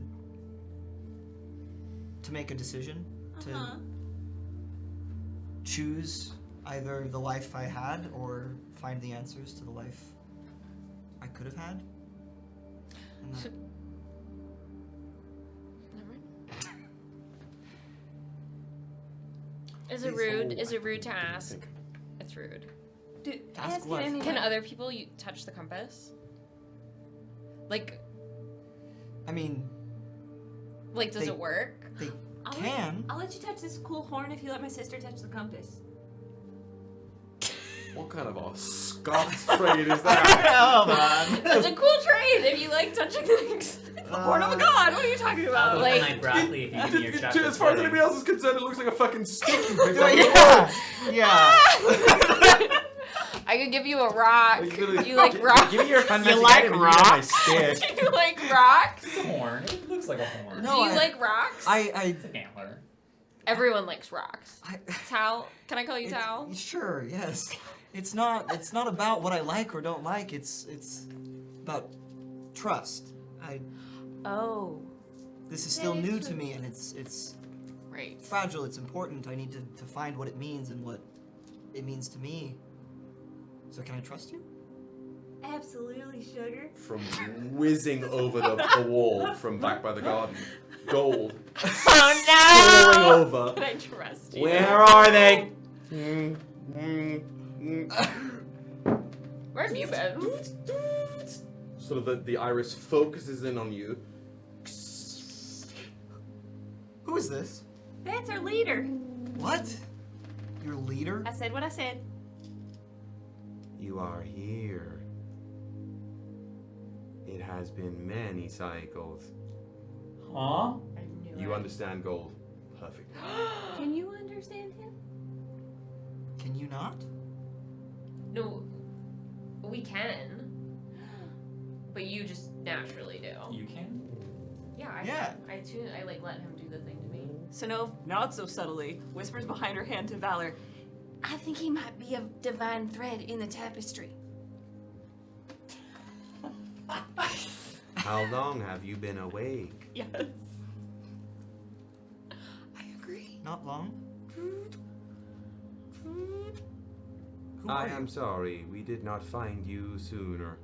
make a decision, Uh-huh. to choose either the life I had or find the answers to the life I could have had. And that- Is it rude? Is it rude to ask? It's rude. Dude, Ask ask what? it anyway. Can other people touch the compass? I mean, Does They- it work? they I'll can. I'll let you touch this cool horn if you let my sister touch the compass. What kind of a scoffed trade is that? Oh man. It's a cool trade if you like touching things. Horn of a god, what are you talking about? Like- my broccoli if you give me your chocolate As far as pudding. anybody else is concerned, it looks like a fucking stick you picked up. Yeah. I could give you a rock. Like, literally- You like rocks? Give me your fun You magic like item and you get my rocks? stick. Do you like rocks? It's a horn. It looks like a horn. No, Do you I- like rocks? It's an antler. Everyone likes rocks. I, Tal, can I call you Tal? Sure, yes. It's not about what I like or don't like. It's about trust. Oh, This is still That is new true. to me, and it's right. fragile. It's important. I need to find what it means and what it means to me. So can I trust you? Absolutely, sugar. From whizzing over the wall from back by the garden. Gold. Oh Falling no! over. Can I trust you? Where are they? Where have you been? Sort of the iris focuses in on you. Who is this? That's our leader. What? Your leader? I said what I said. You are here. It has been many cycles. Huh? I knew You it. understand gold. Perfect. Can you understand him? Can you not? No, we can. But you just naturally do. You can? Yeah. Yeah. I let him do the thing to me. So no, not so subtly, whispers behind her hand to Valor. I think he might be a divine thread in the tapestry. How long have you been awake? Yes. I agree. Not long. Who I are you? am sorry, we did not find you sooner.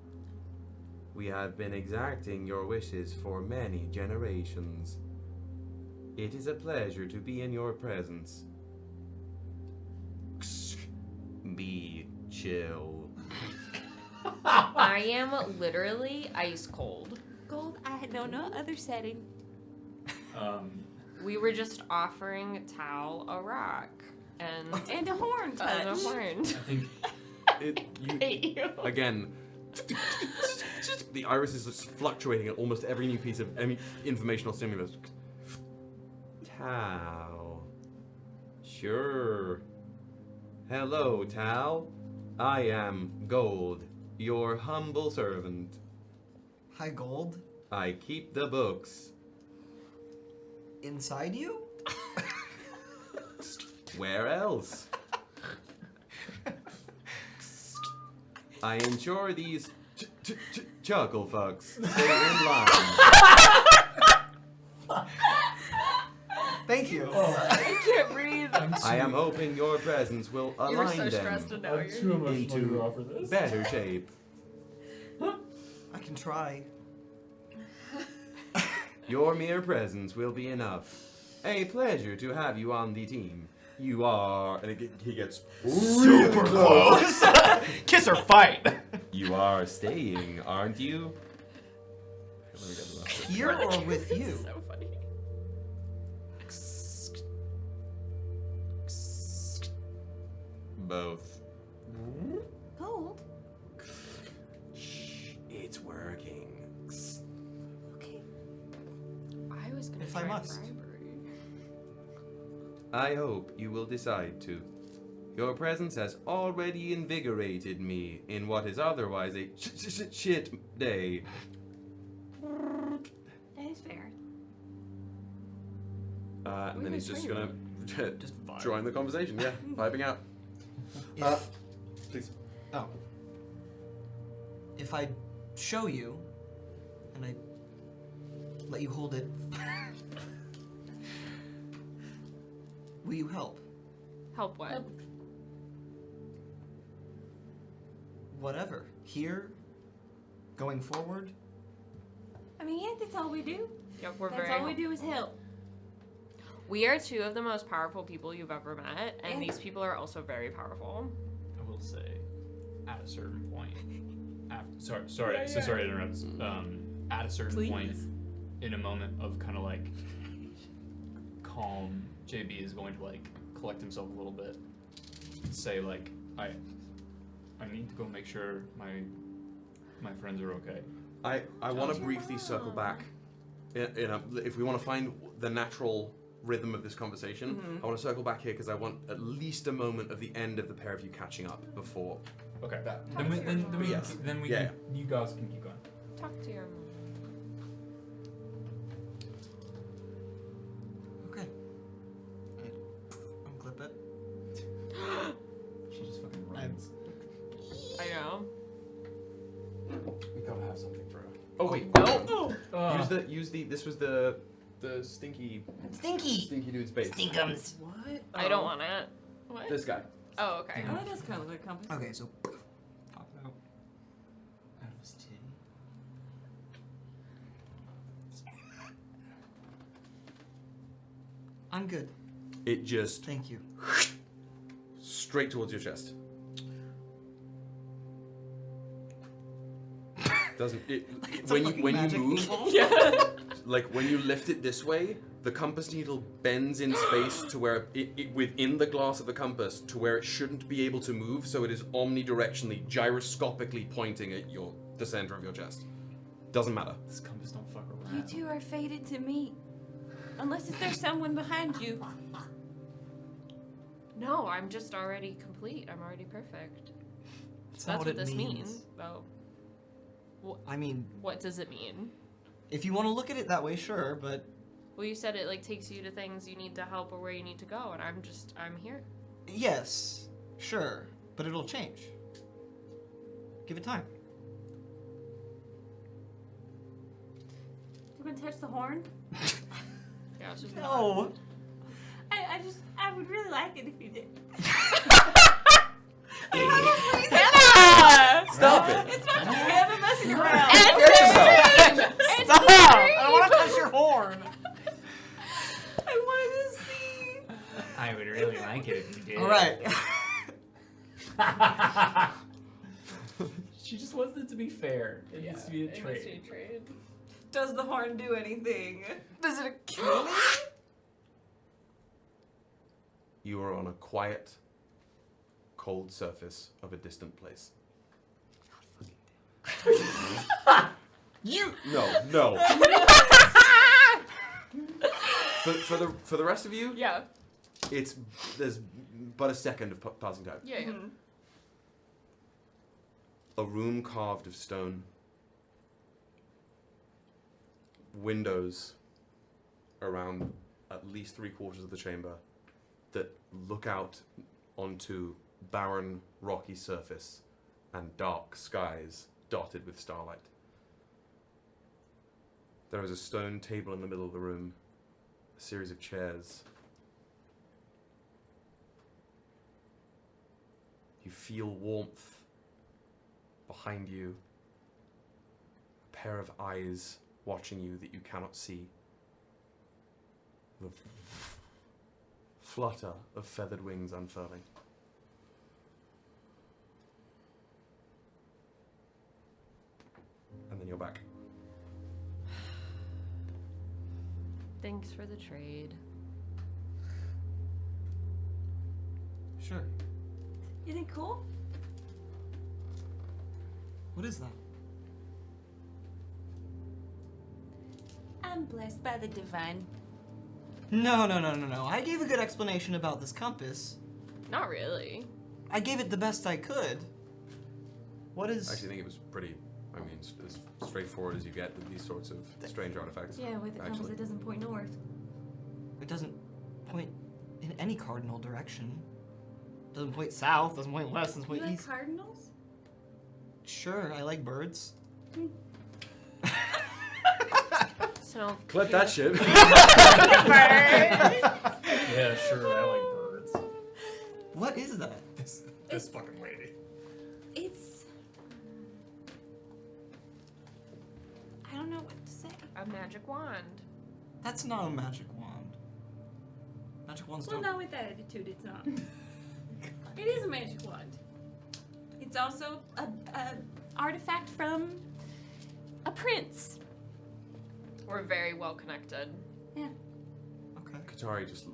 We have been exacting your wishes for many generations. It is a pleasure to be in your presence. Be chill. I am literally ice cold. Gold, I know no other setting. We were just offering Tal a rock and And a horn touch. a horn. I think Hate you. Again, the iris is just fluctuating at almost every new piece of any informational stimulus. How? Sure. Hello, Tal. I am Gold, your humble servant. Hi, Gold. I keep the books. Inside you? Where else? I ensure these chuckle fucks stay in line. Thank you. I can't breathe. I am hoping your presence will You were align so them stressed and now I'm you're... too emotional to into offer this. better shape. I can try. Your mere presence will be enough. A pleasure to have you on the team. You are, and He gets Super close. Kiss or fight. you are staying, aren't you? Let me get the last bit. Here or with you? So funny. Both. Gold? Shh, it's working. Okay. I was gonna If I try must. bribery. I hope you will decide to. Your presence has already invigorated me in what is otherwise a shit day. That is fair. And then he's just Wait, gonna Just vibe. join the conversation. Yeah, vibing out. If, Please. oh. If I show you, and I let you hold it, will you help? Help what? Whatever. Here? Going forward? I mean, yeah, that's all we do. Yeah, we're That's very all we do is help. We are two of the most powerful people you've ever met, and Yeah. these people are also very powerful. I will say, at a certain point, sorry to interrupt. At a certain point, in a moment of kind of like calm, JB is going to like collect himself a little bit, say like, I need to go make sure my friends are okay. I want to briefly circle back. If we want to find the natural rhythm of this conversation, I want to circle back here because I want at least a moment of the end of the pair of you catching up before. Okay. That. Yes. Then we Yeah. can, you guys can keep going. Talk to your Okay. Unclip it. She just fucking runs. I know. We gotta have something for her. Oh wait, No. use the. This was the stinky dude's base. Stinkums. What? I don't want it. What? This guy. Oh, okay. Oh, that does kind of look like a compass. Okay, so Pop it out. Out of his titty. I'm good. It just Thank you. straight towards your chest. Doesn't it? When you move, like when you lift it this way, the compass needle bends in space to where it within the glass of the compass to where it shouldn't be able to move, so it is omnidirectionally, gyroscopically pointing at the center of your chest. Doesn't matter. This compass don't fuck You around. two are fated to meet. Unless if there's someone behind you. No, I'm just already complete. I'm already perfect. That's That's not what what it this means. means, though. I mean, What does it mean? if you want to look at it that way, sure, but Well, you said it like takes you to things you need to help or where you need to go, and I'm here. yes, sure, but it'll change. Give it time. You gonna touch the horn? Yeah, it's just No. I would really like it if you did. Stop it! It's not just him messing around. Stop! I want to touch your horn. I wanted to see. I would really like it if you did. All right. She just wants it to be fair. It needs to be a trade. Does the horn do anything? Does it kill me? You are on a quiet, cold surface of a distant place. No. For the rest of you, Yeah. there's but a second of passing time. Yeah. yeah. A room carved of stone. Windows around at least 3/4 of the chamber that look out onto barren, rocky surface and dark skies dotted with starlight. There is a stone table in the middle of the room, a series of chairs. You feel warmth behind you, a pair of eyes watching you that you cannot see. The flutter of feathered wings unfurling. And then you're back. Thanks for the trade. Sure. You think cool? What is that? I'm blessed by the divine. No. I gave a good explanation about this compass. Not really. I gave it the best I could. What is... I actually think it was pretty, as straightforward as you get with these sorts of strange artifacts. Yeah, with the compass actually. it doesn't point north. It doesn't point in any cardinal direction. Doesn't point south, doesn't point west, doesn't point You like east. cardinals? Sure, I like birds. So Clip that shit. Yeah, sure. I like birds. What is that? This fucking lady. It's... I don't know what to say. a magic wand. That's not a magic wand. Magic wands Well, don't... not with that attitude, it's not. It is a magic wand. It's also A artifact from a prince. We're very well connected. Okay. Katari just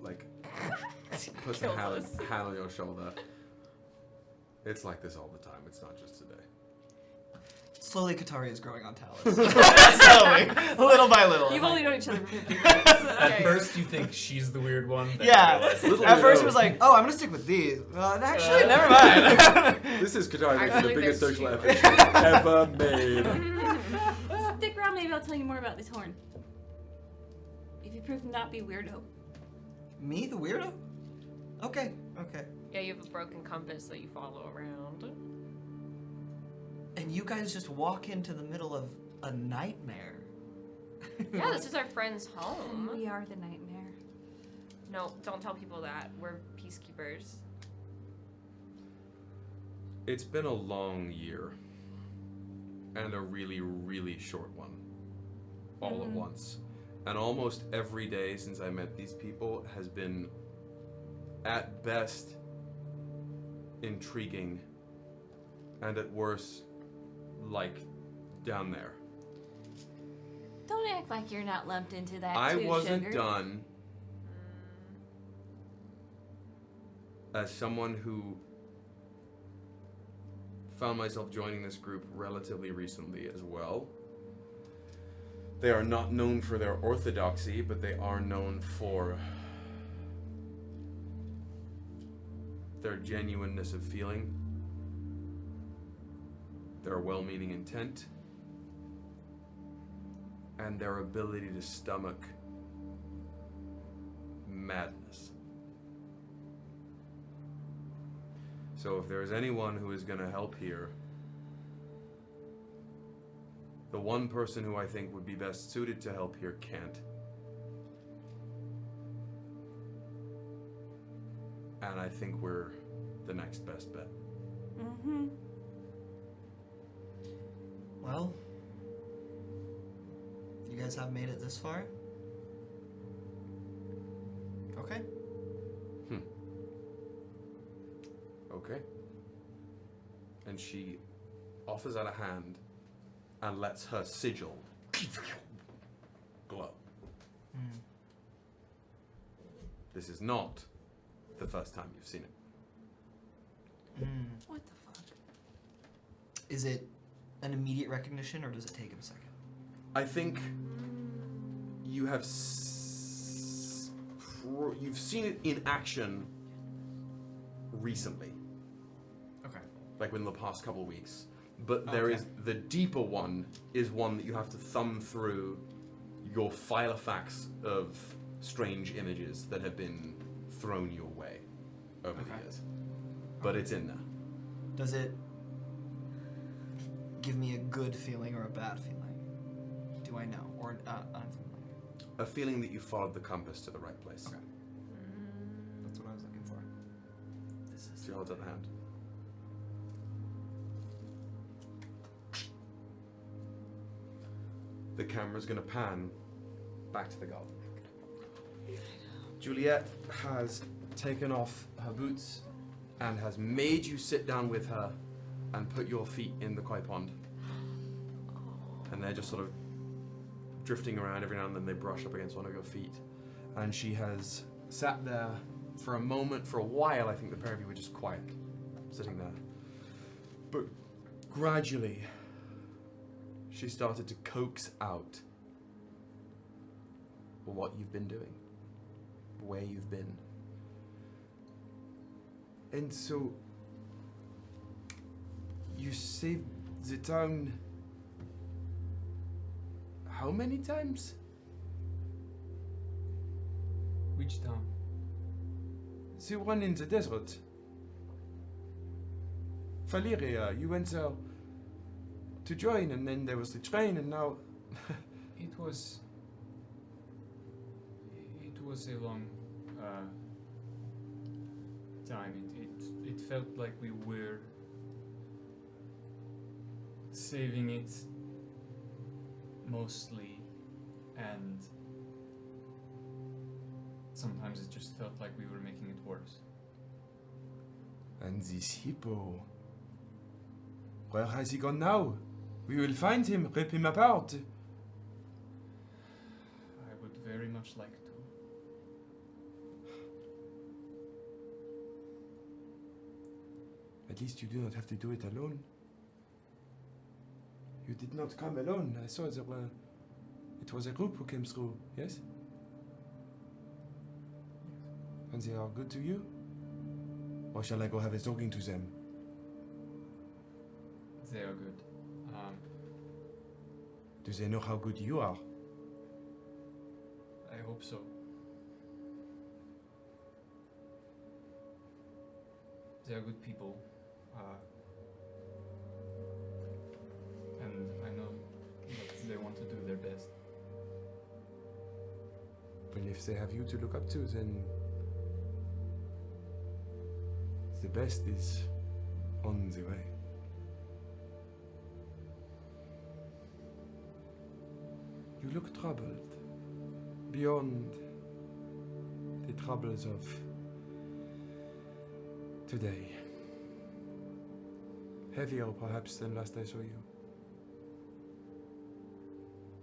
puts a Kills hand us. on your shoulder. It's like this all the time. It's not just today. Slowly, Katari is growing on Talus. Slowly, little by little. You've only known each other for 50 minutes. At first, you think she's the weird one. Then Yeah. you realize Little At first, bit it was of- like, oh, I'm gonna stick with these. Actually, never mind. This is Katari making the Actually, biggest there's social two. effort she's ever made. Stick around, maybe I'll tell you more about this horn. If you prove to not be weirdo. Me, the weirdo? Okay. Yeah, you have a broken compass that you follow around. And you guys just walk into the middle of a nightmare. Yeah, this is our friend's home. We are the nightmare. No, don't tell people that. We're peacekeepers. It's been a long year. And a really, really short one. All at once. And almost every day since I met these people has been, at best, intriguing. And at worst, like, down there. Don't act like you're not lumped into that I too, wasn't sugar. done as someone who found myself joining this group relatively recently as well. They are not known for their orthodoxy, but they are known for their genuineness of feeling, their well-meaning intent, and their ability to stomach madness. So if there's anyone who is going to help here, the one person who I think would be best suited to help here can't. And I think we're the next best bet. Mm-hmm. Well, you guys have made it this far? Okay. Okay. And she offers out a hand and lets her sigil glow. This is not the first time you've seen it. What the fuck? Is it an immediate recognition, or does it take him a second? I think you have you've seen it in action recently, Okay. like within the past couple of weeks. But there is the deeper one is one that you have to thumb through your filofax of strange images that have been thrown your way over the years. But it's in there. Does it give me a good feeling or a bad feeling? Do I know? Or unfamiliar? A feeling that you followed the compass to the right place. Okay. That's what I was looking for. So you hold out the hand. The camera's going to pan back to the garden. Juliet has taken off her boots and has made you sit down with her and put your feet in the koi pond. And they're just sort of drifting around. Every now and then they brush up against one of your feet. And she has sat there for a moment, for a while. I think the pair of you were just quiet, sitting there. But gradually, she started to coax out what you've been doing, where you've been. And so, you saved the town how many times? Which town? The one in the desert. Valeria, you went there to join, and then there was the train, and now... It was a long time. It felt like we were saving it mostly, and sometimes it just felt like we were making it worse. And this hippo... Where has he gone now? We will find him, rip him apart. I would very much like to. At least you do not have to do it alone. You did not come alone. I saw there were... It was a group who came through, yes? And they are good to you? Or shall I go have a talking to them? They are good. Do they know how good you are? I hope so. They are good people. And I know that they want to do their best. But if they have you to look up to, then the best is on the way. You look troubled, beyond the troubles of today. Heavier, perhaps, than last I saw you.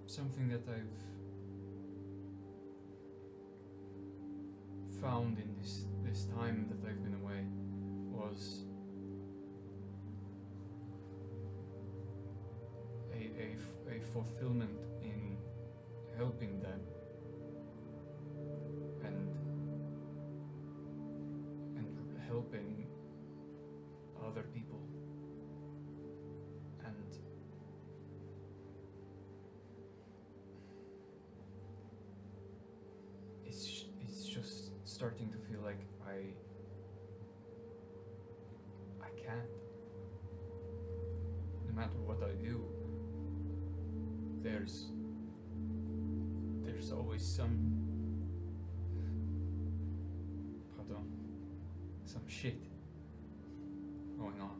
Something that I've found in this time that I've been away was a fulfillment in helping them and helping other people, and it's just starting to feel like I can't. No matter what I do, there's always some shit going on.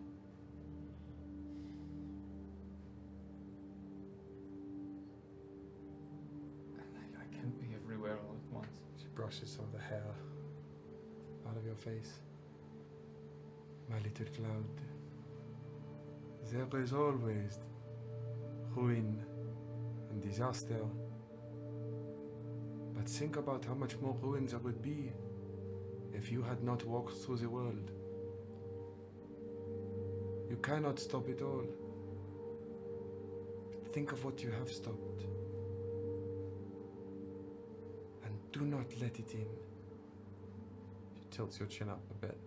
And I can't be everywhere all at once. She brushes some of the hair out of your face. My little cloud. There is always ruin and disaster. But think about how much more ruin there would be if you had not walked through the world. You cannot stop it all. But think of what you have stopped. And do not let it in. tilts your chin up a bit.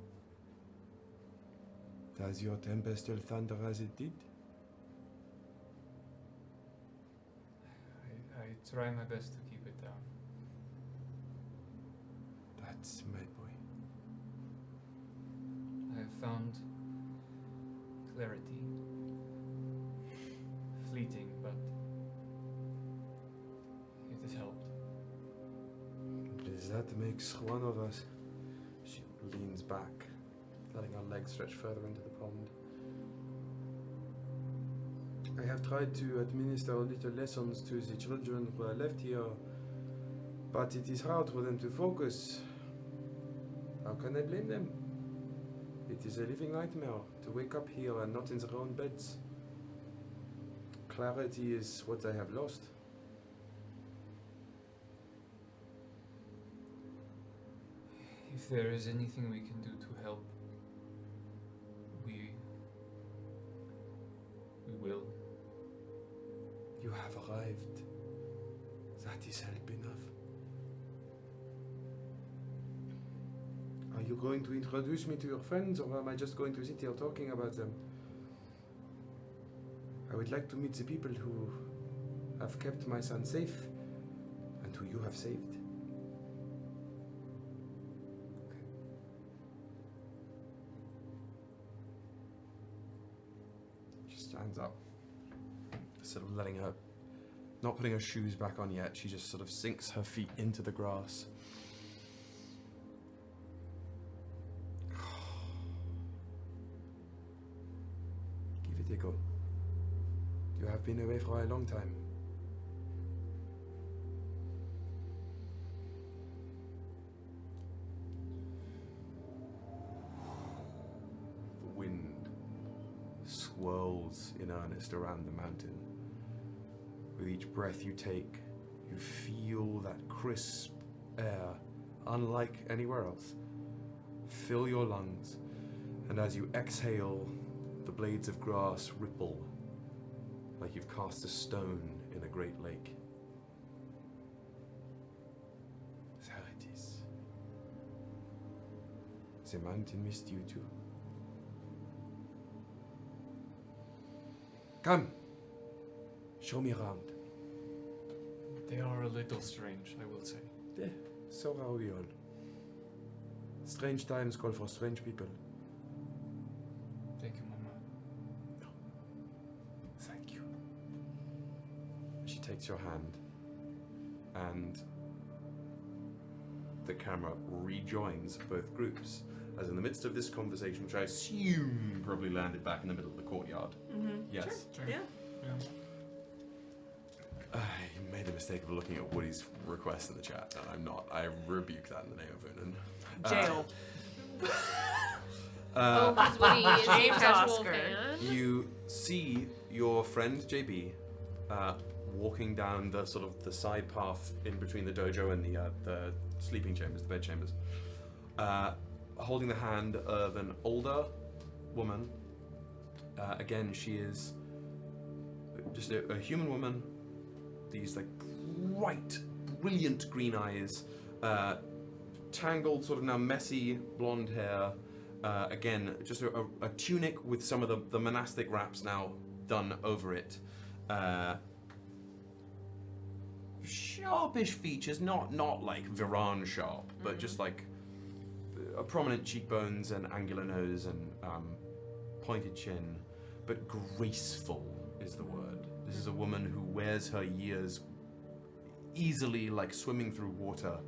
Does your temper still thunder as it did? I try my best to keep it down. That's my boy. I have found clarity. Fleeting, but it has helped. That makes one of us. She leans back, letting her legs stretch further into the pond. I have tried to administer little lessons to the children who are left here, but it is hard for them to focus. How can I blame them? It is a living nightmare to wake up here and not in their own beds. Clarity is what I have lost. If there is anything we can do to help, we will. You have arrived. That is help enough. Are you going to introduce me to your friends, or am I just going to sit here talking about them? I would like to meet the people who have kept my son safe and who you have saved. She stands up, sort of letting her, not putting her shoes back on yet, she just sort of sinks her feet into the grass. Give it a go. You have been away for a long time. The wind swirls in earnest around the mountain. With each breath you take, you feel that crisp air, unlike anywhere else, fill your lungs, and as you exhale, the blades of grass ripple like you've cast a stone in a great lake. There it is. The mountain missed you too. Come, show me around. They are a little strange, I will say. Yeah, so are we all. Strange times call for strange people. Thank you, Mama. Thank you. She takes your hand, and the camera rejoins both groups, as in the midst of this conversation, which I assume probably landed back in the middle of the courtyard. Mm-hmm. Yes. Sure. Yeah. I made the mistake of looking at Woody's request in the chat, and I'm not. I rebuke that in the name of Unan. Jail. Because Woody is a James casual Oscar. fan. You see your friend JB walking down the sort of the side path in between the dojo and the sleeping chambers, the bed chambers, holding the hand of an older woman. Again, she is just a human woman. These like bright, brilliant green eyes, tangled, sort of now messy blonde hair. Again, just a tunic with some of the monastic wraps now done over it. Sharpish features, not like Viraan sharp, but just like prominent cheekbones and angular nose and pointed chin, but graceful is the word. This is a woman who wears her years easily, like swimming through water.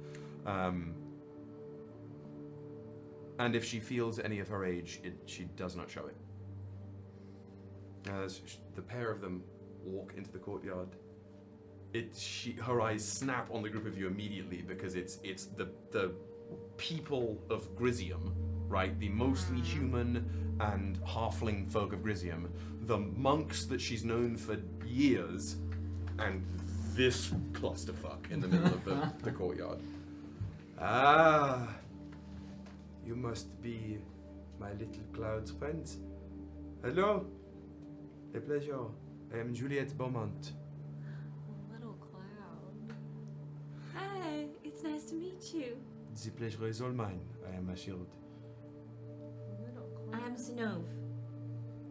And if she feels any of her age, she does not show it. As the pair of them walk into the courtyard, her eyes snap on the group of you immediately, because it's the people of Grizium, right? The mostly human and halfling folk of Grizium, the monks that she's known for years, and this clusterfuck in the middle of the courtyard. Ah, you must be my little cloud's friends. Hello, a pleasure. I am Juliet Beaumont. Little cloud. Hi, it's nice to meet you. The pleasure is all mine, I am assured. I'm Sinov.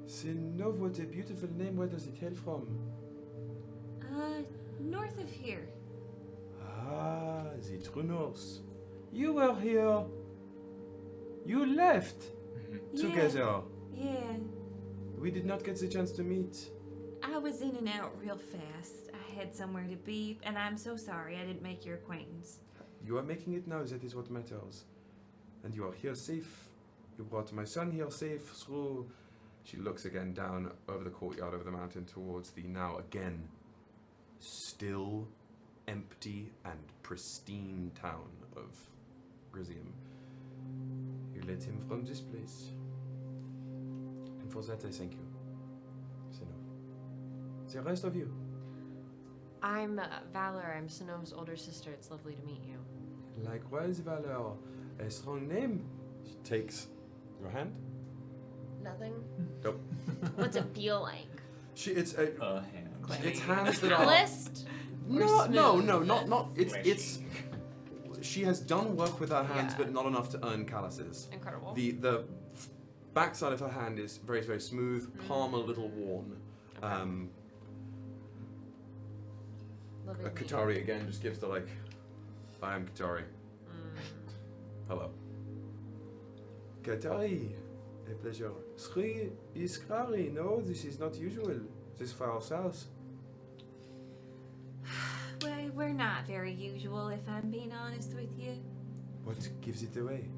Sinov, what a beautiful name. Where does it hail from? North of here. Ah, the Trunors. You were here. You left together. Yeah. We did not get the chance to meet. I was in and out real fast. I had somewhere to be, and I'm so sorry I didn't make your acquaintance. You are making it now, that is what matters. And you are here safe. You brought my son here safe through... She looks again down over the courtyard of the mountain towards the now again still, empty, and pristine town of Grizium. You led him from this place. And for that I thank you. Sinov. The rest of you. I'm Valor. I'm Sinov's older sister. It's lovely to meet you. Likewise, Valor. A strong name. She takes your hand. Nothing? Nope. What's it feel like? It's a hand. it's hands that are Calloused? no, not it's. She has done work with her hands, Yeah. but not enough to earn calluses. Incredible. The backside of her hand is very, very smooth, palm a little worn. Okay. Lovely to meet you. Katari again just gives the like, I am Katari. Hello. Katari, a pleasure. Scry is scary. No, this is not usual. This far south. Well, we're not very usual, if I'm being honest with you. What gives it away?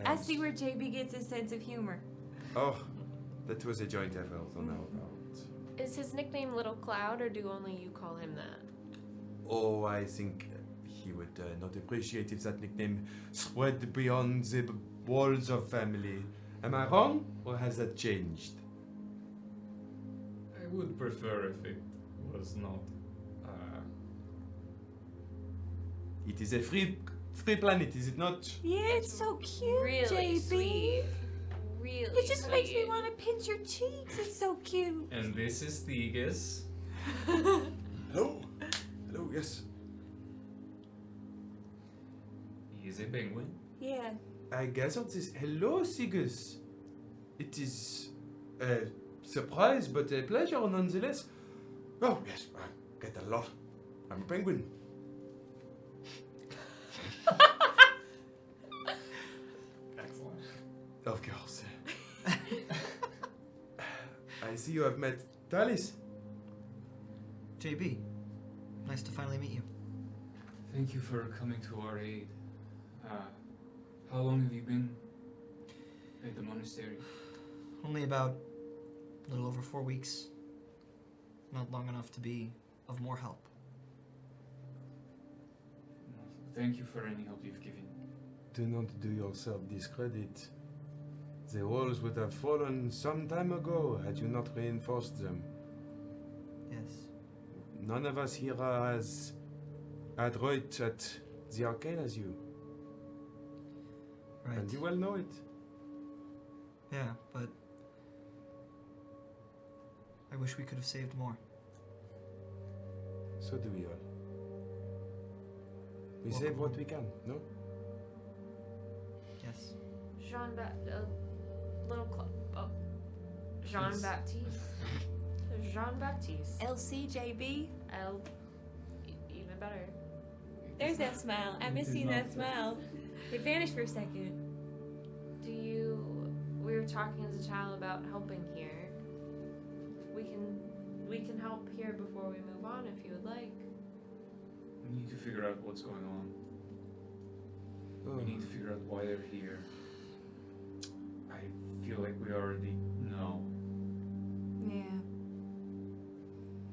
I see where JB gets his sense of humor. Oh, that was a joint effort on our part. Is his nickname Little Cloud, or do only you call him that? Oh, I think he would not appreciate if that nickname spread beyond the walls of family. Am I wrong, or has that changed? I would prefer if it was not. It is a free planet, is it not? Yeah, it's so cute, Really JB. sweet. Really It just makes me sweet. want to pinch your cheeks. It's so cute. And this is Thegus. Hello? Hello, yes. He is a penguin. Yeah. I gathered this. Hello, Sigus. It is a surprise, but a pleasure nonetheless. Oh, yes, I get that a lot. I'm a penguin. Excellent. Of course. I see you have met Talis. JB, nice to finally meet you. Thank you for coming to our aid. How long have you been at the monastery? Only about a little over 4 weeks. Not long enough to be of more help. Thank you for any help you've given. Do not do yourself discredit. The walls would have fallen some time ago had you not reinforced them. Yes. None of us here are as adroit at the arcane as you. Right. And you well know it. Yeah, but I wish we could have saved more. So do we all. We Welcome save what home. we can, no? Yes. Jean-Baptiste. Jean-Baptiste. LCJB. Even better. There's that smile. I miss seeing that smile. It vanished for a second. We were talking as a child about helping here. We can help here before we move on if you would like. We need to figure out what's going on. We need to figure out why they're here. I feel like we already know. Yeah.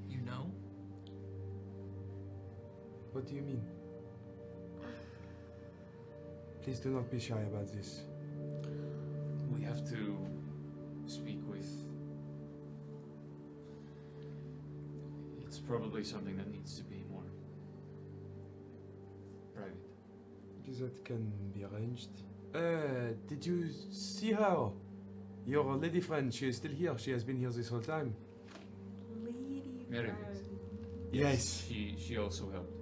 You know? What do you mean? Please do not be shy about this. We have to speak with... It's probably something that needs to be more private. That can be arranged. Did you see her? Your lady friend, she is still here. She has been here this whole time. Lady Meredith. friend. Yes. She also helped.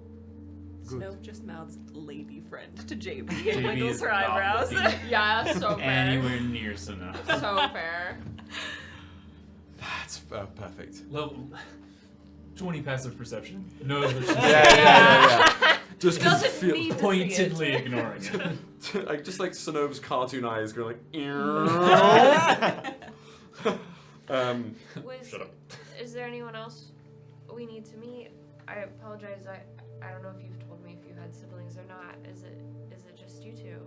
Snow just mouths lady friend to JB and JB wiggles is her not eyebrows. looking Yeah, so fair. anywhere near enough. So fair. That's perfect. Level 20 passive perception. Knows what she's Yeah. Just Doesn't feel need to see it. pointedly ignoring it. like just like Sonova's cartoon eyes going like. Was, is there anyone else we need to meet? I apologize. I don't know if you've told me if you had siblings or not. Is it just you two?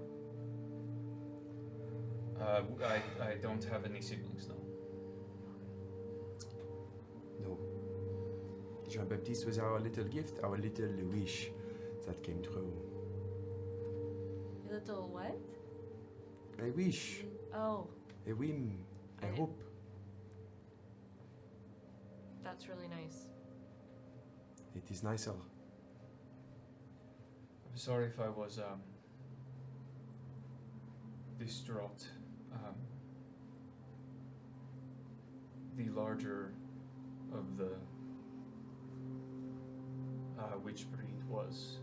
I don't have any siblings, no. No. Jean-Baptiste was our little gift, our little wish that came true. Little what? A wish, Oh, a whim, a I- hope. that's really nice. It is nicer. I'm sorry if I was distraught. The larger of the witch breed was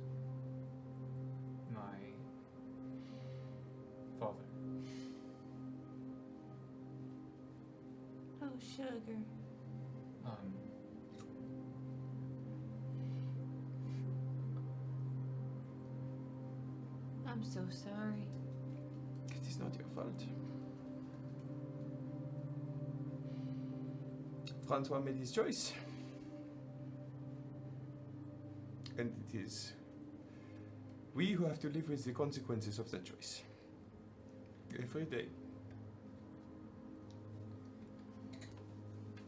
my father. Oh, sugar. I'm so sorry. It is not your fault. Francois made his choice. And it is we who have to live with the consequences of that choice. Every day.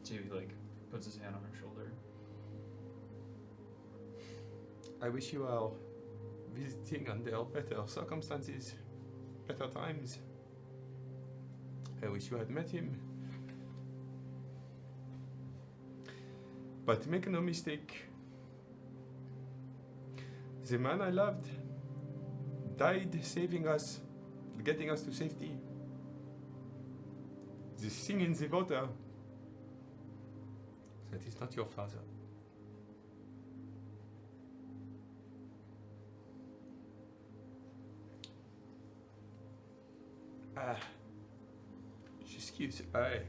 JB like puts his hand on her shoulder. I wish you were visiting under better circumstances, better times. I wish you had met him. But make no mistake, the man I loved died saving us, getting us to safety. The thing in the water, that is not your father. Excuse I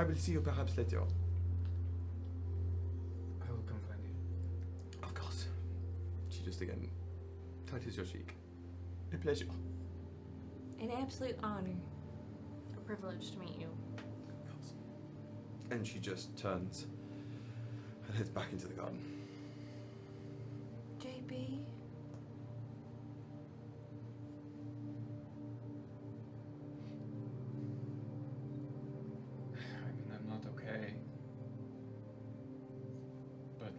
will see you perhaps later. I will come find you. Of course. She just again touches your cheek. A pleasure. An absolute honor. A privilege to meet you. And she just turns and heads back into the garden. JB? I mean, I'm not okay. But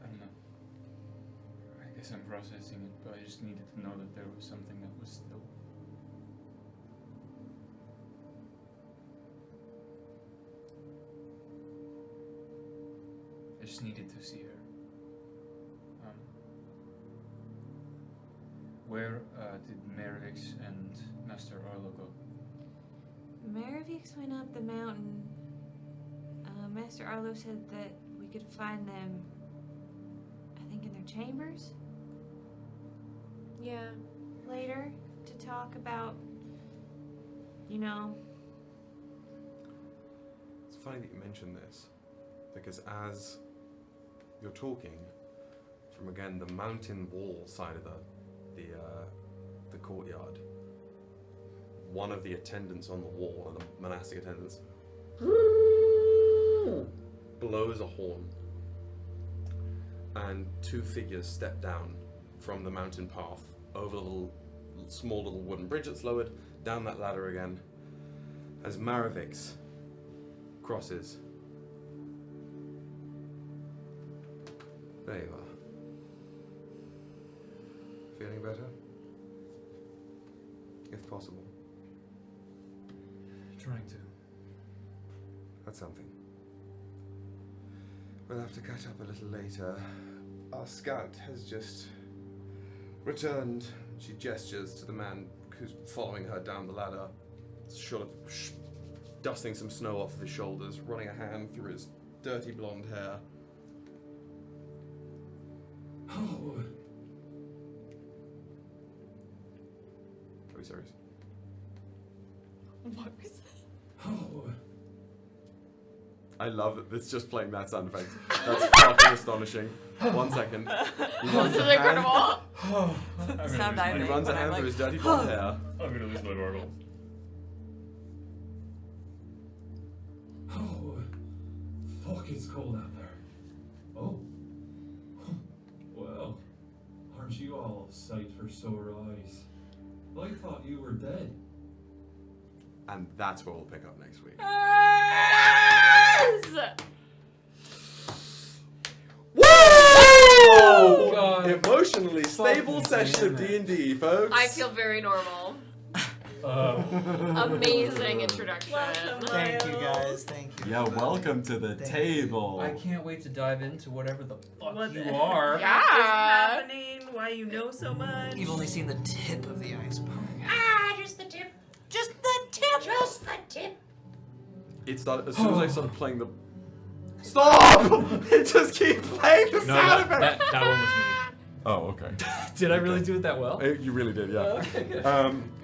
I don't know. I guess I'm processing it, but I just needed to know that there was something that was still. I just needed to see her. Where did Nevrikos and Master Arlo go? Maravix went up the mountain. Master Arlo said that we could find them, I think, in their chambers Yeah. later to talk about, you know. It's funny that you mention this, because as you're talking, from again the mountain wall side of the courtyard, one of the attendants on the wall, one of the monastic attendants, blows a horn, and two figures step down from the mountain path over the small little wooden bridge that's lowered, down that ladder again, as Maravix crosses. There you are. Feeling better? If possible. Trying to. That's something. We'll have to catch up a little later. Our scout has just returned. She gestures to the man who's following her down the ladder, sort of dusting some snow off of his shoulders, running a hand through his dirty blonde hair. Oh. Are we serious? What was that? Oh. I love it. It's just playing that sound effect. That's fucking astonishing. 1 second. He runs This is a hand- incredible. Sound I He make runs a when I'm hand like, through his dirty blonde hair. I'm gonna lose my marbles. Oh. Fuck, it's cold out there. Oh. Well, aren't you all a sight for sore eyes? I thought you were dead. And that's where we'll pick up next week. Yes! Whoa! God. Emotionally stable Fucking session of damn it. D&D, folks. I feel very normal. Amazing introduction. Thank you guys. Thank you. Yeah, welcome to the Thank table. I can't wait to dive into whatever the fuck What you the are. Yeah. What is happening? Why you know so much? You've only seen the tip of the iceberg. Just the tip. Just the tip. Just the tip. It started, as soon as I started playing the... Stop! It just keeps playing the No, sound effect. that one was me. Oh, okay. Did I really do it that well? You really did, yeah. Okay, good.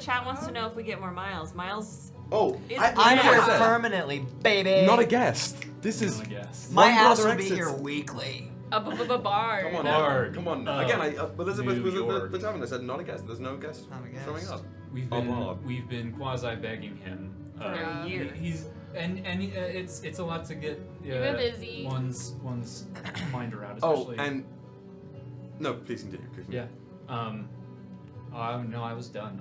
Chat wants to know if we get more miles. Miles Oh, is I'm like here I said, permanently, baby. not a guest. This is... I guess. My One ass brother will be exits. here weekly. A bard. Come on, Bard. come on. Oh. Again, Elizabeth New was at York. the tavern. I said not a guest. There's no guest Not a guest. showing up. We've Oh, Bard. been quasi begging him For a year. He's it's a lot to get You've been busy. one's mind around, Oh, especially. and... No, please continue. yeah. Oh no, I was done.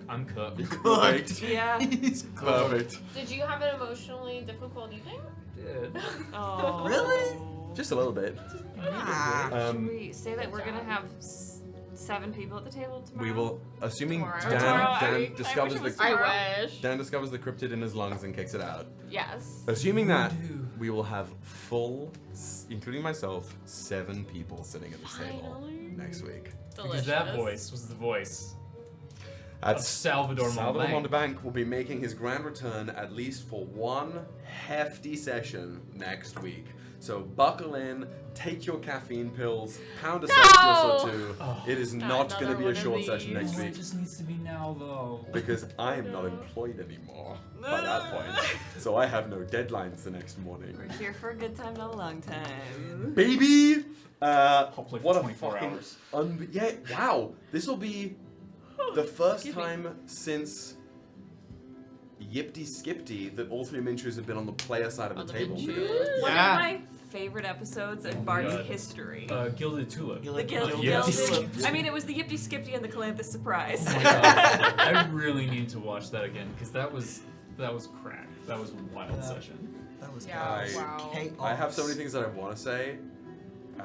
I'm cooked. Perfect. Yeah. He's Perfect. Did you have an emotionally difficult evening? Did. Oh. Really? Just a little bit. Ah. Should we say that we're gonna have 7 people at the table tomorrow? We will, assuming Tomorrow. Dan, Tomorrow, I discovers wish it was the tomorrow. I wish. Dan discovers the cryptid in his lungs and kicks it out. Yes. Assuming that, do. we will have full, including myself, 7 people sitting at this table Finally. next week. Delicious. Because that voice was the voice of That's Salvador Salvador Montebank. Montebank will be making his grand return at least for one hefty session next week. So buckle in, take your caffeine pills, pound a Celsius or two. Oh. It is Not not going to be a another short one of session next these. It week just needs to be now, though. because I am not employed anymore by that point. So I have no deadlines the next morning. We're here for a good time, not a long time. Baby! Hopefully for What a 24 fucking hours. yeah, wow. This will be the first time since Yipty Skipty that all 3 Minshews have been on the player side of On the the table. Minshews. One Yeah. of my favorite episodes in Bard's God. history. Gilded Tulip. The Gilded Gilded. Tulip. I mean, it was the Yipty Skipty and the Calanthus surprise. Oh my God. I really need to watch that again because that was crack. That was a wild Yeah. session. That was Yeah, chaos. wow. Chaos. I have so many things that I want to say, and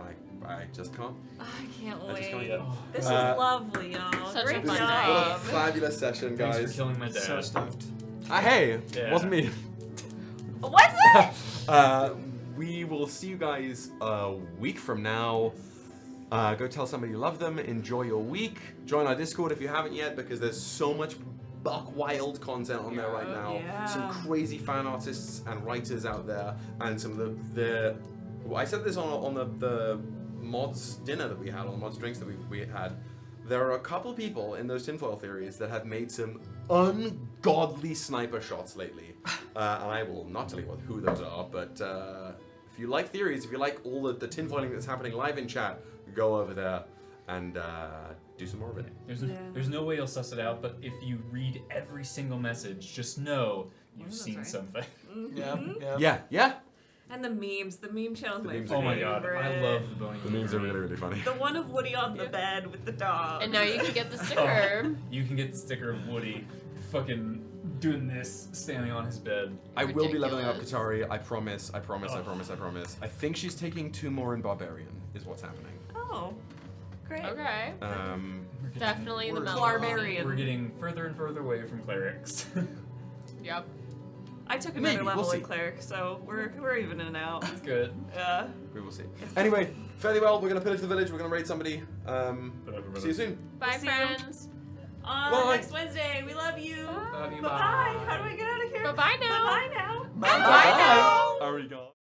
I just can't. I can't I just can't wait. yet. This is Uh, lovely, y'all. Such a Great fun What a job. fabulous session, Thanks guys. for killing my dad. So stoked. Hey, Yeah. wasn't me. What's it? We will see you guys a week from now. Go tell somebody you love them. Enjoy your week. Join our Discord if you haven't yet, because there's so much buck wild content on there right now. Yeah. Some crazy fan artists and writers out there, and some of the I said this on the mods dinner that we had, on the mods drinks that we had. There are a couple people in those tinfoil theories that have made some ungodly sniper shots lately. And I will not tell you who those are, but if you like theories, if you like all the tinfoiling that's happening live in chat, go over there and do some more of it. There's no way you'll suss it out, but if you read every single message, just know you've that's seen right. something. Yeah. And the memes. The meme channel's The my memes favorite. are Oh my god, I love the bony. The memes are really, really funny. The one of Woody on the bed with the dog. And now you can get the sticker. You can get the sticker of Woody fucking doing this, standing on his bed. I will be leveling up Ridiculous. Katari. I promise. I think she's taking 2 more in Barbarian, is what's happening. Oh, great. Okay. We're getting- Definitely the we're- mellow. Clarbarian. We're getting further and further away from clerics. Yep. I took Maybe, another we'll level in see. cleric, so we're even in and out. It's good. Yeah. We will see. Anyway, fairly well. We're gonna pillage the village. We're gonna raid somebody. See you soon. Bye, See you. friends. on Bye. next Wednesday. We love you. Love you, Bye-bye. How do I get out of here? Bye-bye now. Bye-bye now. Bye now. Arigato.